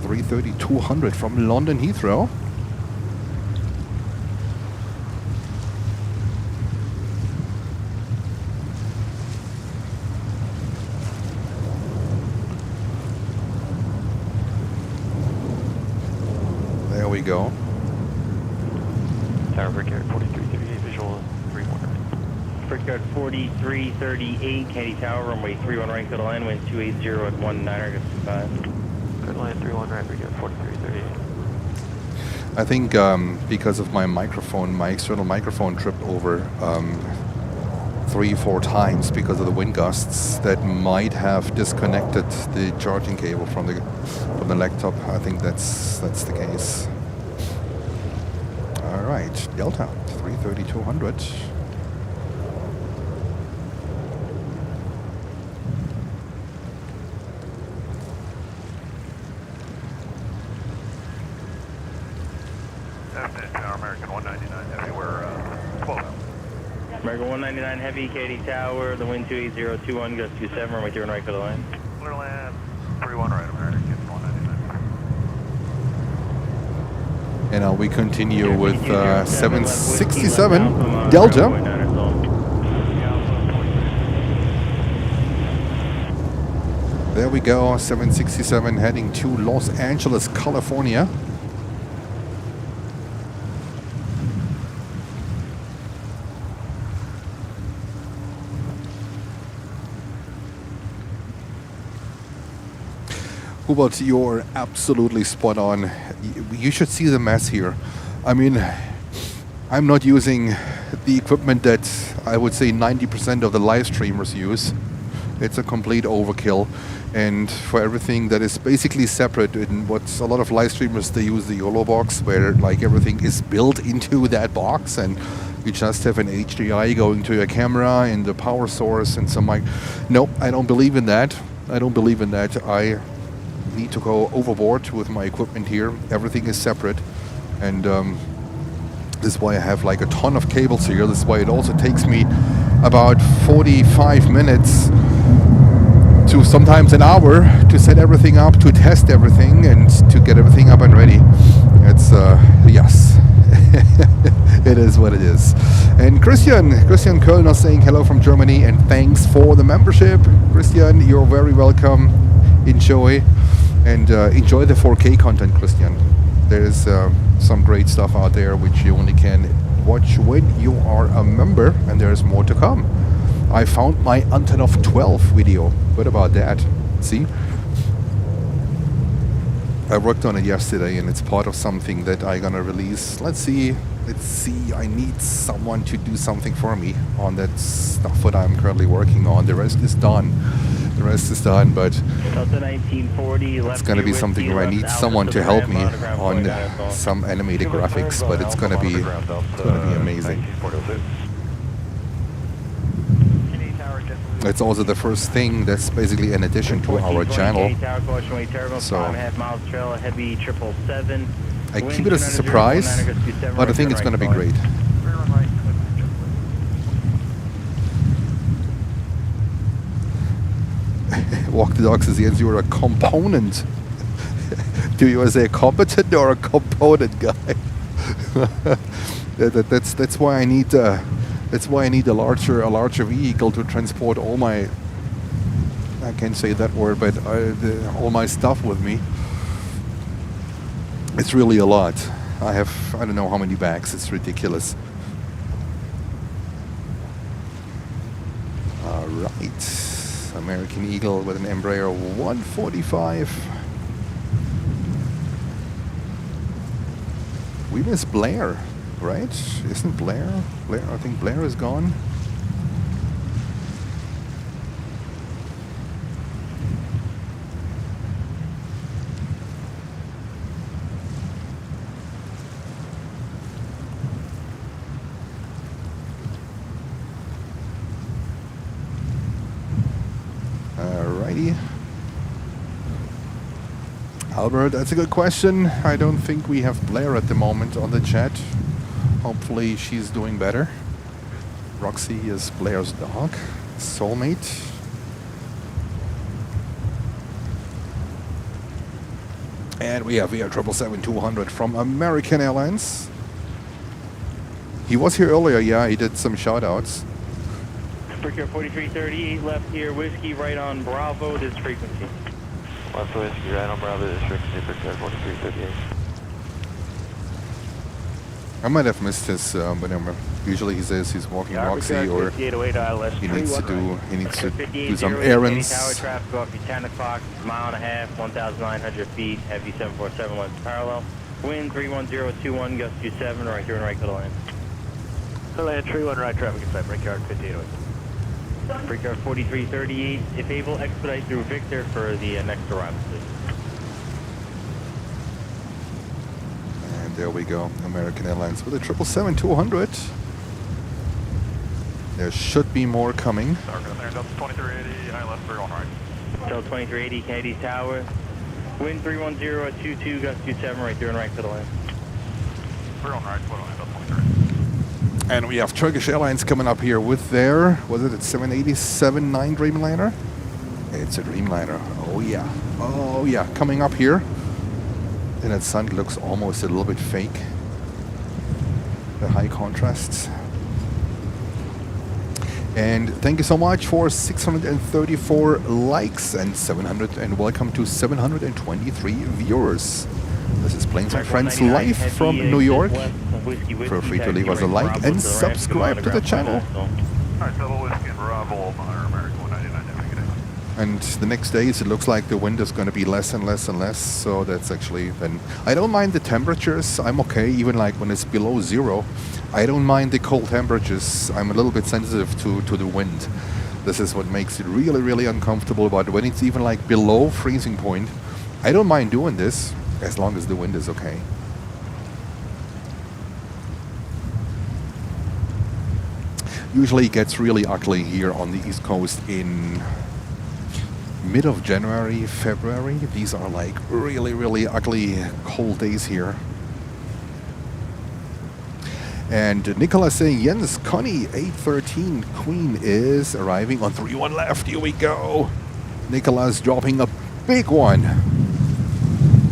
Speaker 5: 330-200 from London Heathrow. There we go.
Speaker 8: Tower Brick Air 4338 visual 31.
Speaker 1: Brickyard 4338, Kennedy Tower, runway 31 right, go to line, wind 280 at 19, 25.
Speaker 2: Good line 31 right, we get 4338.
Speaker 5: I think because of my microphone, my external microphone tripped over 3-4 times because of the wind gusts that might have disconnected the charging cable from the laptop. I think that's the case. All right, Delta 330-200.
Speaker 2: American 199 Heavy, we're 12 out.
Speaker 1: American 199 Heavy, Katy Tower, the wind 28021, goes 27, runway 31 right, go to line.
Speaker 2: Clear land 31 right, American 199.
Speaker 5: And now we continue with 767 Delta. There we go, 767 heading to Los Angeles, California. Hubert, you're absolutely spot on. You should see the mess here. I mean, I'm not using the equipment that I would say 90% of the live streamers use. It's a complete overkill. And for everything that is basically separate, in what a lot of live streamers, they use the YOLO box, where like everything is built into that box, and you just have an HDI going to your camera and the power source and some mic. No, I don't believe in that. I don't believe in that. I need to go overboard with my equipment here. Everything is separate, and this is why I have like a ton of cables here. This is why it also takes me about 45 minutes to sometimes an hour to set everything up, to test everything, and to get everything up and ready. It's yes. It is what it is. And Christian Kölner saying hello from Germany, and thanks for the membership. Christian, you're very welcome. Enjoy. And enjoy the 4K content, Christian. There's some great stuff out there which you only can watch when you are a member, and there's more to come. I found my Antonov 12 video. What about that? See? I worked on it yesterday, and it's part of something that I'm gonna release. Let's see. I need someone to do something for me on that stuff that I'm currently working on. The rest is done. But it's going to be something where I need someone to help me on some animated graphics, but it's going to be amazing. It's also the first thing that's basically an addition to our channel. So I keep it as a surprise, but I think it's going to be great. Walk the Dogs is the answer. You're a component. Do you say a competent or a component guy? That's why I need a larger vehicle to transport all my, I can't say that word, but all my stuff with me. It's really a lot. I don't know how many bags. It's ridiculous. All right. American Eagle with an Embraer 145. We miss Blair, right? Isn't Blair? I think Blair is gone. Albert, that's a good question. I don't think we have Blair at the moment on the chat. Hopefully she's doing better. Roxy is Blair's dog, soulmate. And we have here 777-200 from American Airlines. He was here earlier, yeah, he did some shout-outs.
Speaker 1: Brickyard 4338, left here, whiskey, right on Bravo, this frequency.
Speaker 2: Left whiskey, right on Bravo, this frequency, Brickyard 4338.
Speaker 5: I might have missed his whatever. Usually he says he's walking Roxy or he needs to do some errands.
Speaker 1: Tower traffic off your 10 o'clock, mile and a half, 1,900 feet, heavy 747 left parallel. Wind 31021, gust 27, right through and right to the land.
Speaker 8: Land 31 right traffic inside, brickyard 5808.
Speaker 1: Brickyard 4338, if able, expedite through Victor for the next arrival, please.
Speaker 5: And there we go, American Airlines with a 777-200. There should be more coming.
Speaker 2: Delta 2380, high left, 31 right.
Speaker 1: Delta 2380, Kennedy Tower. Wind 310 at 22, gust 27, right through and right to the land.
Speaker 2: 31 right, 23.
Speaker 5: And we have Turkish Airlines coming up here with their, was it a 787-9 Dreamliner? It's a Dreamliner. Oh yeah. Oh yeah. Coming up here. And that sun looks almost a little bit fake. The high contrasts. And thank you so much for 634 likes and 700 and welcome to 723 viewers. This is Planes and Friends live from New York. Feel free to leave us a like and subscribe to the channel.
Speaker 2: Alright, double whiskey and Bravo, American 199,
Speaker 5: and the next days it looks like the wind is going to be less and less and less, so that's actually then. I don't mind the temperatures, I'm okay, even like when it's below zero. I don't mind the cold temperatures, I'm a little bit sensitive to the wind. This is what makes it really, really uncomfortable, but when it's even like below freezing point, I don't mind doing this, as long as the wind is okay. Usually it gets really ugly here on the East Coast in mid of January, February. These are like really, really ugly cold days here. And Nicola saying, Jens, Connie, 813 Queen is arriving on 31 left. Here we go. Nicola's dropping a big one.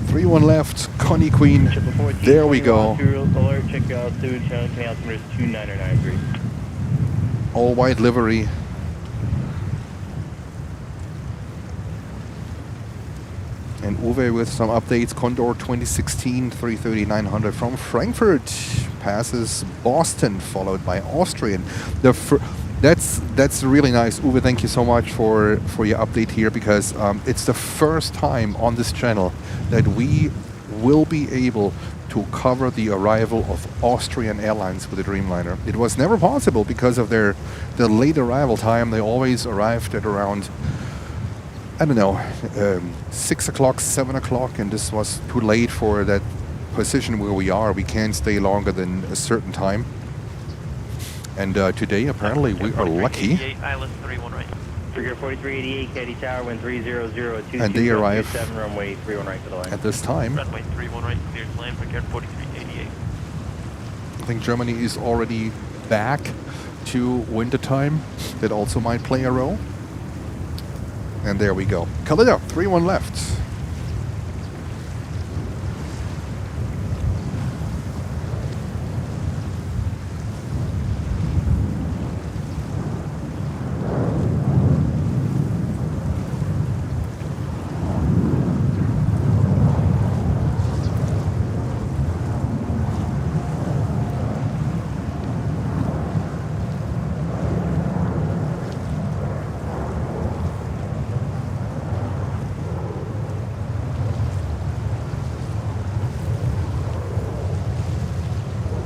Speaker 5: 31 left, Connie Queen. There we go.
Speaker 1: Alert, check your altitude, channel altimeter is 2993.
Speaker 5: All white livery. And Uwe with some updates. Condor 2016 330-900 from Frankfurt passes Boston, followed by Austrian. That's really nice, Uwe. Thank you so much for your update here, because it's the first time on this channel that we will be able to cover the arrival of Austrian Airlines with the Dreamliner. It was never possible because of their late arrival time. They always arrived at around, I don't know, 6 o'clock, 7 o'clock, and this was too late for that position where we are. We can't stay longer than a certain time. And today, apparently, we are lucky.
Speaker 8: Island 31 right.
Speaker 1: Figure 4388, Kennedy Tower, wind 30022.
Speaker 5: And they arrive
Speaker 1: 7, runway 31 right to the line.
Speaker 5: at this time.
Speaker 8: Runway 31 right, clear to land, figure 4388.
Speaker 5: I think Germany is already back to winter time. That also might play a role. And there we go. Kalida, 31 left.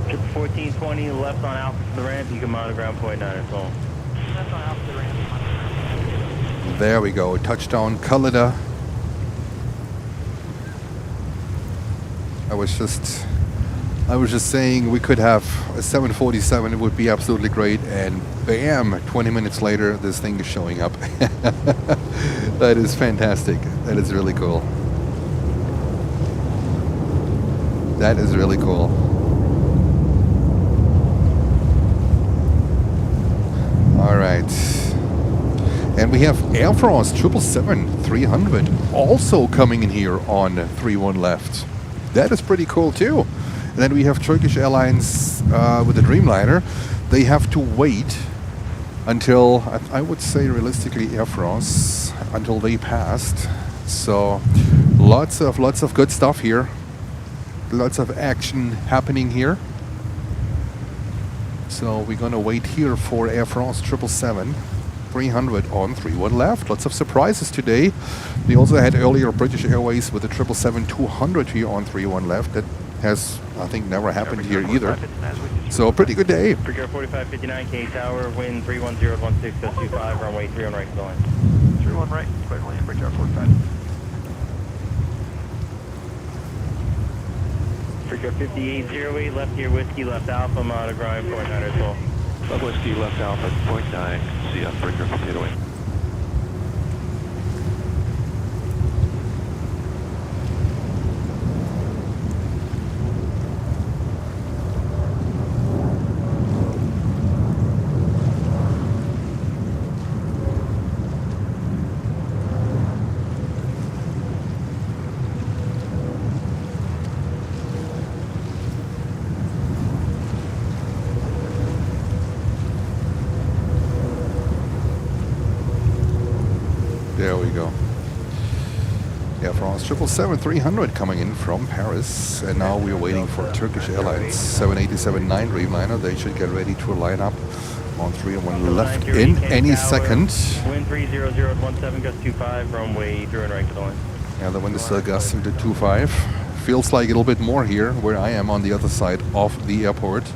Speaker 1: Trip 1420, left on Alpha to the ramp. You can monitor ground point 9 as well.
Speaker 9: Left on Alpha to the ramp.
Speaker 5: There we go. Touchdown, Kalida. I was just saying we could have a 747. It would be absolutely great. And bam! 20 minutes later, this thing is showing up. That is fantastic. That is really cool. That is really cool. All right. And we have Air France 777-300 also coming in here on 31 left. That is pretty cool too. And then we have Turkish Airlines with the Dreamliner. They have to wait until, I would say realistically, Air France, until they passed. So lots of good stuff here. Lots of action happening here. So we're gonna wait here for Air France 777. 300 on 31 left. Lots of surprises today. We also had earlier British Airways with the 777-200 here on 31 left. That has, I think, never happened here either. So a pretty good day.
Speaker 1: Brigade 4559, K Tower, wind 31016, gust 25, runway 31 right to the line.
Speaker 2: 31 right, clear to land, Brigade 45.
Speaker 1: Brigade 5808, left gear whiskey, left alpha, monitor ground, 49 as well.
Speaker 2: Left whiskey, left alpha, 0.9, see you on Brigade 5808.
Speaker 5: There we go. Air France 777-300 coming in from Paris, and now we're waiting for Turkish Airlines 787-9 Dreamliner. They should get ready to line up on 301 left in any second.
Speaker 1: Wind 30017, gust 25, runway 31 right to the line.
Speaker 5: Yeah, the wind is still gusting to 25. Feels like a little bit more here where I am on the other side of the airport.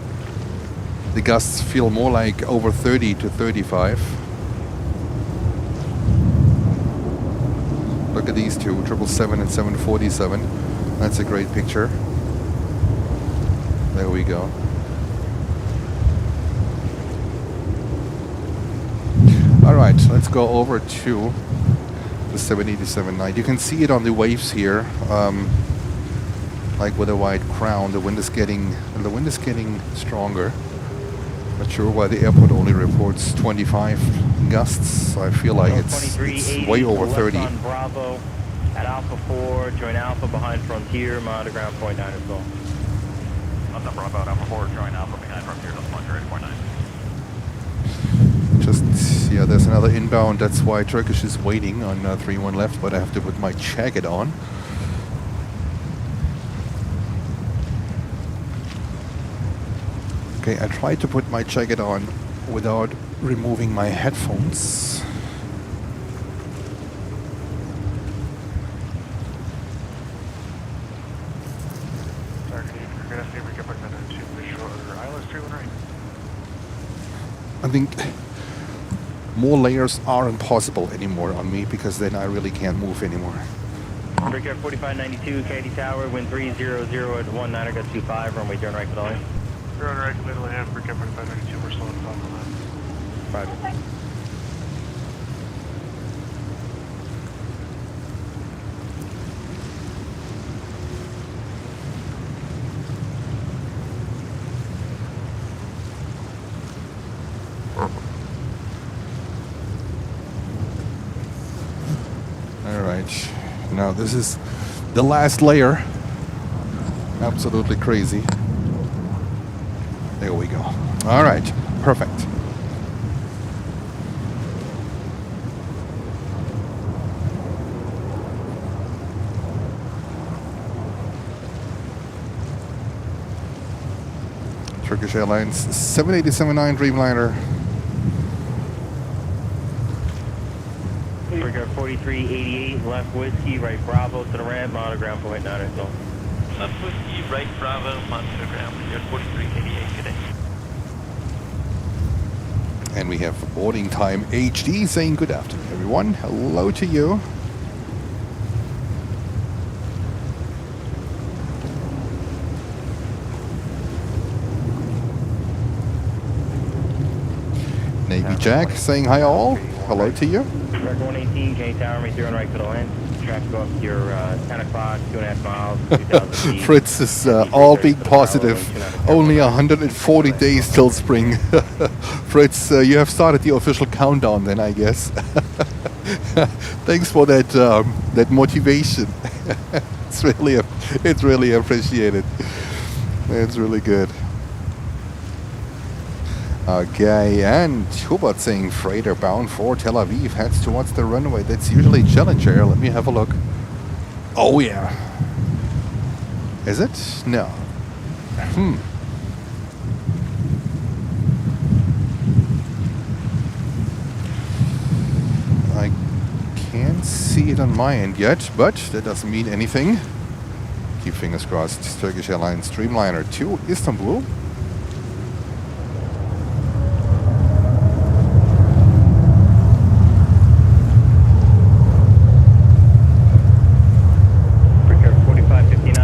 Speaker 5: The gusts feel more like over 30 to 35. Look at these two, 777 and 747. That's a great picture. There we go. All right, let's go over to the 787-9. You can see it on the waves here, like with a white crown. The wind is getting stronger. Not sure why the airport only reports 25 gusts. I feel like it's way over 30.
Speaker 1: On Bravo at Alpha 4, join Alpha behind Frontier, monitor ground 0.9 as well.
Speaker 2: Nonstop Bravo at Alpha 4, join Alpha behind Frontier, Frontier 8.9.
Speaker 5: Just, yeah, there's another inbound. That's why Turkish is waiting on 31 left, but I have to put my jacket on. Okay, I tried to put my jacket on without removing my headphones. I think more layers aren't possible anymore on me, because then I really can't move anymore.
Speaker 1: Brigade 4592, Katy Tower, wind 300 at 19, gust 25, runway turn right to the line.
Speaker 2: Turn right to middle hand, Brigade 4592, we're slowing down on that. 5.
Speaker 5: All right, now this is the last layer. Absolutely crazy. There we go. All right, perfect. Turkish Airlines 787-9 Dreamliner.
Speaker 1: Brigade 4388, left whiskey, right Bravo to the ramp, monitor ground 0.9 as well.
Speaker 8: Left whiskey, right Bravo, monitor ground, you're 4388 today.
Speaker 5: And we have boarding time HD saying good afternoon, everyone. Hello to you. Navy Jack saying hi all. Hello to you.
Speaker 1: Track 118, K Tower, make 3 right to the land. Traffic go up to your 10 o'clock, 2.5 miles, 2,000 feet.
Speaker 5: Fritz is all being positive. Only 140 days till spring. Fritz, you have started the official countdown then, I guess. Thanks for that that motivation. It's really appreciated. It's really good. Okay, and Hubert saying freighter bound for Tel Aviv heads towards the runway. That's usually Challenger. Let me have a look. Oh yeah. Is it? No. it on my end yet, but that doesn't mean anything. Keep fingers crossed. Turkish Airlines Streamliner to Istanbul.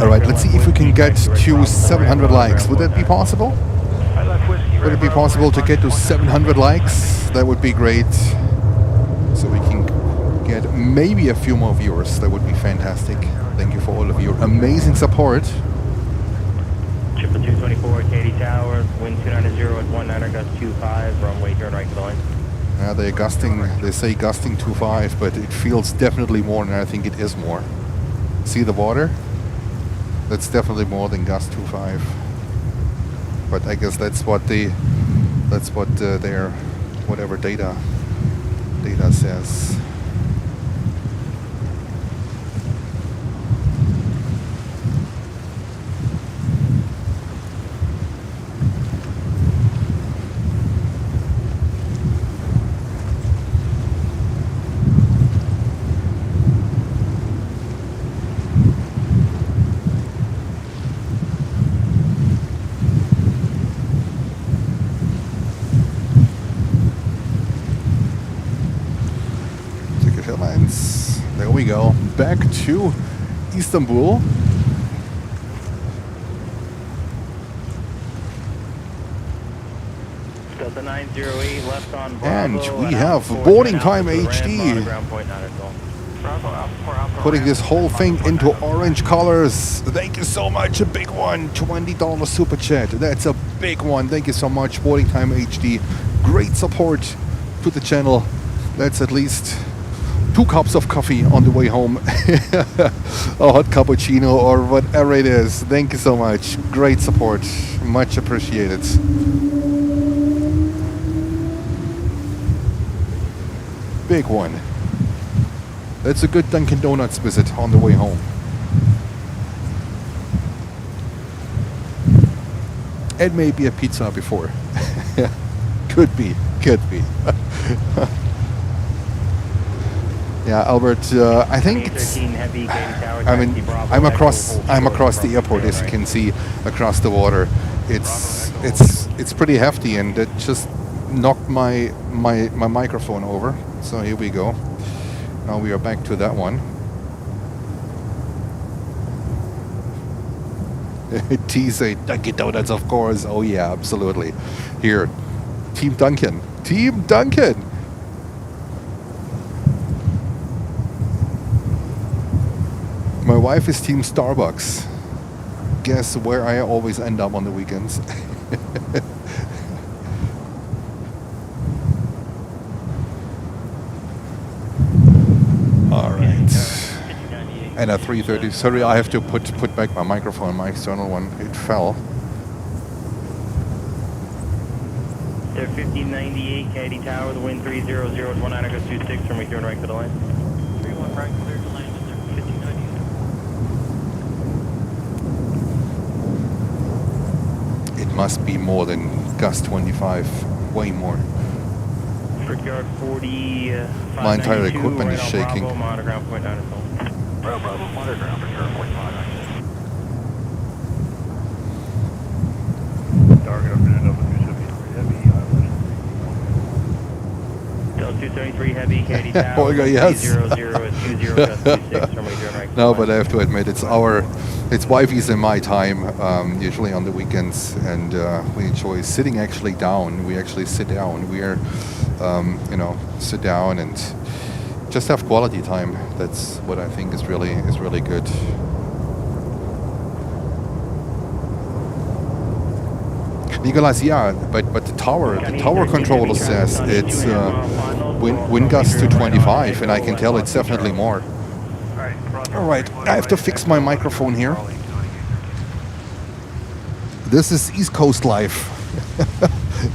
Speaker 5: Alright, let's see if we can get to 700 likes. Would that be possible? Would it be possible to get to 700 likes? That would be great. So we can get maybe a few more viewers. That would be fantastic. Thank you for all of your amazing support.
Speaker 1: 224, Katy Tower, wind 290 at 19er, gust 25, runway turn right to the line.
Speaker 5: They're gusting, they say gusting 25, but it feels definitely more, and I think it is more. See the water? That's definitely more than gust 25. But I guess that's what their whatever data says. There we go. Back to Istanbul.
Speaker 1: Delta 908 left on Bravo,
Speaker 5: and we have boarding time HD. Putting this whole thing into orange colors. Thank you so much. A big one. $20 super chat. That's a big one. Thank you so much. Boarding time HD. Great support to the channel. That's at least 2 cups of coffee on the way home. A hot cappuccino or whatever it is. Thank you so much. Great support. Much appreciated. Big one. That's a good Dunkin' Donuts visit on the way home. And maybe a pizza before. Could be. Yeah, Albert. I think it's. I mean, I'm across the airport, as you can see, across the water. It's pretty hefty, and it just knocked my microphone over. So here we go. Now we are back to that one. T-say Dunkin' Donuts, of course. Oh yeah, absolutely. Here, Team Dunkin'. Team Dunkin'. My wife is Team Starbucks. Guess where I always end up on the weekends. All right. And a 330. Sorry, I have to put back my microphone, my external one. It fell.
Speaker 1: They're 1598, Katy Tower, the wind 300 at 19er, goes 26, from return right to the line.
Speaker 10: 31 right, clear to land, and they're 1598.
Speaker 5: It must be more than gust 25, way more.
Speaker 1: Brickyard 40,
Speaker 5: my entire equipment is shaking.
Speaker 1: Bravo, monoground point 9 is home.
Speaker 2: Bravo, monoground, Brickyard 45. Target up in Delta 273 Heavy, Island.
Speaker 1: Delta 273 Heavy, Katy Tower,
Speaker 5: Olga, yes.
Speaker 1: 300 at 20, gust 26, from return right to
Speaker 5: No,
Speaker 1: the
Speaker 5: but I
Speaker 1: line.
Speaker 5: have to admit, it's wifey's and my time, usually on the weekends, and we enjoy sitting actually down. We actually sit down. We are, sit down and just have quality time. That's what I think is really good. Nicolas, yeah, but the tower controller says it's wind gust to 25, and I can tell it's definitely more. All right, I have to fix my microphone here. This is East Coast life.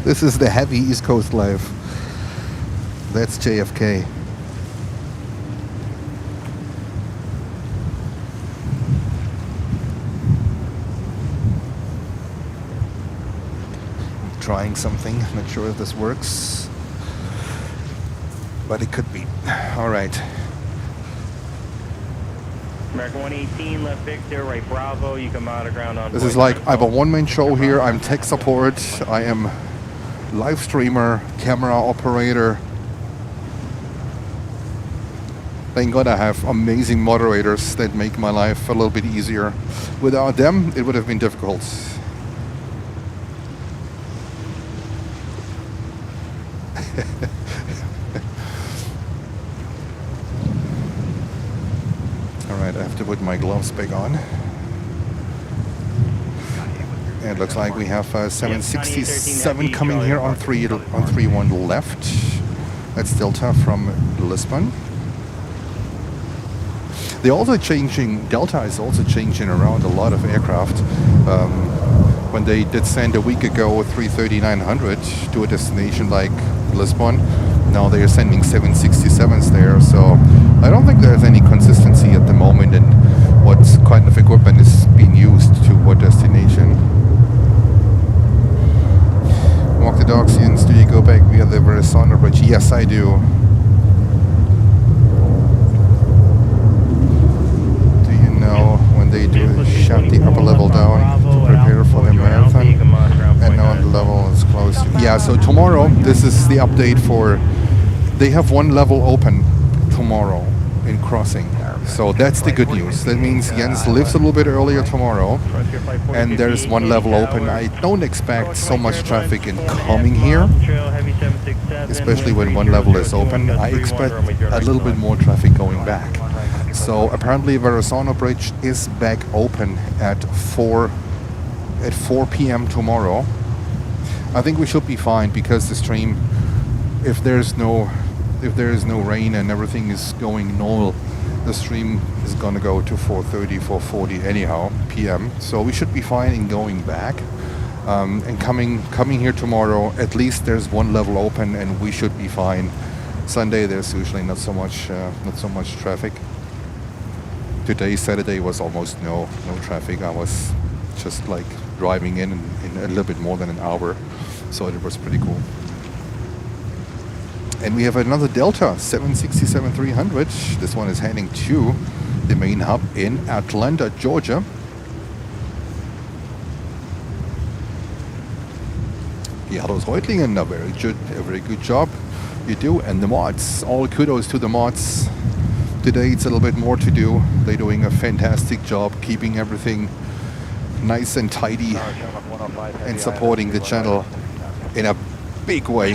Speaker 5: This is the heavy East Coast life. That's JFK. I'm trying something, not sure if this works, but it could be. All right.
Speaker 1: American 118, left Victor, right Bravo. You can monitor ground on.
Speaker 5: This is like, I have a one-man show here. I'm tech support. I am live streamer, camera operator. Thank God I have amazing moderators that make my life a little bit easier. Without them, it would have been difficult. Alright, I have to put my gloves back on. And it looks like we have 767 coming here on 31 left. That's Delta from Lisbon. They're also changing, Delta is also changing around a lot of aircraft. When they did send a week ago 330-900 to a destination like Lisbon, now they are sending 767s there. So I don't think there's any consistency at the moment in what kind of equipment is being used to what destination. Walk the Doxians, do you go back via the Verrazano Bridge? Yes, I do. Do you know when they do shut the upper level down to prepare for the marathon? And now the level is close to... Yeah, so tomorrow, this is the update for... They have one level open tomorrow in crossing. So that's the good news. That means Jens lives a little bit earlier tomorrow, and there's one level open. I don't expect so much traffic in coming here, especially when one level is open. I expect a little bit more traffic going back. So apparently Verrazano Bridge is back open at 4 p.m. tomorrow. I think we should be fine because the stream, if there is no rain and everything is going normal, the stream is gonna go to 4:30, 4:40 anyhow p.m. So we should be fine in going back. And coming here tomorrow, at least there's one level open, and we should be fine. Sunday there's usually not so much traffic. Today, Saturday, was almost no traffic. I was just like driving in a little bit more than an hour, so it was pretty cool. And we have another Delta 767-300. This one is heading to the main hub in Atlanta, Georgia. Yeah, hello, Reutlingen, a very good job you do. And the mods, all kudos to the mods. Today it's a little bit more to do. They're doing a fantastic job keeping everything nice and tidy and supporting the channel in a big way.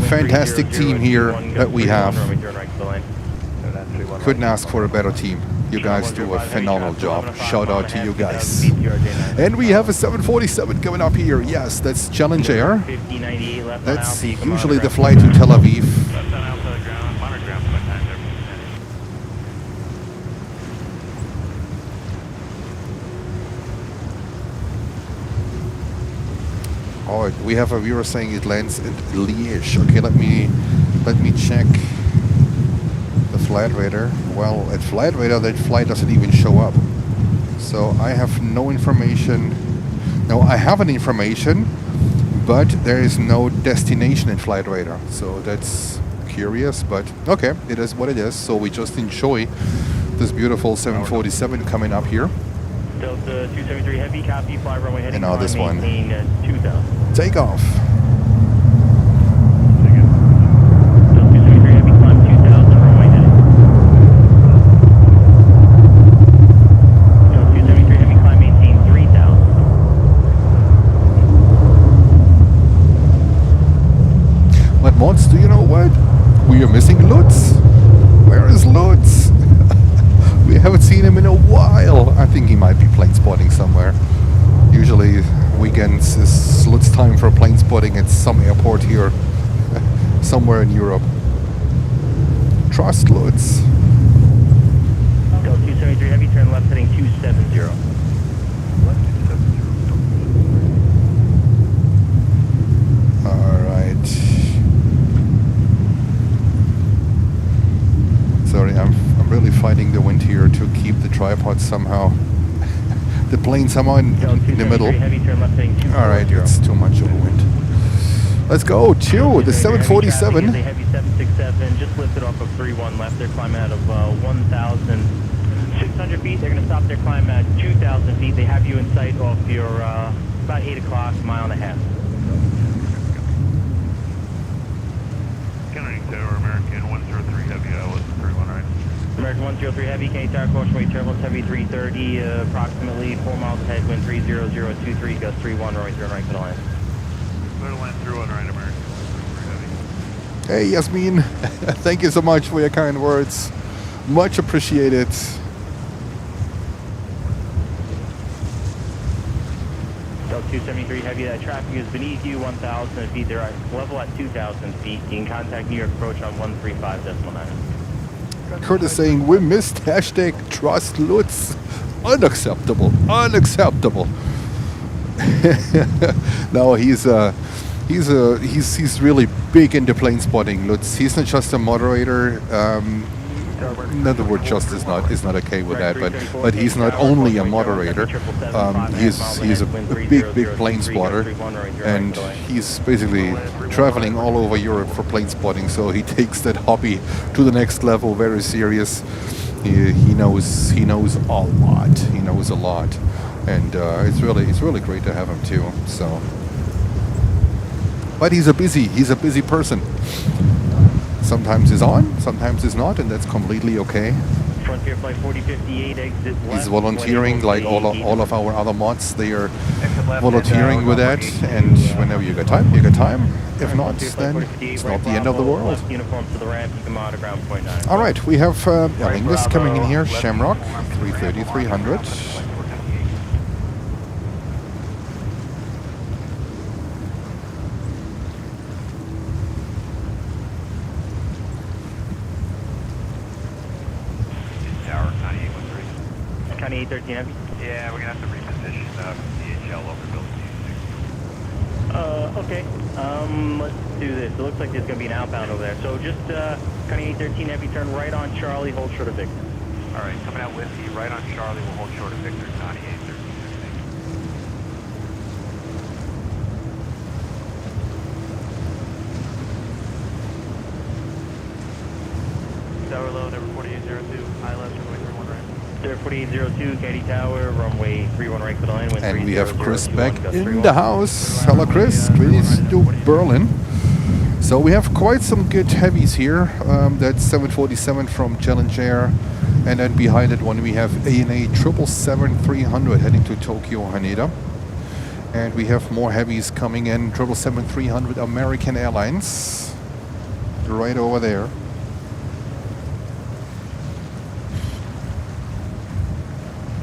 Speaker 5: Fantastic team here that we have. Couldn't ask for a better team. You guys do a phenomenal job. Shout out to you guys. And we have a 747 coming up here. Yes, that's Challenge Air. That's usually the flight to Tel Aviv. Oh, we have a viewer saying it lands at Liège. Okay, let me check the flight radar. Well, at flight radar, that flight doesn't even show up. So I have no information. No, I have an information, but there is no destination in flight radar. So that's curious, but okay, it is what it is. So we just enjoy this beautiful 747 coming up here.
Speaker 1: Delta 273 Heavy, copy, fly runway heading.
Speaker 5: And now this one.
Speaker 1: 2000.
Speaker 5: Takeoff.
Speaker 1: Delta 273 Heavy, climb 2000, runway heading. Delta 273 Heavy, climb maintain 3000.
Speaker 5: But mods, do you know what? We are missing Lutz. Where is Lutz? We haven't seen him in a while. I think he might be plane spotting somewhere. Usually weekends is Lutz time for plane spotting at some airport here, somewhere in Europe. Trust Lutz.
Speaker 1: Delta 273 Heavy, turn left heading 270.
Speaker 5: Alright. Sorry, I'm really fighting the wind here to keep the tripod somehow. The plane somehow in the middle. Alright, it's too much of a wind. Let's go. Two, the 747.
Speaker 11: The heavy 767 just lifted off of 31 left. They're climbing out of 1,600 feet. They're going to stop their climb at 2,000 feet. They have you in sight off your about 8 o'clock, mile and a half.
Speaker 2: Canarsie Tower, American 103 Heavy, was 31 right.
Speaker 11: American 103 Heavy, Canarsie Tower, crosswind turbulence, heavy 330, approximately 4 miles ahead, wind 30023, gust 31, runway 3 right, middle land.
Speaker 2: Middle land 31 right, American 103 Heavy.
Speaker 5: Hey, Yasmin. Thank you so much for your kind words. Much appreciated.
Speaker 11: Delta 273 Heavy, that traffic is beneath you, 1,000 feet. They're at level at 2,000 feet. You can contact New York approach on 135.9.
Speaker 5: Kurt is saying, we missed hashtag trust Lutz. Unacceptable. Unacceptable. No, he's really big into plane spotting, Lutz. He's not just a moderator. Another word just is not okay with that, but he's not only a moderator. He's a big plane spotter, and he's basically traveling all over Europe for plane spotting. So he takes that hobby to the next level, very serious. He knows a lot. He knows a lot, and it's really great to have him too. So, but he's a busy person. Sometimes he's on, sometimes he's not, and that's completely okay.
Speaker 11: Frontier Flight 4058 exit left.
Speaker 5: He's volunteering like all of our other mods. They are volunteering with that, and whenever you got time, you got time. If not, then it's not the end of the world.
Speaker 11: Uniforms to the ramp, you can monitor ground point 9.
Speaker 5: All right, we have Air English coming in here. Shamrock 330, 300.
Speaker 11: County 813 Heavy?
Speaker 2: Yeah, we're going to have to reposition DHL over building
Speaker 11: okay. Let's do this. It looks like there's going to be an outbound over there. So just County 813 Heavy, turn right on Charlie, hold short of Victor.
Speaker 2: All right, coming out with you, right on Charlie, we'll hold short of Victor, County 813.
Speaker 8: Tower low, number 4802, high left, runway 31 right.
Speaker 11: There 4802, Katy Tower, runway 31 right for the line.
Speaker 5: And we have Chris back in the house. Hello, Chris. Greetings to Berlin. So we have quite some good heavies here. That's 747 from Challenger, and then behind that one we have ANA 777-300 heading to Tokyo, Haneda. And we have more heavies coming in. 777-300 American Airlines, right over there.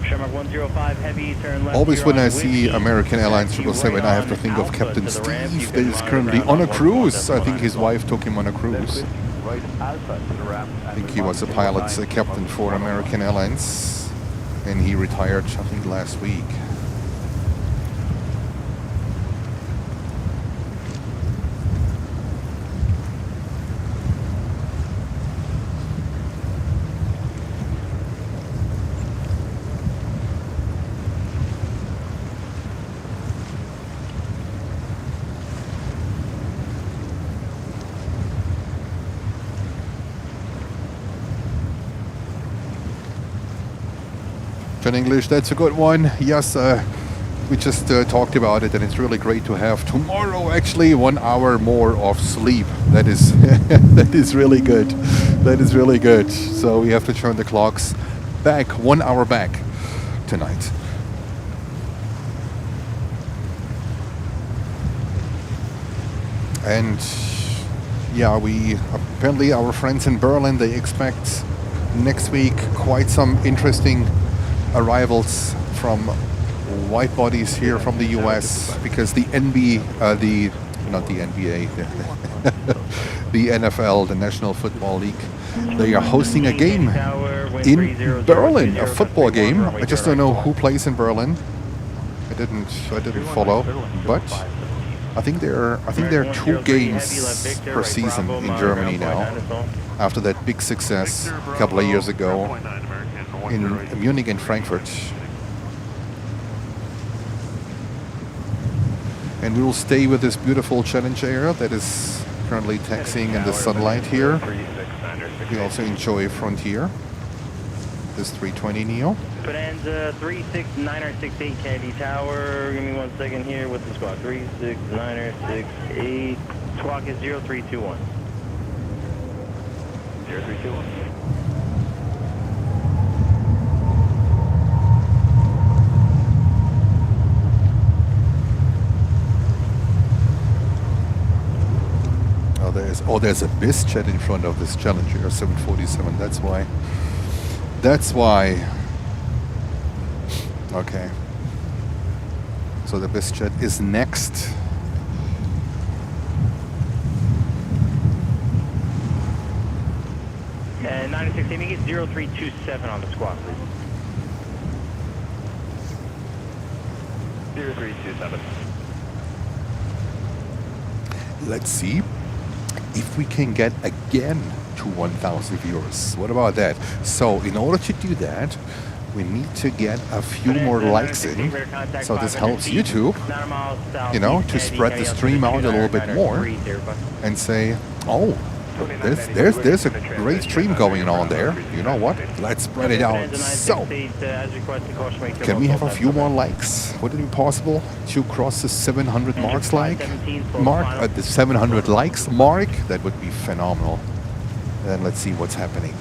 Speaker 11: Shamrock 105 Heavy, turn left.
Speaker 5: Always when I see American Airlines 777, I have to think of Captain Steve that is currently on a cruise. I think his wife took him on a cruise. I think he was a pilot, a captain for American Airlines, and he retired, I think, last week. In English, that's a good one. Yes, we just talked about it, and it's really great to have tomorrow actually 1 hour more of sleep. That is that is really good. That is really good. So we have to turn the clocks back 1 hour back tonight. And yeah, we apparently, our friends in Berlin, they expect next week quite some interesting arrivals from white bodies here from the US, because the the NFL, the National Football League, they are hosting a game in Berlin, a football game. I just don't know who plays in Berlin. I didn't follow, but I think there are 2 games per season in Germany now, after that big success a couple of years ago in Munich and Frankfurt. And we will stay with this beautiful Challenger that is currently taxiing in the sunlight here. We also enjoy Frontier, this 320 Neo.
Speaker 11: Bonanza 369068 Kennedy Tower. Give me 1 second here with the squawk. 369068. Squawk is 0321.
Speaker 2: 0321.
Speaker 5: There's a BizJet in front of this Challenger 747. That's why. That's why. Okay. So the BizJet is next.
Speaker 11: And 96, I think it's 0327 on the squawk, please.
Speaker 2: 0327.
Speaker 5: Let's see if we can get again to 1,000 viewers. What about that? So in order to do that, we need to get a few more likes in. So this helps YouTube, you know, to spread the stream out a little bit more and say, oh, there's a great stream going on there. You know what? Let's spread it out. So, can we have a few more likes? Would it be possible to cross the 700 the 700 likes mark? That would be phenomenal. Then let's see what's happening.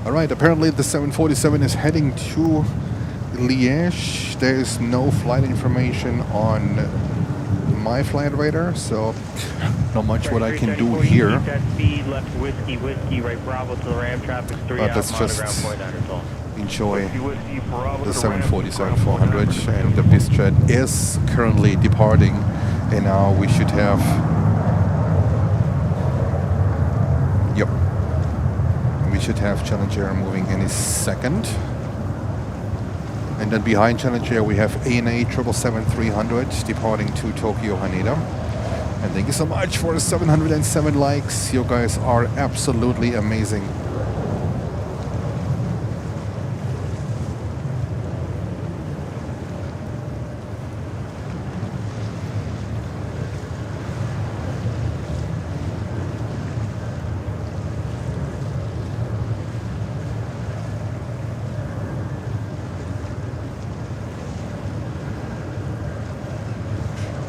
Speaker 5: Alright, apparently the 747 is heading to Liège. There is no flight information on my flight radar, so not much what I can do here. But let's just enjoy the 747-400, and the BizJet is currently departing, and now we should have... Yep. We should have Challenger moving any second. And then behind Challenger we have ANA 777-300 departing to Tokyo Haneda. And thank you so much for 707 likes. You guys are absolutely amazing.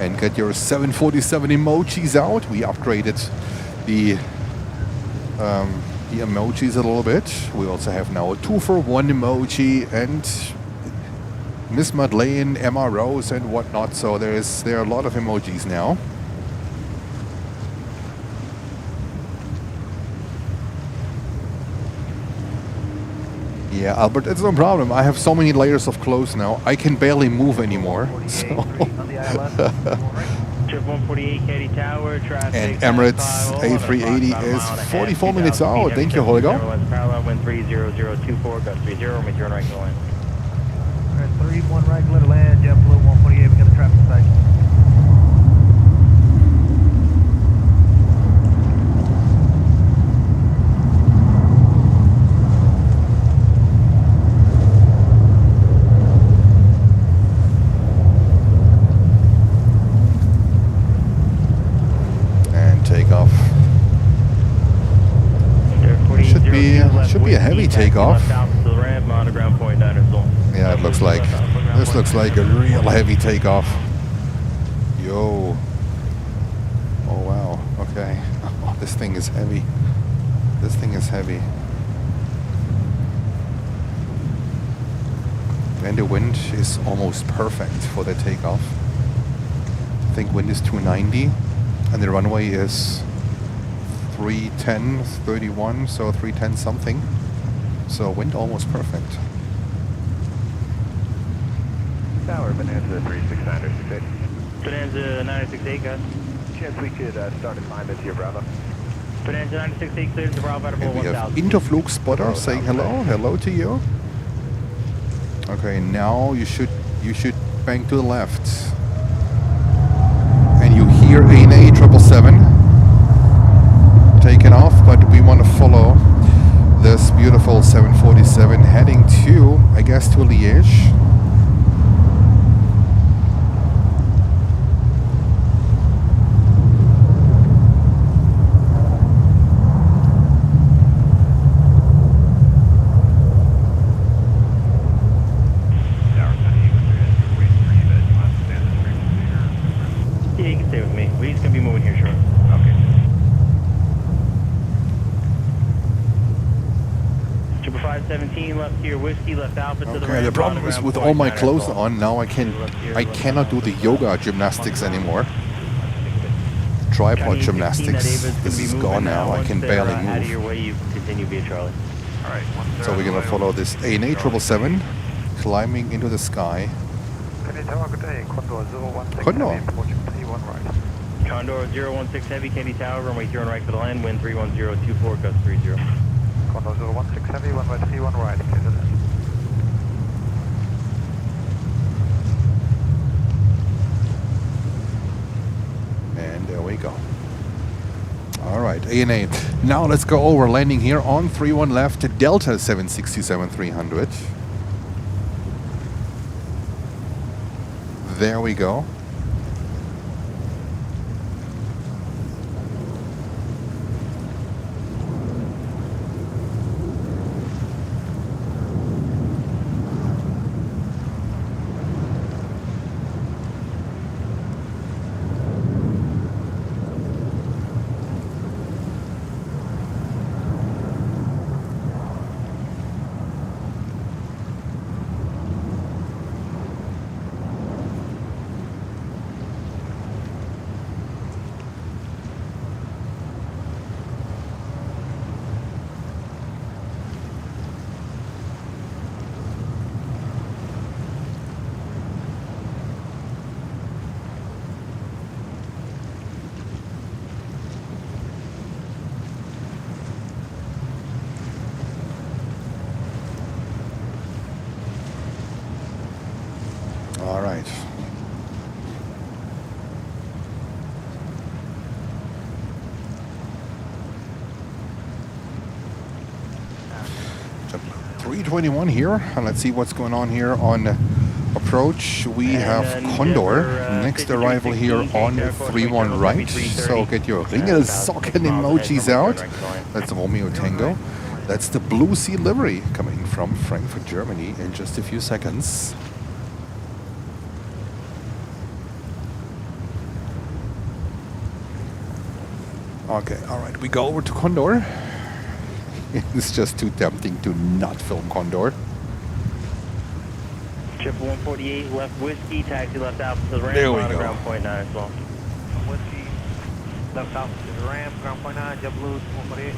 Speaker 5: And get your 747 emojis out. We upgraded the emojis a little bit. We also have now a 2-for-1 emoji and Miss Madeleine, Emma Rose and whatnot. So there are a lot of emojis now. Yeah, Albert, it's no problem. I have so many layers of clothes now. I can barely move anymore. So. And Emirates A380 is 44 minutes out. Thank you, Holger.
Speaker 9: 31 right, little land, jump below 148, we got a traffic sight.
Speaker 5: Takeoff. Should be a heavy takeoff. Yeah, it looks like this looks like a real heavy takeoff. Yo. Oh wow. Okay. Oh, this thing is heavy. This thing is heavy. And the wind is almost perfect for the takeoff. I think wind is 290. And the runway is 310, 31, so 310 something. So wind almost perfect.
Speaker 2: Tower, Bonanza 36968.
Speaker 11: Bonanza 968, guys.
Speaker 2: Chance we could start a climb into your Bravo.
Speaker 11: Bonanza 968, cleared to Bravo out of
Speaker 5: And we have Interflug spotter saying hello. Hello to you. Okay, now you should bank to the left. And you hear ANA 777. taken off, but we want to follow this beautiful 747 heading to, I guess, to Liège.
Speaker 11: Yeah, you can stay with me. We're just going to be moving here shortly.
Speaker 2: Okay.
Speaker 11: 517 left here, whiskey, left alpha to the right.
Speaker 5: Okay, the problem is with all my clothes on, now I cannot do the yoga gymnastics anymore. Tripod gymnastics, this is gone now, I can barely move.
Speaker 11: Out of your way, you continue via Charlie.
Speaker 2: Alright,
Speaker 5: So we're gonna follow this ANA 777, climbing into the sky.
Speaker 2: Can you tell me good day? Condor 016
Speaker 5: Condor.
Speaker 2: heavy, approaching T1 right.
Speaker 11: Condor 016 heavy, Kennedy Tower, runway 0 right for the land, wind 31024, gust 30.
Speaker 2: Condor 016 heavy, runway T1 right, clear to land.
Speaker 5: And there we go. Alright, ANA. Now let's go over, landing here on 31 left, Delta 767-300. There we go. All right. So 321 here, and let's see what's going on here on approach. We have Condor, next arrival here on 31 right. So get your Ringelsocken emojis out. That's Romeo Tango. That's the Blue Sea livery coming from Frankfurt, Germany in just a few seconds. Okay, all right, we go over to Condor. It's just too tempting to not film Condor.
Speaker 11: Triple 148, left whiskey, taxi left alpha to the ramp,
Speaker 5: There we go.
Speaker 11: ground point 9 as well.
Speaker 2: Whiskey, left alpha to the ramp, ground point 9, JetBlue 148.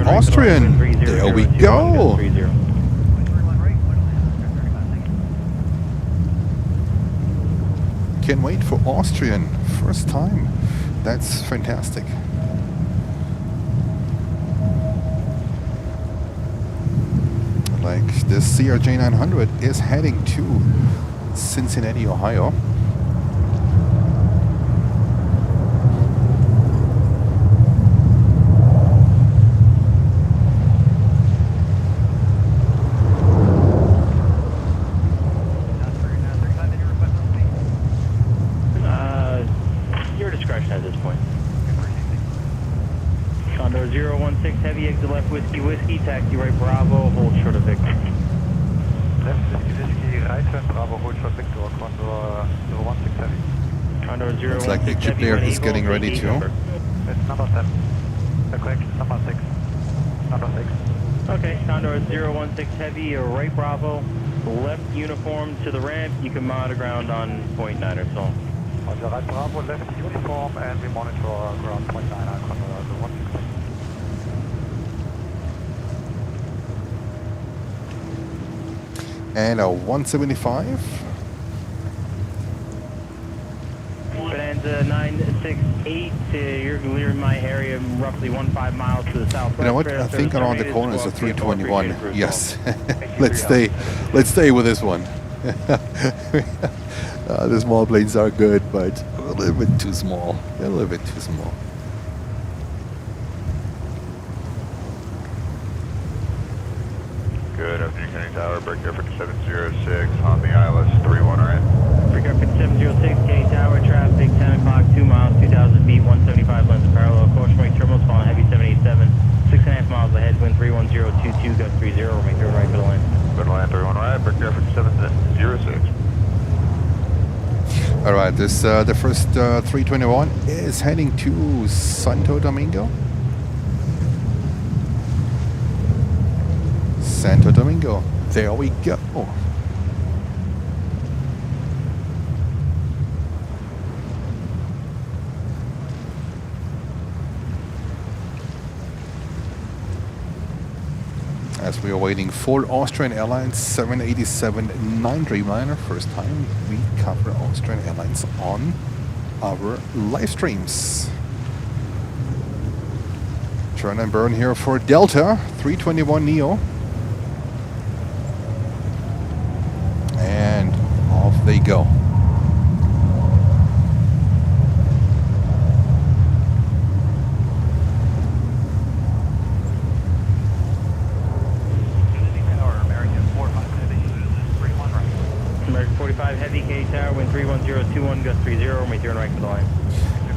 Speaker 5: Austrian. There we go. Can't wait for Austrian. First time. That's fantastic. Like this CRJ 900 is heading to Cincinnati, Ohio.
Speaker 11: Your discretion at this point. Condor 016 heavy, exit left whiskey, taxi right Bravo, hold short of Victor.
Speaker 2: Left whiskey,
Speaker 5: like the chip there is getting ready too.
Speaker 2: It's number 7. Correct, number 6. Number 6.
Speaker 11: Okay, Condor 016 Heavy, or right Bravo, left uniform to the ramp. You can monitor ground on 0.9 or so.
Speaker 2: On the right Bravo, left uniform, and we monitor ground 0.9 on Condor 016.
Speaker 5: And a 175.
Speaker 11: Bonanza 968, you're clear in my area, roughly 15 miles to the southwest.
Speaker 5: You know what? I think around the corner is a 321. Yes. Let's stay with this one. The small planes are good, but a little bit too small. A little bit too small.
Speaker 2: Good afternoon, Kennedy Tower. Break air for 706 on the ILS 31 right.
Speaker 11: Break air for 706, Kennedy Tower, traffic 10 o'clock, 2 miles, 2,000 feet, 175 lengths parallel. Caution wake terminals following heavy 787, 6.5 miles ahead, wind 31022, gust 30, make turn right for the line.
Speaker 2: Good line 31 right, break air for 706.
Speaker 5: All right, this the first 321 is heading to Santo Domingo. Santo Domingo. There we go. As we are waiting for Austrian Airlines 787-9 Dreamliner. First time we cover Austrian Airlines on our live streams. Turn and burn here for Delta 321 Neo. And off they go.
Speaker 11: American 45 Heavy, K Tower, wind 31021, gust 30, make turn right for the line.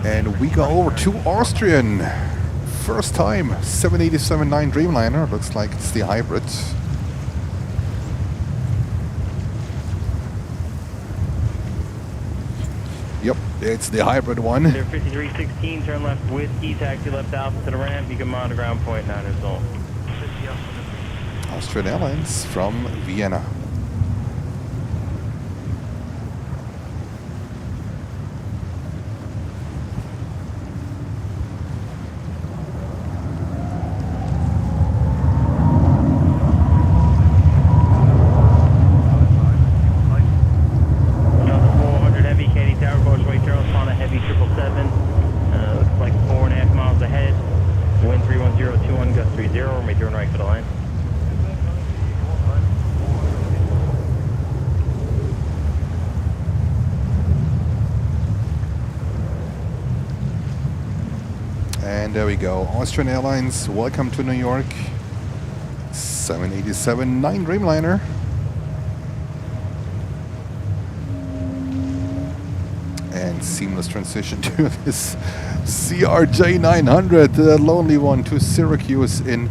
Speaker 5: And we go over to Austrian. First time 787-9 Dreamliner. Looks like it's the hybrid. Yep, it's the hybrid one.
Speaker 11: They're 5316, turn left whiskey, taxi left alpha to the ramp. You can monitor ground 0.9 or so.
Speaker 5: Austrian Airlines from Vienna. And there we go. Austrian Airlines, welcome to New York. 787-9 Dreamliner. And seamless transition to this CRJ 900, the lonely one, to Syracuse in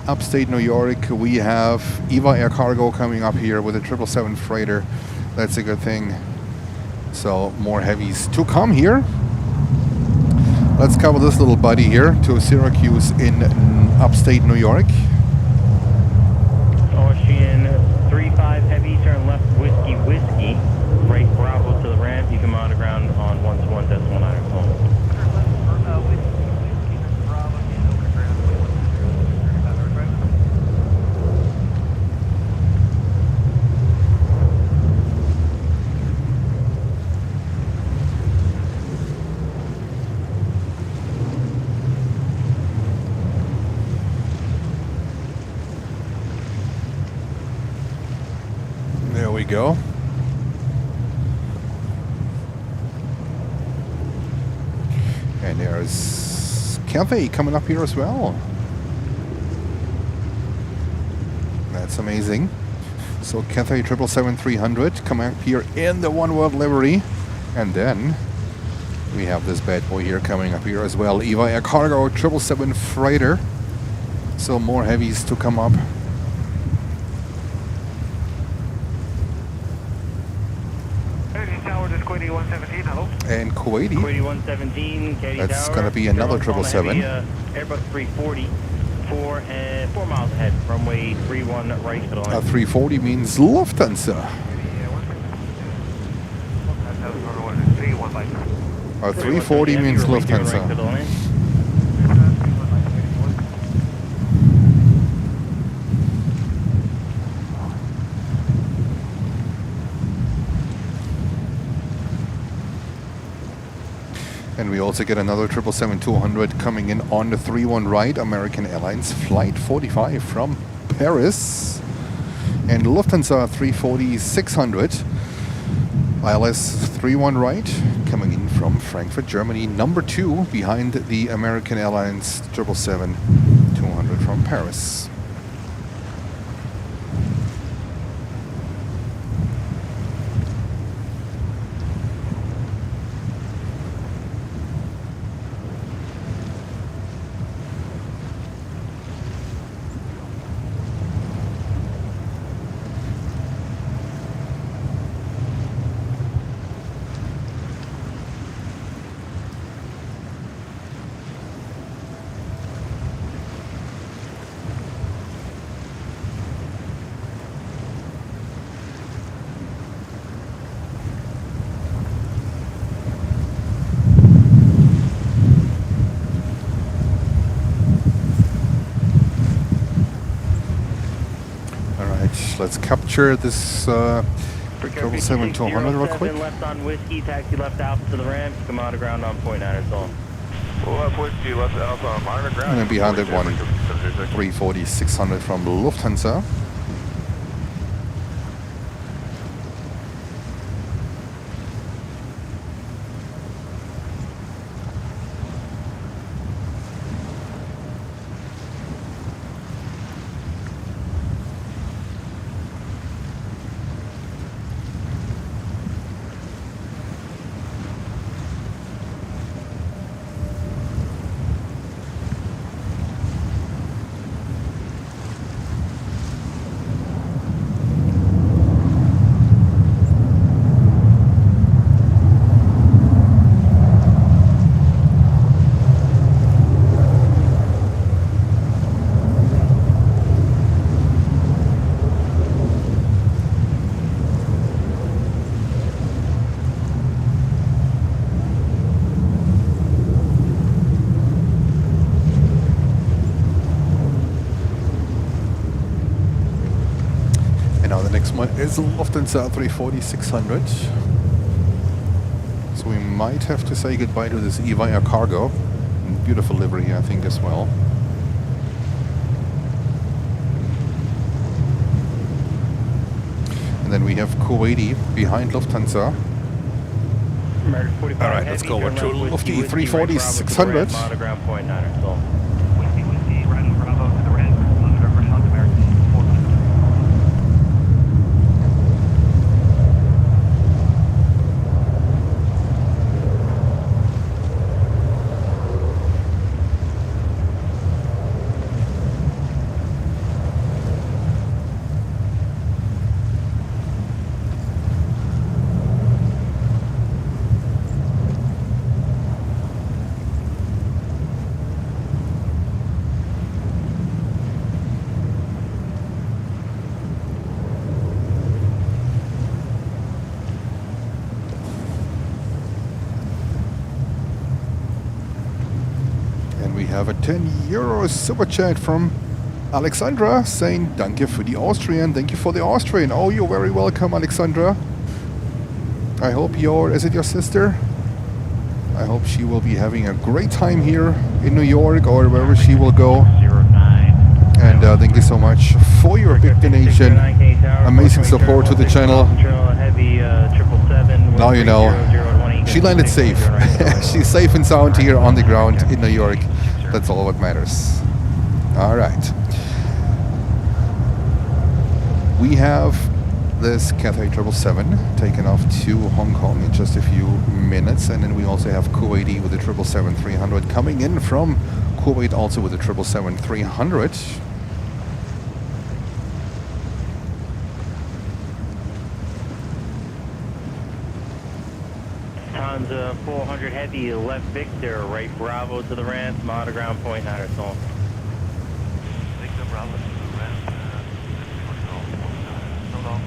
Speaker 5: upstate New York. We have EVA Air Cargo coming up here with a 777 freighter. That's a good thing. So more heavies to come here. Let's cover this little buddy here to Syracuse in upstate New York.
Speaker 11: Austrian 35 Heavy, turn left whiskey whiskey, right Bravo to the ramp. You can monitor ground on 121.9.
Speaker 5: There we go. And there's Cathay coming up here as well. That's amazing. So Cathay 777-300 coming up here in the One World livery. And then we have this bad boy here coming up here as well. EVA Air Cargo 777 freighter. So more heavies to come up.
Speaker 2: Kennedy Tower, Tower, this Kuwaiti 117, hello.
Speaker 5: And Kuwaiti.
Speaker 11: Kuwaiti 117, Katy Tower.
Speaker 5: That's going to be another
Speaker 11: Thermal falling
Speaker 5: 777.
Speaker 11: heavy, Airbus 340, 4 miles ahead, runway 31 right for the line.
Speaker 5: 340 means Lufthansa. 340 means Lufthansa. And we also get another 777-200 coming in on the 31 right, American Airlines Flight 45 from Paris. And Lufthansa 340-600, ILS 31 right, coming in from Frankfurt, Germany, number 2 behind the American Airlines 777-200 from Paris. Let's capture this 777-200 real quick.
Speaker 11: Left on whiskey, taxi left alpha to the ramp, come out of ground on point 9 all.
Speaker 2: Left whiskey, left alpha, on ground.
Speaker 5: And then behind it one 340-600 from Lufthansa. Is Lufthansa 340-600. So we might have to say goodbye to this Evia cargo. Beautiful livery, I think, as well. And then we have Kuwaiti behind Lufthansa. Alright, let's go over to Lufty 340-600. Have a €10 super chat from Alexandra saying danke für die Austrian. Thank you for the Austrian. Oh, you're very welcome, Alexandra. I hope is it your sister? I hope she will be having a great time here in New York or wherever she will go. And thank you so much for your big donation. Amazing support to the channel. Now you know. She landed safe. She's safe and sound here on the ground in New York. That's all what matters. All right. We have this Cathay 777 taken off to Hong Kong in just a few minutes. And then we also have Kuwaiti with the 777-300 coming in from Kuwait, also with the 777-300.
Speaker 11: Lufthansa 400 Heavy, left Victor, right Bravo to the ramp, monitor ground point, 9 Sol.
Speaker 2: Victor Bravo to the ramp, so long.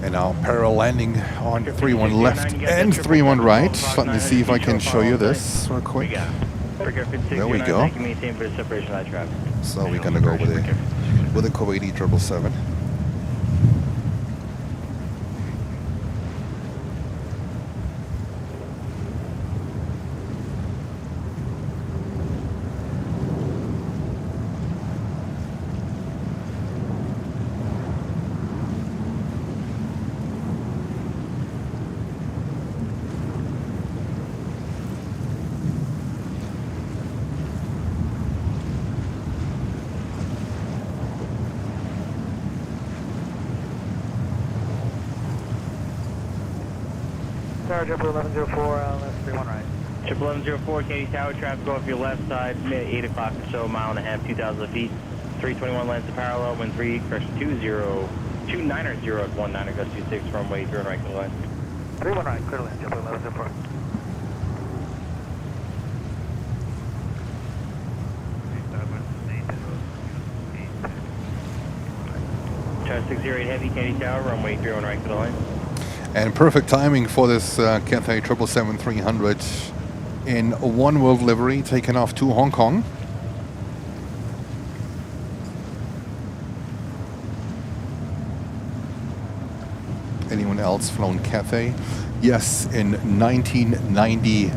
Speaker 5: And now parallel landing on 31 left and 31 right. Let me see if I can show you this real quick. There we go. So we're gonna go with a Kuwaiti 777.
Speaker 4: Tower, Jumper 1104, left 31 right.
Speaker 11: Triple 1104, Katy Tower, traffic go off your left side, 8 o'clock or so, mile and a half, 2,000 feet. 321 lands to parallel, wind 3, correction 290 at 19, gust 26, runway 0 right, clear line.
Speaker 4: 31 right, clear line, Jumper 1104.
Speaker 11: Tower 608 Heavy, Katy Tower, runway 0 right, clear line.
Speaker 5: And perfect timing for this Cathay 777-300 in one world livery, taking off to Hong Kong. Anyone else flown Cathay? Yes, in 1990,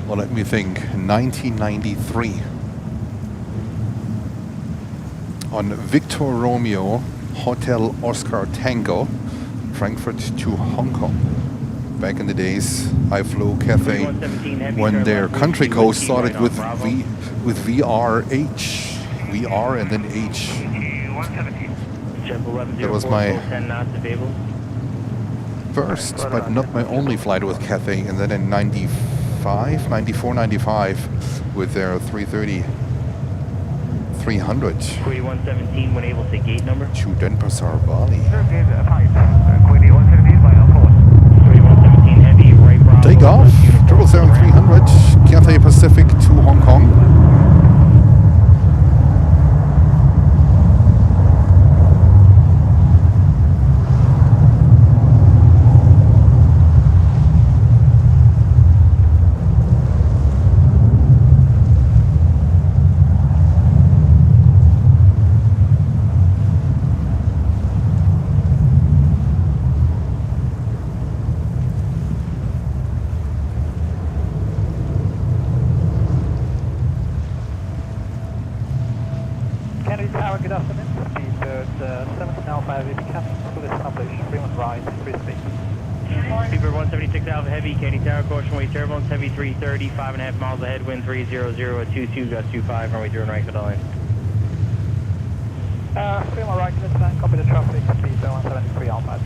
Speaker 5: well, let me think, 1993. On Victor Romeo, Hotel Oscar Tango, Frankfurt to Hong Kong. Back in the days, I flew Cathay when their country code started with VRH, VR and then H. That was my first, but not my only flight with Cathay. And then in 95, 94, 95, with their 330. 300
Speaker 11: Kuwaiti 117 when able to gate number
Speaker 5: to Denpasar, Bali.
Speaker 4: Kuwaiti 117 by Alpha 1.
Speaker 11: Kuwaiti 117 Heavy, right Bravo.
Speaker 5: Take off, 777-300, Cathay Pacific to Hong Kong.
Speaker 4: Good afternoon. Speedbird 17 Alpha Heavy, becoming fully established, 31 right, free space.
Speaker 11: Speedbird 176 Alpha Heavy, Katy Tower, caution wave turbulence, heavy 330, 5.5 miles ahead, wind 300 at 22, gust 25, runway 0 right, clear line.
Speaker 4: 31 right, clear line, copy the traffic, Speedbird 173 Alpha.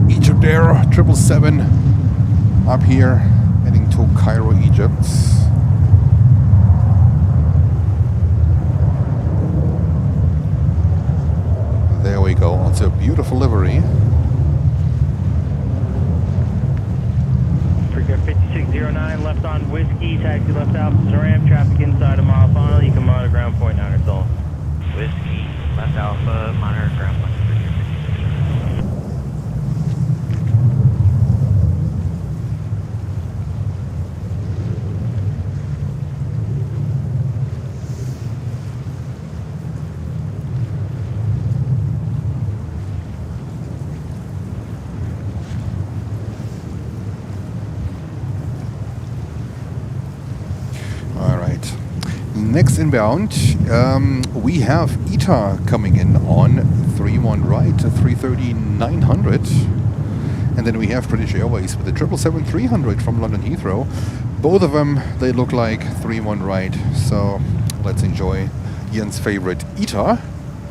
Speaker 5: Egypt Air 777 up here, heading to Cairo, Egypt. There we go, it's a beautiful livery.
Speaker 11: Figure 5609, left on Whiskey, taxi left out to the ramp, traffic inside a mile final, you can monitor ground point 9 Sol.
Speaker 8: Whiskey, left Alpha, monitor ground point.
Speaker 5: next inbound, we have ETA coming in on 31 right, 330-900. And then we have British Airways with the 777-300 from London Heathrow. Both of them, they look like 31 right. So let's enjoy Ian's favorite ETA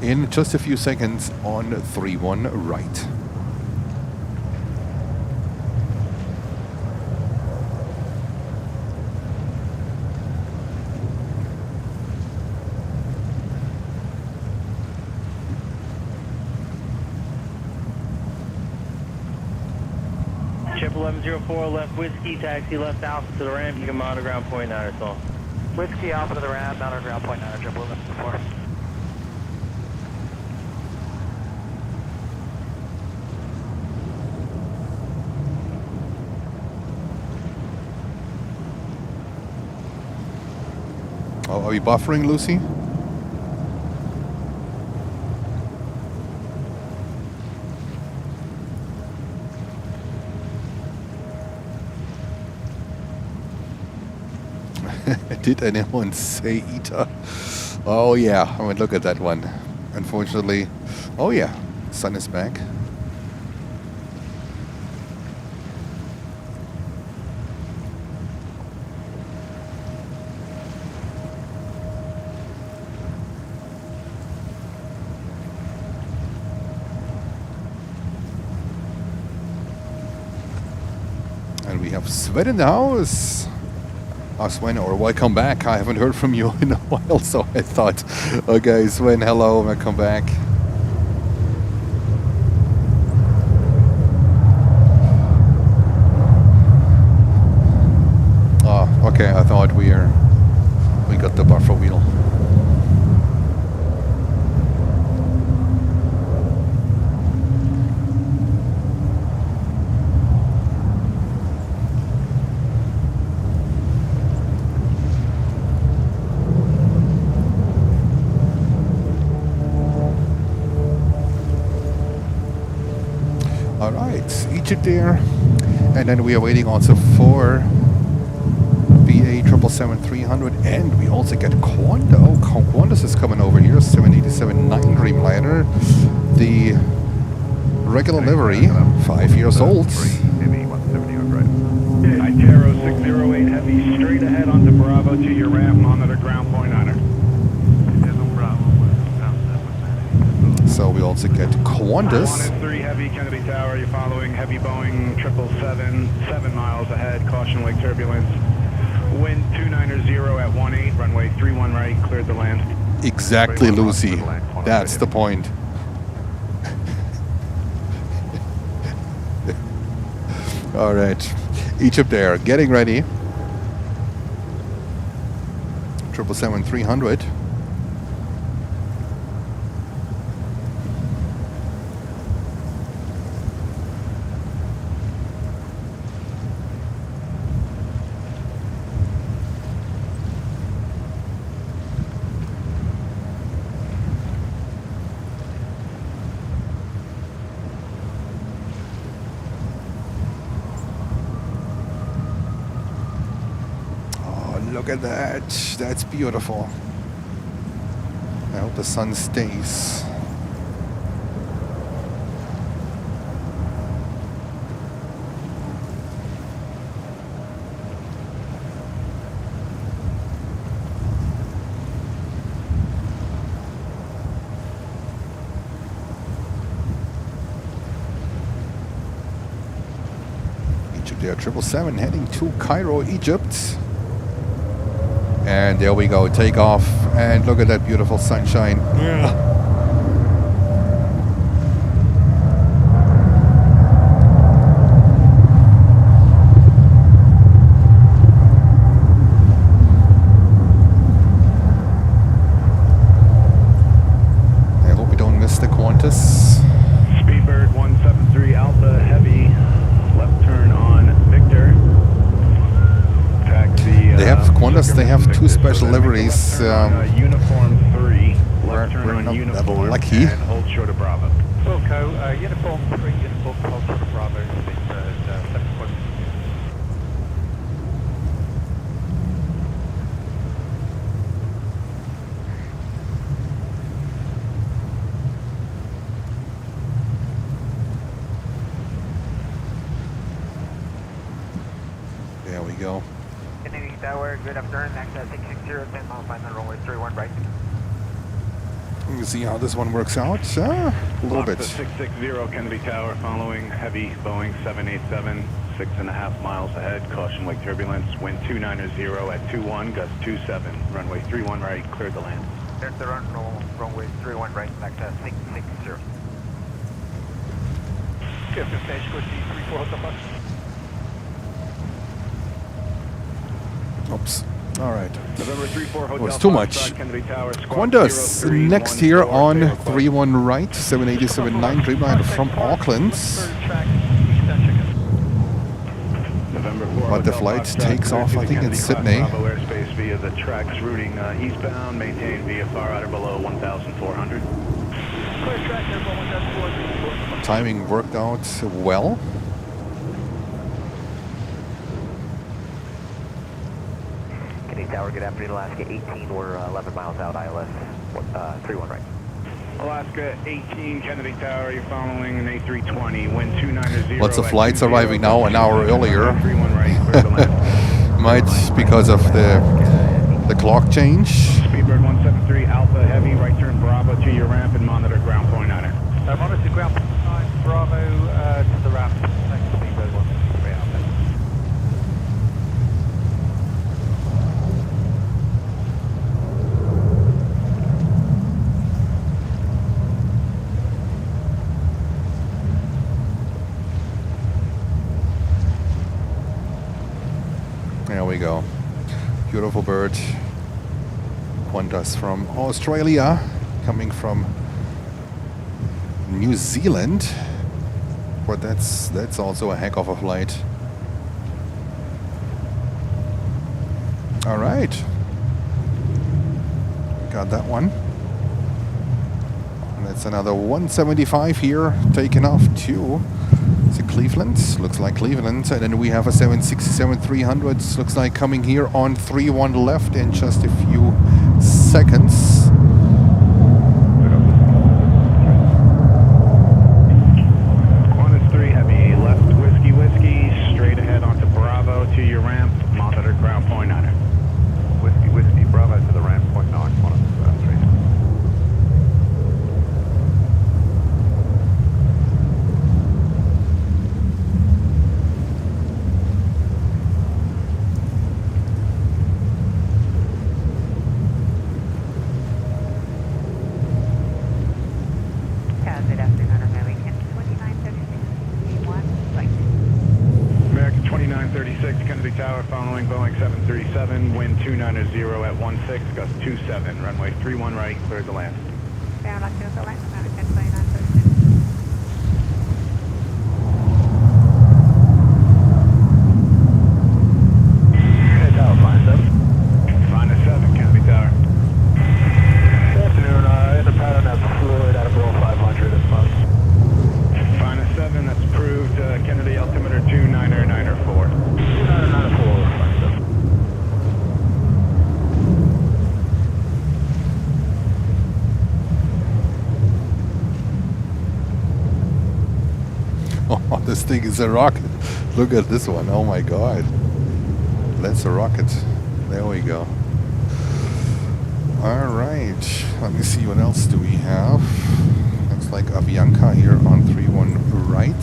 Speaker 5: in just a few seconds on 31 right.
Speaker 11: Triple 1104 left whiskey, taxi left alpha to the ramp. You can monitor ground point 9 or so.
Speaker 2: Whiskey Alpha to the ramp, monitor ground point 9, triple 1104.
Speaker 5: Oh, are we buffering, Lucy? Did anyone say ETA? Oh yeah, I mean, look at that one. Unfortunately, oh yeah, sun is back. And we have Sven in the house. Sven, or welcome back. I haven't heard from you in a while, so I thought, okay, Sven, hello, welcome back. Oh, okay, I thought we got the buffer wheel. Egypt there, and then we are waiting also for BA 777-300, and we also get Qantas. Oh, Qantas is coming over here, 787-9 Dreamliner, the regular livery, 5 years old.
Speaker 12: Itero 608 Heavy, straight ahead onto Bravo to your ramp, monitor ground point 9er.
Speaker 5: So we also get Qantas.
Speaker 12: 3 Heavy, Kennedy Tower, you're following heavy Boeing 777, 7 miles ahead, caution lake turbulence. Wind 290 at 18, runway 31 right, cleared the land.
Speaker 5: Exactly, Lucy. That's the point. All right, Egypt Air getting ready. 777-300. Look at that. That's beautiful. I hope the sun stays. Egypt Air 777 heading to Cairo, Egypt. And there we go, take off, and look at that beautiful sunshine. Yeah. I hope we don't miss the Qantas.
Speaker 12: Speedbird 173 Alpha Heavy, left turn on Victor.
Speaker 5: They have Qantas, they have 2 special liveries.
Speaker 12: Uniform 3, left turn
Speaker 5: we're
Speaker 12: on
Speaker 5: not
Speaker 12: Uniform,
Speaker 5: that lucky.
Speaker 12: and hold short of Bravo.
Speaker 2: Wilco, Uniform 3, Uniform, hold short of Bravo, it's 7 points.
Speaker 5: go.
Speaker 2: Kennedy Tower, good afternoon, access 660, 10 miles final, runway 31 right.
Speaker 5: You see how this one works out? A little bit.
Speaker 12: 660 Kennedy Tower, following heavy Boeing 787, 6.5 miles ahead, caution wake turbulence, wind 290 at 21, gust 27, runway 31 right, cleared the land.
Speaker 2: Cleared the runway 31 right, access 660.
Speaker 8: Good, stage, go see 34 Hotel Bus.
Speaker 5: Oops. All right.
Speaker 12: November 34 Hotel
Speaker 5: Was too much. Qantas next here on 31 right, 787-9 Dreamliner from Auckland. But the flight takes off, I think, in Sydney.
Speaker 12: Airspace via the tracks routing eastbound, maintained VFR at or below 1,400.
Speaker 5: Timing worked out well.
Speaker 2: Tower, good afternoon, Alaska 18, we're 11 miles out, ILS 31 right.
Speaker 12: Alaska 18, Kennedy Tower, you're following an A320, wind 290.
Speaker 5: Lots of flights arriving now an hour earlier. Might because of the clock change.
Speaker 12: Speedbird 173, Alpha Heavy, right turn Bravo to your ramp and monitor ground point on it.
Speaker 4: Monitor ground point 9, Bravo to the ramp, next to Speedbird 173 Alpha.
Speaker 5: There we go. Beautiful bird. Qantas from Australia, coming from New Zealand. But that's also a heck of a flight. All right. Got that one. And that's another 175 here, taken off to Cleveland, looks like Cleveland, and then we have a 767-300, looks like coming here on 31 left in just a few seconds.
Speaker 12: Qantas 3 Heavy, left whiskey, straight ahead onto Bravo to your ramp, monitor ground point on it.
Speaker 2: Whiskey, Bravo to the ramp, point 9, Qantas 3.
Speaker 12: Tower, following Boeing 737, wind 290 at 16, gust 27, runway 31 right, cleared the land.
Speaker 6: Down on the land, American 2936.
Speaker 2: Kennedy Tower,
Speaker 12: Find 7, Kennedy Tower.
Speaker 2: Good afternoon, in the pattern of fluid at below 500 this month.
Speaker 12: Find 7, that's approved, Kennedy altimeter 29904.
Speaker 2: 29904,
Speaker 5: Oh, this thing is a rocket. Look at this one. Oh my god. That's a rocket. There we go. Alright. Let me see, what else do we have? Looks like Avianca here on 31 right.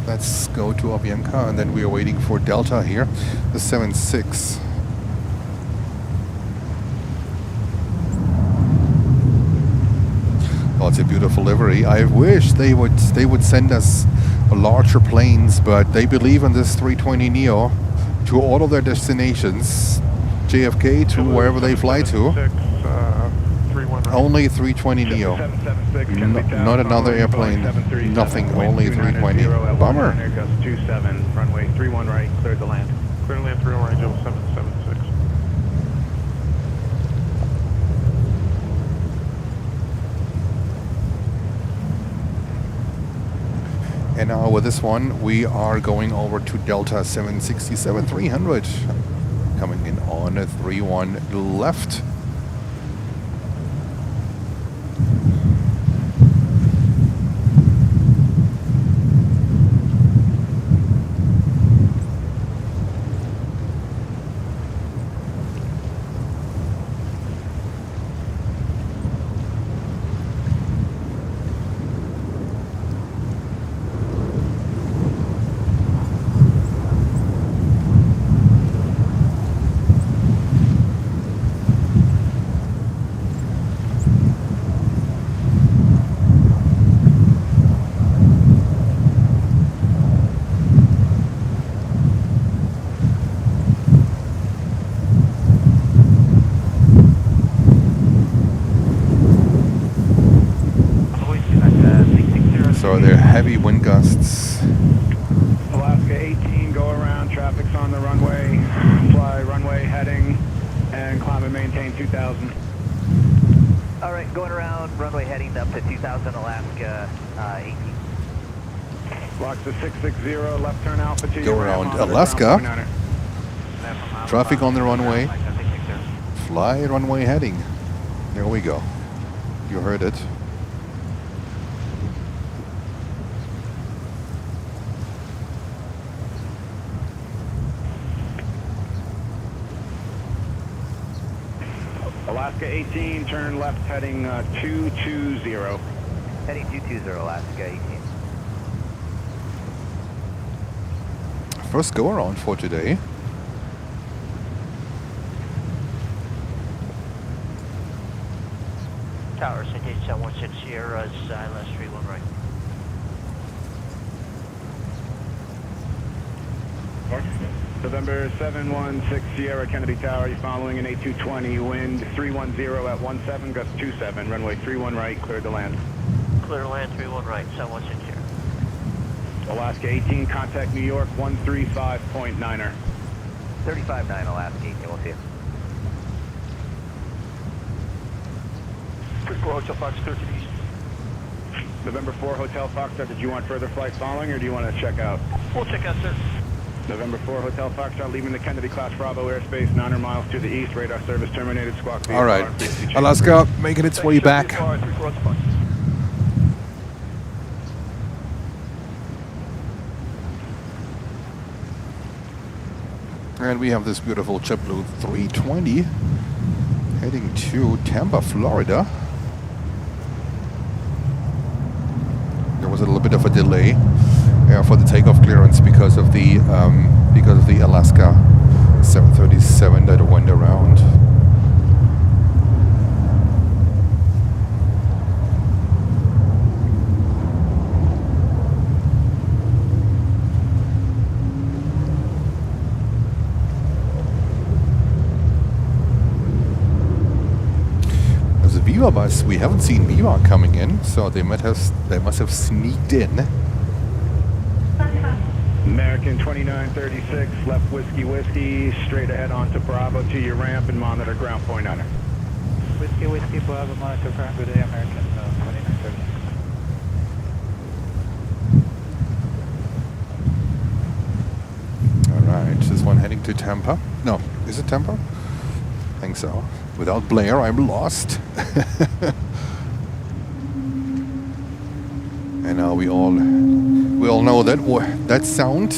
Speaker 5: Let's go to Avianca, and then we are waiting for Delta here. The 76. Oh, it's a beautiful livery. I wish they would send us larger planes, but they believe in this 320neo to all of their destinations, JFK to wherever they fly to. Only 320neo. Not another airplane. Nothing. Only 320. Bummer.
Speaker 12: Gust 27, runway 31 right, cleared the land.
Speaker 3: Clear land 31 right, 776.
Speaker 5: And now with this one, we are going over to Delta 767-300, coming in on a 31 left. heavy wind gusts.
Speaker 12: Alaska 18, go around, traffic's on the runway, fly runway heading, and climb and maintain 2000.
Speaker 13: All right, going around, runway heading up to 2000, Alaska 18.
Speaker 12: Lock to 660, left turn alpha to
Speaker 5: Go
Speaker 12: your
Speaker 5: around
Speaker 12: ground,
Speaker 5: Alaska.
Speaker 12: ground,
Speaker 5: Traffic on the runway. Fly runway heading. There we go. You heard it.
Speaker 12: Alaska 18, turn left heading 220.
Speaker 13: Heading 220, Alaska 18.
Speaker 5: First go around for today.
Speaker 8: Tower, St. 716 Sierra, Silence 31 right.
Speaker 12: November 716 Sierra Kennedy Tower, you following an A220, wind 310 at 17, gust 27, runway 31 right, cleared to land.
Speaker 8: Clear to land 31 right, 716 Sierra.
Speaker 12: Alaska 18, contact New York 135.9er.
Speaker 13: 35-9, Alaska 18, we'll see you.
Speaker 8: Hotel Fox 13 East.
Speaker 12: November 4 Hotel Foxtrot, did you want further flights following or do you want to check out?
Speaker 8: We'll check out, sir.
Speaker 12: November 4 Hotel Foxtrot, leaving the Kennedy Class Bravo airspace 900 miles to the east, radar service terminated, squawk.
Speaker 5: All right, Alaska making its way back. And we have this beautiful JetBlue 320 heading to Tampa, Florida. There was a little bit of a delay for the takeoff clearance because of the Alaska 737 that went around. Viva bus. We haven't seen Viva coming in, so they must have sneaked in.
Speaker 12: American 2936, left whiskey, straight ahead onto Bravo to your ramp and monitor ground point on it.
Speaker 4: Whiskey, Bravo, monitor ground, good day, American 2936.
Speaker 5: Alright, this one heading to Tampa. No, is it Tampa? I think so. Without Blair, I'm lost. And now we all know that sound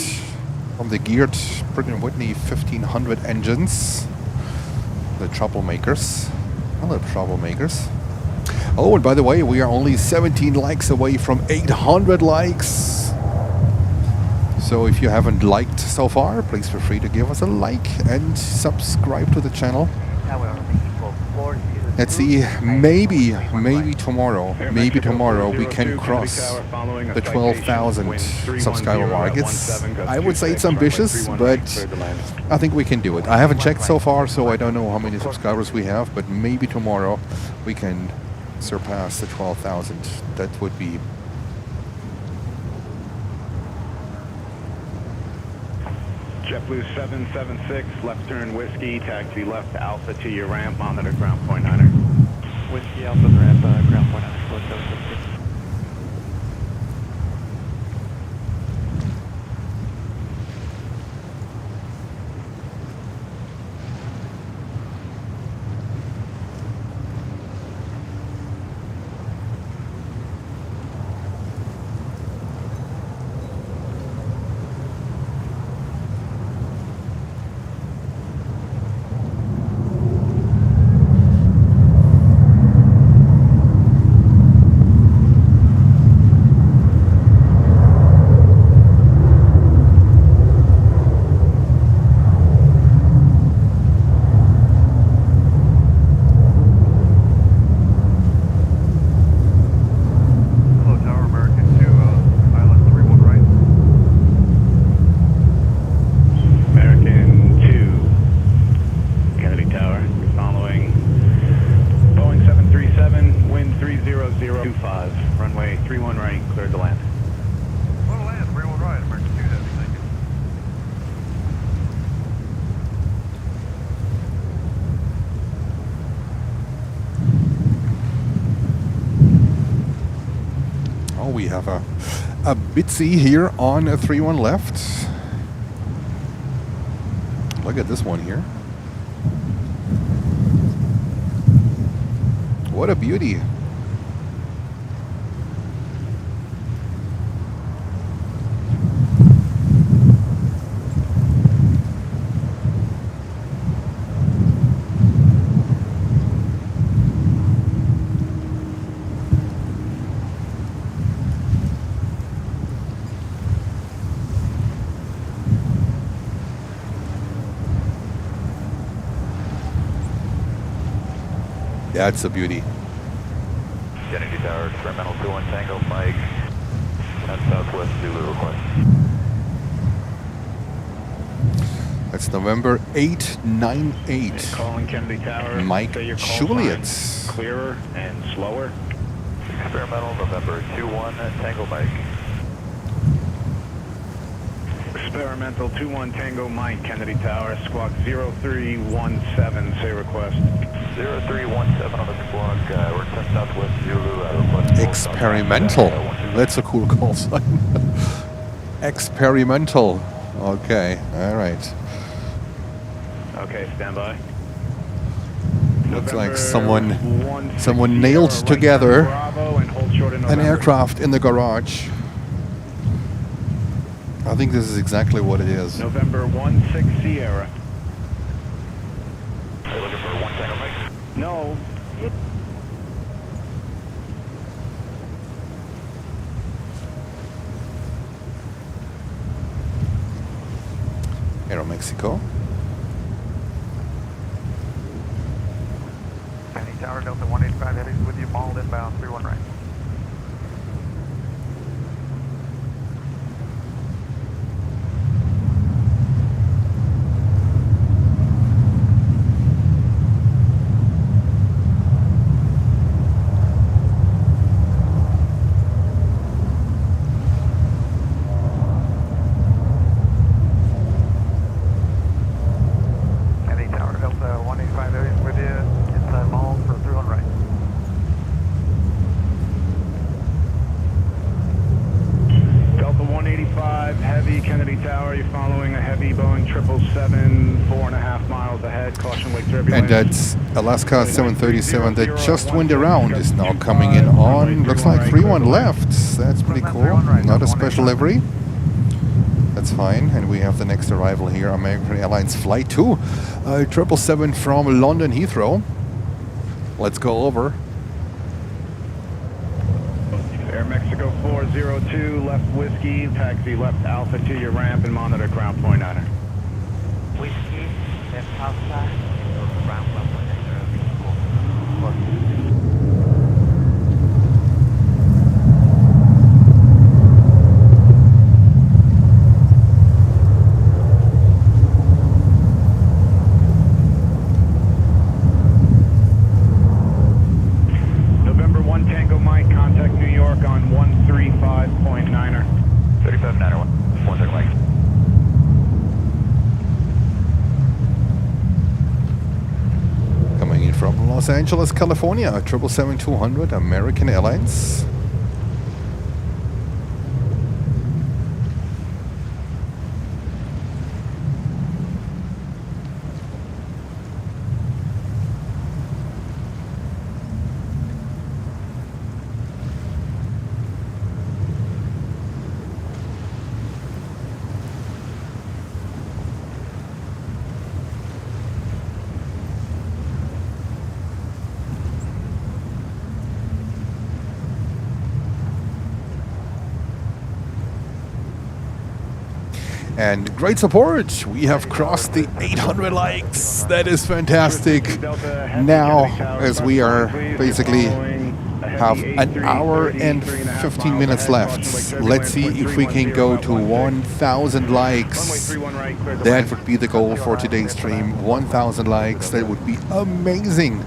Speaker 5: from the geared Pratt & Whitney 1500 engines. The troublemakers. Hello, troublemakers. Oh, and by the way, we are only 17 likes away from 800 likes. So if you haven't liked so far, please feel free to give us a like and subscribe to the channel. Let's see, maybe tomorrow we can cross the 12,000 subscriber mark. I would say it's ambitious, but I think we can do it. I haven't checked so far, so I don't know how many subscribers we have, but maybe tomorrow we can surpass the 12,000. That would be...
Speaker 12: JetBlue 776, left turn whiskey, taxi left alpha to your ramp, monitor ground point 9er.
Speaker 2: Whiskey alpha, ramp, ground point 9er, 4776.
Speaker 5: have a Bitsy here on a 3-1 left. Look at this one here. What a beauty. That's a beauty.
Speaker 2: Kennedy Tower, experimental 21 Tango, Mike, 10 Southwest Zulu request.
Speaker 5: That's November 898.
Speaker 12: Calling Kennedy Tower.
Speaker 5: Mike
Speaker 12: Say your call
Speaker 5: Juliet.
Speaker 12: sign clearer and slower.
Speaker 2: Experimental November 21 Tango, Mike.
Speaker 12: Experimental 21 Tango Mike, Kennedy Tower, squawk 0317, say request.
Speaker 2: 0317 on the squawk, we're 10 Southwest Zulu, request.
Speaker 5: Experimental. That's a cool call sign. Experimental. Okay, all right.
Speaker 12: Okay, stand by.
Speaker 5: Looks like someone nailed together an aircraft in the garage. I think this is exactly what it is.
Speaker 12: November 16 Sierra.
Speaker 2: Are you looking for 1 Tango, Mike?
Speaker 12: No.
Speaker 5: Aeromexico.
Speaker 2: Kennedy Tower, Delta 185, heading with you, mauled inbound, 31 right.
Speaker 5: And that's Alaska 737 that just went around is now coming in on, looks like 3-1 left. That's pretty cool. Not a special livery. That's fine. And we have the next arrival here, American Airlines Flight 2, 777 from London Heathrow. Let's go over.
Speaker 12: Air Mexico 402, left whiskey, taxi left Alpha to your ramp and monitor ground point 9.
Speaker 9: Whiskey, left Alpha.
Speaker 12: November 1 Tango Mike, contact New York on 135.9er.
Speaker 2: 35.9er, 1 Tango Mike.
Speaker 5: Coming in from Los Angeles, California, 777-200 American Airlines. And great support. We have crossed the 800 likes. That is fantastic. Now, as we are basically have an hour and 15 minutes left, let's see if we can go to 1,000 likes. That would be the goal for today's stream. 1,000 likes. That would be amazing.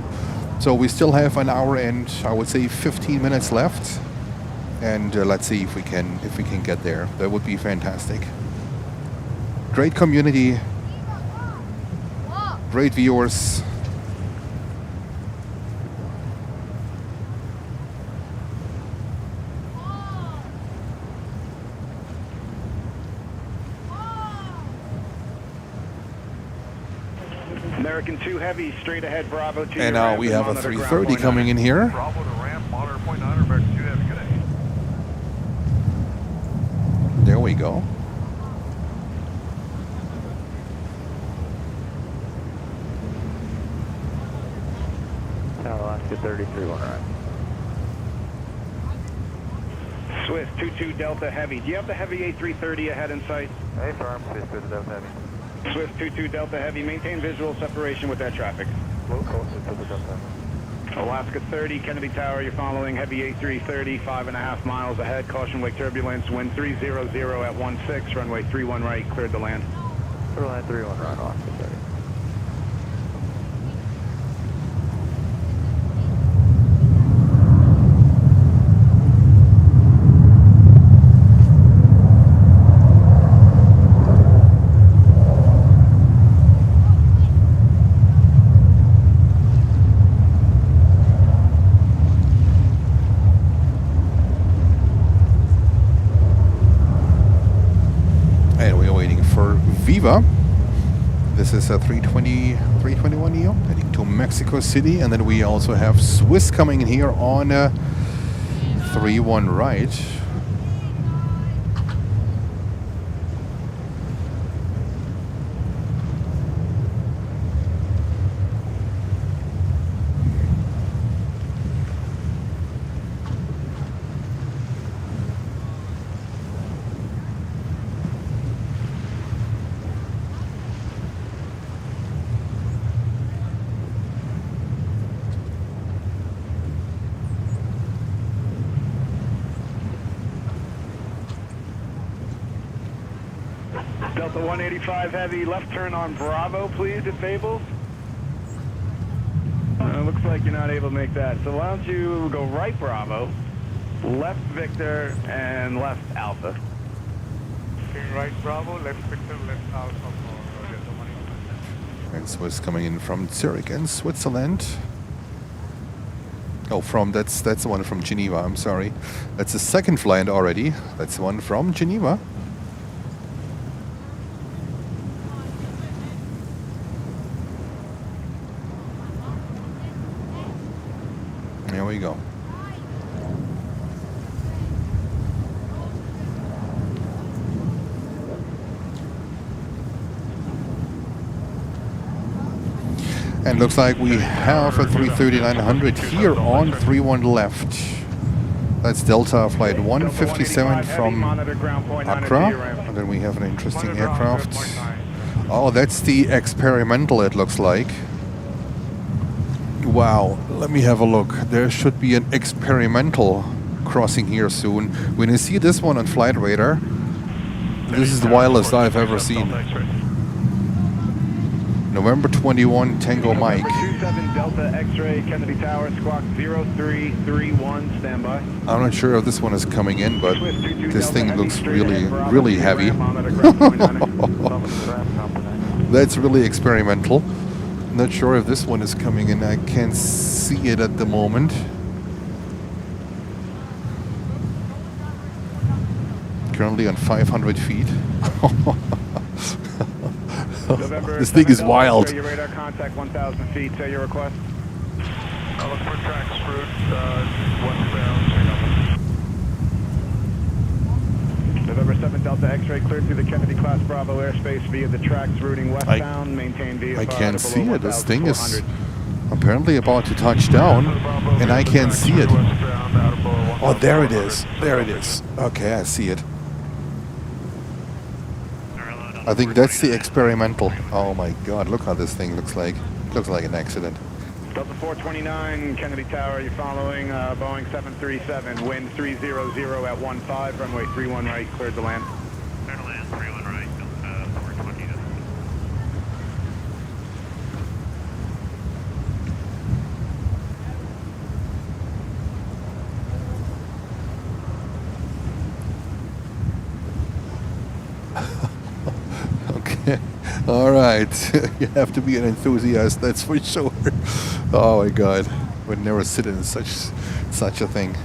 Speaker 5: So we still have an hour and I would say 15 minutes left. And let's see if we can get there. That would be fantastic. Great community, great viewers.
Speaker 12: American 2 Heavy, straight ahead, Bravo to
Speaker 5: And now we have a 330 coming in here.
Speaker 2: Bravo to ramp, monitor point 9, American 2 Heavy, good day.
Speaker 5: There we go.
Speaker 13: Tower Alaska 33, 1 right.
Speaker 12: Swiss 22 Delta Heavy. Do you have the Heavy A330 ahead in sight?
Speaker 2: Hey, firm, Swiss 2 Delta Heavy.
Speaker 12: Swiss 22 Delta Heavy, maintain visual separation with that traffic.
Speaker 2: Low coast to the Delta.
Speaker 12: Alaska 30, Kennedy Tower, you're following Heavy A330, 5.5 miles ahead, caution wake turbulence, wind 300 at 16, runway 31 right, cleared to land.
Speaker 13: Clear line 31 right, Alaska 30.
Speaker 5: This is a 321 Neo heading to Mexico City, and then we also have Swiss coming in here on 31 right.
Speaker 12: Delta 185 Heavy, left turn on Bravo, please, at Fables. Looks like you're not able to make that. So why don't you go right Bravo, left Victor, and left Alpha.
Speaker 2: Right Bravo, left Victor, left Alpha for Delta 185.
Speaker 5: And Swiss coming in from Zurich in Switzerland. Oh, that's the one from Geneva, I'm sorry. That's the second flight already. That's the one from Geneva. There we go. And looks like we have a 330-900 here on 31 left. That's Delta flight 157 from Accra. And then we have an interesting aircraft. Oh, that's the experimental, it looks like. Wow, let me have a look. There should be an experimental crossing here soon. When you see this one on flight radar, this is the wildest I've ever seen. November 21, Tango Mike.
Speaker 12: 27 Delta X-ray, Kennedy Tower, squawk 0331, standby.
Speaker 5: I'm not sure if this one is coming in, but this thing looks really, really heavy. That's really experimental. Not sure if this one is coming in. I can't see it at the moment. Currently on 500 feet. This thing is wild.
Speaker 12: Your radar contact 1,000 feet. Say your request.
Speaker 2: I'll look for tracks route westbound.
Speaker 12: November 7 Delta X-ray cleared through the Kennedy class Bravo airspace via the tracks routing westbound. Maintain VFR.
Speaker 5: I can't see it. This thing is apparently about to touch down, and I can't see it. Oh, there it is. There it is. Okay, I see it. I think that's the experimental. Oh my God, look how this thing looks like. Looks like an accident.
Speaker 12: Delta 429, Kennedy Tower, you're following Boeing 737, wind 300 at 15, runway 31 right, cleared to land.
Speaker 2: Clear to land, 31 right, Delta 429.
Speaker 5: Okay, all right. You have to be an enthusiast, that's for sure. Oh my God, would never sit in such a thing.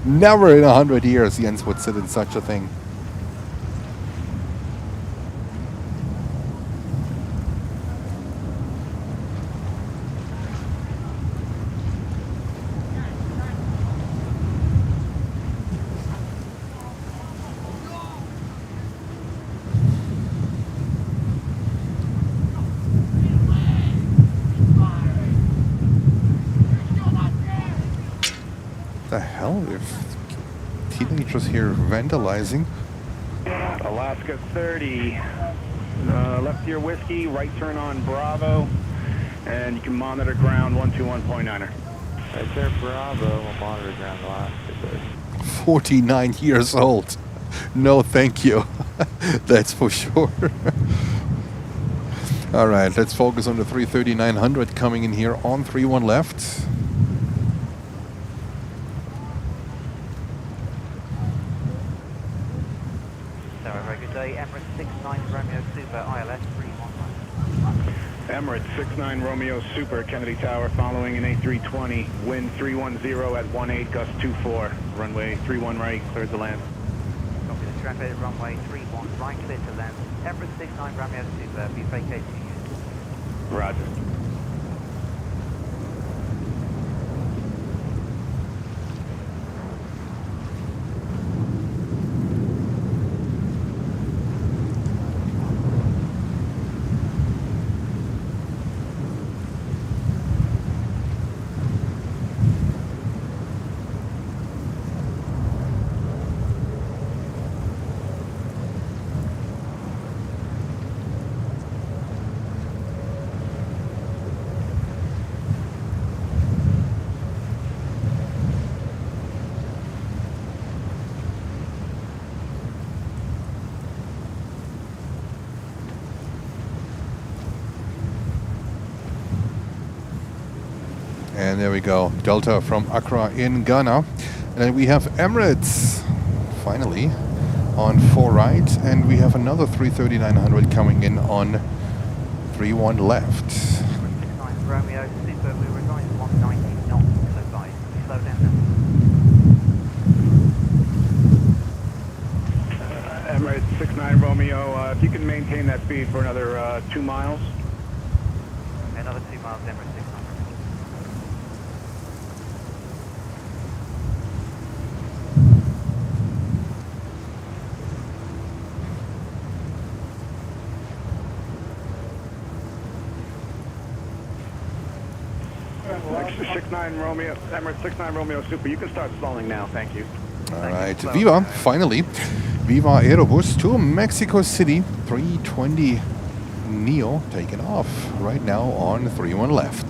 Speaker 5: Never in 100 years Jens would sit in such a thing. hell with teenagers here vandalizing.
Speaker 12: Alaska 30. Left your whiskey, right turn on Bravo, and you can monitor ground 121.9er.
Speaker 2: Right there, Bravo, we'll monitor ground Alaska 30.
Speaker 5: 49 years old. No, thank you. That's for sure. All right, let's focus on the 330-900 coming in here on 31 left.
Speaker 13: Very good day. Emirates 69 Romeo Super ILS 311.
Speaker 12: Emirates 69 Romeo Super, Kennedy Tower, following an A320. Wind 310 at 18, gust 24. Runway 31 right, cleared to land.
Speaker 13: Copy the traffic, runway 31 right, clear to land. Emirates 69 Romeo Super, be vacated to you.
Speaker 12: Roger.
Speaker 5: And there we go, Delta from Accra in Ghana. And then we have Emirates, finally, on 4 right. And we have another 330-900 coming in on 31 left.
Speaker 13: 69 Romeo Super, we were going 190 knots, so by slow down now.
Speaker 12: Emirates 69 Romeo, if you can maintain that speed for another 2 miles.
Speaker 13: Another 2 miles, Emirates 69.
Speaker 12: Emirates 69 Romeo Super, you can start stalling now, thank you.
Speaker 5: All right, Viva, finally. Viva Aerobus to Mexico City, 320 Neo taken off right now on 31 left.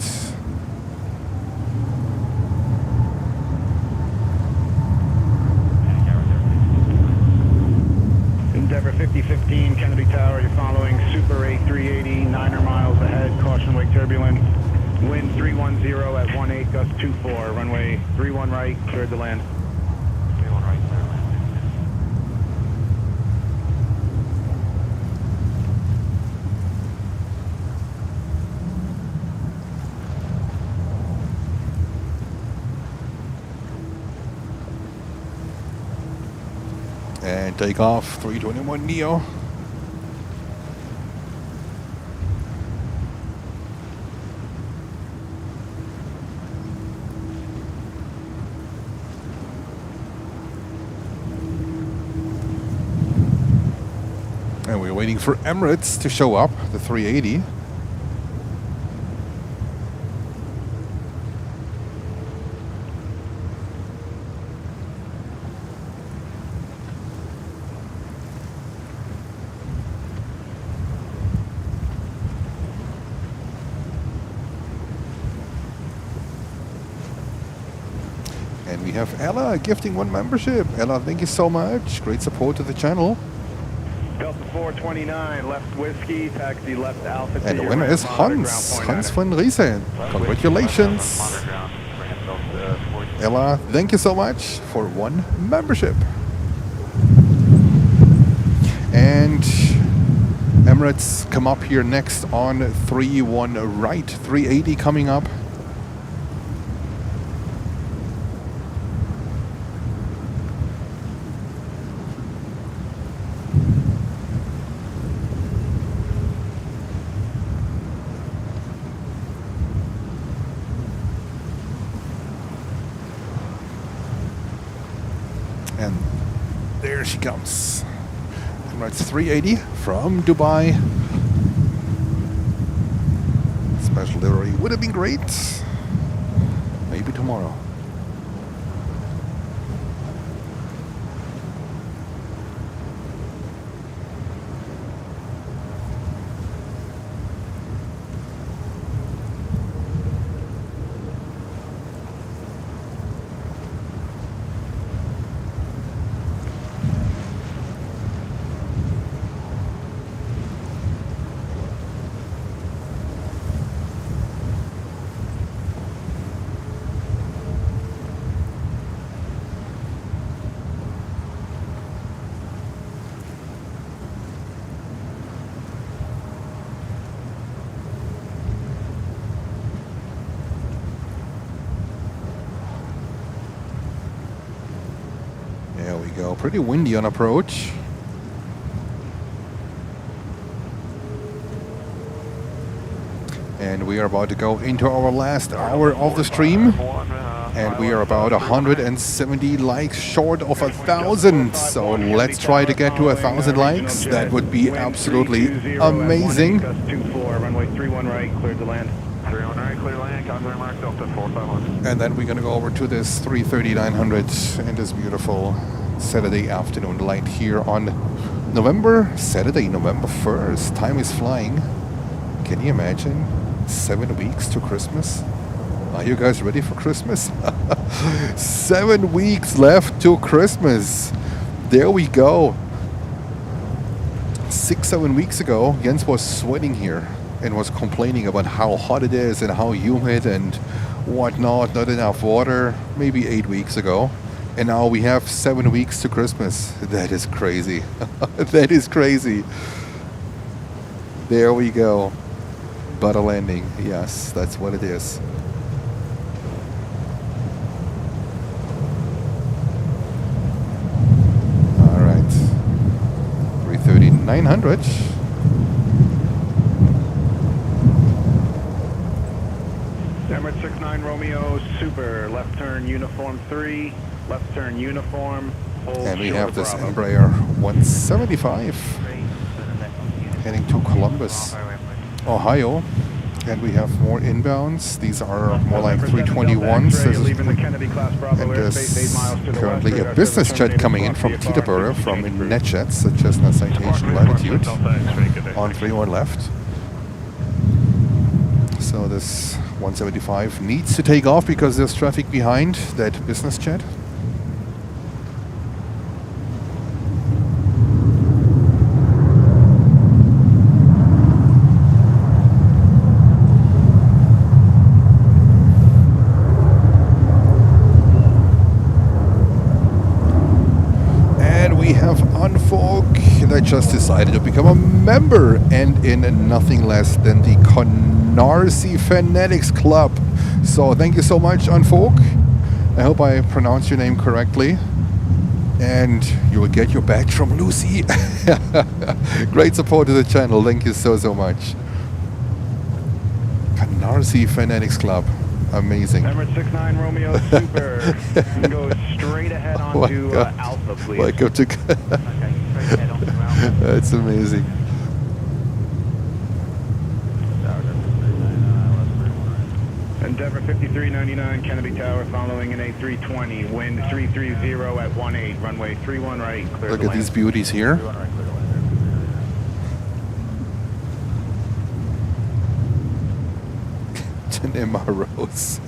Speaker 12: Endeavor 5015, Kennedy Tower, you're following Super A380, 9 miles ahead, caution wake turbulence. Wind 310 at 18, gust 24, runway 31 right, cleared to land.
Speaker 2: 31 right, clear to land.
Speaker 5: And take off, 321 Neo. And we're waiting for Emirates to show up, the 380. And we have Ella gifting 1 membership. Ella, thank you so much. Great support to the channel.
Speaker 12: Delta 429, left whiskey, taxi left alpha.
Speaker 5: And the winner is Hans, Hans van Riesen. Congratulations. Ella, thank you so much for 1 membership. And Emirates come up here next on 31 right, 380 coming up. And there she comes. Emirates 380 from Dubai. Special delivery would have been great. Maybe tomorrow. go. Pretty windy on approach. And we are about to go into our last hour of the stream. And we are about 170 likes short of 1,000. So let's try to get to 1,000 likes. That would be absolutely amazing.
Speaker 12: Runway 31 right, cleared to land.
Speaker 2: 31 right, clear land, contour mark, Delta 4500.
Speaker 5: And then we're going to go over to this 330-900 in this beautiful Saturday afternoon light here on Saturday, November 1st. Time is flying. Can you imagine? 7 weeks to Christmas. Are you guys ready for Christmas? 7 weeks left to Christmas. There we go. 6-7 weeks ago, Jens was sweating here and was complaining about how hot it is and how humid and whatnot, not enough water, maybe 8 weeks ago. And now we have 7 weeks to Christmas. That is crazy. That is crazy. There we go. Butter landing. Yes, that's what it is. All right. 330-900.
Speaker 12: Emirates 69 Romeo Super, left turn uniform 3, left turn uniform.
Speaker 5: And we have this Embraer 175 heading to Columbus, Ohio. And we have more inbounds. These are more like 321s. And there's currently a business jet coming in from Teterboro from NetJets, the Cessna Citation Latitude, on 31 left. So this 175 needs to take off because there's traffic behind that business jet. That just decided to become a member and in nothing less than the Canarsie Fanatics Club. So thank you so much, Unfolk. I hope I pronounced your name correctly. And you will get your badge from Lucy. Great support to the channel. Thank you so much. Canarsie Fanatics Club. Amazing.
Speaker 12: Emirates 69 Romeo Super. Go straight ahead onto Alpha, please.
Speaker 5: Welcome to That's amazing.
Speaker 12: Endeavour 5399 Kennedy Tower following an A320. Wind 330 at 18. Runway 31 right. Clear.
Speaker 5: Look at these beauties here. An MROs.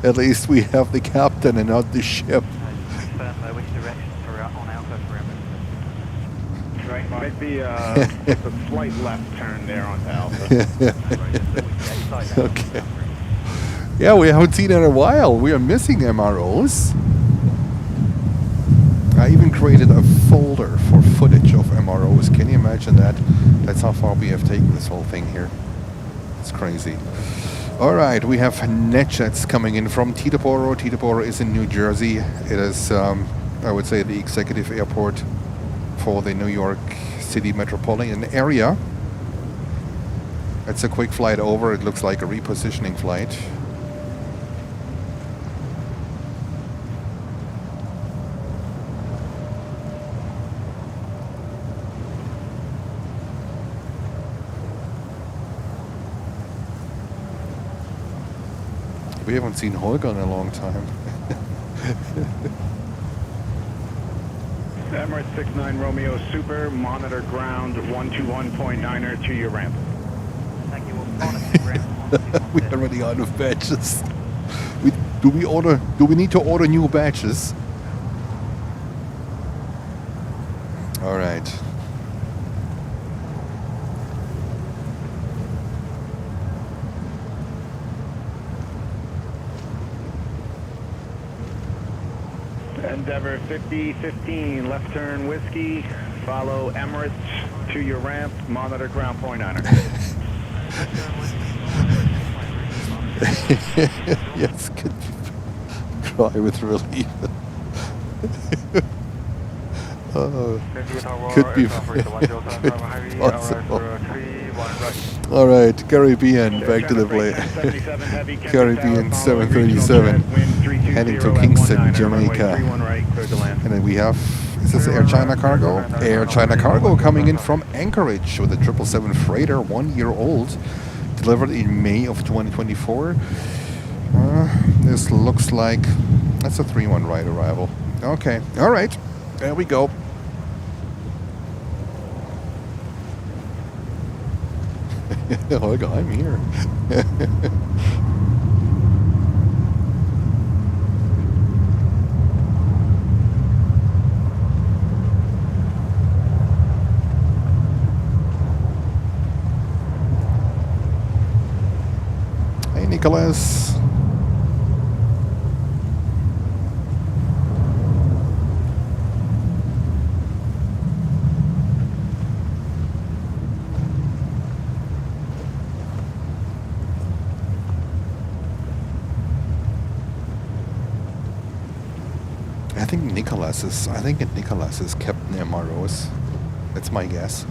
Speaker 5: At least we have the captain and not the ship.
Speaker 13: Which direction for on Alpha for Emirates?
Speaker 12: Right, might be a slight left turn there onto Alpha.
Speaker 5: Okay. Yeah, we haven't seen it in a while. We are missing MROs. I even created a folder for footage of MROs. Can you imagine that? That's how far we have taken this whole thing here. It's crazy. All right, we have NetJets coming in from Teterboro. Teterboro is in New Jersey. It is, I would say, the executive airport for the New York City metropolitan area. It's a quick flight over. It looks like a repositioning flight. We haven't seen Holger in a long time.
Speaker 12: Emirates 69 Romeo Super, monitor ground 121.9er to your ramp.
Speaker 13: Thank you. We'll monitor ground.
Speaker 5: We are running out of badges. Do we need to order new badges? All right.
Speaker 12: Endeavour 5015, left turn whiskey, follow Emirates to your ramp, monitor ground point honor.
Speaker 5: Yes, could you cry with relief? Could be possible. All right, Caribbean, back to the plane. Caribbean 737, heading to Kingston, Jamaica. And then we have, is this Air China Cargo? Air China Cargo coming in from Anchorage with a 777 freighter, 1 year old, delivered in May of 2024. This looks like, that's a 3-1 right arrival. Okay, all right, there we go. Look, I'm here. Hey, Nicholas. I think Nicholas is Captain MROs. That's my guess.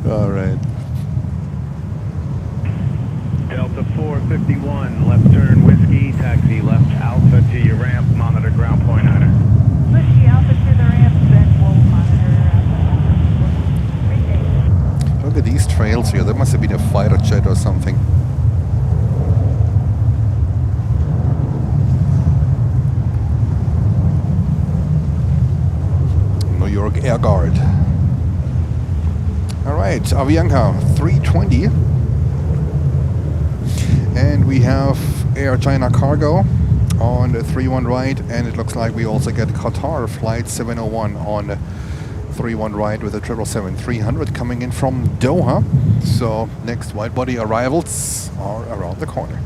Speaker 5: All right.
Speaker 12: Delta 451, left turn whiskey, taxi left Alpha to your ramp, monitor ground point niner.
Speaker 6: Whiskey Alpha to the ramp, then we'll monitor.
Speaker 5: Look at these trails here. There must have been a fighter jet or something. New York Air Guard. All right, Avianca 320. And we have Air China Cargo on the 3-1 right, and it looks like we also get Qatar flight 701 on the 3-1 right with a 777-300 coming in from Doha. So next wide-body arrivals are around the corner.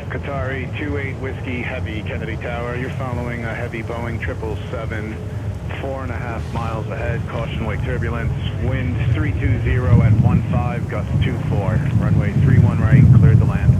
Speaker 12: Qatari 28 Whiskey Heavy, Kennedy Tower. You're following a heavy Boeing 777, 4.5 miles ahead, caution wake turbulence, wind 320 at 15, gust 24, runway 31 right, cleared to land.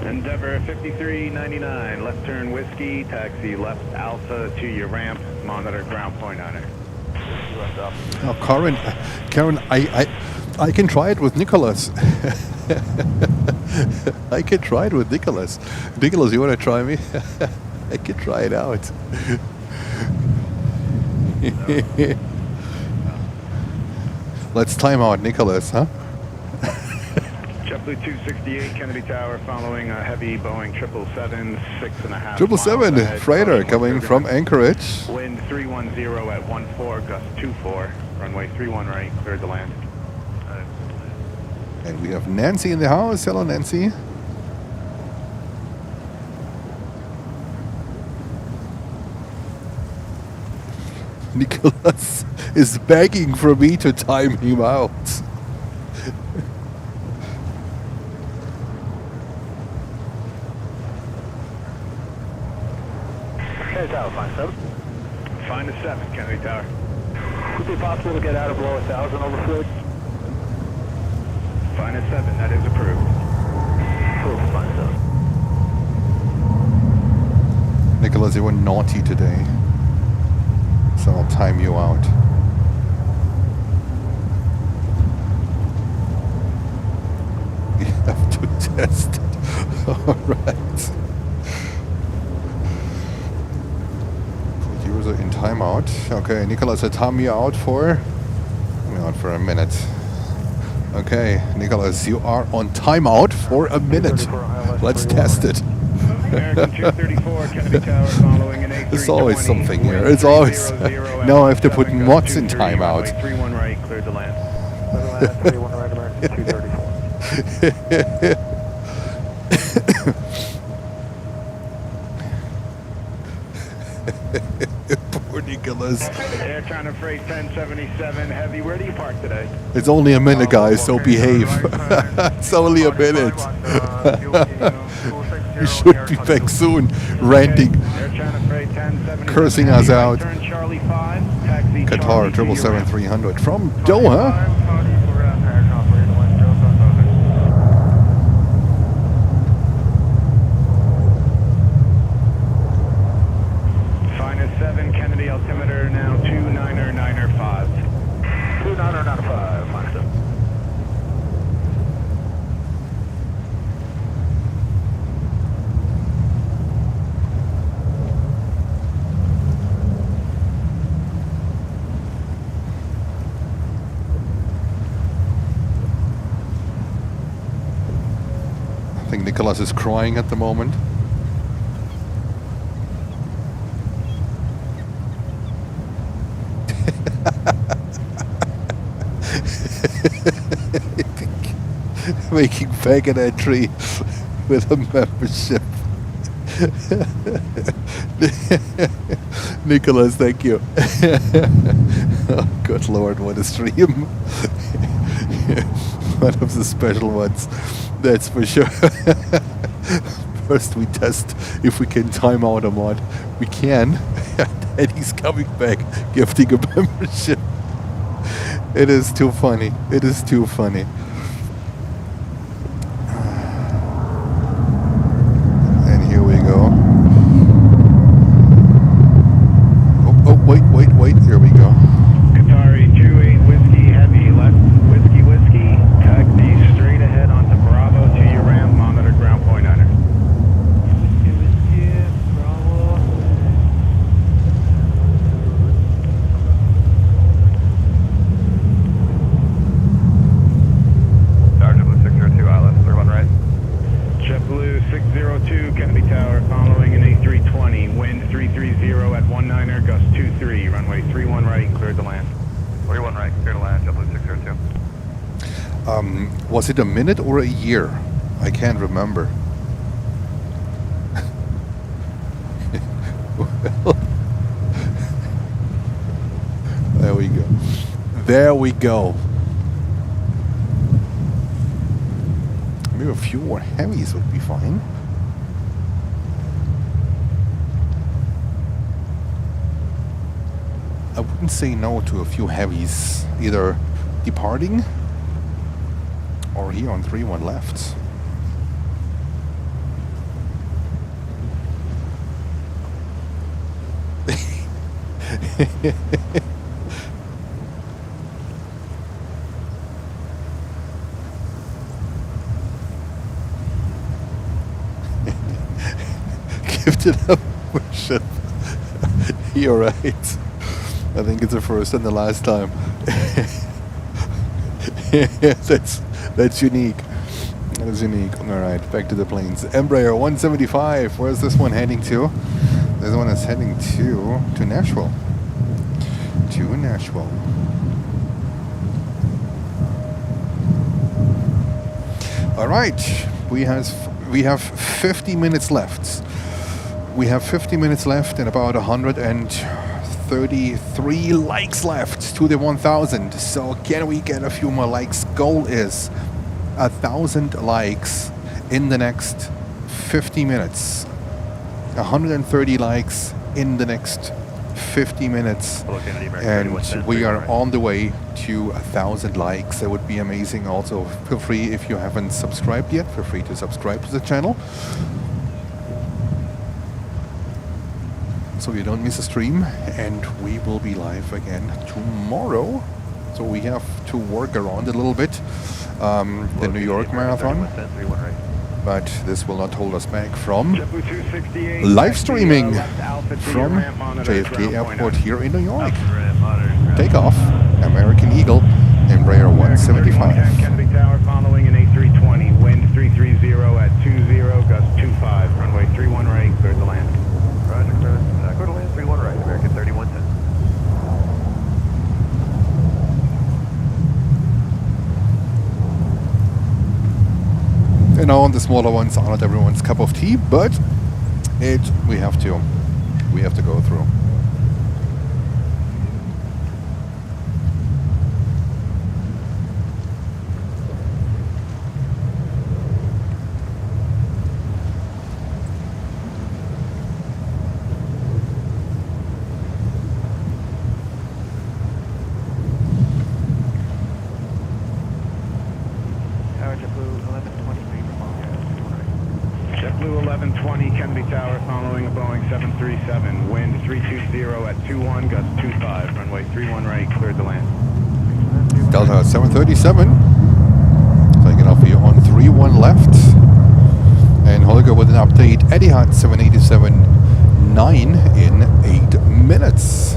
Speaker 12: Endeavour 5399, left turn whiskey, taxi left Alpha to your ramp, monitor ground point niner.
Speaker 5: Oh, Karen, I can try it with Nicholas. I can try it with Nicholas. Nicholas, you want to try me? I can try it out. Let's time out Nicholas, huh?
Speaker 12: JetBlue 268, Kennedy Tower, following a heavy Boeing 777, 6.5
Speaker 5: 777 freighter coming from Anchorage.
Speaker 12: Wind 310 at 14, gust 24, runway 31 right, cleared to land.
Speaker 5: And we have Nancy in the house. Hello, Nancy. Nicholas is begging for me to time him out.
Speaker 12: Tower, find 7. Find a 7, Kennedy Tower.
Speaker 14: Would it be possible to get out of below 1,000 over fluid?
Speaker 12: Find a 7, that is approved.
Speaker 14: Approved, find 7.
Speaker 5: Nicholas, you were naughty today, so I'll time you out. have to test it. Alright. Put user in timeout. Okay, Nicholas had me out for a minute. Okay, Nicholas, you are on timeout for a minute. Let's test it.
Speaker 12: American 234, Kennedy Tower, following an A320.
Speaker 5: There's always something here. It's always... Now I have to put mods in timeout.
Speaker 12: 31 right, cleared to land.
Speaker 14: 31 right, American 234.
Speaker 5: Poor Nicholas.
Speaker 12: Air China Freight 1077 Heavy, where do you park today?
Speaker 5: It's only a minute, guys, so behave. It's only a minute. You should be back soon, ranting, cursing us out. Qatar 777-300 from Doha.
Speaker 12: Finest 7, Kennedy altimeter now 299er5.
Speaker 14: 299er5, finest 7.
Speaker 5: I think Nicholas is crying at the moment. Making faggot entry with a membership. Nicholas, thank you. Oh, good lord, what a stream. One of the special ones, that's for sure. First we test if we can time out a mod. We can, and he's coming back gifting a membership. It is too funny. It is too funny. And here we go. Oh, wait. Here we go.
Speaker 12: Qatari 28 Whiskey Heavy, left Whiskey, taxi straight ahead onto Bravo to your ramp, monitor ground point under.
Speaker 10: Whiskey, Bravo.
Speaker 2: JetBlue 602 ILS, 31 right.
Speaker 12: JetBlue 602, Kennedy Tower, following an A320, wind 330 at 19er, gust 23, runway 31 right, cleared to land.
Speaker 2: 31 right, clear to land, JetBlue 602.
Speaker 5: Was it a minute or a year? I can't remember. Well, there we go. There we go. Maybe a few more heavies would be fine. I wouldn't say no to a few heavies, either departing or here on 31 left. Gifted a worship. You're right. I think it's the first and the last time. That's unique. That is unique. All right, back to the planes. Embraer 175. Where's this one heading to? This one is heading to Nashville. To Nashville. All right, we have 50 minutes left. We have 50 minutes left and about 133 likes left to the 1,000. So can we get a few more likes? Goal is 1,000 likes in the next 50 minutes. 130 likes in the next 50 minutes. And we are on the way to 1,000 likes. That would be amazing. Also, feel free, if you haven't subscribed yet, feel free to subscribe to the channel, so you don't miss a stream. And we will be live again tomorrow. So we have to work around a little bit. the New York Marathon, but this will not hold us back from live streaming from JFK Airport here in New York. Takeoff, American Eagle, Embraer 175.
Speaker 12: Kennedy Tower following an A320, wind 330 at 20, gust 25, runway 31 right, clear to land.
Speaker 2: Roger, clear to land, 31 right, American 3110.
Speaker 5: You know, the smaller ones are not everyone's cup of tea, but we have to go through.
Speaker 12: JetBlue 1120, Kennedy Tower following a Boeing 737, wind 320 at 21, gust 25, runway 31 right, cleared to land.
Speaker 5: Delta 737, taking off here on 31 left. And Holger with an update, Etihad 787-9 in 8 minutes.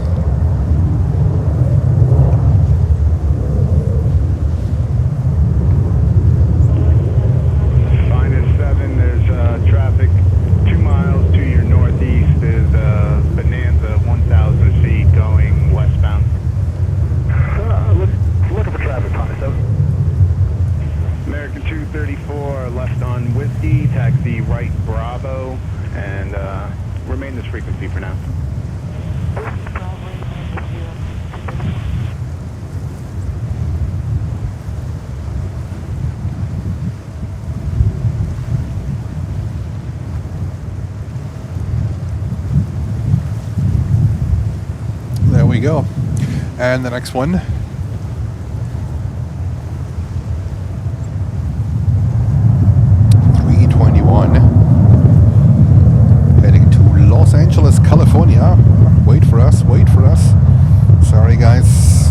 Speaker 12: Traffic 2 miles to your northeast is Bonanza 1,000 feet going westbound.
Speaker 14: Looking for traffic, Honda 7.
Speaker 12: American 234 left on Whiskey, taxi right Bravo, and remain this frequency for now.
Speaker 5: There we go. And the next one. Heading to Los Angeles, California. Wait for us, wait for us. Sorry guys.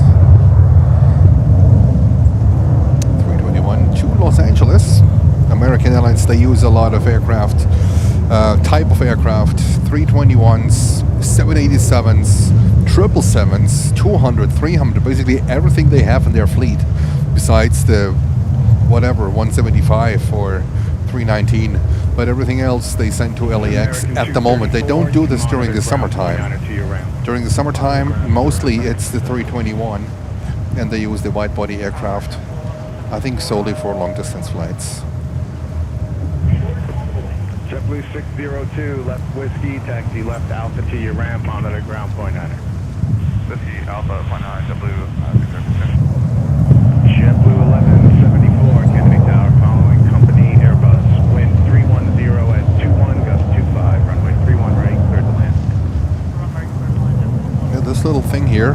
Speaker 5: 321 to Los Angeles. American Airlines, they use a lot of aircraft, type of aircraft, 321s, 787s, 777s, 200, 300, basically everything they have in their fleet, besides the whatever 175 or 319, but everything else they send to LAX at the moment. They don't do this during the summertime. During the summertime, mostly it's the 321, and they use the wide-body aircraft, I think solely for long-distance flights.
Speaker 12: JetBlue 602, left Whiskey, taxi left Alpha to your ramp, monitor ground point 9.
Speaker 2: Whiskey Alpha 19, JetBlue 602.
Speaker 12: JetBlue 1174, Kennedy Tower following company Airbus, wind 310 at 21, gust 25, runway 31 right, cleared to land.
Speaker 5: Yeah, this little thing here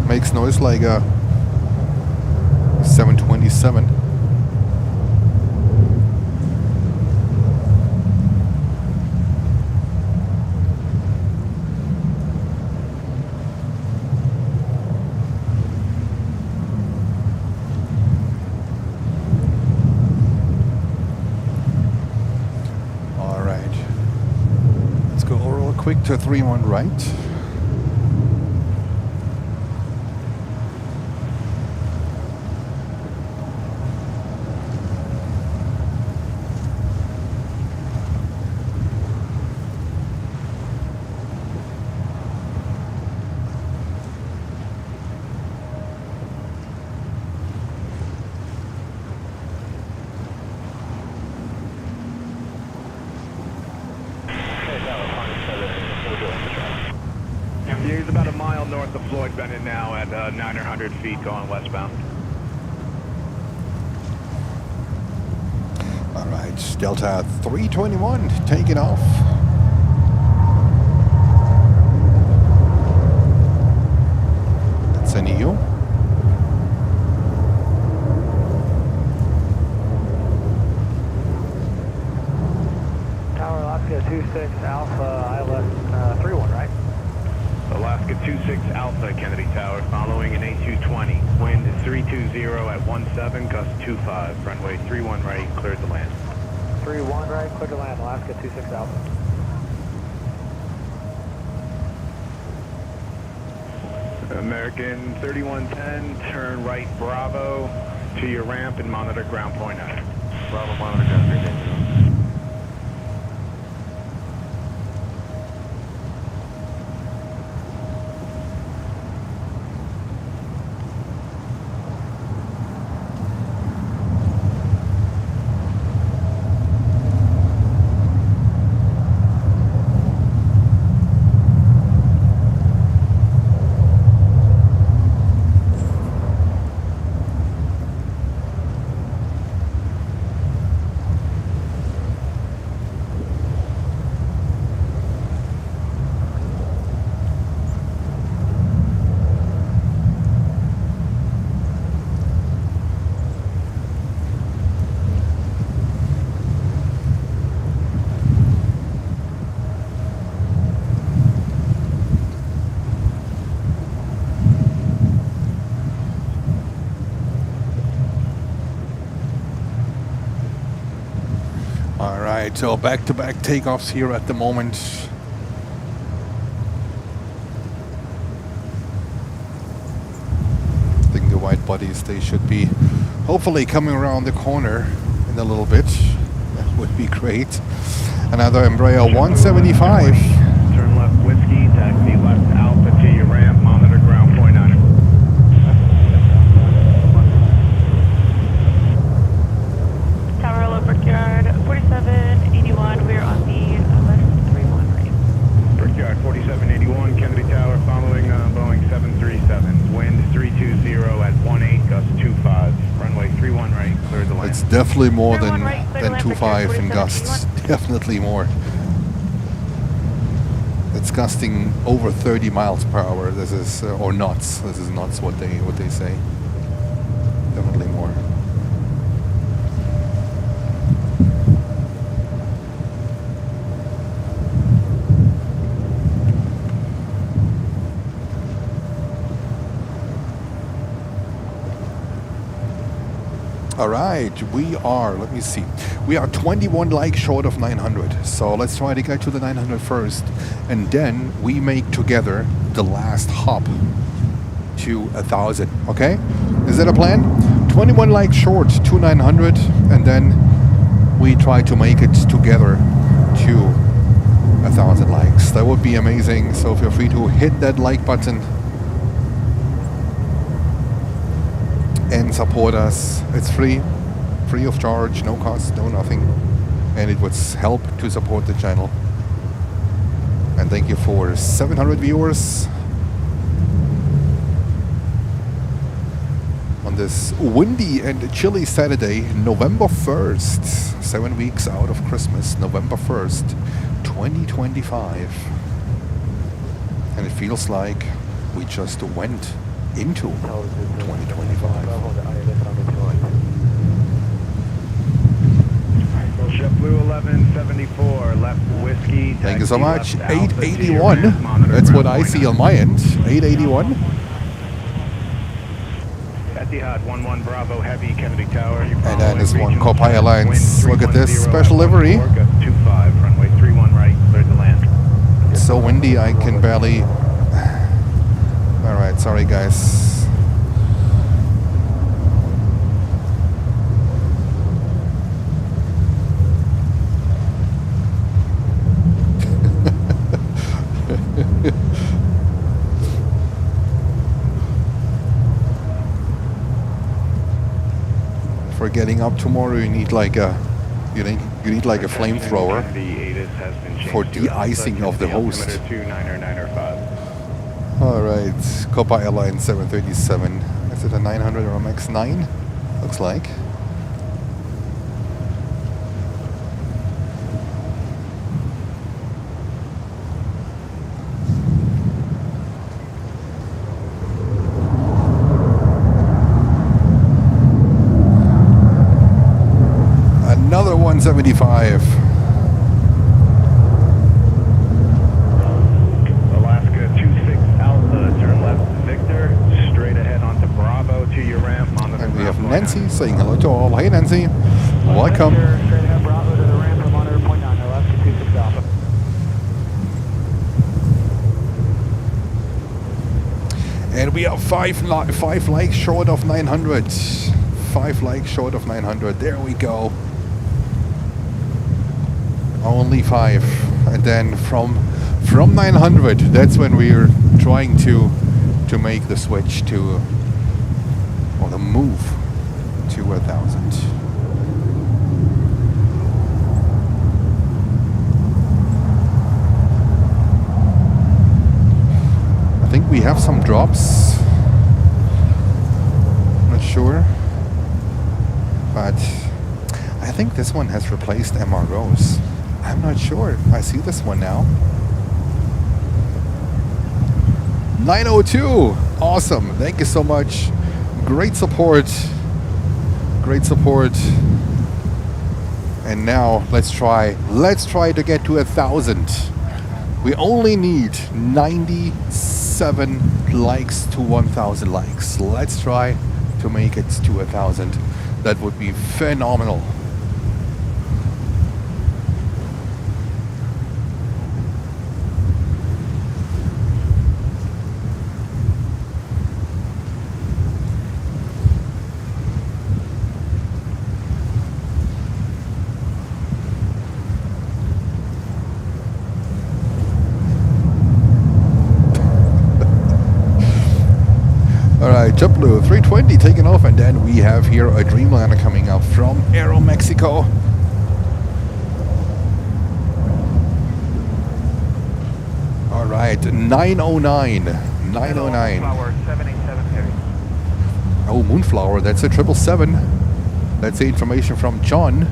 Speaker 5: makes noise like a 727. Quick to 31 right.
Speaker 12: He's about a mile north of Floyd Bennett now at 900 feet going westbound.
Speaker 5: All right, Delta 321 taking off. That's an EU.
Speaker 4: Tower Alaska 26 Alpha ILS 31, right?
Speaker 12: Alaska Alaska 26 Alpha, Kennedy Tower, following an A220. Wind 320 at 17, gust 25. Runway 31 right, cleared to land.
Speaker 14: 31 right, clear to land, Alaska 26 Alpha.
Speaker 12: American 3110, turn right Bravo to your ramp and monitor ground point higher.
Speaker 2: Bravo, monitor ground, 380.
Speaker 5: Alright, so back-to-back takeoffs here at the moment. I think the white bodies, they should be hopefully coming around the corner in a little bit. That would be great. Another Embraer 175.
Speaker 12: Turn left Whiskey, taxi left Alpha to your ramp, monitor ground point on it.
Speaker 7: Tower Hello Brickyard 4781, we're on the left 31 right.
Speaker 12: Brickyard 4781, Kennedy Tower, following Boeing 737. Wind 320 at 18, gust 25. Runway 31 right, clear the land.
Speaker 5: It's definitely more than,
Speaker 7: right, clear
Speaker 5: than
Speaker 7: land,
Speaker 5: 25 in
Speaker 7: 47,
Speaker 5: gusts. Definitely more. It's gusting over 30 miles per hour. This is or knots. This is knots what they say. Definitely more. All right, we are, let me see, we are 21 likes short of 900. So let's try to get to the 900 first, and then we make together the last hop to 1,000, okay? Is that a plan? 21 likes short to 900, and then we try to make it together to 1,000 likes. That would be amazing, so feel free to hit that like button and support us. It's free of charge, no cost, no nothing, and it would help to support the channel. And thank you for 700 viewers on this windy and chilly Saturday, November 1st, 7 weeks out of Christmas, November 1st, 2025. And it feels like we just went into 2025.
Speaker 12: JetBlue 1174, left Whiskey.
Speaker 5: Thank you so much. 881. That's what I see on my end. 881.
Speaker 12: Etihad 11 Bravo Heavy, Kennedy Tower.
Speaker 5: And then this one, Copa Airlines. Look at this special livery.
Speaker 12: 25, runway 31 right, cleared to land.
Speaker 5: It's so windy I can barely. All right, sorry guys. For getting up tomorrow, you need like a you need like a flamethrower for de-icing of the host. All right, Copa Airlines 737. Is it a 900 or a Max 9? Looks like. Another 175.
Speaker 12: Alaska 26 Alpha.
Speaker 5: Nancy saying hello to all. Hey Nancy, welcome.
Speaker 14: Straight ahead, Bravo to the ramp from 100.9 left to 26 Alpha.
Speaker 5: And we are five likes short of 900. 5 likes short of 900. There we go. Only 5. And then from 900, that's when we're trying to make the switch to, or the move to 1,000. I think we have some drops. Not sure. But I think this one has replaced MROs. I'm not sure. I see this one now. 902. Awesome. Thank you so much. Great support. Great support. And now let's try to get to 1,000. We only need 97 likes to 1,000 likes. Let's try to make it to 1,000. That would be phenomenal. Alright, JetBlue 320 taking off, and then we have here a Dreamliner coming up from Aeromexico. Alright, 909. 909.
Speaker 2: Moonflower 787 heavy.
Speaker 5: Oh, Moonflower, that's a 777. That's the information from John.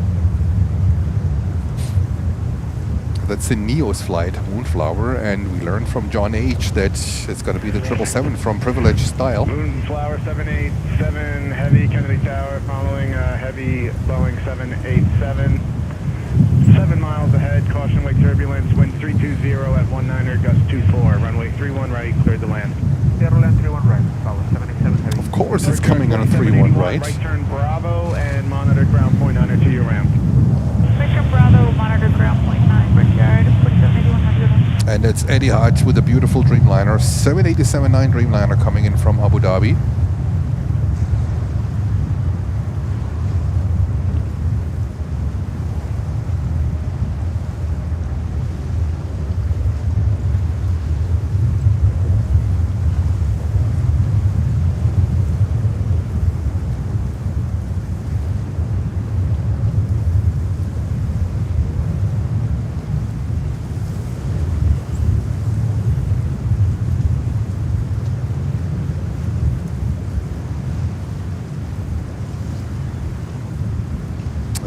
Speaker 5: That's the Neos flight, Moonflower, and we learned from John H that it's going to be the 777 from Privilege Style.
Speaker 12: Moonflower 787 heavy, Kennedy Tower, following heavy Boeing 787. 7 miles ahead, caution wake turbulence, wind 320 at 19er, gust 24, runway 31 right, cleared to land.
Speaker 2: Airlines 31 right, follow 787 heavy.
Speaker 5: Of course it's coming on a 31 right.
Speaker 12: Right turn Bravo and monitor ground point under to your ramp.
Speaker 6: Victor Bravo, monitor ground point 9, Brickyard, push 7100.
Speaker 5: And it's Etihad with a beautiful Dreamliner, 787-9 Dreamliner coming in from Abu Dhabi.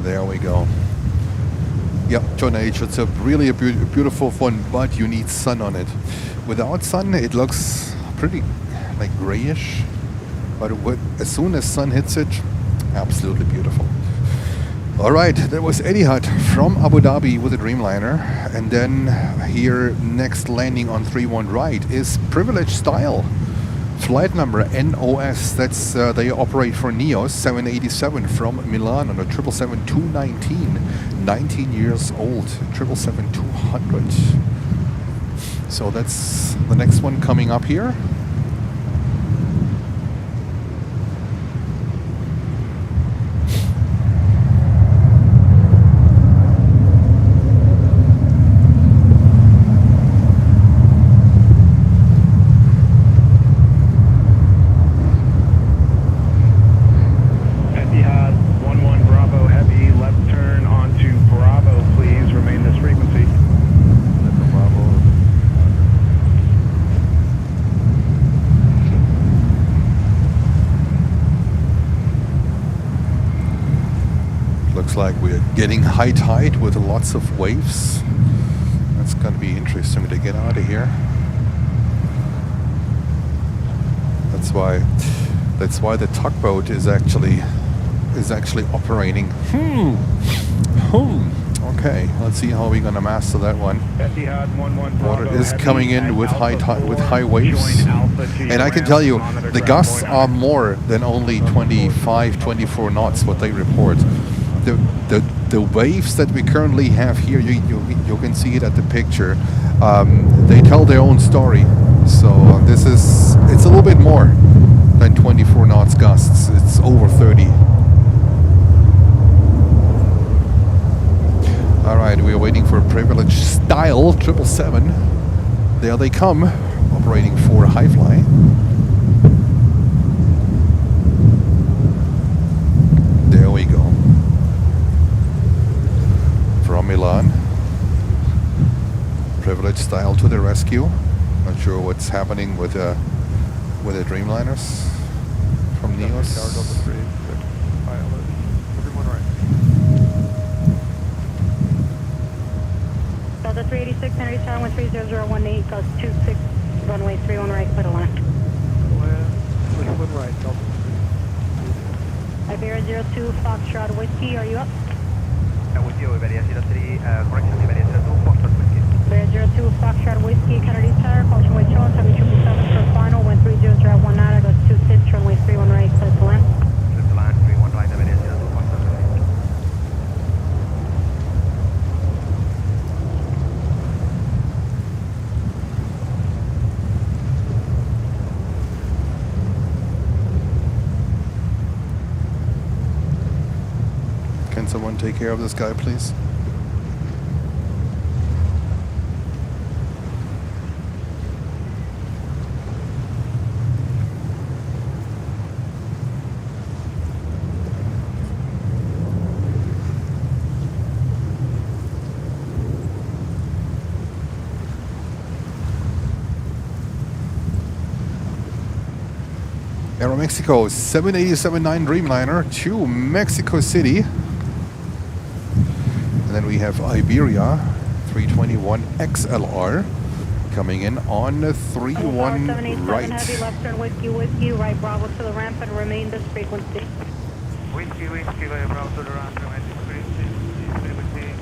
Speaker 5: There we go. Yeah, John H, it's a really beautiful one, but you need sun on it. Without sun, it looks pretty like grayish, but as soon as sun hits it, absolutely beautiful. All right, that was Etihad from Abu Dhabi with a Dreamliner, and then here next landing on 31 right is Privilege Style. Flight number NOS, that's they operate for Neos 787 from Milan on a 777-219, 19 years old, 777-200. So that's the next one coming up here. Like we're getting high tide with lots of waves. That's going to be interesting to get out of here. That's why the tugboat is actually operating. Okay. Okay, let's see how we're gonna master that one.
Speaker 12: Etihad 11 Bravo
Speaker 5: Water is
Speaker 12: Heavy
Speaker 5: coming in
Speaker 12: at
Speaker 5: with
Speaker 12: Alpha 4,
Speaker 5: high waves,
Speaker 12: join Alpha to
Speaker 5: and
Speaker 12: your
Speaker 5: I can
Speaker 12: ramp,
Speaker 5: tell you
Speaker 12: monitor
Speaker 5: the
Speaker 12: ground
Speaker 5: gusts
Speaker 12: point
Speaker 5: are
Speaker 12: number.
Speaker 5: more than only 25, 24 knots what they report. The waves that we currently have here, you can see it at the picture. They tell their own story. So it's a little bit more than 24 knots gusts. It's over 30. All right, we are waiting for Privilege Style 777. There they come, operating for high fly. There we go. From Milan. Privilege Style to the rescue. Not sure what's happening with the Dreamliners from Neos.
Speaker 6: Delta 386, Canarsie Tower 130018, goes 26, runway 31 right, clear to land.
Speaker 14: 31 right, Delta.
Speaker 6: Iberia 02, Foxtrot Whiskey, are you up?
Speaker 13: With you, Iberia 03, correction, Iberia 02, Foxtrot Whiskey.
Speaker 6: Iberia 02, Foxtrot Whiskey, Canarsie Tower, caution weight shown, 777 for final, wind 30019, goes 26, runway 31 right, clear to land.
Speaker 13: Clear to land, 31 right, Iberia 02, Foxtrot Whiskey.
Speaker 5: Can someone take care of this guy, please? Aeromexico 787-9 Dreamliner to Mexico City. And then we have Iberia 321 XLR coming in on 31 right.
Speaker 6: Heavy left turn whiskey, right Bravo to the ramp and remain this frequency.
Speaker 2: Whiskey, right Bravo to the ramp, remain this frequency,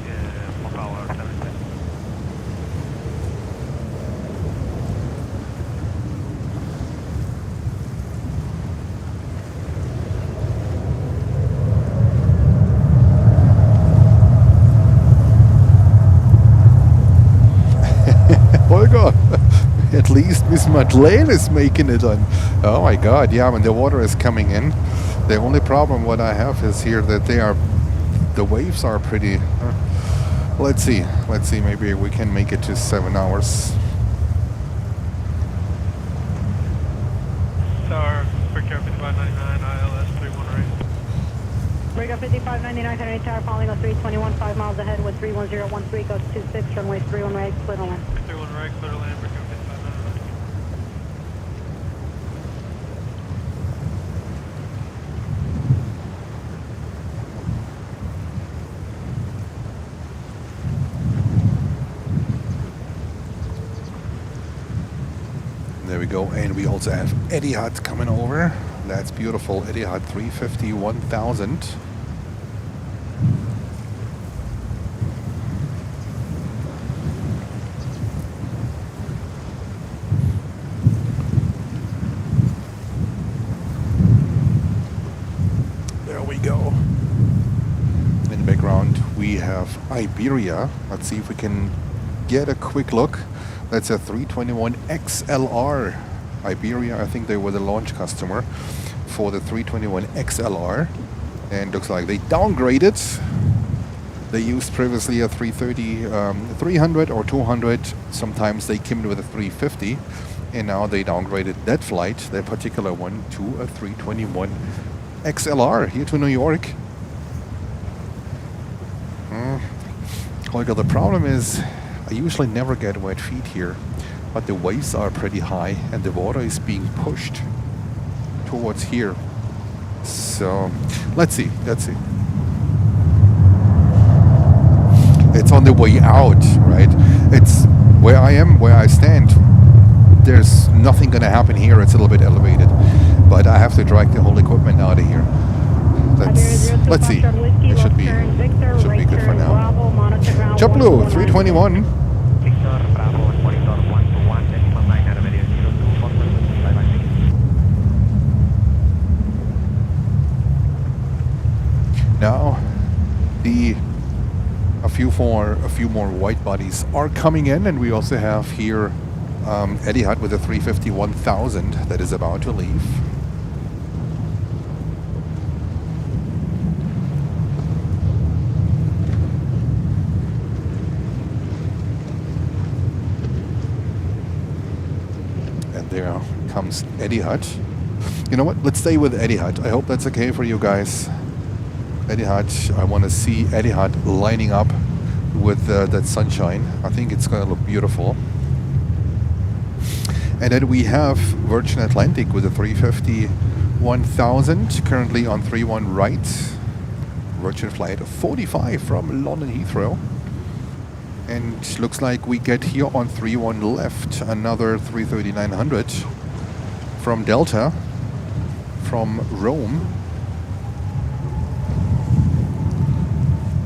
Speaker 2: for power 77.
Speaker 5: Volker, at least Miss Madeleine is making it on. Oh my God, yeah, when the water is coming in. The only problem what I have is here that the waves are pretty. Let's see, maybe we can make it to 7 hours.
Speaker 10: Star, Breakout 5599, ILS 318.
Speaker 6: Breakout 5599, Canarsie Tower, following us 321, 5 miles ahead with 31013, goes 26, runway 31 right, clear to land.
Speaker 10: 31 right, clear to land, Breakout 5599.
Speaker 5: There we go, and we also have Etihad coming over. That's beautiful, Etihad 350 1000. There we go. In the background we have Iberia. Let's see if we can get a quick look. That's a 321 XLR. Iberia, I think they were the launch customer for the 321 XLR. And looks like they downgraded. They used previously a 330, 300 or 200. Sometimes they came with a 350. And now they downgraded that flight, that particular one, to a 321 XLR here to New York. Holger, the problem is I usually never get wet feet here, but the waves are pretty high and the water is being pushed towards here. So let's see. It's on the way out, right? It's where I am, where I stand. There's nothing gonna happen here. It's a little bit elevated, but I have to drag the whole equipment out of here. Let's see. It should be good for now. JetBlue 321.
Speaker 13: Victor Bravo, monitor 121, decimal 9 at Aviation 02, forward, bye-bye.
Speaker 5: Now, a few more white bodies are coming in, and we also have here Etihad with a 350-1000 that is about to leave. And there comes Etihad. You know what? Let's stay with Etihad. I hope that's okay for you guys. Etihad, I want to see Etihad lining up with that sunshine. I think it's going to look beautiful. And then we have Virgin Atlantic with a 350-1000, currently on 31 right. Virgin flight 45 from London Heathrow. And looks like we get here on 31 left another 330-900 from Delta, from Rome.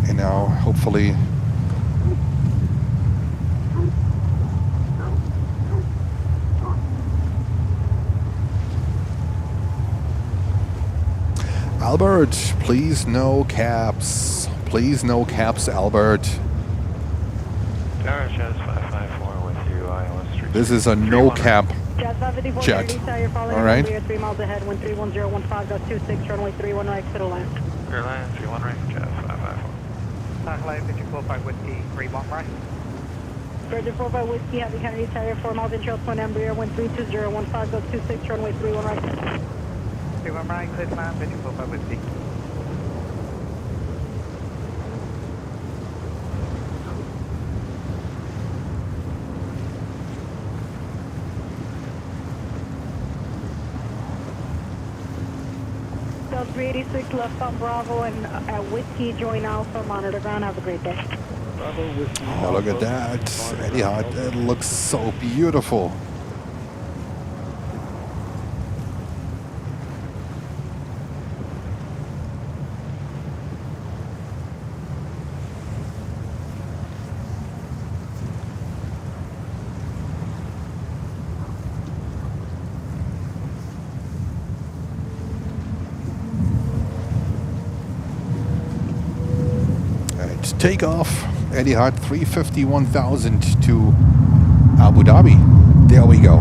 Speaker 5: And now, hopefully, Albert, please no caps. Please no caps, Albert.
Speaker 2: Tower shows 554 with you, ILS 3.
Speaker 5: This is a no cap jet.
Speaker 6: All
Speaker 5: right.
Speaker 6: 3 miles ahead, wind 31015.26, runway 31 right, to the left.
Speaker 2: Airlines 31 range, 554.
Speaker 9: Taxiway, Pigeon 45 Whiskey, 31 right.
Speaker 6: Virgin 45 Whiskey, Heavy Kennedy Tower, 4 miles in trail, point Embraer, wind 32015.26, runway 31 right.
Speaker 9: 31 right, clear to land, Pigeon 45 Whiskey.
Speaker 6: Delta 386 left on Bravo and Whiskey, join Alpha, monitor ground, have a great day.
Speaker 5: Oh, look at that. Etihad, it looks so beautiful. Takeoff, Etihad 350-1000 to Abu Dhabi. There we go.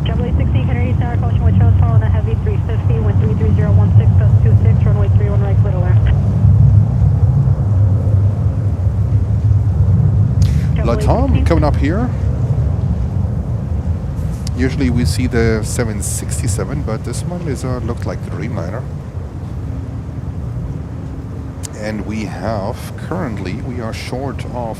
Speaker 6: JFK 16 Canarsie Tower, caution with trails following a heavy 350, wind 33016.26, runway 31 right, clear to land.
Speaker 5: Latam coming up here. Usually we see the 767, but this one is looked like the Dreamliner. And we have currently, we are short of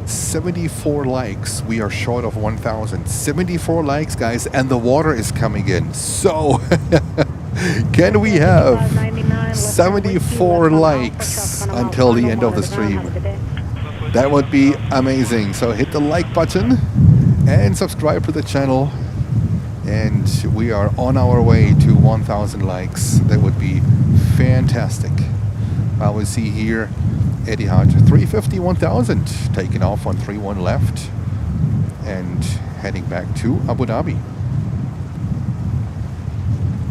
Speaker 5: 74 likes. We are short of 1,000. 74 likes, guys, and the water is coming in. So can we have 74 likes until the end of the stream? That would be amazing. So hit the like button and subscribe to the channel. And we are on our way to 1,000 likes. That would be fantastic. Well, we see here Etihad 350-1000 taking off on 31 left and heading back to Abu Dhabi.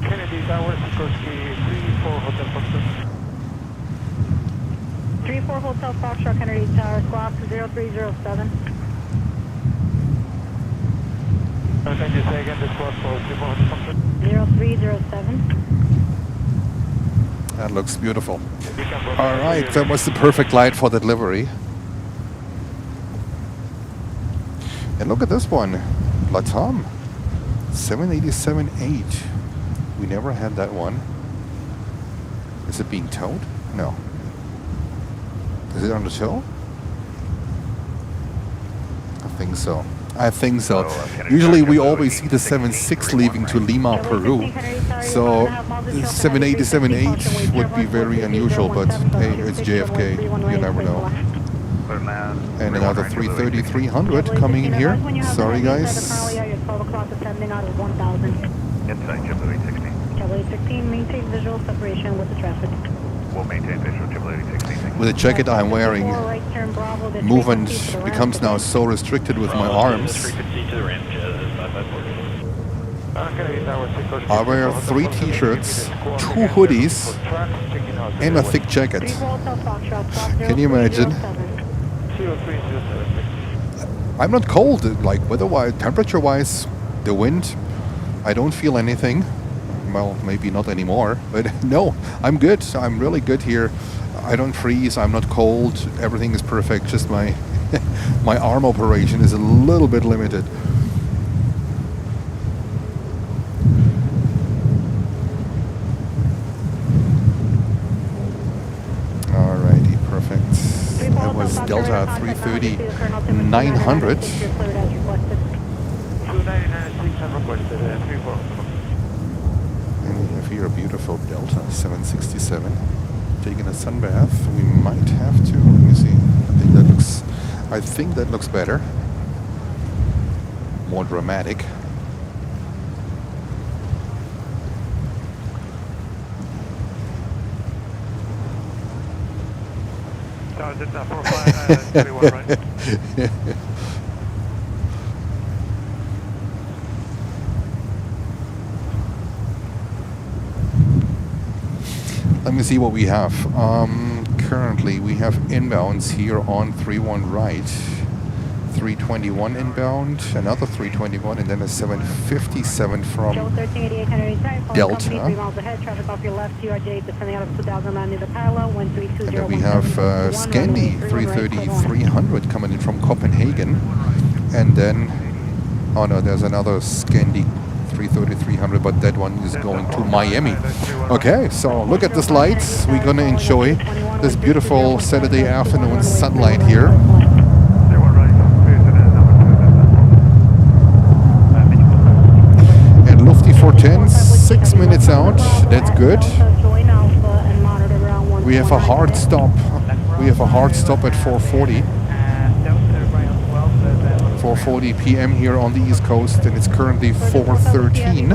Speaker 9: Kennedy Tower, Sikorsky, 34 Hotel Foxtrot.
Speaker 6: 34 Hotel Foxtrot, Kennedy Tower, squawk 0307.
Speaker 9: Can you say again the squawk for 34 Hotel Foxtrot?
Speaker 6: 0307.
Speaker 5: That looks beautiful. All right, that was the perfect light for the delivery. And look at this one, Latam 787-8. We never had that one. Is it being towed? No. Is it on the tow? I think so. I think so. Usually we always see the 76 leaving to Lima, Peru. So 787-8 would be very unusual, but hey, it's JFK. You never know. And another 330-300 coming in here. Sorry guys.
Speaker 6: Inside JetBlue 816. JetBlue 816, maintain visual separation with the traffic.
Speaker 2: We'll maintain visual JetBlue 816.
Speaker 5: With the jacket I'm wearing, movement becomes now so restricted with my arms. I wear 3 t-shirts, 2 hoodies, and a thick jacket. Can you imagine? I'm not cold, like weather-wise, temperature-wise, the wind, I don't feel anything. Well, maybe not anymore, but no, I'm good. I'm really good here. I don't freeze, I'm not cold, everything is perfect, just my my arm operation is a little bit limited. Alrighty, perfect. That was Delta 330-900. And we have here a beautiful Delta 767 taking a sun bath. We might have to, let me see, I think that looks better, more dramatic. Let me see what we have. Currently we have inbounds here on 31 right, 321 inbound, another 321, and then a 757 from Delta. And then we have Scandi 330-300 coming in from Copenhagen, and then, oh no, there's another Scandi 330-300, but that one is going to Miami. Okay, so look at the lights. We're gonna enjoy this beautiful Saturday afternoon sunlight here. And Lufty 410, 6 minutes out. That's good. We have a hard stop. We have a hard stop at 4:40. 4:40 p.m. here on the East Coast, and it's currently 4:13.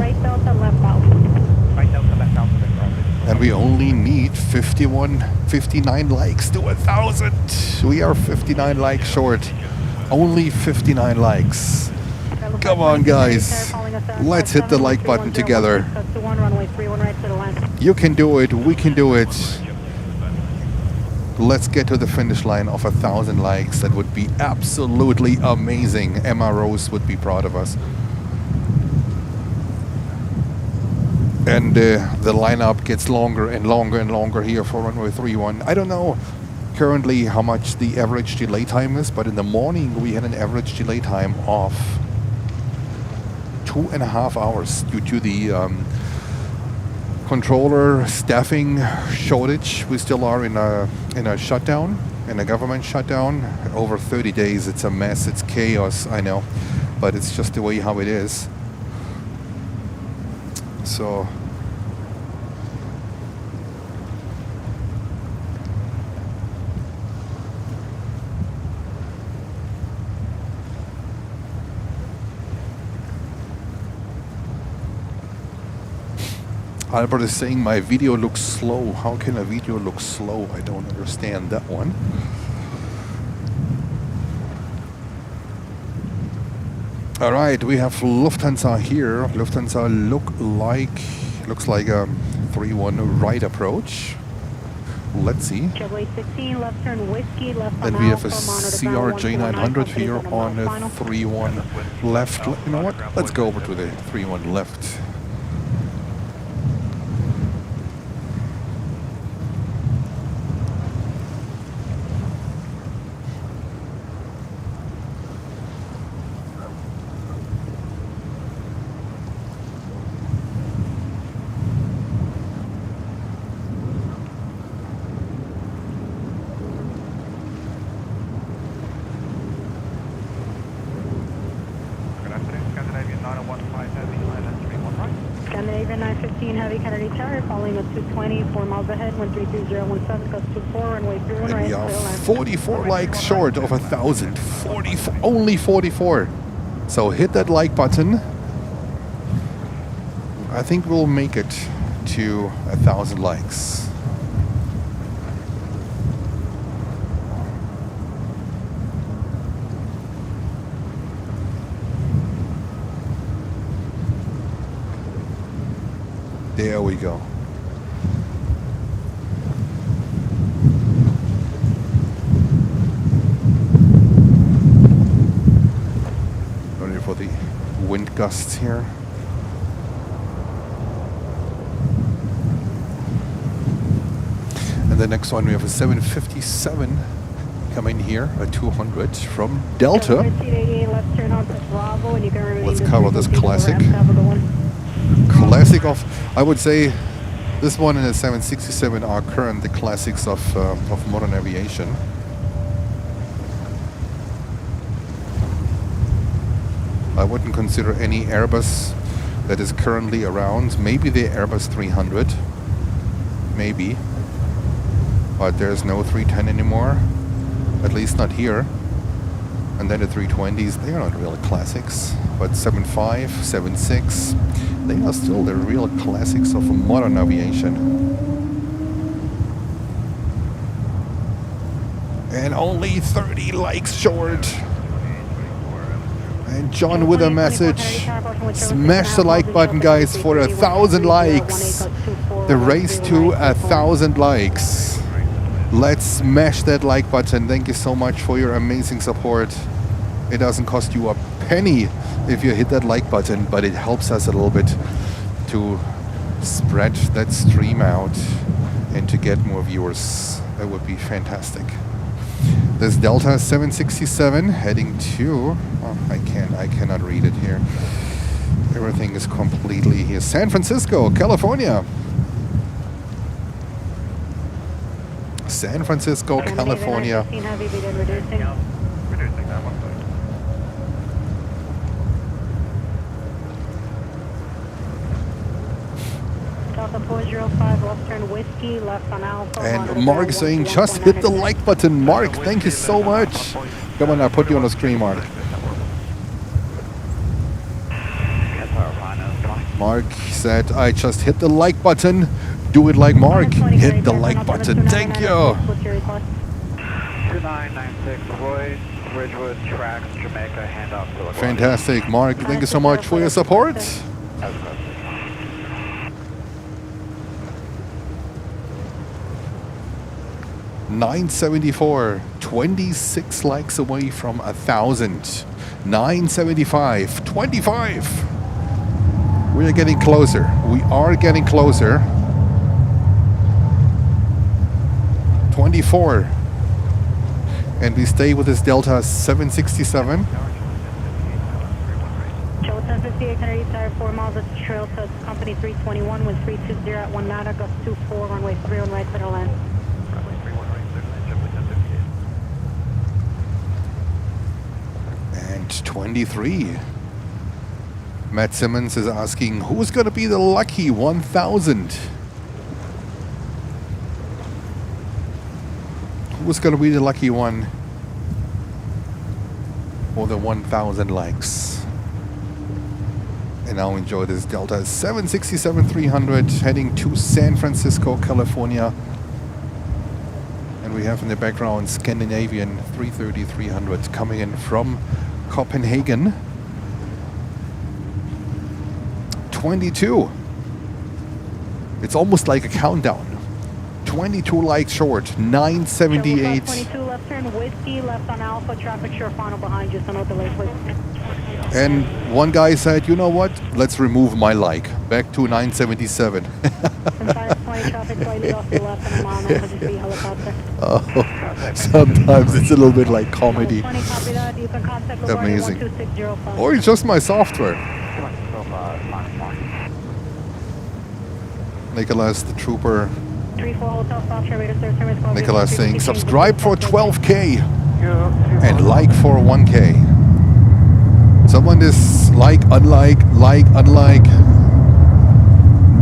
Speaker 5: And we only need 59 likes to 1,000. We are 59 likes short. Only 59 likes. Come on, guys. Let's hit the like button together. You can do it. We can do it. Let's get to the finish line of 1,000 likes. That would be absolutely amazing. Emma Rose would be proud of us. And the lineup gets longer and longer and longer here for runway 31. I don't know currently how much the average delay time is, but in the morning we had an average delay time of 2.5 hours due to the controller staffing shortage. We still are in a shutdown, in a government shutdown. Over 30 days, it's a mess, it's chaos, I know, but it's just the way how it is. So Albert is saying my video looks slow. How can a video look slow? I don't understand that one. All right, we have Lufthansa here. Lufthansa looks like a 3-1 right approach. Let's see. Then we have a CRJ 900 here on a 3-1 left. You know what? Let's go over to the 3-1 left.
Speaker 6: Kennedy Tower, following at 220, 4 miles ahead, 13017, gust 24, runway 31 right.
Speaker 5: We are 44 likes short of 1,000. 44, only 44. So hit that like button. I think we'll make it to 1,000 likes. There we go. Ready for the wind gusts here. And the next one we have a 757 coming here, a 200 from Delta. Let's cover this classic. Classic of, I would say, this one and the 767 are current the classics of modern aviation. I wouldn't consider any Airbus that is currently around. Maybe the Airbus 300, maybe, but there's no 310 anymore, at least not here. And then the 320s, they are not real classics, but 75, 76, they are still the real classics of modern aviation. And only 30 likes short. And John with a message. Smash the like button, guys, for 1,000 likes. The race to 1,000 likes. Let's smash that like button. Thank you so much for your amazing support. It doesn't cost you a penny if you hit that like button, but it helps us a little bit to spread that stream out and to get more viewers. That would be fantastic. This Delta 767 heading to, oh, I cannot read it here. Everything is completely here. San Francisco, California. San Francisco, California. And Mark saying, just hit the like button. Mark, thank you so much. Come on, I'll put you on the screen, Mark. Mark said, I just hit the like button. Do it like Mark. Hit the like button. Thank you.
Speaker 2: 2996 Roy, Ridgewood, Tracks, Jamaica, handoff.
Speaker 5: Fantastic, Mark. Thank you so much for your support. 974, 26 likes away from 1,000. 975, 25. We are getting closer. We are getting closer. 24. And we stay with this Delta 767.
Speaker 6: Joe 1058, Canarsie Tower, 4 miles at the trail to company 321 with 320 at 1 nada, gust 24, runway 31 right, clear to land.
Speaker 5: And 23. Matt Simmons is asking, who's going to be the lucky 1,000? Who's going to be the lucky one for the 1,000 likes? And now enjoy this Delta 767-300 heading to San Francisco, California. And we have in the background Scandinavian 330-300 coming in from Copenhagen. 22. It's almost like a countdown. 22 likes short. 978.
Speaker 6: 22 left turn, whiskey left on Alpha, traffic sure final behind you, so no delay, please.
Speaker 5: And one guy said, you know what? Let's remove my like. Back to 977. Oh, sometimes it's a little bit like comedy. Amazing. Or it's just my software. Nicholas, the trooper. Nicholas saying, subscribe for 12K and like for 1K. Someone is like, unlike.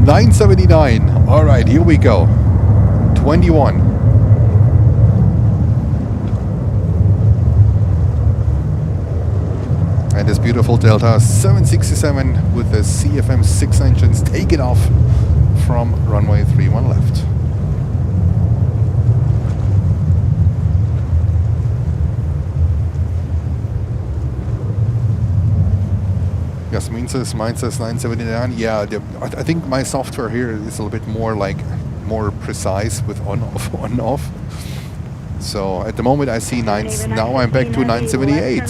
Speaker 5: 979. All right, here we go. 21. And this beautiful Delta 767 with the CFM6 engines taking off from runway 31 left. Yes, mine says 979. Yeah, I think my software here is a little bit more more precise with on-off, on-off. So at the moment I see 9s. Now I'm back to 978. I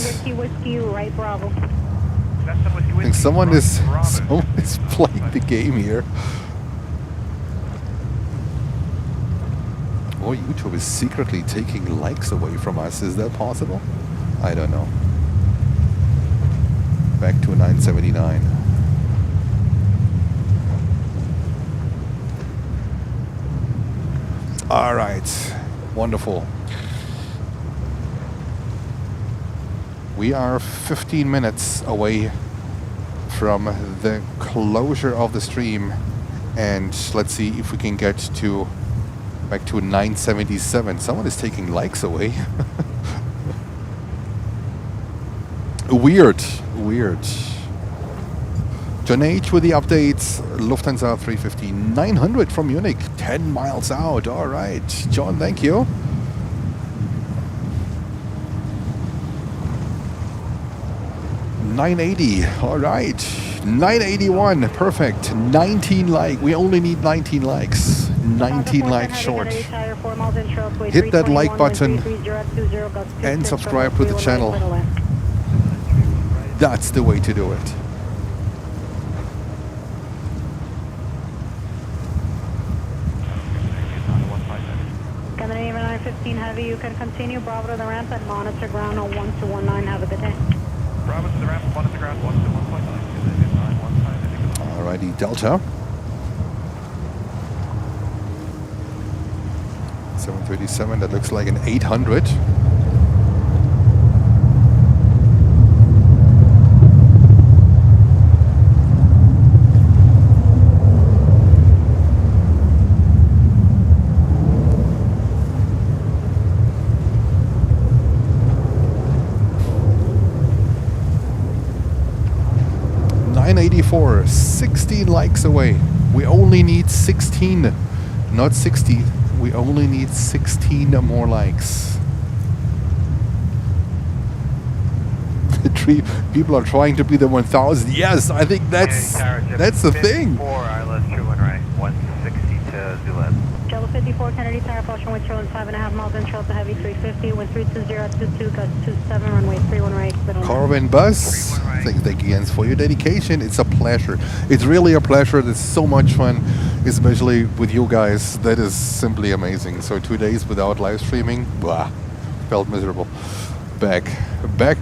Speaker 5: think someone is playing the game here. Or YouTube is secretly taking likes away from us. Is that possible? I don't know. Back to 979. All right. Wonderful. We are 15 minutes away from the closure of the stream, and let's see if we can get to back to 977. Someone is taking likes away. Weird. John H with the updates. Lufthansa 350 900 from Munich, 10 miles out. All right, John, thank you. $980. All right, 981. Perfect. 19 likes. We only need 19 likes. 19 likes short. Hit that like button and subscribe to the channel. That's the way to do it.
Speaker 6: Canadian 915 Heavy, you can continue. Bravo to the ramp and monitor ground on 1219. Have a good day.
Speaker 2: Bravo to the ramp, monitor ground 1219.
Speaker 5: Alrighty, Delta. 737, that looks like an 800. $984, 16 likes away. We only need 16, not 60. We only need 16 more likes. People are trying to be the 1,000. Yes, I think that's the thing.
Speaker 2: 4 ILS true one right, 160 to Zulu.
Speaker 6: Jello 54, Kennedy Tower, approaching with Charlie 5.5 miles in Charlotte Heavy 350, wind 320, 22, gust 27, runway 31 right.
Speaker 5: Corvin Bus, thank you again for your dedication. It's a pleasure. It's really a pleasure. It's so much fun, especially with you guys. That is simply amazing. So 2 days without live streaming, blah, felt miserable. Back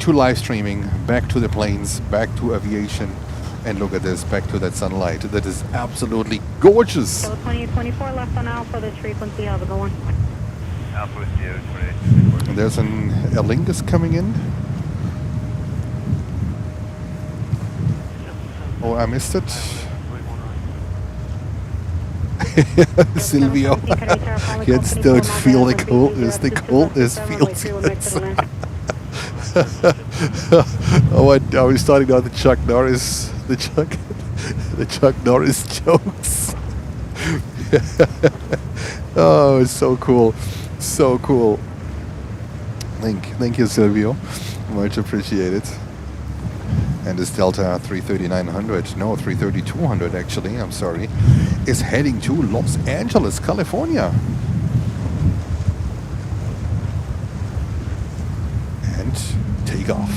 Speaker 5: to live streaming, back to the planes, back to aviation. And look at this, back to that sunlight. That is absolutely gorgeous.
Speaker 6: So 2824 left on Alpha, this frequency, have a good one.
Speaker 2: Alpha with you, 2824.
Speaker 5: There's an Aer Lingus coming in. Oh, I missed it. Silvio, jetzt don't feel the coldness. The coldness feels it. Oh, I was starting out the Chuck Norris, the Chuck Norris jokes. Oh, it's so cool, so cool. Thank you, Silvio, much appreciated. And this Delta 330-900, no, 330-200 actually, I'm sorry, is heading to Los Angeles, California. And take off.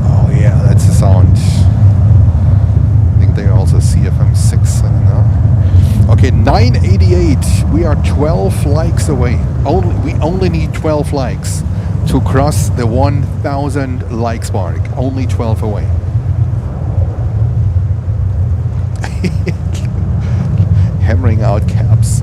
Speaker 5: Oh yeah, that's the sound. I think they are also CFM6, I don't know. Okay, 988. We are 12 likes away. We only need 12 likes to cross the 1,000 likes mark. Only 12 away. Hammering out caps.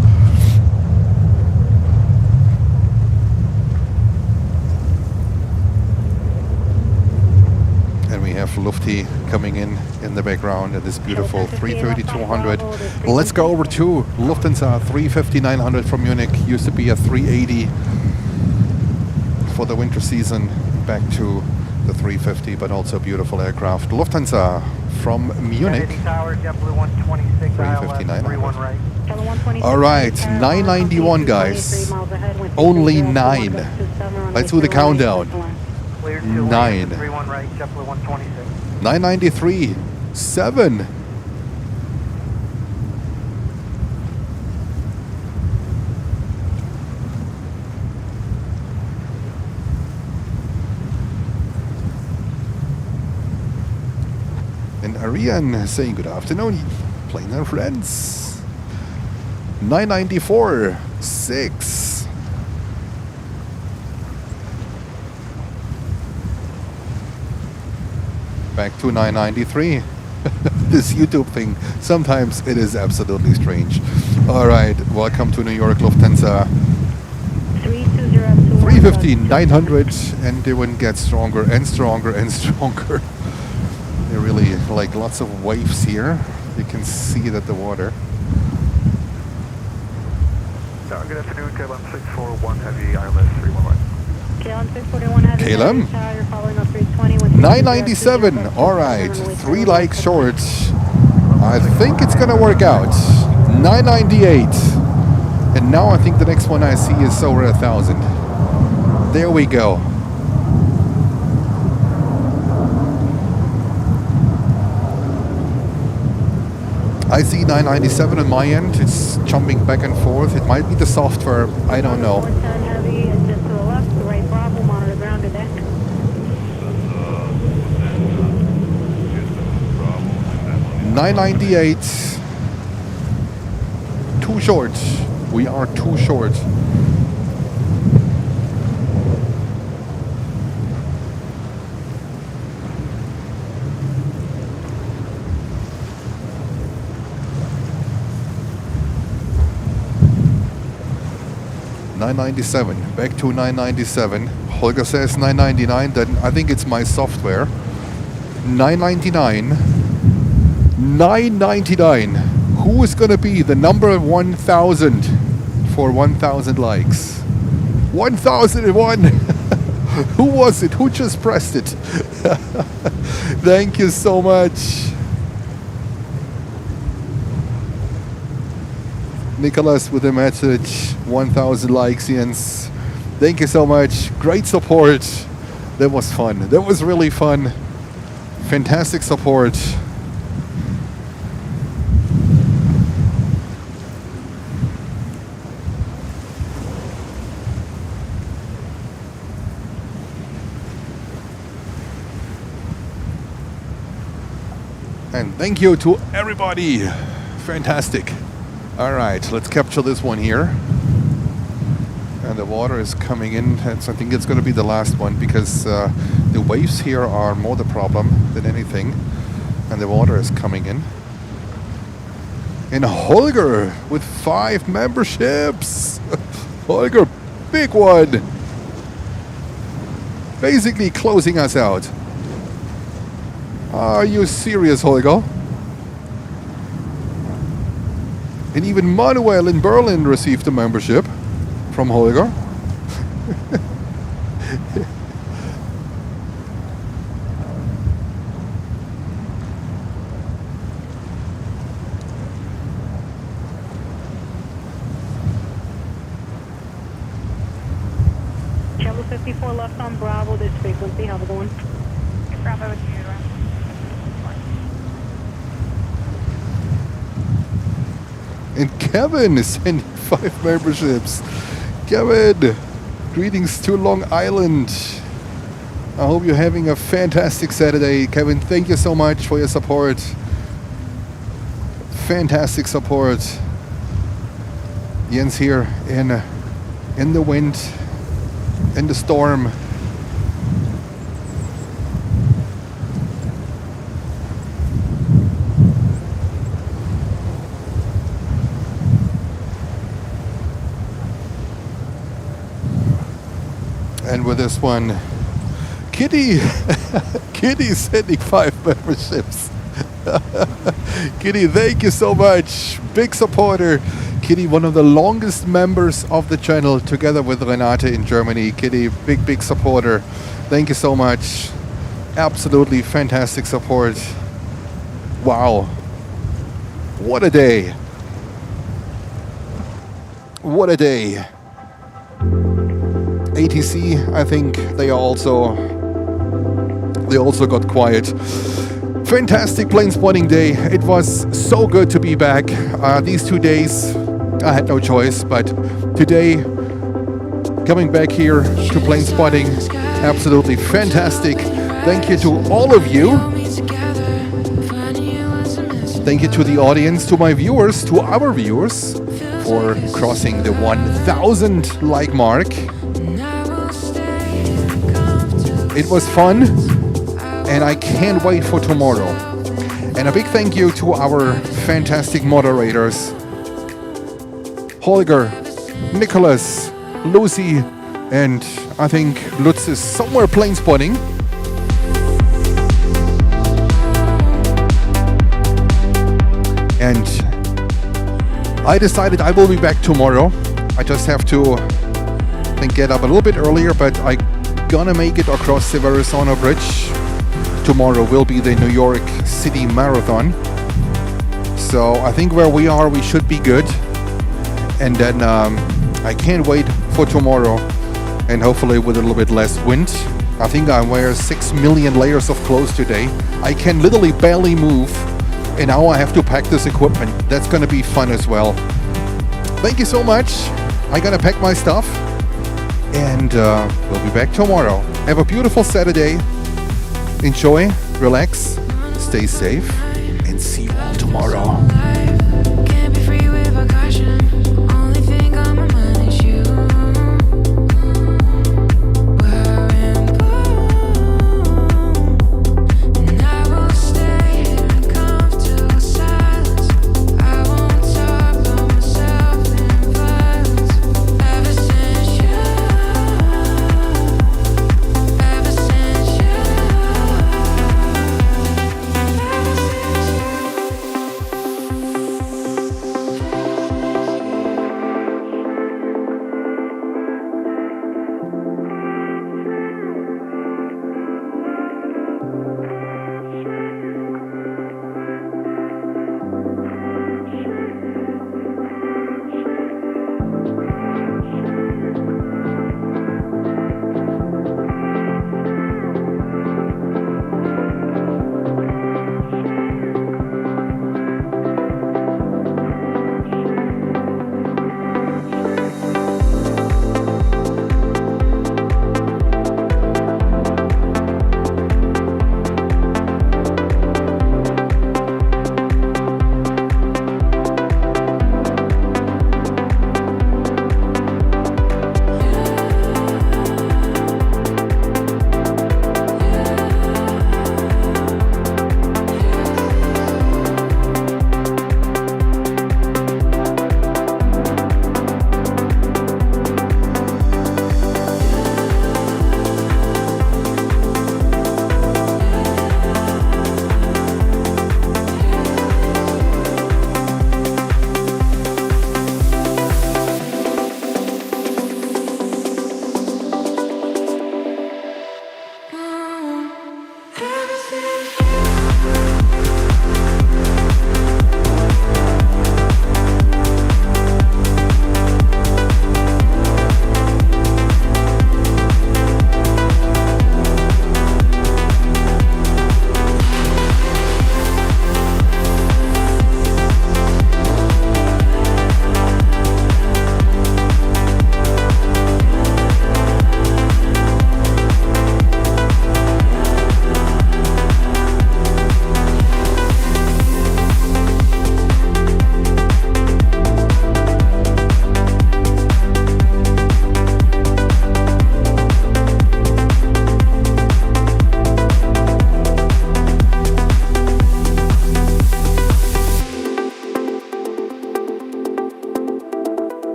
Speaker 5: of Lufty coming in the background at this beautiful 330-200. Let's go over to Lufthansa 350-900 from Munich. Used to be a 380 for the winter season. Back to the 350, but also a beautiful aircraft. Lufthansa from Munich. 350-900. All right, 991 guys. Only 9. Let's do the countdown. 9. 993. 7. And Ariane saying good afternoon, plane and friends. 994. 6. Back to 993. This YouTube thing, sometimes it is absolutely strange. All right, welcome to New York Lufthansa. 350-900, and the wind gets stronger and stronger and stronger. There really like lots of waves here. You can see that the water.
Speaker 2: Good afternoon, KLM 641 Heavy, ILS 311.
Speaker 5: KLM 997. All right, 3 likes short. I think it's gonna work out. 998. And now I think the next one I see is over 1,000. There we go. I see 997 on my end. It's jumping back and forth. It might be the software. I don't know. 998. Too short. We are too short. $997. Back to 997. Holger says 999. Then I think it's my software. 999. 999. Who is gonna be the number 1,000 for 1,000 likes? 1,001. Who was it? Who just pressed it? Thank you so much. Nicholas with a message. 1,000 likes, Jens. Thank you so much. Great support. That was fun. That was really fun. Fantastic support. And thank you to everybody. Fantastic. All right, let's capture this one here. And the water is coming in. And so I think it's going to be the last one because the waves here are more the problem than anything. And the water is coming in. And Holger with 5 memberships. Holger, big one. Basically closing us out. Are you serious, Holger? And even Manuel in Berlin received a membership from Holger.
Speaker 6: Channel 54 left on Bravo, this frequency, how's it going? Bravo with you.
Speaker 5: And Kevin is sending 5 memberships. Kevin, greetings to Long Island. I hope you're having a fantastic Saturday. Kevin, thank you so much for your support. Fantastic support. Jens here in the wind, in the storm. And with this one, Kitty, Kitty sending 5 memberships. Kitty, thank you so much. Big supporter. Kitty, one of the longest members of the channel, together with Renate in Germany. Kitty, big supporter. Thank you so much. Absolutely fantastic support. Wow. What a day. What a day. ATC, I think they also got quiet. Fantastic plane spotting day. It was so good to be back. These 2 days, I had no choice, but today, coming back here to plane spotting, absolutely fantastic. Thank you to all of you. Thank you to the audience, to my viewers, to our viewers, for crossing the 1,000 like mark. It was fun, and I can't wait for tomorrow. And a big thank you to our fantastic moderators, Holger, Nicholas, Lucy, and I think Lutz is somewhere plane spotting. And I decided I will be back tomorrow. I just have to, I think, get up a little bit earlier, but I'm gonna make it across the Verrazano Bridge. Tomorrow will be the New York City Marathon. So I think where we are, we should be good. And then I can't wait for tomorrow, and hopefully with a little bit less wind. I think I wear 6 million layers of clothes today. I can literally barely move, and now I have to pack this equipment. That's gonna be fun as well. Thank you so much. I'm gonna pack my stuff, and we'll be back tomorrow. Have a beautiful Saturday. Enjoy, relax, stay safe, and see you all tomorrow.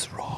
Speaker 5: is wrong.